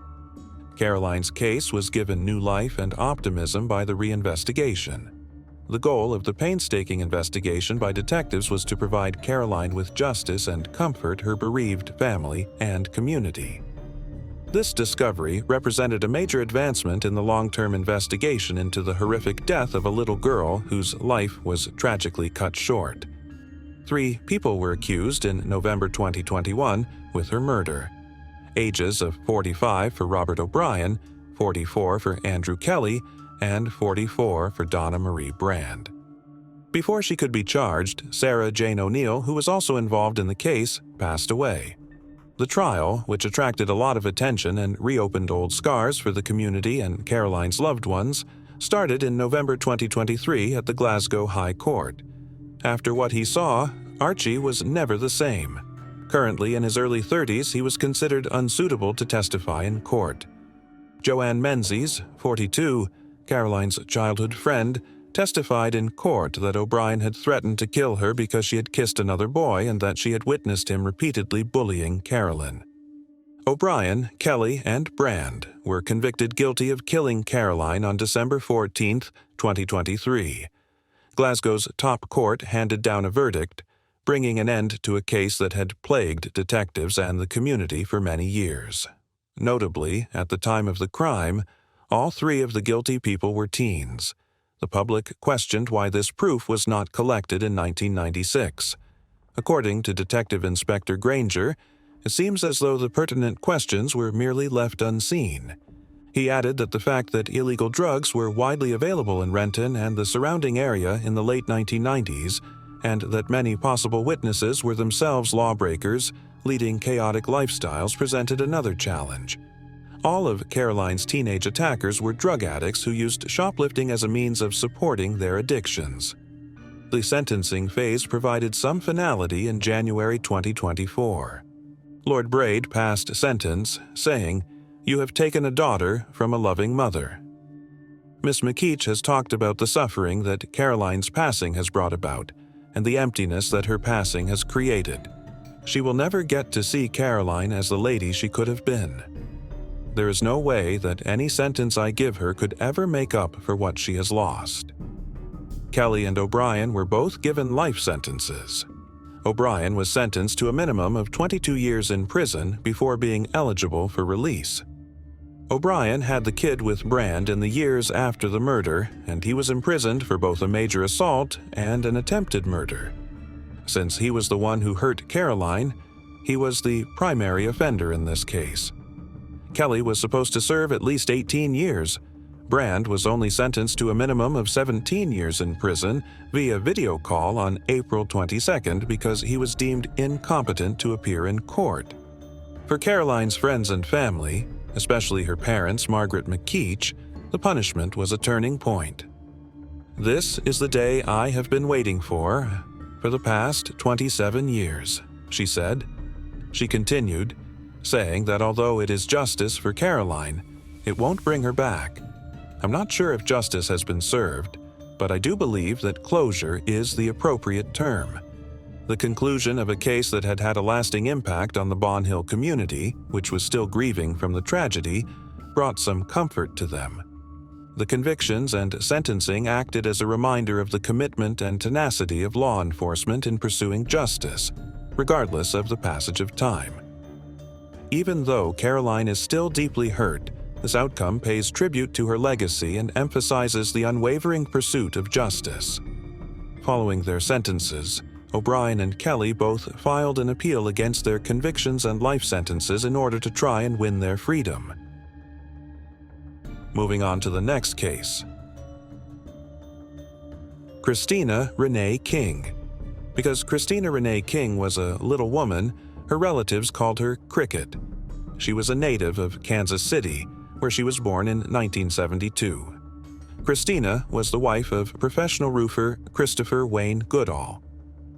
Caroline's case was given new life and optimism by the reinvestigation. The goal of the painstaking investigation by detectives was to provide Caroline with justice and comfort her bereaved family and community. This discovery represented a major advancement in the long-term investigation into the horrific death of a little girl whose life was tragically cut short. 3 people were accused in November 2021 with her murder. Ages of 45 for Robert O'Brien, 44 for Andrew Kelly, and 44 for Donna Marie Brand. Before she could be charged, Sarah Jane O'Neill, who was also involved in the case, passed away. The trial, which attracted a lot of attention and reopened old scars for the community and Caroline's loved ones, started in November 2023 at the Glasgow High Court. After what he saw, Archie was never the same. Currently in his early 30s, he was considered unsuitable to testify in court. Joanne Menzies, 42, Caroline's childhood friend, testified in court that O'Brien had threatened to kill her because she had kissed another boy and that she had witnessed him repeatedly bullying Carolyn. O'Brien, Kelly, and Brand were convicted guilty of killing Caroline on December 14, 2023. Glasgow's top court handed down a verdict, bringing an end to a case that had plagued detectives and the community for many years. Notably, at the time of the crime, all three of the guilty people were teens. The public questioned why this proof was not collected in 1996. According to Detective Inspector Granger, it seems as though the pertinent questions were merely left unseen. He added that the fact that illegal drugs were widely available in Renton and the surrounding area in the late 1990s, and that many possible witnesses were themselves lawbreakers, leading chaotic lifestyles, presented another challenge. All of Caroline's teenage attackers were drug addicts who used shoplifting as a means of supporting their addictions. The sentencing phase provided some finality in January 2024. Lord Braid passed sentence, saying, "You have taken a daughter from a loving mother." Miss McKeach has talked about the suffering that Caroline's passing has brought about, and the emptiness that her passing has created. She will never get to see Caroline as the lady she could have been. There is no way that any sentence I give her could ever make up for what she has lost. Kelly and O'Brien were both given life sentences. O'Brien was sentenced to a minimum of 22 years in prison before being eligible for release. O'Brien had the kid with Brand in the years after the murder, and he was imprisoned for both a major assault and an attempted murder. Since he was the one who hurt Caroline, he was the primary offender in this case. Kelly was supposed to serve at least 18 years. Brand was only sentenced to a minimum of 17 years in prison via video call on April 22nd because he was deemed incompetent to appear in court. For Caroline's friends and family, especially her parents, Margaret McKeach, the punishment was a turning point. "This is the day I have been waiting for the past 27 years, she said. She continued, saying that although it is justice for Caroline, it won't bring her back. I'm not sure if justice has been served, but I do believe that closure is the appropriate term. The conclusion of a case that had had a lasting impact on the Bon Hill community, which was still grieving from the tragedy, brought some comfort to them. The convictions and sentencing acted as a reminder of the commitment and tenacity of law enforcement in pursuing justice, regardless of the passage of time. Even though Caroline is still deeply hurt, this outcome pays tribute to her legacy and emphasizes the unwavering pursuit of justice. Following their sentences, O'Brien and Kelly both filed an appeal against their convictions and life sentences in order to try and win their freedom. Moving on to the next case. Christina Renee King. Because Christina Renee King was a little woman, her relatives called her Cricket. She was a native of Kansas City, where she was born in 1972. Christina was the wife of professional roofer Christopher Wayne Goodall.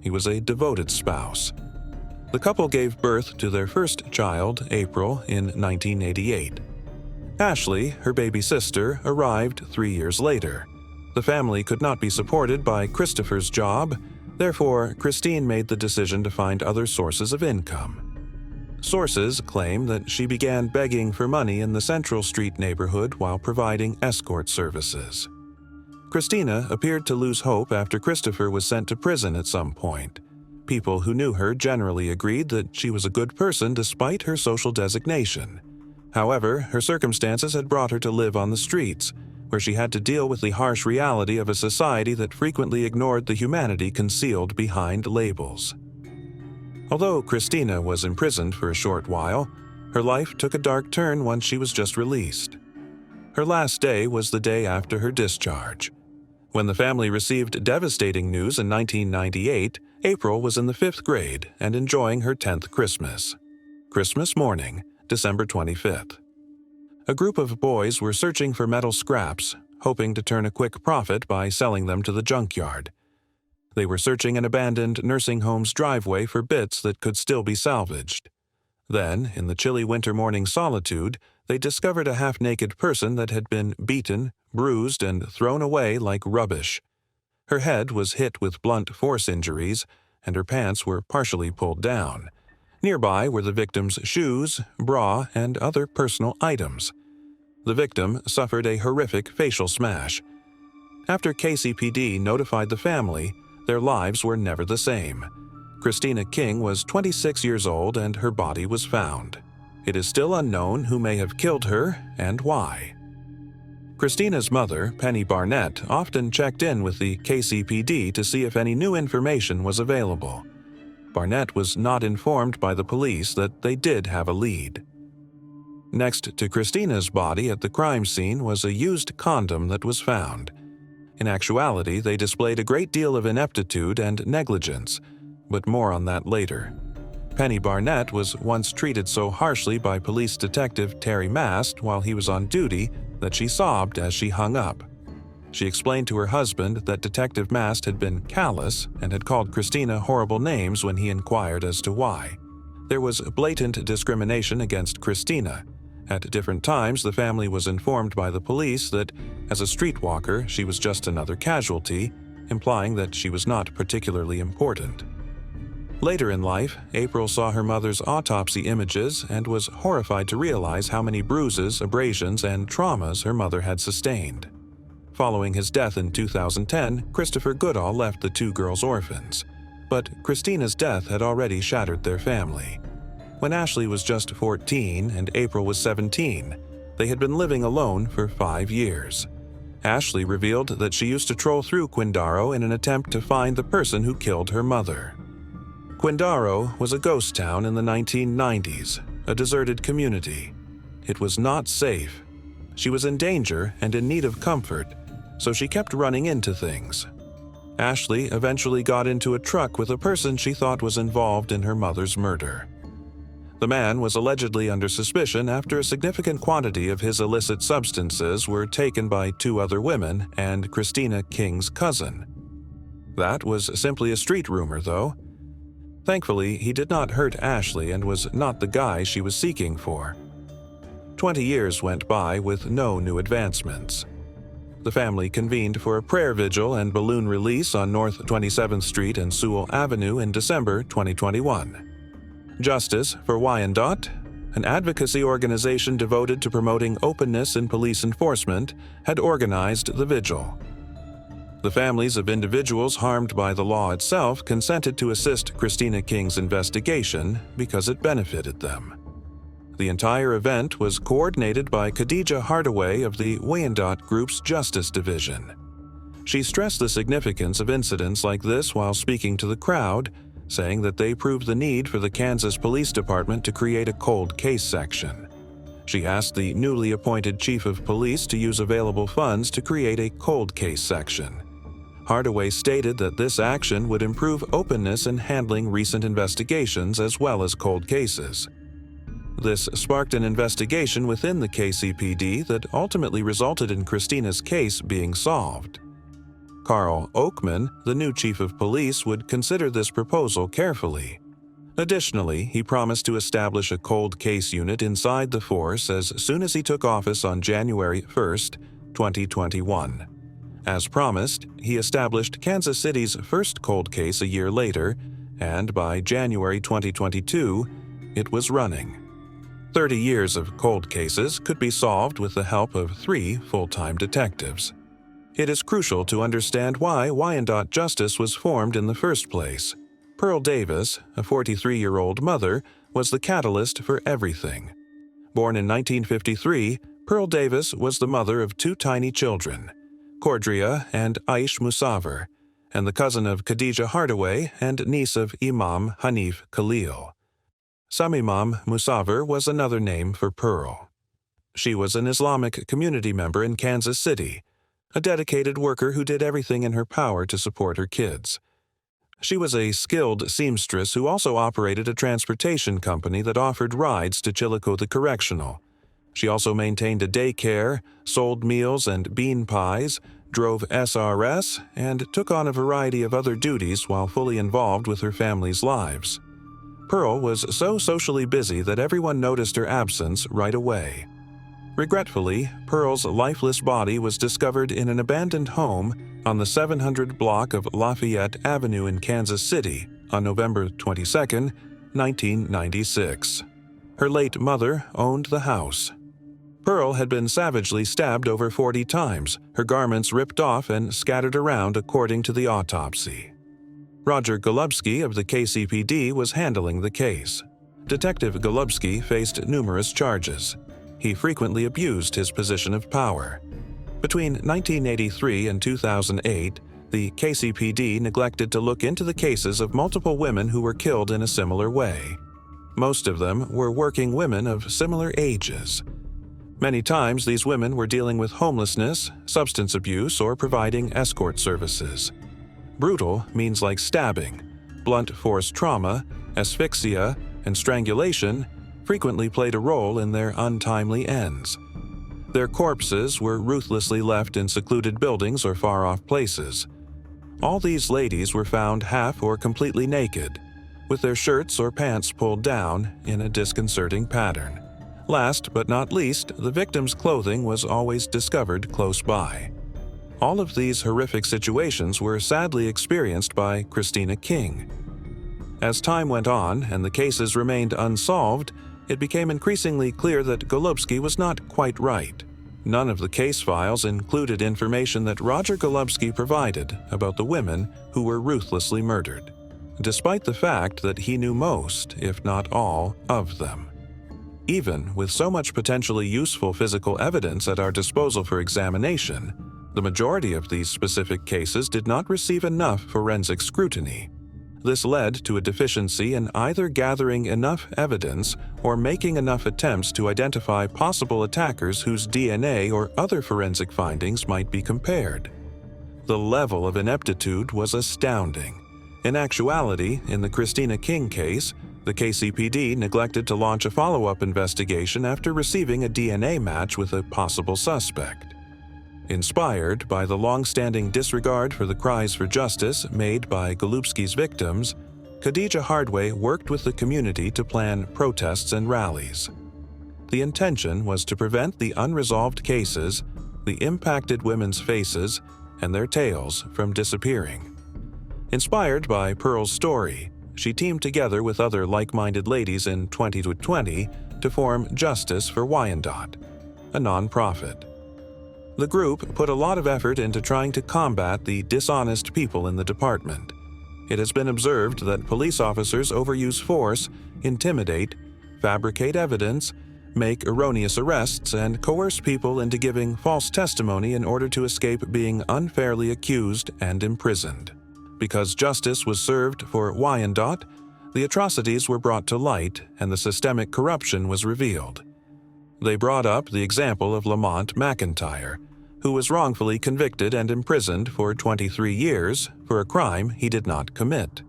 He was a devoted spouse. The couple gave birth to their first child, April, in 1988. Ashley, her baby sister, arrived 3 years later. The family could not be supported by Christopher's job, therefore Christine made the decision to find other sources of income. Sources claim that she began begging for money in the Central Street neighborhood while providing escort services. Christina appeared to lose hope after Christopher was sent to prison at some point. People who knew her generally agreed that she was a good person despite her social designation. However, her circumstances had brought her to live on the streets, where she had to deal with the harsh reality of a society that frequently ignored the humanity concealed behind labels. Although Christina was imprisoned for a short while, her life took a dark turn once she was just released. Her last day was the day after her discharge. When the family received devastating news in 1998, April was in the 5th grade and enjoying her 10th Christmas. Christmas morning, December 25th. A group of boys were searching for metal scraps, hoping to turn a quick profit by selling them to the junkyard. They were searching an abandoned nursing home's driveway for bits that could still be salvaged. Then, in the chilly winter morning solitude, they discovered a half-naked person that had been beaten, bruised, and thrown away like rubbish. Her head was hit with blunt force injuries, and her pants were partially pulled down. Nearby were the victim's shoes, bra, and other personal items. The victim suffered a horrific facial smash. After KCPD notified the family, their lives were never the same. Christina King was 26 years old and her body was found. It is still unknown who may have killed her and why. Christina's mother, Penny Barnett, often checked in with the KCPD to see if any new information was available. Barnett was not informed by the police that they did have a lead. Next to Christina's body at the crime scene was a used condom that was found. In actuality, they displayed a great deal of ineptitude and negligence, but more on that later. Penny Barnett was once treated so harshly by police detective Terry Mast while he was on duty that she sobbed as she hung up. She explained to her husband that Detective Mast had been callous and had called Christina horrible names when he inquired as to why. There was blatant discrimination against Christina. At different times, the family was informed by the police that, as a streetwalker, she was just another casualty, implying that she was not particularly important. Later in life, April saw her mother's autopsy images and was horrified to realize how many bruises, abrasions, and traumas her mother had sustained. Following his death in 2010, Christopher Goodall left the two girls orphans. But Christina's death had already shattered their family. When Ashley was just 14 and April was 17, they had been living alone for 5 years. Ashley revealed that she used to troll through Quindaro in an attempt to find the person who killed her mother. Quindaro was a ghost town in the 1990s, a deserted community. It was not safe. She was in danger and in need of comfort, so she kept running into things. Ashley eventually got into a truck with a person she thought was involved in her mother's murder. The man was allegedly under suspicion after a significant quantity of his illicit substances were taken by 2 other women and Christina King's cousin. That was simply a street rumor, though. Thankfully, he did not hurt Ashley and was not the guy she was seeking for. 20 years went by with no new advancements. The family convened for a prayer vigil and balloon release on North 27th Street and Sewell Avenue in December 2021. Justice for Wyandotte, an advocacy organization devoted to promoting openness in police enforcement, had organized the vigil. The families of individuals harmed by the law itself consented to assist Christina King's investigation because it benefited them. The entire event was coordinated by Khadija Hardaway of the Wyandotte Group's Justice Division. She stressed the significance of incidents like this while speaking to the crowd, saying that they proved the need for the Kansas Police Department to create a cold case section. She asked the newly appointed chief of police to use available funds to create a cold case section. Hardaway stated that this action would improve openness in handling recent investigations as well as cold cases. This sparked an investigation within the KCPD that ultimately resulted in Christina's case being solved. Carl Oakman, the new chief of police, would consider this proposal carefully. Additionally, he promised to establish a cold case unit inside the force as soon as he took office on January 1, 2021. As promised, he established Kansas City's first cold case a year later, and by January 2022, it was running. 30 years of cold cases could be solved with the help of 3 full-time detectives. It is crucial to understand why Wyandotte Justice was formed in the first place. Pearl Davis, a 43-year-old mother, was the catalyst for everything. Born in 1953, Pearl Davis was the mother of 2 tiny children, Cordria and Aish Musaver, and the cousin of Khadija Hardaway and niece of Imam Hanif Khalil. Samimam Musaver was another name for Pearl. She was an Islamic community member in Kansas City, a dedicated worker who did everything in her power to support her kids. She was a skilled seamstress who also operated a transportation company that offered rides to Chillicothe Correctional. She also maintained a daycare, sold meals and bean pies, drove SRS, and took on a variety of other duties while fully involved with her family's lives. Pearl was so socially busy that everyone noticed her absence right away. Regretfully, Pearl's lifeless body was discovered in an abandoned home on the 700 block of Lafayette Avenue in Kansas City on November 22, 1996. Her late mother owned the house. Pearl had been savagely stabbed over 40 times, her garments ripped off and scattered around according to the autopsy. Roger Golubski of the KCPD was handling the case. Detective Golubski faced numerous charges. He frequently abused his position of power. Between 1983 and 2008, the KCPD neglected to look into the cases of multiple women who were killed in a similar way. Most of them were working women of similar ages. Many times these women were dealing with homelessness, substance abuse, or providing escort services. Brutal means like stabbing. Blunt force trauma, asphyxia, and strangulation frequently played a role in their untimely ends. Their corpses were ruthlessly left in secluded buildings or far-off places. All these ladies were found half or completely naked, with their shirts or pants pulled down in a disconcerting pattern. Last but not least, the victim's clothing was always discovered close by. All of these horrific situations were sadly experienced by Christina King. As time went on and the cases remained unsolved, it became increasingly clear that Golubski was not quite right. None of the case files included information that Roger Golubski provided about the women who were ruthlessly murdered, despite the fact that he knew most, if not all, of them. Even with so much potentially useful physical evidence at our disposal for examination, the majority of these specific cases did not receive enough forensic scrutiny. This led to a deficiency in either gathering enough evidence or making enough attempts to identify possible attackers whose DNA or other forensic findings might be compared. The level of ineptitude was astounding. In actuality, in the Christina King case, the KCPD neglected to launch a follow-up investigation after receiving a DNA match with a possible suspect. Inspired by the long-standing disregard for the cries for justice made by Golubski's victims, Khadija Hardway worked with the community to plan protests and rallies. The intention was to prevent the unresolved cases, the impacted women's faces, and their tales from disappearing. Inspired by Pearl's story, she teamed together with other like-minded ladies in 2020 to form Justice for Wyandotte, a non-profit. The group put a lot of effort into trying to combat the dishonest people in the department. It has been observed that police officers overuse force, intimidate, fabricate evidence, make erroneous arrests, and coerce people into giving false testimony in order to escape being unfairly accused and imprisoned. Because justice was served for Wyandotte, the atrocities were brought to light and the systemic corruption was revealed. They brought up the example of Lamont McIntyre, who was wrongfully convicted and imprisoned for 23 years for a crime he did not commit.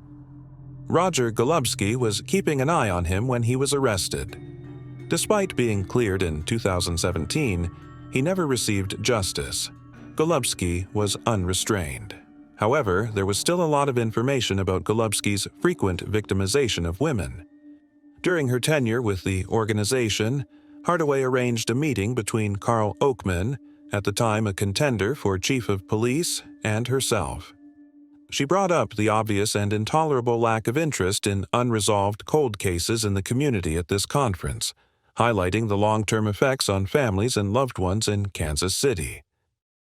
Roger Golubski was keeping an eye on him when he was arrested. Despite being cleared in 2017, he never received justice. Golubski was unrestrained. However, there was still a lot of information about Golubski's frequent victimization of women. During her tenure with the organization, Hardaway arranged a meeting between Carl Oakman, at the time a contender for chief of police, and herself. She brought up the obvious and intolerable lack of interest in unresolved cold cases in the community at this conference, highlighting the long-term effects on families and loved ones in Kansas City.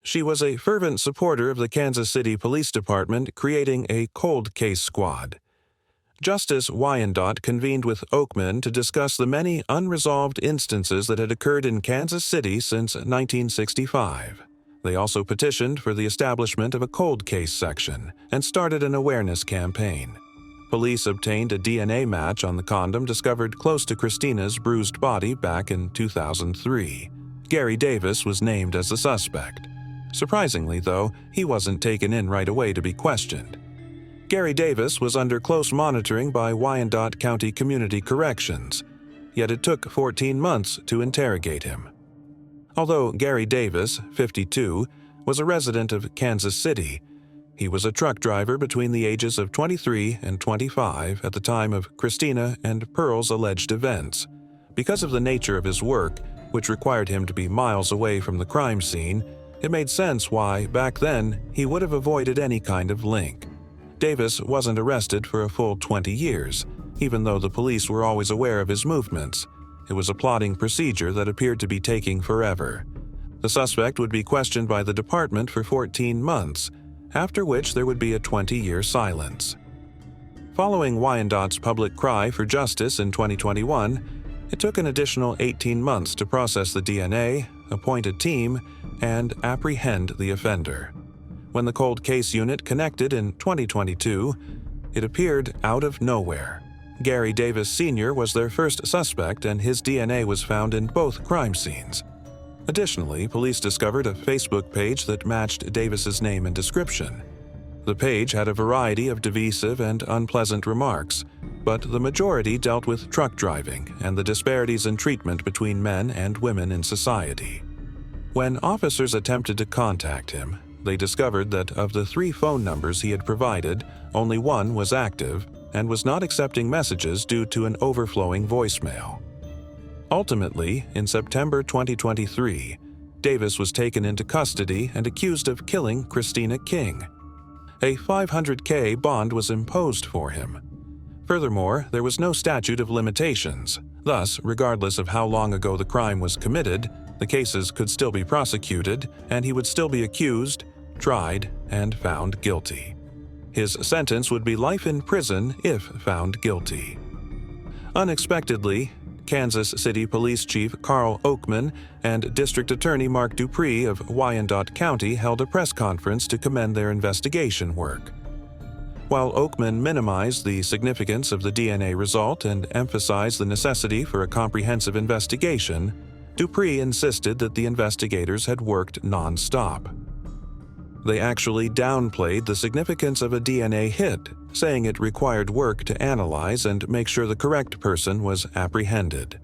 She was a fervent supporter of the Kansas City Police Department creating a cold case squad. Justice Wyandotte convened with Oakman to discuss the many unresolved instances that had occurred in Kansas City since 1965. They also petitioned for the establishment of a cold case section and started an awareness campaign. Police obtained a DNA match on the condom discovered close to Christina's bruised body back in 2003. Gary Davis was named as the suspect. Surprisingly, though, he wasn't taken in right away to be questioned. Gary Davis was under close monitoring by Wyandotte County Community Corrections, yet it took 14 months to interrogate him. Although Gary Davis, 52, was a resident of Kansas City. He was a truck driver between the ages of 23 and 25 at the time of Christina and Pearl's alleged events. Because of the nature of his work, which required him to be miles away from the crime scene, it made sense why, back then, he would have avoided any kind of link. Davis wasn't arrested for a full 20 years, even though the police were always aware of his movements. It was a plotting procedure that appeared to be taking forever. The suspect would be questioned by the department for 14 months, after which there would be a 20-year silence. Following Wyandottes' public cry for justice in 2021, it took an additional 18 months to process the DNA, appoint a team, and apprehend the offender. When the cold case unit connected in 2022, it appeared out of nowhere. Gary Davis Sr. was their first suspect, and his DNA was found in both crime scenes. Additionally, police discovered a Facebook page that matched Davis's name and description. The page had a variety of divisive and unpleasant remarks, but the majority dealt with truck driving and the disparities in treatment between men and women in society. When officers attempted to contact him, they discovered that of the 3 phone numbers he had provided, only one was active and was not accepting messages due to an overflowing voicemail. Ultimately, in September 2023, Davis was taken into custody and accused of killing Christina King. A $500K bond was imposed for him. Furthermore, there was no statute of limitations. Thus, regardless of how long ago the crime was committed, the cases could still be prosecuted, and he would still be accused, tried, and found guilty. His sentence would be life in prison if found guilty. Unexpectedly, Kansas City Police Chief Carl Oakman and District Attorney Mark Dupree of Wyandotte County held a press conference to commend their investigation work. While Oakman minimized the significance of the DNA result and emphasized the necessity for a comprehensive investigation, Dupree insisted that the investigators had worked non-stop. They actually downplayed the significance of a DNA hit, saying it required work to analyze and make sure the correct person was apprehended.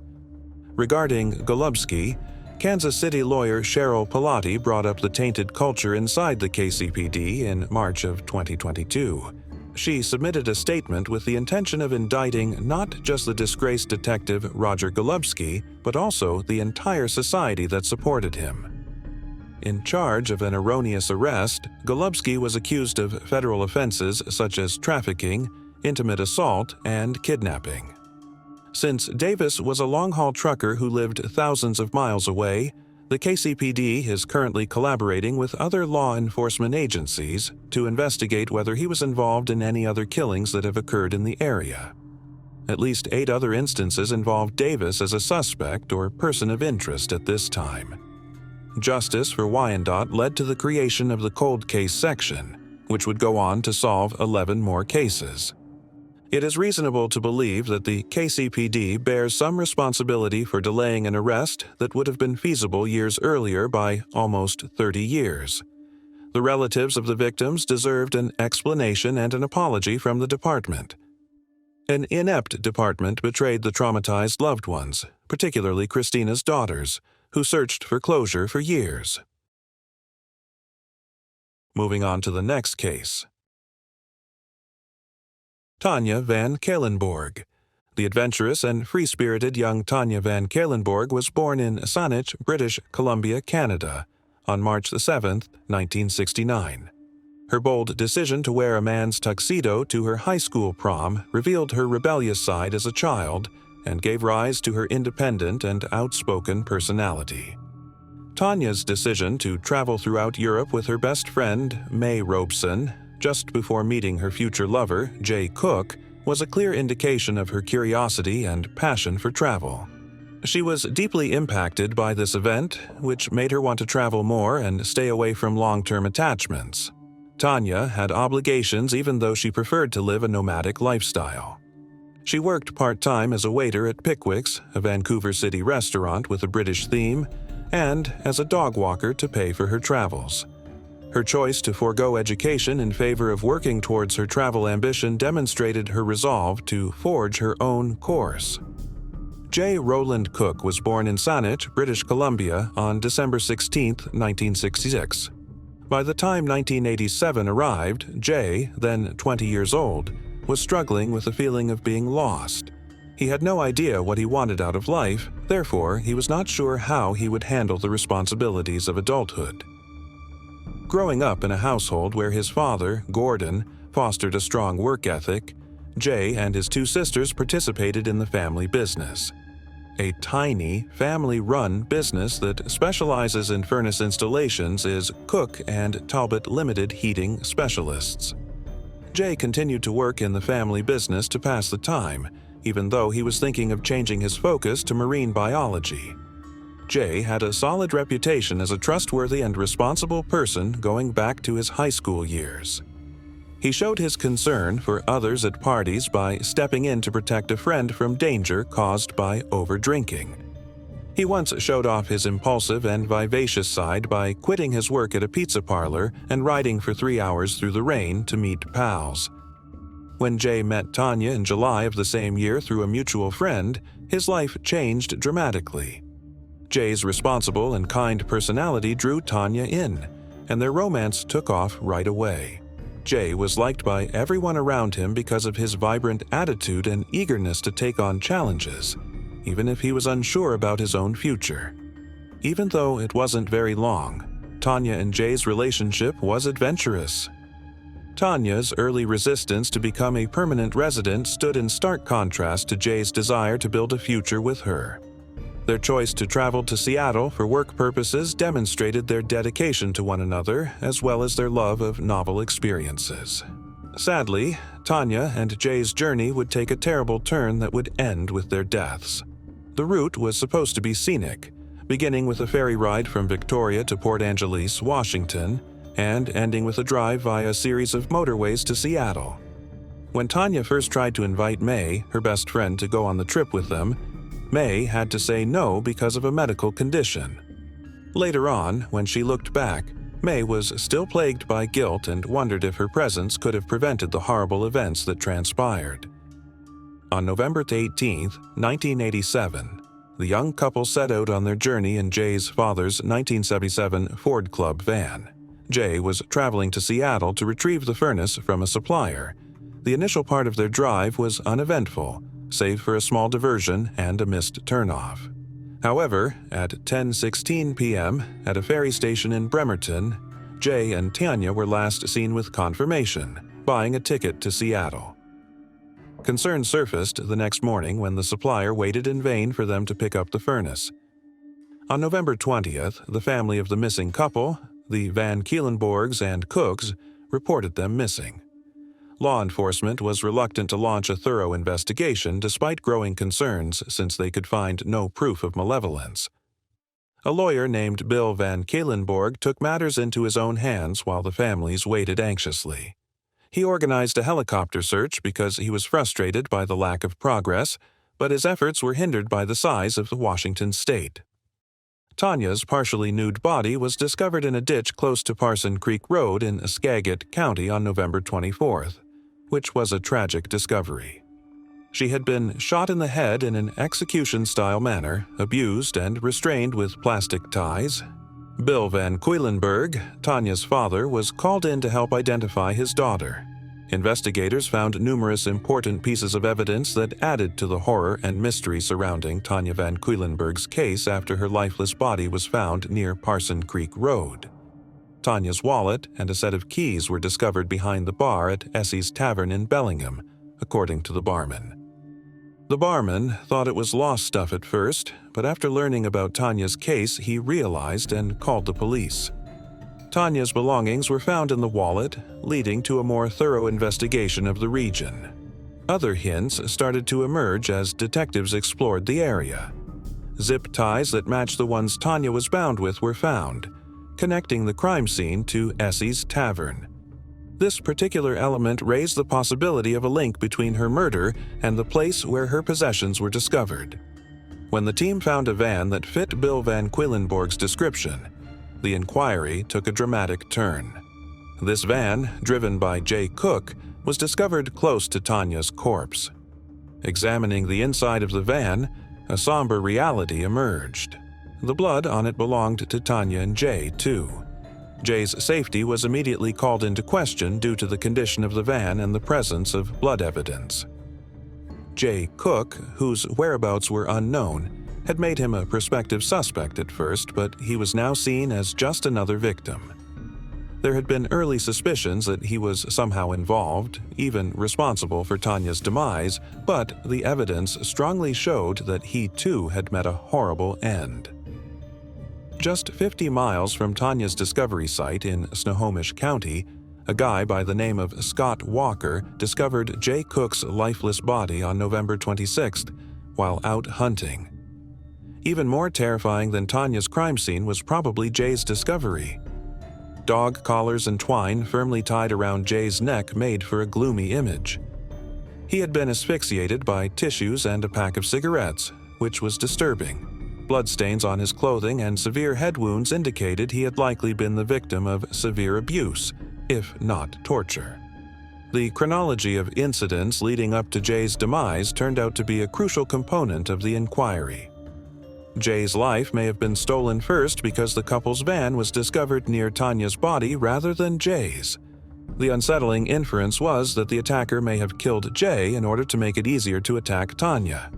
Regarding Golubski, Kansas City lawyer Cheryl Pilati brought up the tainted culture inside the KCPD in March of 2022. She submitted a statement with the intention of indicting not just the disgraced detective Roger Golubski, but also the entire society that supported him. In charge of an erroneous arrest, Golubski was accused of federal offenses such as trafficking, intimate assault, and kidnapping. Since Davis was a long-haul trucker who lived thousands of miles away, the KCPD is currently collaborating with other law enforcement agencies to investigate whether he was involved in any other killings that have occurred in the area. At least 8 other instances involved Davis as a suspect or person of interest at this time. Justice for Wyandotte led to the creation of the Cold Case Section, which would go on to solve 11 more cases. It is reasonable to believe that the KCPD bears some responsibility for delaying an arrest that would have been feasible years earlier by almost 30 years. The relatives of the victims deserved an explanation and an apology from the department. An inept department betrayed the traumatized loved ones, particularly Christina's daughters, who searched for closure for years. Moving on to the next case. Tanya van Caylenborg. The adventurous and free-spirited young Tanya van Caylenborg was born in Saanich, British Columbia, Canada, on March 7, 1969. Her bold decision to wear a man's tuxedo to her high school prom revealed her rebellious side as a child and gave rise to her independent and outspoken personality. Tanya's decision to travel throughout Europe with her best friend, May Robeson, just before meeting her future lover, Jay Cook, was a clear indication of her curiosity and passion for travel. She was deeply impacted by this event, which made her want to travel more and stay away from long-term attachments. Tanya had obligations even though she preferred to live a nomadic lifestyle. She worked part-time as a waiter at Pickwick's, a Vancouver City restaurant with a British theme, and as a dog walker to pay for her travels. Her choice to forego education in favor of working towards her travel ambition demonstrated her resolve to forge her own course. J. Rowland Cook was born in Saanich, British Columbia, on December 16, 1966. By the time 1987 arrived, Jay, then 20 years old, was struggling with the feeling of being lost. He had no idea what he wanted out of life, therefore he was not sure how he would handle the responsibilities of adulthood. Growing up in a household where his father, Gordon, fostered a strong work ethic, Jay and his two sisters participated in the family business. A tiny, family-run business that specializes in furnace installations is Cook and Talbot Limited Heating Specialists. Jay continued to work in the family business to pass the time, even though he was thinking of changing his focus to marine biology. Jay had a solid reputation as a trustworthy and responsible person going back to his high school years. He showed his concern for others at parties by stepping in to protect a friend from danger caused by overdrinking. He once showed off his impulsive and vivacious side by quitting his work at a pizza parlor and riding for 3 hours through the rain to meet pals. When Jay met Tanya in July of the same year through a mutual friend, his life changed dramatically. Jay's responsible and kind personality drew Tanya in, and their romance took off right away. Jay was liked by everyone around him because of his vibrant attitude and eagerness to take on challenges, even if he was unsure about his own future. Even though it wasn't very long, Tanya and Jay's relationship was adventurous. Tanya's early resistance to become a permanent resident stood in stark contrast to Jay's desire to build a future with her. Their choice to travel to Seattle for work purposes demonstrated their dedication to one another, as well as their love of novel experiences. Sadly, Tanya and Jay's journey would take a terrible turn that would end with their deaths. The route was supposed to be scenic, beginning with a ferry ride from Victoria to Port Angeles, Washington, and ending with a drive via a series of motorways to Seattle. When Tanya first tried to invite May, her best friend, to go on the trip with them, May had to say no because of a medical condition. Later on, when she looked back, May was still plagued by guilt and wondered if her presence could have prevented the horrible events that transpired. On November 18, 1987, the young couple set out on their journey in Jay's father's 1977 Ford Club van. Jay was traveling to Seattle to retrieve the furnace from a supplier. The initial part of their drive was uneventful, save for a small diversion and a missed turnoff. However, at 10:16 p.m. at a ferry station in Bremerton, Jay and Tanya were last seen with confirmation, buying a ticket to Seattle. Concern surfaced the next morning when the supplier waited in vain for them to pick up the furnace. On November 20th, the family of the missing couple, the Van Kielenborgs and Cooks, reported them missing. Law enforcement was reluctant to launch a thorough investigation despite growing concerns since they could find no proof of malevolence. A lawyer named Bill Van Kielenborg took matters into his own hands while the families waited anxiously. He organized a helicopter search because he was frustrated by the lack of progress, but his efforts were hindered by the size of the Washington state. Tanya's partially nude body was discovered in a ditch close to Parson Creek Road in Skagit County on November 24th. Which was a tragic discovery. She had been shot in the head in an execution-style manner, abused and restrained with plastic ties. Bill Van Kuylenberg, Tanya's father, was called in to help identify his daughter. Investigators found numerous important pieces of evidence that added to the horror and mystery surrounding Tanya Van Kuylenberg's case after her lifeless body was found near Parson Creek Road. Tanya's wallet and a set of keys were discovered behind the bar at Essie's Tavern in Bellingham, according to the barman. The barman thought it was lost stuff at first, but after learning about Tanya's case, he realized and called the police. Tanya's belongings were found in the wallet, leading to a more thorough investigation of the region. Other hints started to emerge as detectives explored the area. Zip ties that matched the ones Tanya was bound with were found, connecting the crime scene to Essie's Tavern. This particular element raised the possibility of a link between her murder and the place where her possessions were discovered. When the team found a van that fit Bill Van Kuylenborg's description, the inquiry took a dramatic turn. This van, driven by Jay Cook, was discovered close to Tanya's corpse. Examining the inside of the van, a somber reality emerged. The blood on it belonged to Tanya and Jay, too. Jay's safety was immediately called into question due to the condition of the van and the presence of blood evidence. Jay Cook, whose whereabouts were unknown, had made him a prospective suspect at first, but he was now seen as just another victim. There had been early suspicions that he was somehow involved, even responsible for Tanya's demise, but the evidence strongly showed that he too had met a horrible end. Just 50 miles from Tanya's discovery site in Snohomish County, a guy by the name of Scott Walker discovered Jay Cook's lifeless body on November 26th while out hunting. Even more terrifying than Tanya's crime scene was probably Jay's discovery. Dog collars and twine firmly tied around Jay's neck made for a gloomy image. He had been asphyxiated by tissues and a pack of cigarettes, which was disturbing. Bloodstains on his clothing and severe head wounds indicated he had likely been the victim of severe abuse, if not torture. The chronology of incidents leading up to Jay's demise turned out to be a crucial component of the inquiry. Jay's life may have been stolen first because the couple's van was discovered near Tanya's body rather than Jay's. The unsettling inference was that the attacker may have killed Jay in order to make it easier to attack Tanya.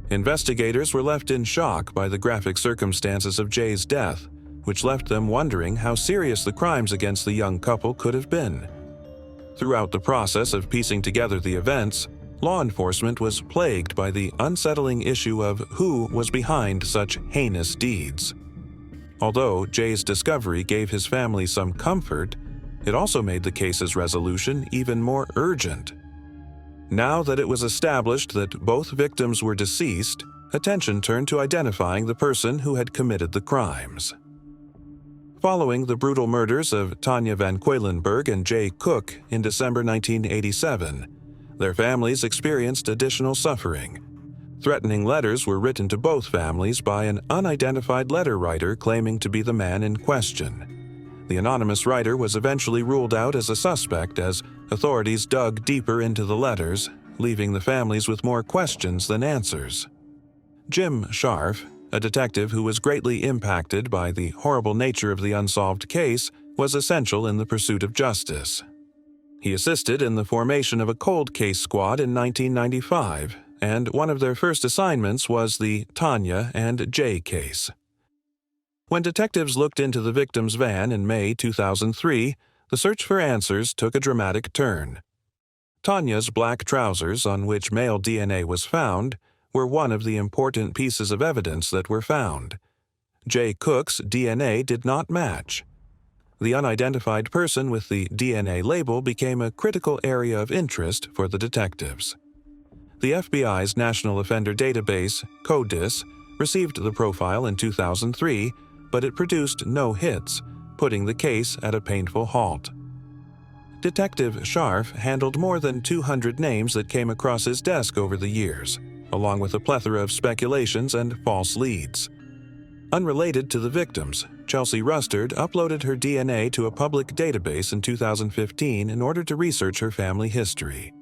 Investigators were left in shock by the graphic circumstances of Jay's death, which left them wondering how serious the crimes against the young couple could have been. Throughout the process of piecing together the events, law enforcement was plagued by the unsettling issue of who was behind such heinous deeds. Although Jay's discovery gave his family some comfort, it also made the case's resolution even more urgent. Now that it was established that both victims were deceased, attention turned to identifying the person who had committed the crimes. Following the brutal murders of Tanya Van Quedlinburg and Jay Cook in December 1987, their families experienced additional suffering. Threatening letters were written to both families by an unidentified letter writer claiming to be the man in question. The anonymous writer was eventually ruled out as a suspect as authorities dug deeper into the letters, leaving the families with more questions than answers. Jim Scharf, a detective who was greatly impacted by the horrible nature of the unsolved case, was essential in the pursuit of justice. He assisted in the formation of a cold case squad in 1995, and one of their first assignments was the Tanya and Jay case. When detectives looked into the victim's van in May 2003, the search for answers took a dramatic turn. Tanya's black trousers, on which male DNA was found, were one of the important pieces of evidence that were found. Jay Cook's DNA did not match. The unidentified person with the DNA label became a critical area of interest for the detectives. The FBI's National Offender Database, CODIS, received the profile in 2003, but it produced no hits, putting the case at a painful halt. Detective Scharf handled more than 200 names that came across his desk over the years, along with a plethora of speculations and false leads. Unrelated to the victims, Chelsea Rustard uploaded her DNA to a public database in 2015 in order to research her family history.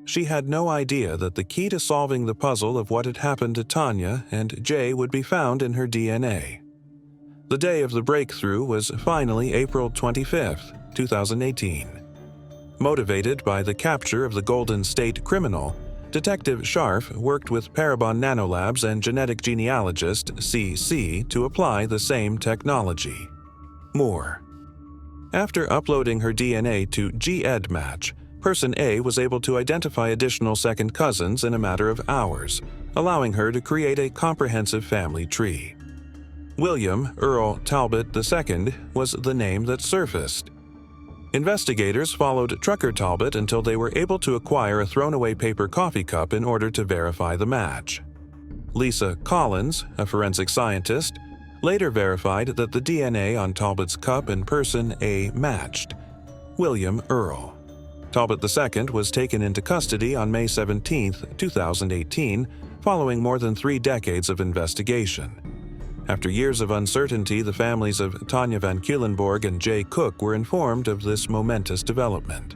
She had no idea that the key to solving the puzzle of what had happened to Tanya and Jay would be found in her DNA. The day of the breakthrough was finally April 25, 2018. Motivated by the capture of the Golden State criminal, Detective Scharf worked with Parabon Nanolabs and genetic genealogist CC to apply the same technology. More. After uploading her DNA to GEDmatch, Person A was able to identify additional second cousins in a matter of hours, allowing her to create a comprehensive family tree. William Earl Talbot II was the name that surfaced. Investigators followed Trucker Talbot until they were able to acquire a thrown-away paper coffee cup in order to verify the match. Lisa Collins, a forensic scientist, later verified that the DNA on Talbot's cup and Person A matched. William Earl. Talbot II was taken into custody on May 17, 2018, following more than 3 decades of investigation. After years of uncertainty, the families of Tanya Van Quedlinburg and Jay Cook were informed of this momentous development.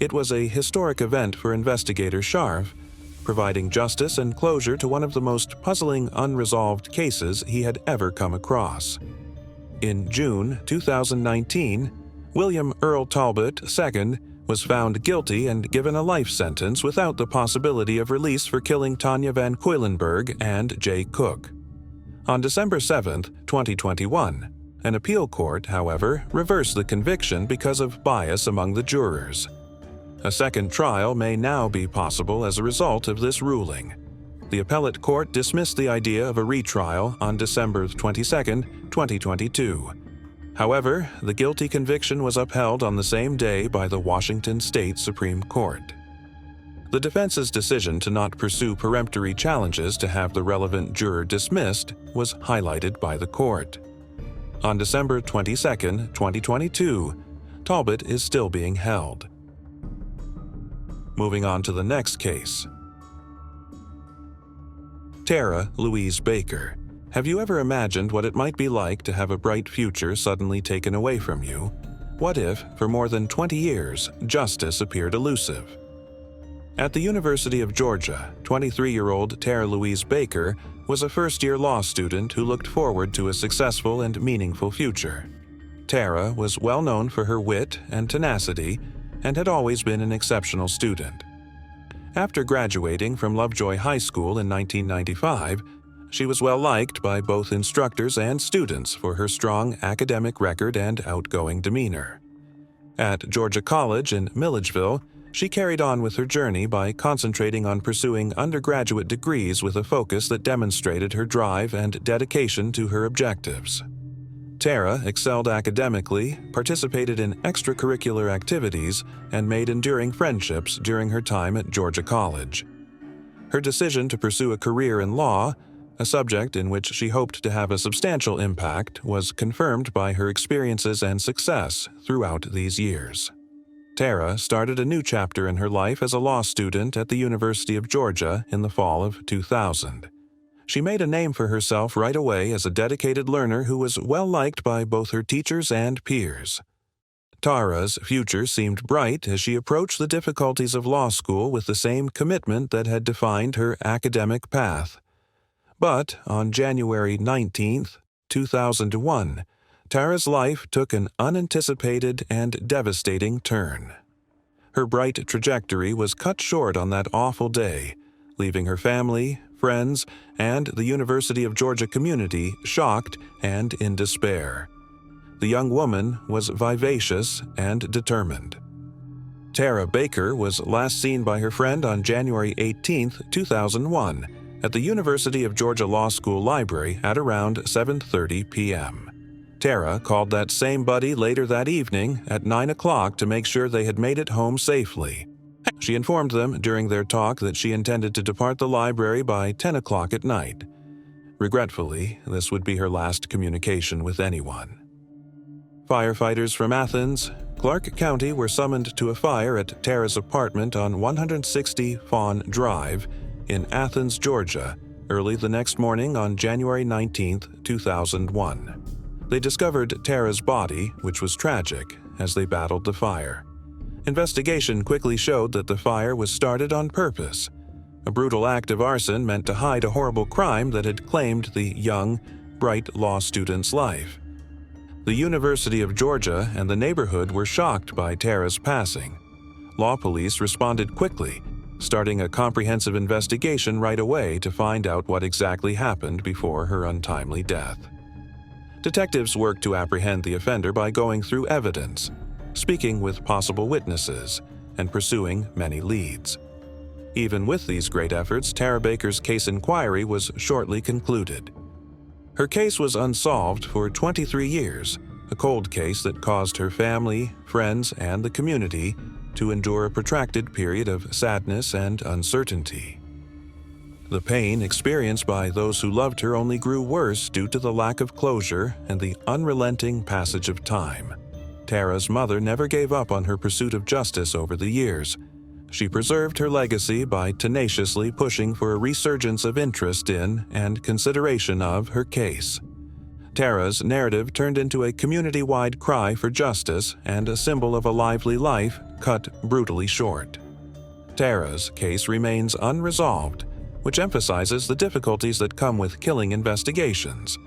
It was a historic event for investigator Scharf, providing justice and closure to one of the most puzzling unresolved cases he had ever come across. In June 2019, William Earl Talbot II was found guilty and given a life sentence without the possibility of release for killing Tanya Van Cuylenburg and Jay Cook. On December 7, 2021, an appeal court, however, reversed the conviction because of bias among the jurors. A second trial may now be possible as a result of this ruling. The appellate court dismissed the idea of a retrial on December 22, 2022. However, the guilty conviction was upheld on the same day by the Washington State Supreme Court. The defense's decision to not pursue peremptory challenges to have the relevant juror dismissed was highlighted by the court. On December 22, 2022, Talbot is still being held. Moving on to the next case. Tara Louise Baker. Have you ever imagined what it might be like to have a bright future suddenly taken away from you? What if, for more than 20 years, justice appeared elusive? At the University of Georgia, 23-year-old Tara Louise Baker was a first-year law student who looked forward to a successful and meaningful future. Tara was well known for her wit and tenacity and had always been an exceptional student. After graduating from Lovejoy High School in 1995, she was well liked by both instructors and students for her strong academic record and outgoing demeanor. At Georgia College in Milledgeville, she carried on with her journey by concentrating on pursuing undergraduate degrees with a focus that demonstrated her drive and dedication to her objectives. Tara excelled academically, participated in extracurricular activities, and made enduring friendships during her time at Georgia College. Her decision to pursue a career in law, a subject in which she hoped to have a substantial impact, was confirmed by her experiences and success throughout these years. Tara started a new chapter in her life as a law student at the University of Georgia in the fall of 2000. She made a name for herself right away as a dedicated learner who was well liked by both her teachers and peers. Tara's future seemed bright as she approached the difficulties of law school with the same commitment that had defined her academic path. But on January 19, 2001, Tara's life took an unanticipated and devastating turn. Her bright trajectory was cut short on that awful day, leaving her family, friends, and the University of Georgia community shocked and in despair. The young woman was vivacious and determined. Tara Baker was last seen by her friend on January 18, 2001, at the University of Georgia Law School Library at around 7:30 p.m. Tara called that same buddy later that evening at 9 o'clock to make sure they had made it home safely. She informed them during their talk that she intended to depart the library by 10 o'clock at night. Regretfully, this would be her last communication with anyone. Firefighters from Athens, Clark County were summoned to a fire at Tara's apartment on 160 Fawn Drive in Athens, Georgia, early the next morning on January 19, 2001. They discovered Tara's body, which was tragic, as they battled the fire. Investigation quickly showed that the fire was started on purpose. A brutal act of arson meant to hide a horrible crime that had claimed the young, bright law student's life. The University of Georgia and the neighborhood were shocked by Tara's passing. Law police responded quickly, starting a comprehensive investigation right away to find out what exactly happened before her untimely death. Detectives worked to apprehend the offender by going through evidence, speaking with possible witnesses, and pursuing many leads. Even with these great efforts, Tara Baker's case inquiry was shortly concluded. Her case was unsolved for 23 years, a cold case that caused her family, friends, and the community to endure a protracted period of sadness and uncertainty. The pain experienced by those who loved her only grew worse due to the lack of closure and the unrelenting passage of time. Tara's mother never gave up on her pursuit of justice over the years. She preserved her legacy by tenaciously pushing for a resurgence of interest in and consideration of her case. Tara's narrative turned into a community-wide cry for justice and a symbol of a lively life cut brutally short. Tara's case remains unresolved, which emphasizes the difficulties that come with killing investigations.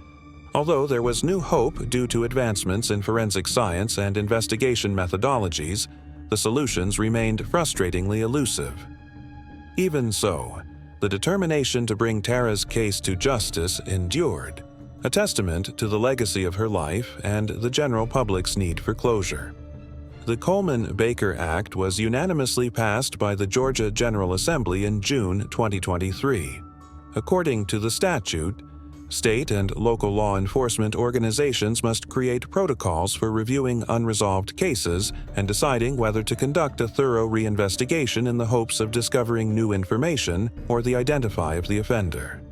Although there was new hope due to advancements in forensic science and investigation methodologies, the solutions remained frustratingly elusive. Even so, the determination to bring Tara's case to justice endured, a testament to the legacy of her life and the general public's need for closure. The Coleman-Baker Act was unanimously passed by the Georgia General Assembly in June 2023. According to the statute, state and local law enforcement organizations must create protocols for reviewing unresolved cases and deciding whether to conduct a thorough reinvestigation in the hopes of discovering new information or the identity of the offender.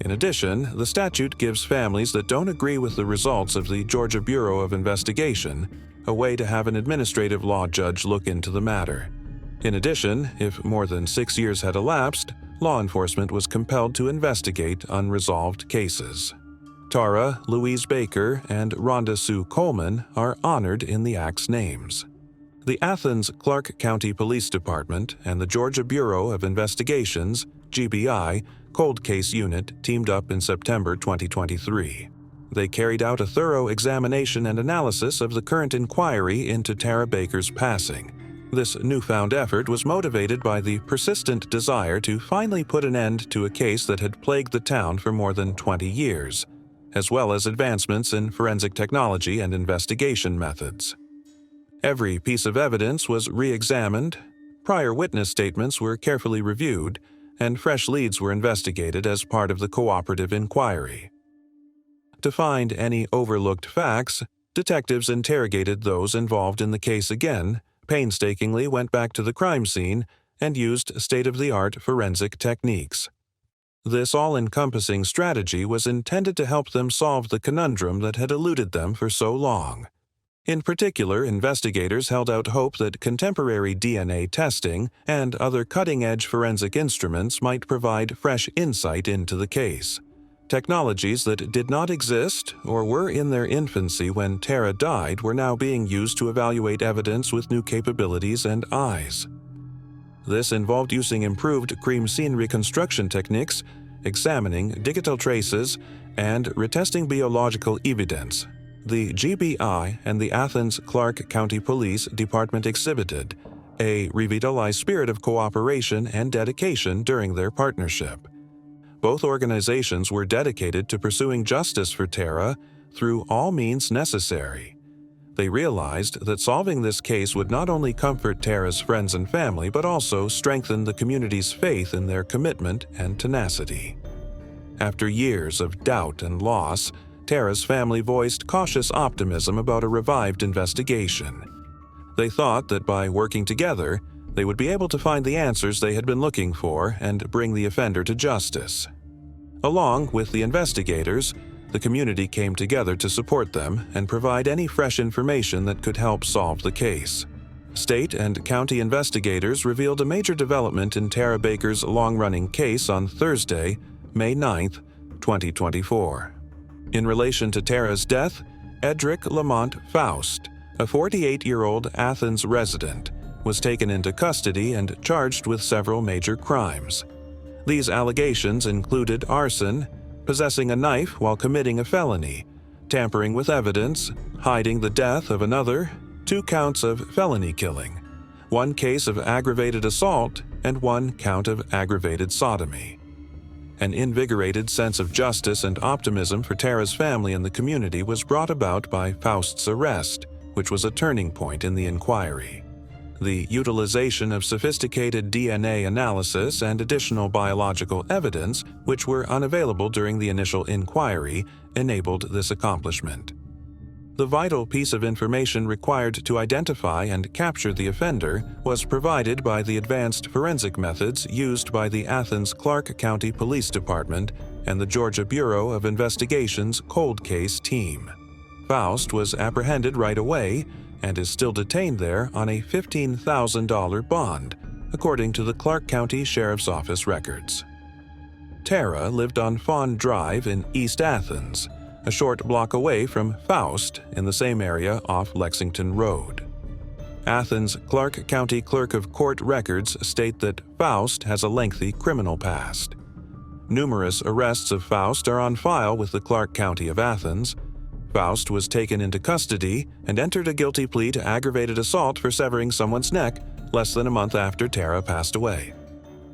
In addition, the statute gives families that don't agree with the results of the Georgia Bureau of Investigation a way to have an administrative law judge look into the matter. In addition, if more than 6 years had elapsed, law enforcement was compelled to investigate unresolved cases. Tara Louise Baker and Rhonda Sue Coleman are honored in the Act's names. The Athens-Clarke County Police Department and the Georgia Bureau of Investigations, GBI, Cold Case Unit teamed up in September 2023. They carried out a thorough examination and analysis of the current inquiry into Tara Baker's passing. This newfound effort was motivated by the persistent desire to finally put an end to a case that had plagued the town for more than 20 years, as well as advancements in forensic technology and investigation methods. Every piece of evidence was re-examined, prior witness statements were carefully reviewed, and fresh leads were investigated as part of the cooperative inquiry. To find any overlooked facts, detectives interrogated those involved in the case again, painstakingly went back to the crime scene, and used state-of-the-art forensic techniques. This all-encompassing strategy was intended to help them solve the conundrum that had eluded them for so long. In particular, investigators held out hope that contemporary DNA testing and other cutting-edge forensic instruments might provide fresh insight into the case. Technologies that did not exist or were in their infancy when Tara died were now being used to evaluate evidence with new capabilities and eyes. This involved using improved crime scene reconstruction techniques, examining digital traces, and retesting biological evidence. The GBI and the Athens-Clarke County Police Department exhibited a revitalized spirit of cooperation and dedication during their partnership. Both organizations were dedicated to pursuing justice for Tara through all means necessary. They realized that solving this case would not only comfort Tara's friends and family, but also strengthen the community's faith in their commitment and tenacity. After years of doubt and loss, Tara's family voiced cautious optimism about a revived investigation. They thought that by working together, they would be able to find the answers they had been looking for and bring the offender to justice. Along with the investigators, the community came together to support them and provide any fresh information that could help solve the case. State and county investigators revealed a major development in Tara Baker's long-running case on Thursday, May 9, 2024. In relation to Tara's death, Edric Lamont Faust, a 48-year-old Athens resident, was taken into custody and charged with several major crimes. These allegations included arson, possessing a knife while committing a felony, tampering with evidence, hiding the death of another, 2 counts of felony killing, 1 case of aggravated assault, and 1 count of aggravated sodomy. An invigorated sense of justice and optimism for Tara's family and the community was brought about by Faust's arrest, which was a turning point in the inquiry. The utilization of sophisticated DNA analysis and additional biological evidence, which were unavailable during the initial inquiry, enabled this accomplishment. The vital piece of information required to identify and capture the offender was provided by the advanced forensic methods used by the Athens-Clarke County Police Department and the Georgia Bureau of Investigations Cold Case Team. Faust was apprehended right away and is still detained there on a $15,000 bond, according to the Clarke County Sheriff's Office records. Tara lived on Fawn Drive in East Athens, a short block away from Faust in the same area off Lexington Road. Athens-Clarke County Clerk of Court records state that Faust has a lengthy criminal past. Numerous arrests of Faust are on file with the Clark County of Athens. Faust was taken into custody and entered a guilty plea to aggravated assault for severing someone's neck less than a month after Tara passed away.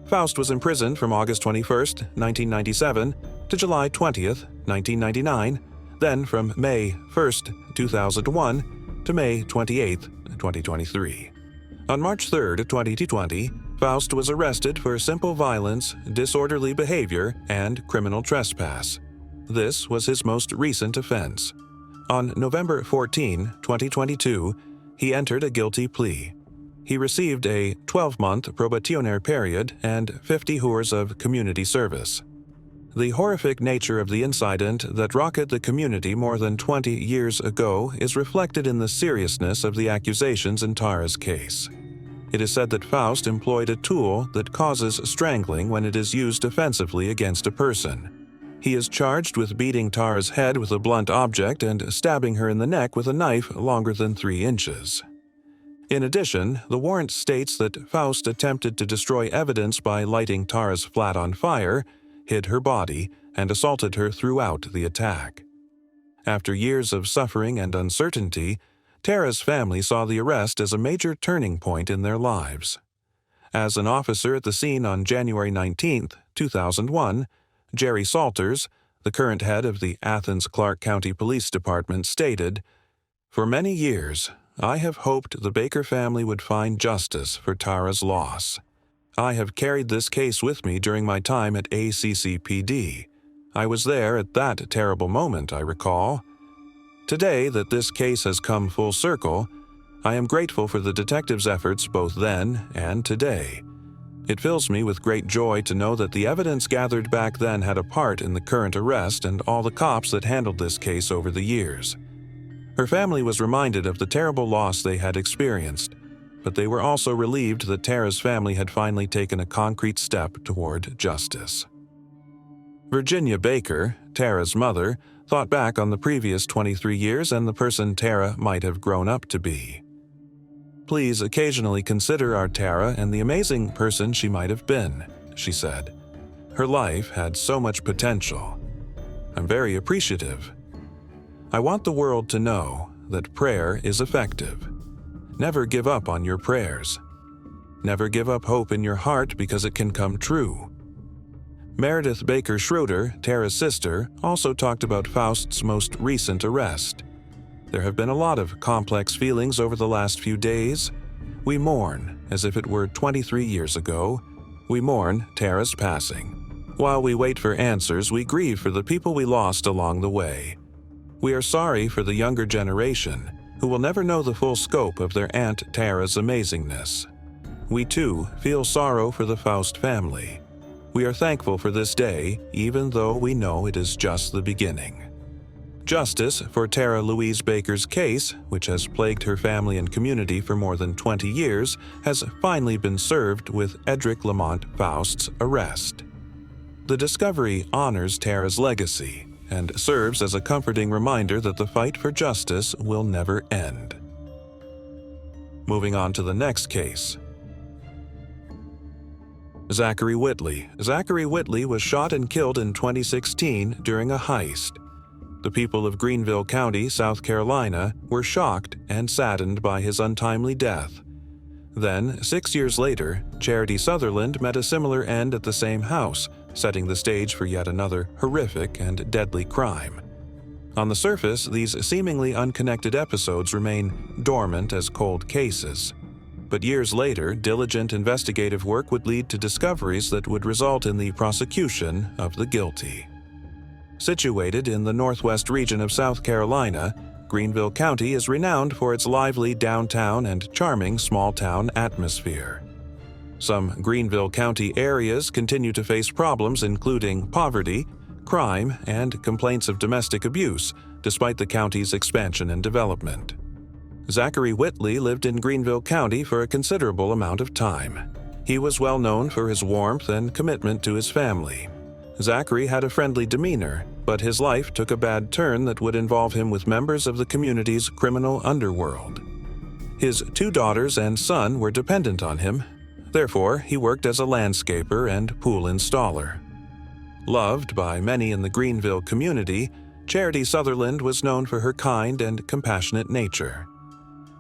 Faust was imprisoned from August 21, 1997 to July 20, 1999, then from May 1, 2001 to May 28, 2023. On March 3, 2020, Faust was arrested for simple violence, disorderly behavior, and criminal trespass. This was his most recent offense. On November 14, 2022, he entered a guilty plea. He received a 12-month probationary period and 50 hours of community service. The horrific nature of the incident that rocked the community more than 20 years ago is reflected in the seriousness of the accusations in Tara's case. It is said that Faust employed a tool that causes strangling when it is used offensively against a person. He is charged with beating Tara's head with a blunt object and stabbing her in the neck with a knife longer than 3 inches. In addition, the warrant states that Faust attempted to destroy evidence by lighting Tara's flat on fire, hid her body, and assaulted her throughout the attack. After years of suffering and uncertainty, Tara's family saw the arrest as a major turning point in their lives. As an officer at the scene on January 19, 2001, Jerry Salters, the current head of the Athens Clark County Police Department, stated, "For many years, I have hoped the Baker family would find justice for Tara's loss. I have carried this case with me during my time at ACCPD. I was there at that terrible moment, I recall. Today that this case has come full circle, I am grateful for the detectives' efforts both then and today. It fills me with great joy to know that the evidence gathered back then had a part in the current arrest and all the cops that handled this case over the years." Her family was reminded of the terrible loss they had experienced, but they were also relieved that Tara's family had finally taken a concrete step toward justice. Virginia Baker, Tara's mother, thought back on the previous 23 years and the person Tara might have grown up to be. "Please occasionally consider our Tara and the amazing person she might have been," she said. "Her life had so much potential. I'm very appreciative. I want the world to know that prayer is effective. Never give up on your prayers. Never give up hope in your heart because it can come true." Meredith Baker Schroeder, Tara's sister, also talked about Faust's most recent arrest. "There have been a lot of complex feelings over the last few days. We mourn as if it were 23 years ago. We mourn Tara's passing. While we wait for answers, we grieve for the people we lost along the way. We are sorry for the younger generation, who will never know the full scope of their Aunt Tara's amazingness. We too feel sorrow for the Faust family. We are thankful for this day, even though we know it is just the beginning." Justice for Tara Louise Baker's case, which has plagued her family and community for more than 20 years, has finally been served with Edric Lamont Faust's arrest. The discovery honors Tara's legacy and serves as a comforting reminder that the fight for justice will never end. Moving on to the next case. Zachary Whitley. Zachary Whitley was shot and killed in 2016 during a heist. The people of Greenville County, South Carolina, were shocked and saddened by his untimely death. Then, 6 years later, Charity Sutherland met a similar end at the same house, setting the stage for yet another horrific and deadly crime. On the surface, these seemingly unconnected episodes remain dormant as cold cases. But years later, diligent investigative work would lead to discoveries that would result in the prosecution of the guilty. Situated in the northwest region of South Carolina, Greenville County is renowned for its lively downtown and charming small-town atmosphere. Some Greenville County areas continue to face problems including poverty, crime, and complaints of domestic abuse, despite the county's expansion and development. Zachary Whitley lived in Greenville County for a considerable amount of time. He was well known for his warmth and commitment to his family. Zachary had a friendly demeanor, but his life took a bad turn that would involve him with members of the community's criminal underworld. His 2 daughters and son were dependent on him. Therefore, he worked as a landscaper and pool installer. Loved by many in the Greenville community, Charity Sutherland was known for her kind and compassionate nature.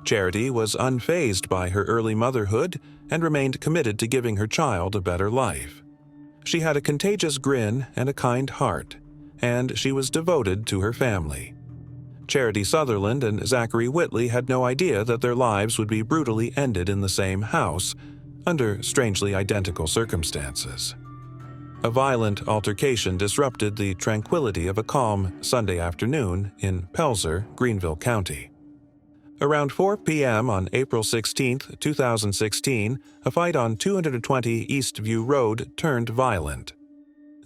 Charity was unfazed by her early motherhood and remained committed to giving her child a better life. She had a contagious grin and a kind heart, and she was devoted to her family. Charity Sutherland and Zachary Whitley had no idea that their lives would be brutally ended in the same house, under strangely identical circumstances. A violent altercation disrupted the tranquility of a calm Sunday afternoon in Pelzer, Greenville County. Around 4 p.m. on April 16, 2016, a fight on 220 Eastview Road turned violent.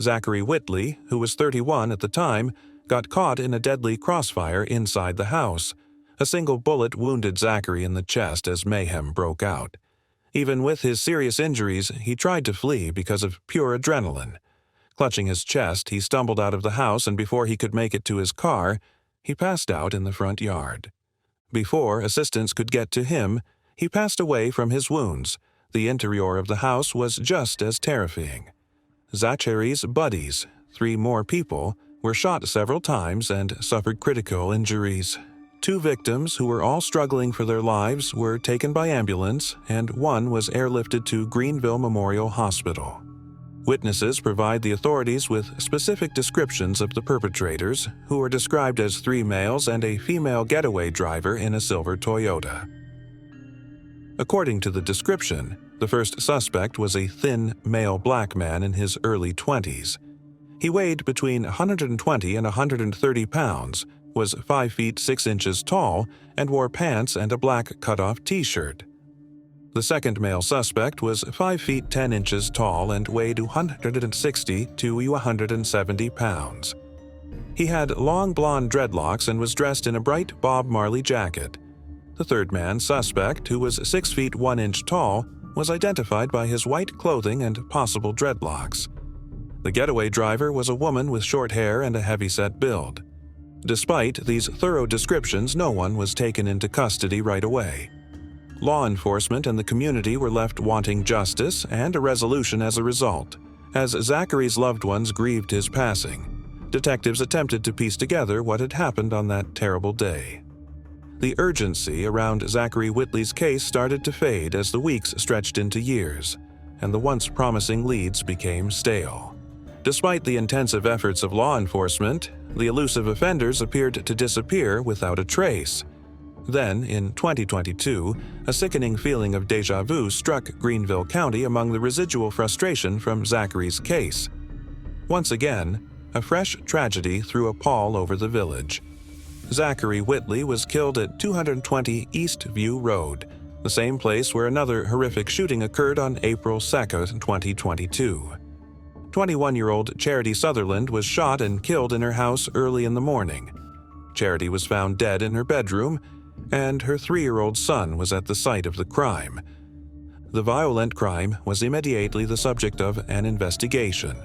Zachary Whitley, who was 31 at the time, got caught in a deadly crossfire inside the house. A single bullet wounded Zachary in the chest as mayhem broke out. Even with his serious injuries, he tried to flee because of pure adrenaline. Clutching his chest, he stumbled out of the house, and before he could make it to his car, he passed out in the front yard. Before assistance could get to him, he passed away from his wounds. The interior of the house was just as terrifying. Zachary's buddies, 3 more people, were shot several times and suffered critical injuries. 2 victims, who were all struggling for their lives, were taken by ambulance, and 1 was airlifted to Greenville Memorial Hospital. Witnesses provide the authorities with specific descriptions of the perpetrators, who are described as 3 males and a female getaway driver in a silver Toyota. According to the description, the first suspect was a thin, male black man in his early 20s. He weighed between 120 and 130 pounds, was 5 feet 6 inches tall, and wore pants and a black cutoff t-shirt. The second male suspect was 5 feet 10 inches tall and weighed 160 to 170 pounds. He had long blonde dreadlocks and was dressed in a bright Bob Marley jacket. The third man suspect, who was 6 feet 1 inch tall, was identified by his white clothing and possible dreadlocks. The getaway driver was a woman with short hair and a heavy-set build. Despite these thorough descriptions, no one was taken into custody right away. Law enforcement and the community were left wanting justice and a resolution as a result. As Zachary's loved ones grieved his passing, detectives attempted to piece together what had happened on that terrible day. The urgency around Zachary Whitley's case started to fade as the weeks stretched into years, and the once promising leads became stale. Despite the intensive efforts of law enforcement, the elusive offenders appeared to disappear without a trace. Then, in 2022, a sickening feeling of déjà vu struck Greenville County among the residual frustration from Zachary's case. Once again, a fresh tragedy threw a pall over the village. Zachary Whitley was killed at 220 Eastview Road, the same place where another horrific shooting occurred on April 2, 2022. 21-year-old Charity Sutherland was shot and killed in her house early in the morning. Charity was found dead in her bedroom, and her 3-year-old son was at the site of the crime. The violent crime was immediately the subject of an investigation.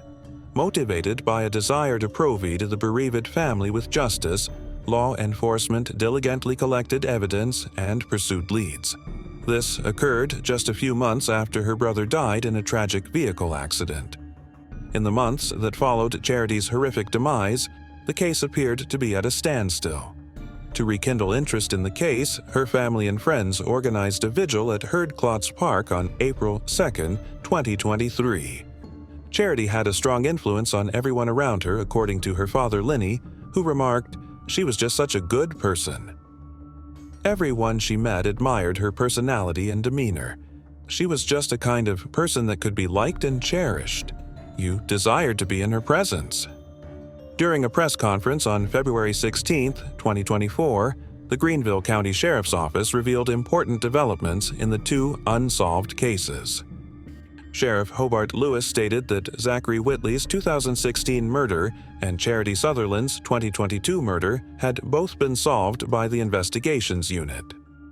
Motivated by a desire to provide the bereaved family with justice, law enforcement diligently collected evidence and pursued leads. This occurred just a few months after her brother died in a tragic vehicle accident. In the months that followed Charity's horrific demise, the case appeared to be at a standstill. To rekindle interest in the case, her family and friends organized a vigil at Herdklotz Park on April 2, 2023. Charity had a strong influence on everyone around her, according to her father Linny, who remarked, "She was just such a good person." Everyone she met admired her personality and demeanor. She was just a kind of person that could be liked and cherished. You desired to be in her presence. During a press conference on February 16, 2024, the Greenville County Sheriff's Office revealed important developments in the 2 unsolved cases. Sheriff Hobart Lewis stated that Zachary Whitley's 2016 murder and Charity Sutherland's 2022 murder had both been solved by the investigations unit.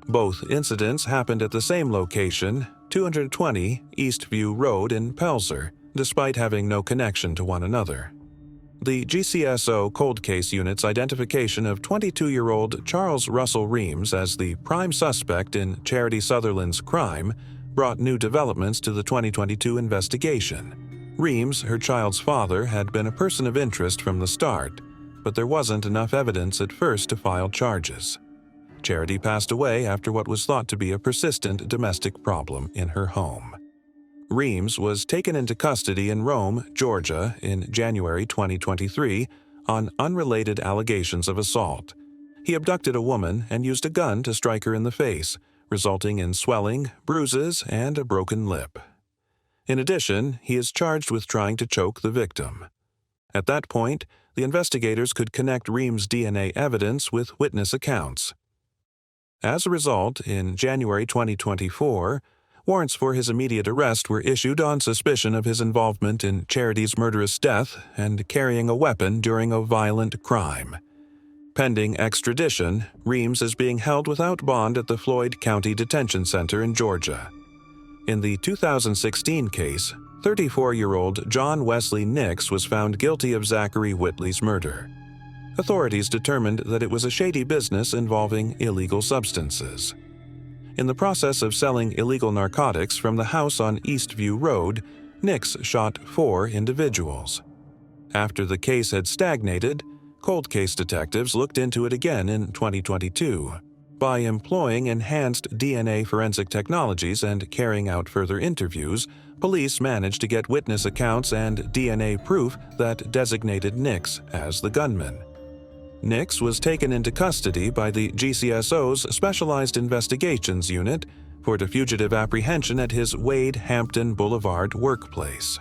Both incidents happened at the same location, 220 Eastview Road in Pelzer, despite having no connection to one another. The GCSO Cold Case Unit's identification of 22-year-old Charles Russell Reams as the prime suspect in Charity Sutherland's crime brought new developments to the 2022 investigation. Reams, her child's father, had been a person of interest from the start, but there wasn't enough evidence at first to file charges. Charity passed away after what was thought to be a persistent domestic problem in her home. Reams was taken into custody in Rome, Georgia, in January 2023 on unrelated allegations of assault. He abducted a woman and used a gun to strike her in the face, resulting in swelling, bruises, and a broken lip. In addition, he is charged with trying to choke the victim. At that point, the investigators could connect Reams' DNA evidence with witness accounts. As a result, in January 2024, warrants for his immediate arrest were issued on suspicion of his involvement in Charity's murderous death and carrying a weapon during a violent crime. Pending extradition, Reams is being held without bond at the Floyd County Detention Center in Georgia. In the 2016 case, 34-year-old John Wesley Nix was found guilty of Zachary Whitley's murder. Authorities determined that it was a shady business involving illegal substances. In the process of selling illegal narcotics from the house on Eastview Road, Nix shot 4 individuals. After the case had stagnated, cold case detectives looked into it again in 2022. By employing enhanced DNA forensic technologies and carrying out further interviews, police managed to get witness accounts and DNA proof that designated Nix as the gunman. Nix was taken into custody by the GCSO's Specialized Investigations Unit for the fugitive apprehension at his Wade Hampton Boulevard workplace.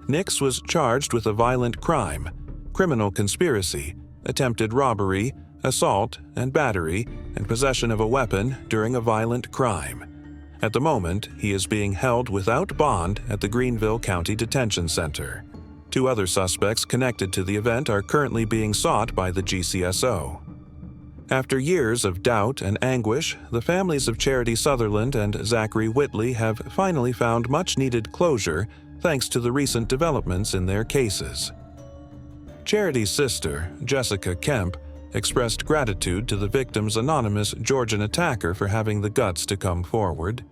Nix was charged with a violent crime, criminal conspiracy, attempted robbery, assault and battery, and possession of a weapon during a violent crime. At the moment, he is being held without bond at the Greenville County Detention Center. 2 other suspects connected to the event are currently being sought by the GCSO. After years of doubt and anguish, the families of Charity Sutherland and Zachary Whitley have finally found much-needed closure thanks to the recent developments in their cases. Charity's sister, Jessica Kemp, expressed gratitude to the victim's anonymous Georgian attacker for having the guts to come forward.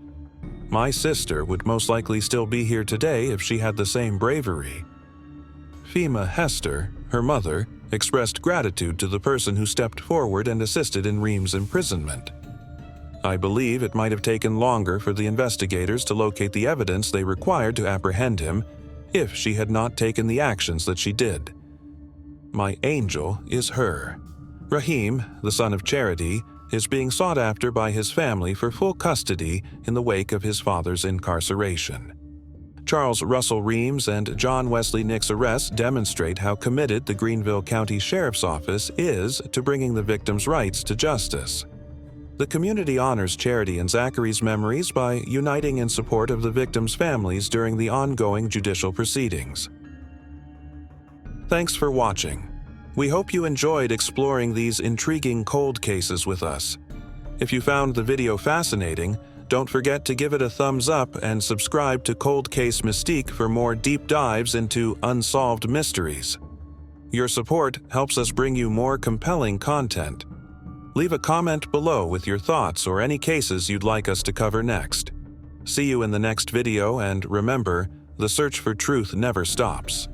"My sister would most likely still be here today if she had the same bravery." Fema Hester, her mother, expressed gratitude to the person who stepped forward and assisted in Reams' imprisonment. "I believe it might have taken longer for the investigators to locate the evidence they required to apprehend him if she had not taken the actions that she did. My angel is her." Rahim, the son of Charity, is being sought after by his family for full custody in the wake of his father's incarceration. Charles Russell Reams and John Wesley Nix arrests demonstrate how committed the Greenville County Sheriff's Office is to bringing the victims' rights to justice. The community honors Charity and Zachary's memories by uniting in support of the victims' families during the ongoing judicial proceedings. Thanks for watching. We hope you enjoyed exploring these intriguing cold cases with us. If you found the video fascinating, don't forget to give it a thumbs up and subscribe to Cold Case Mystique for more deep dives into unsolved mysteries. Your support helps us bring you more compelling content. Leave a comment below with your thoughts or any cases you'd like us to cover next. See you in the next video, and remember, the search for truth never stops.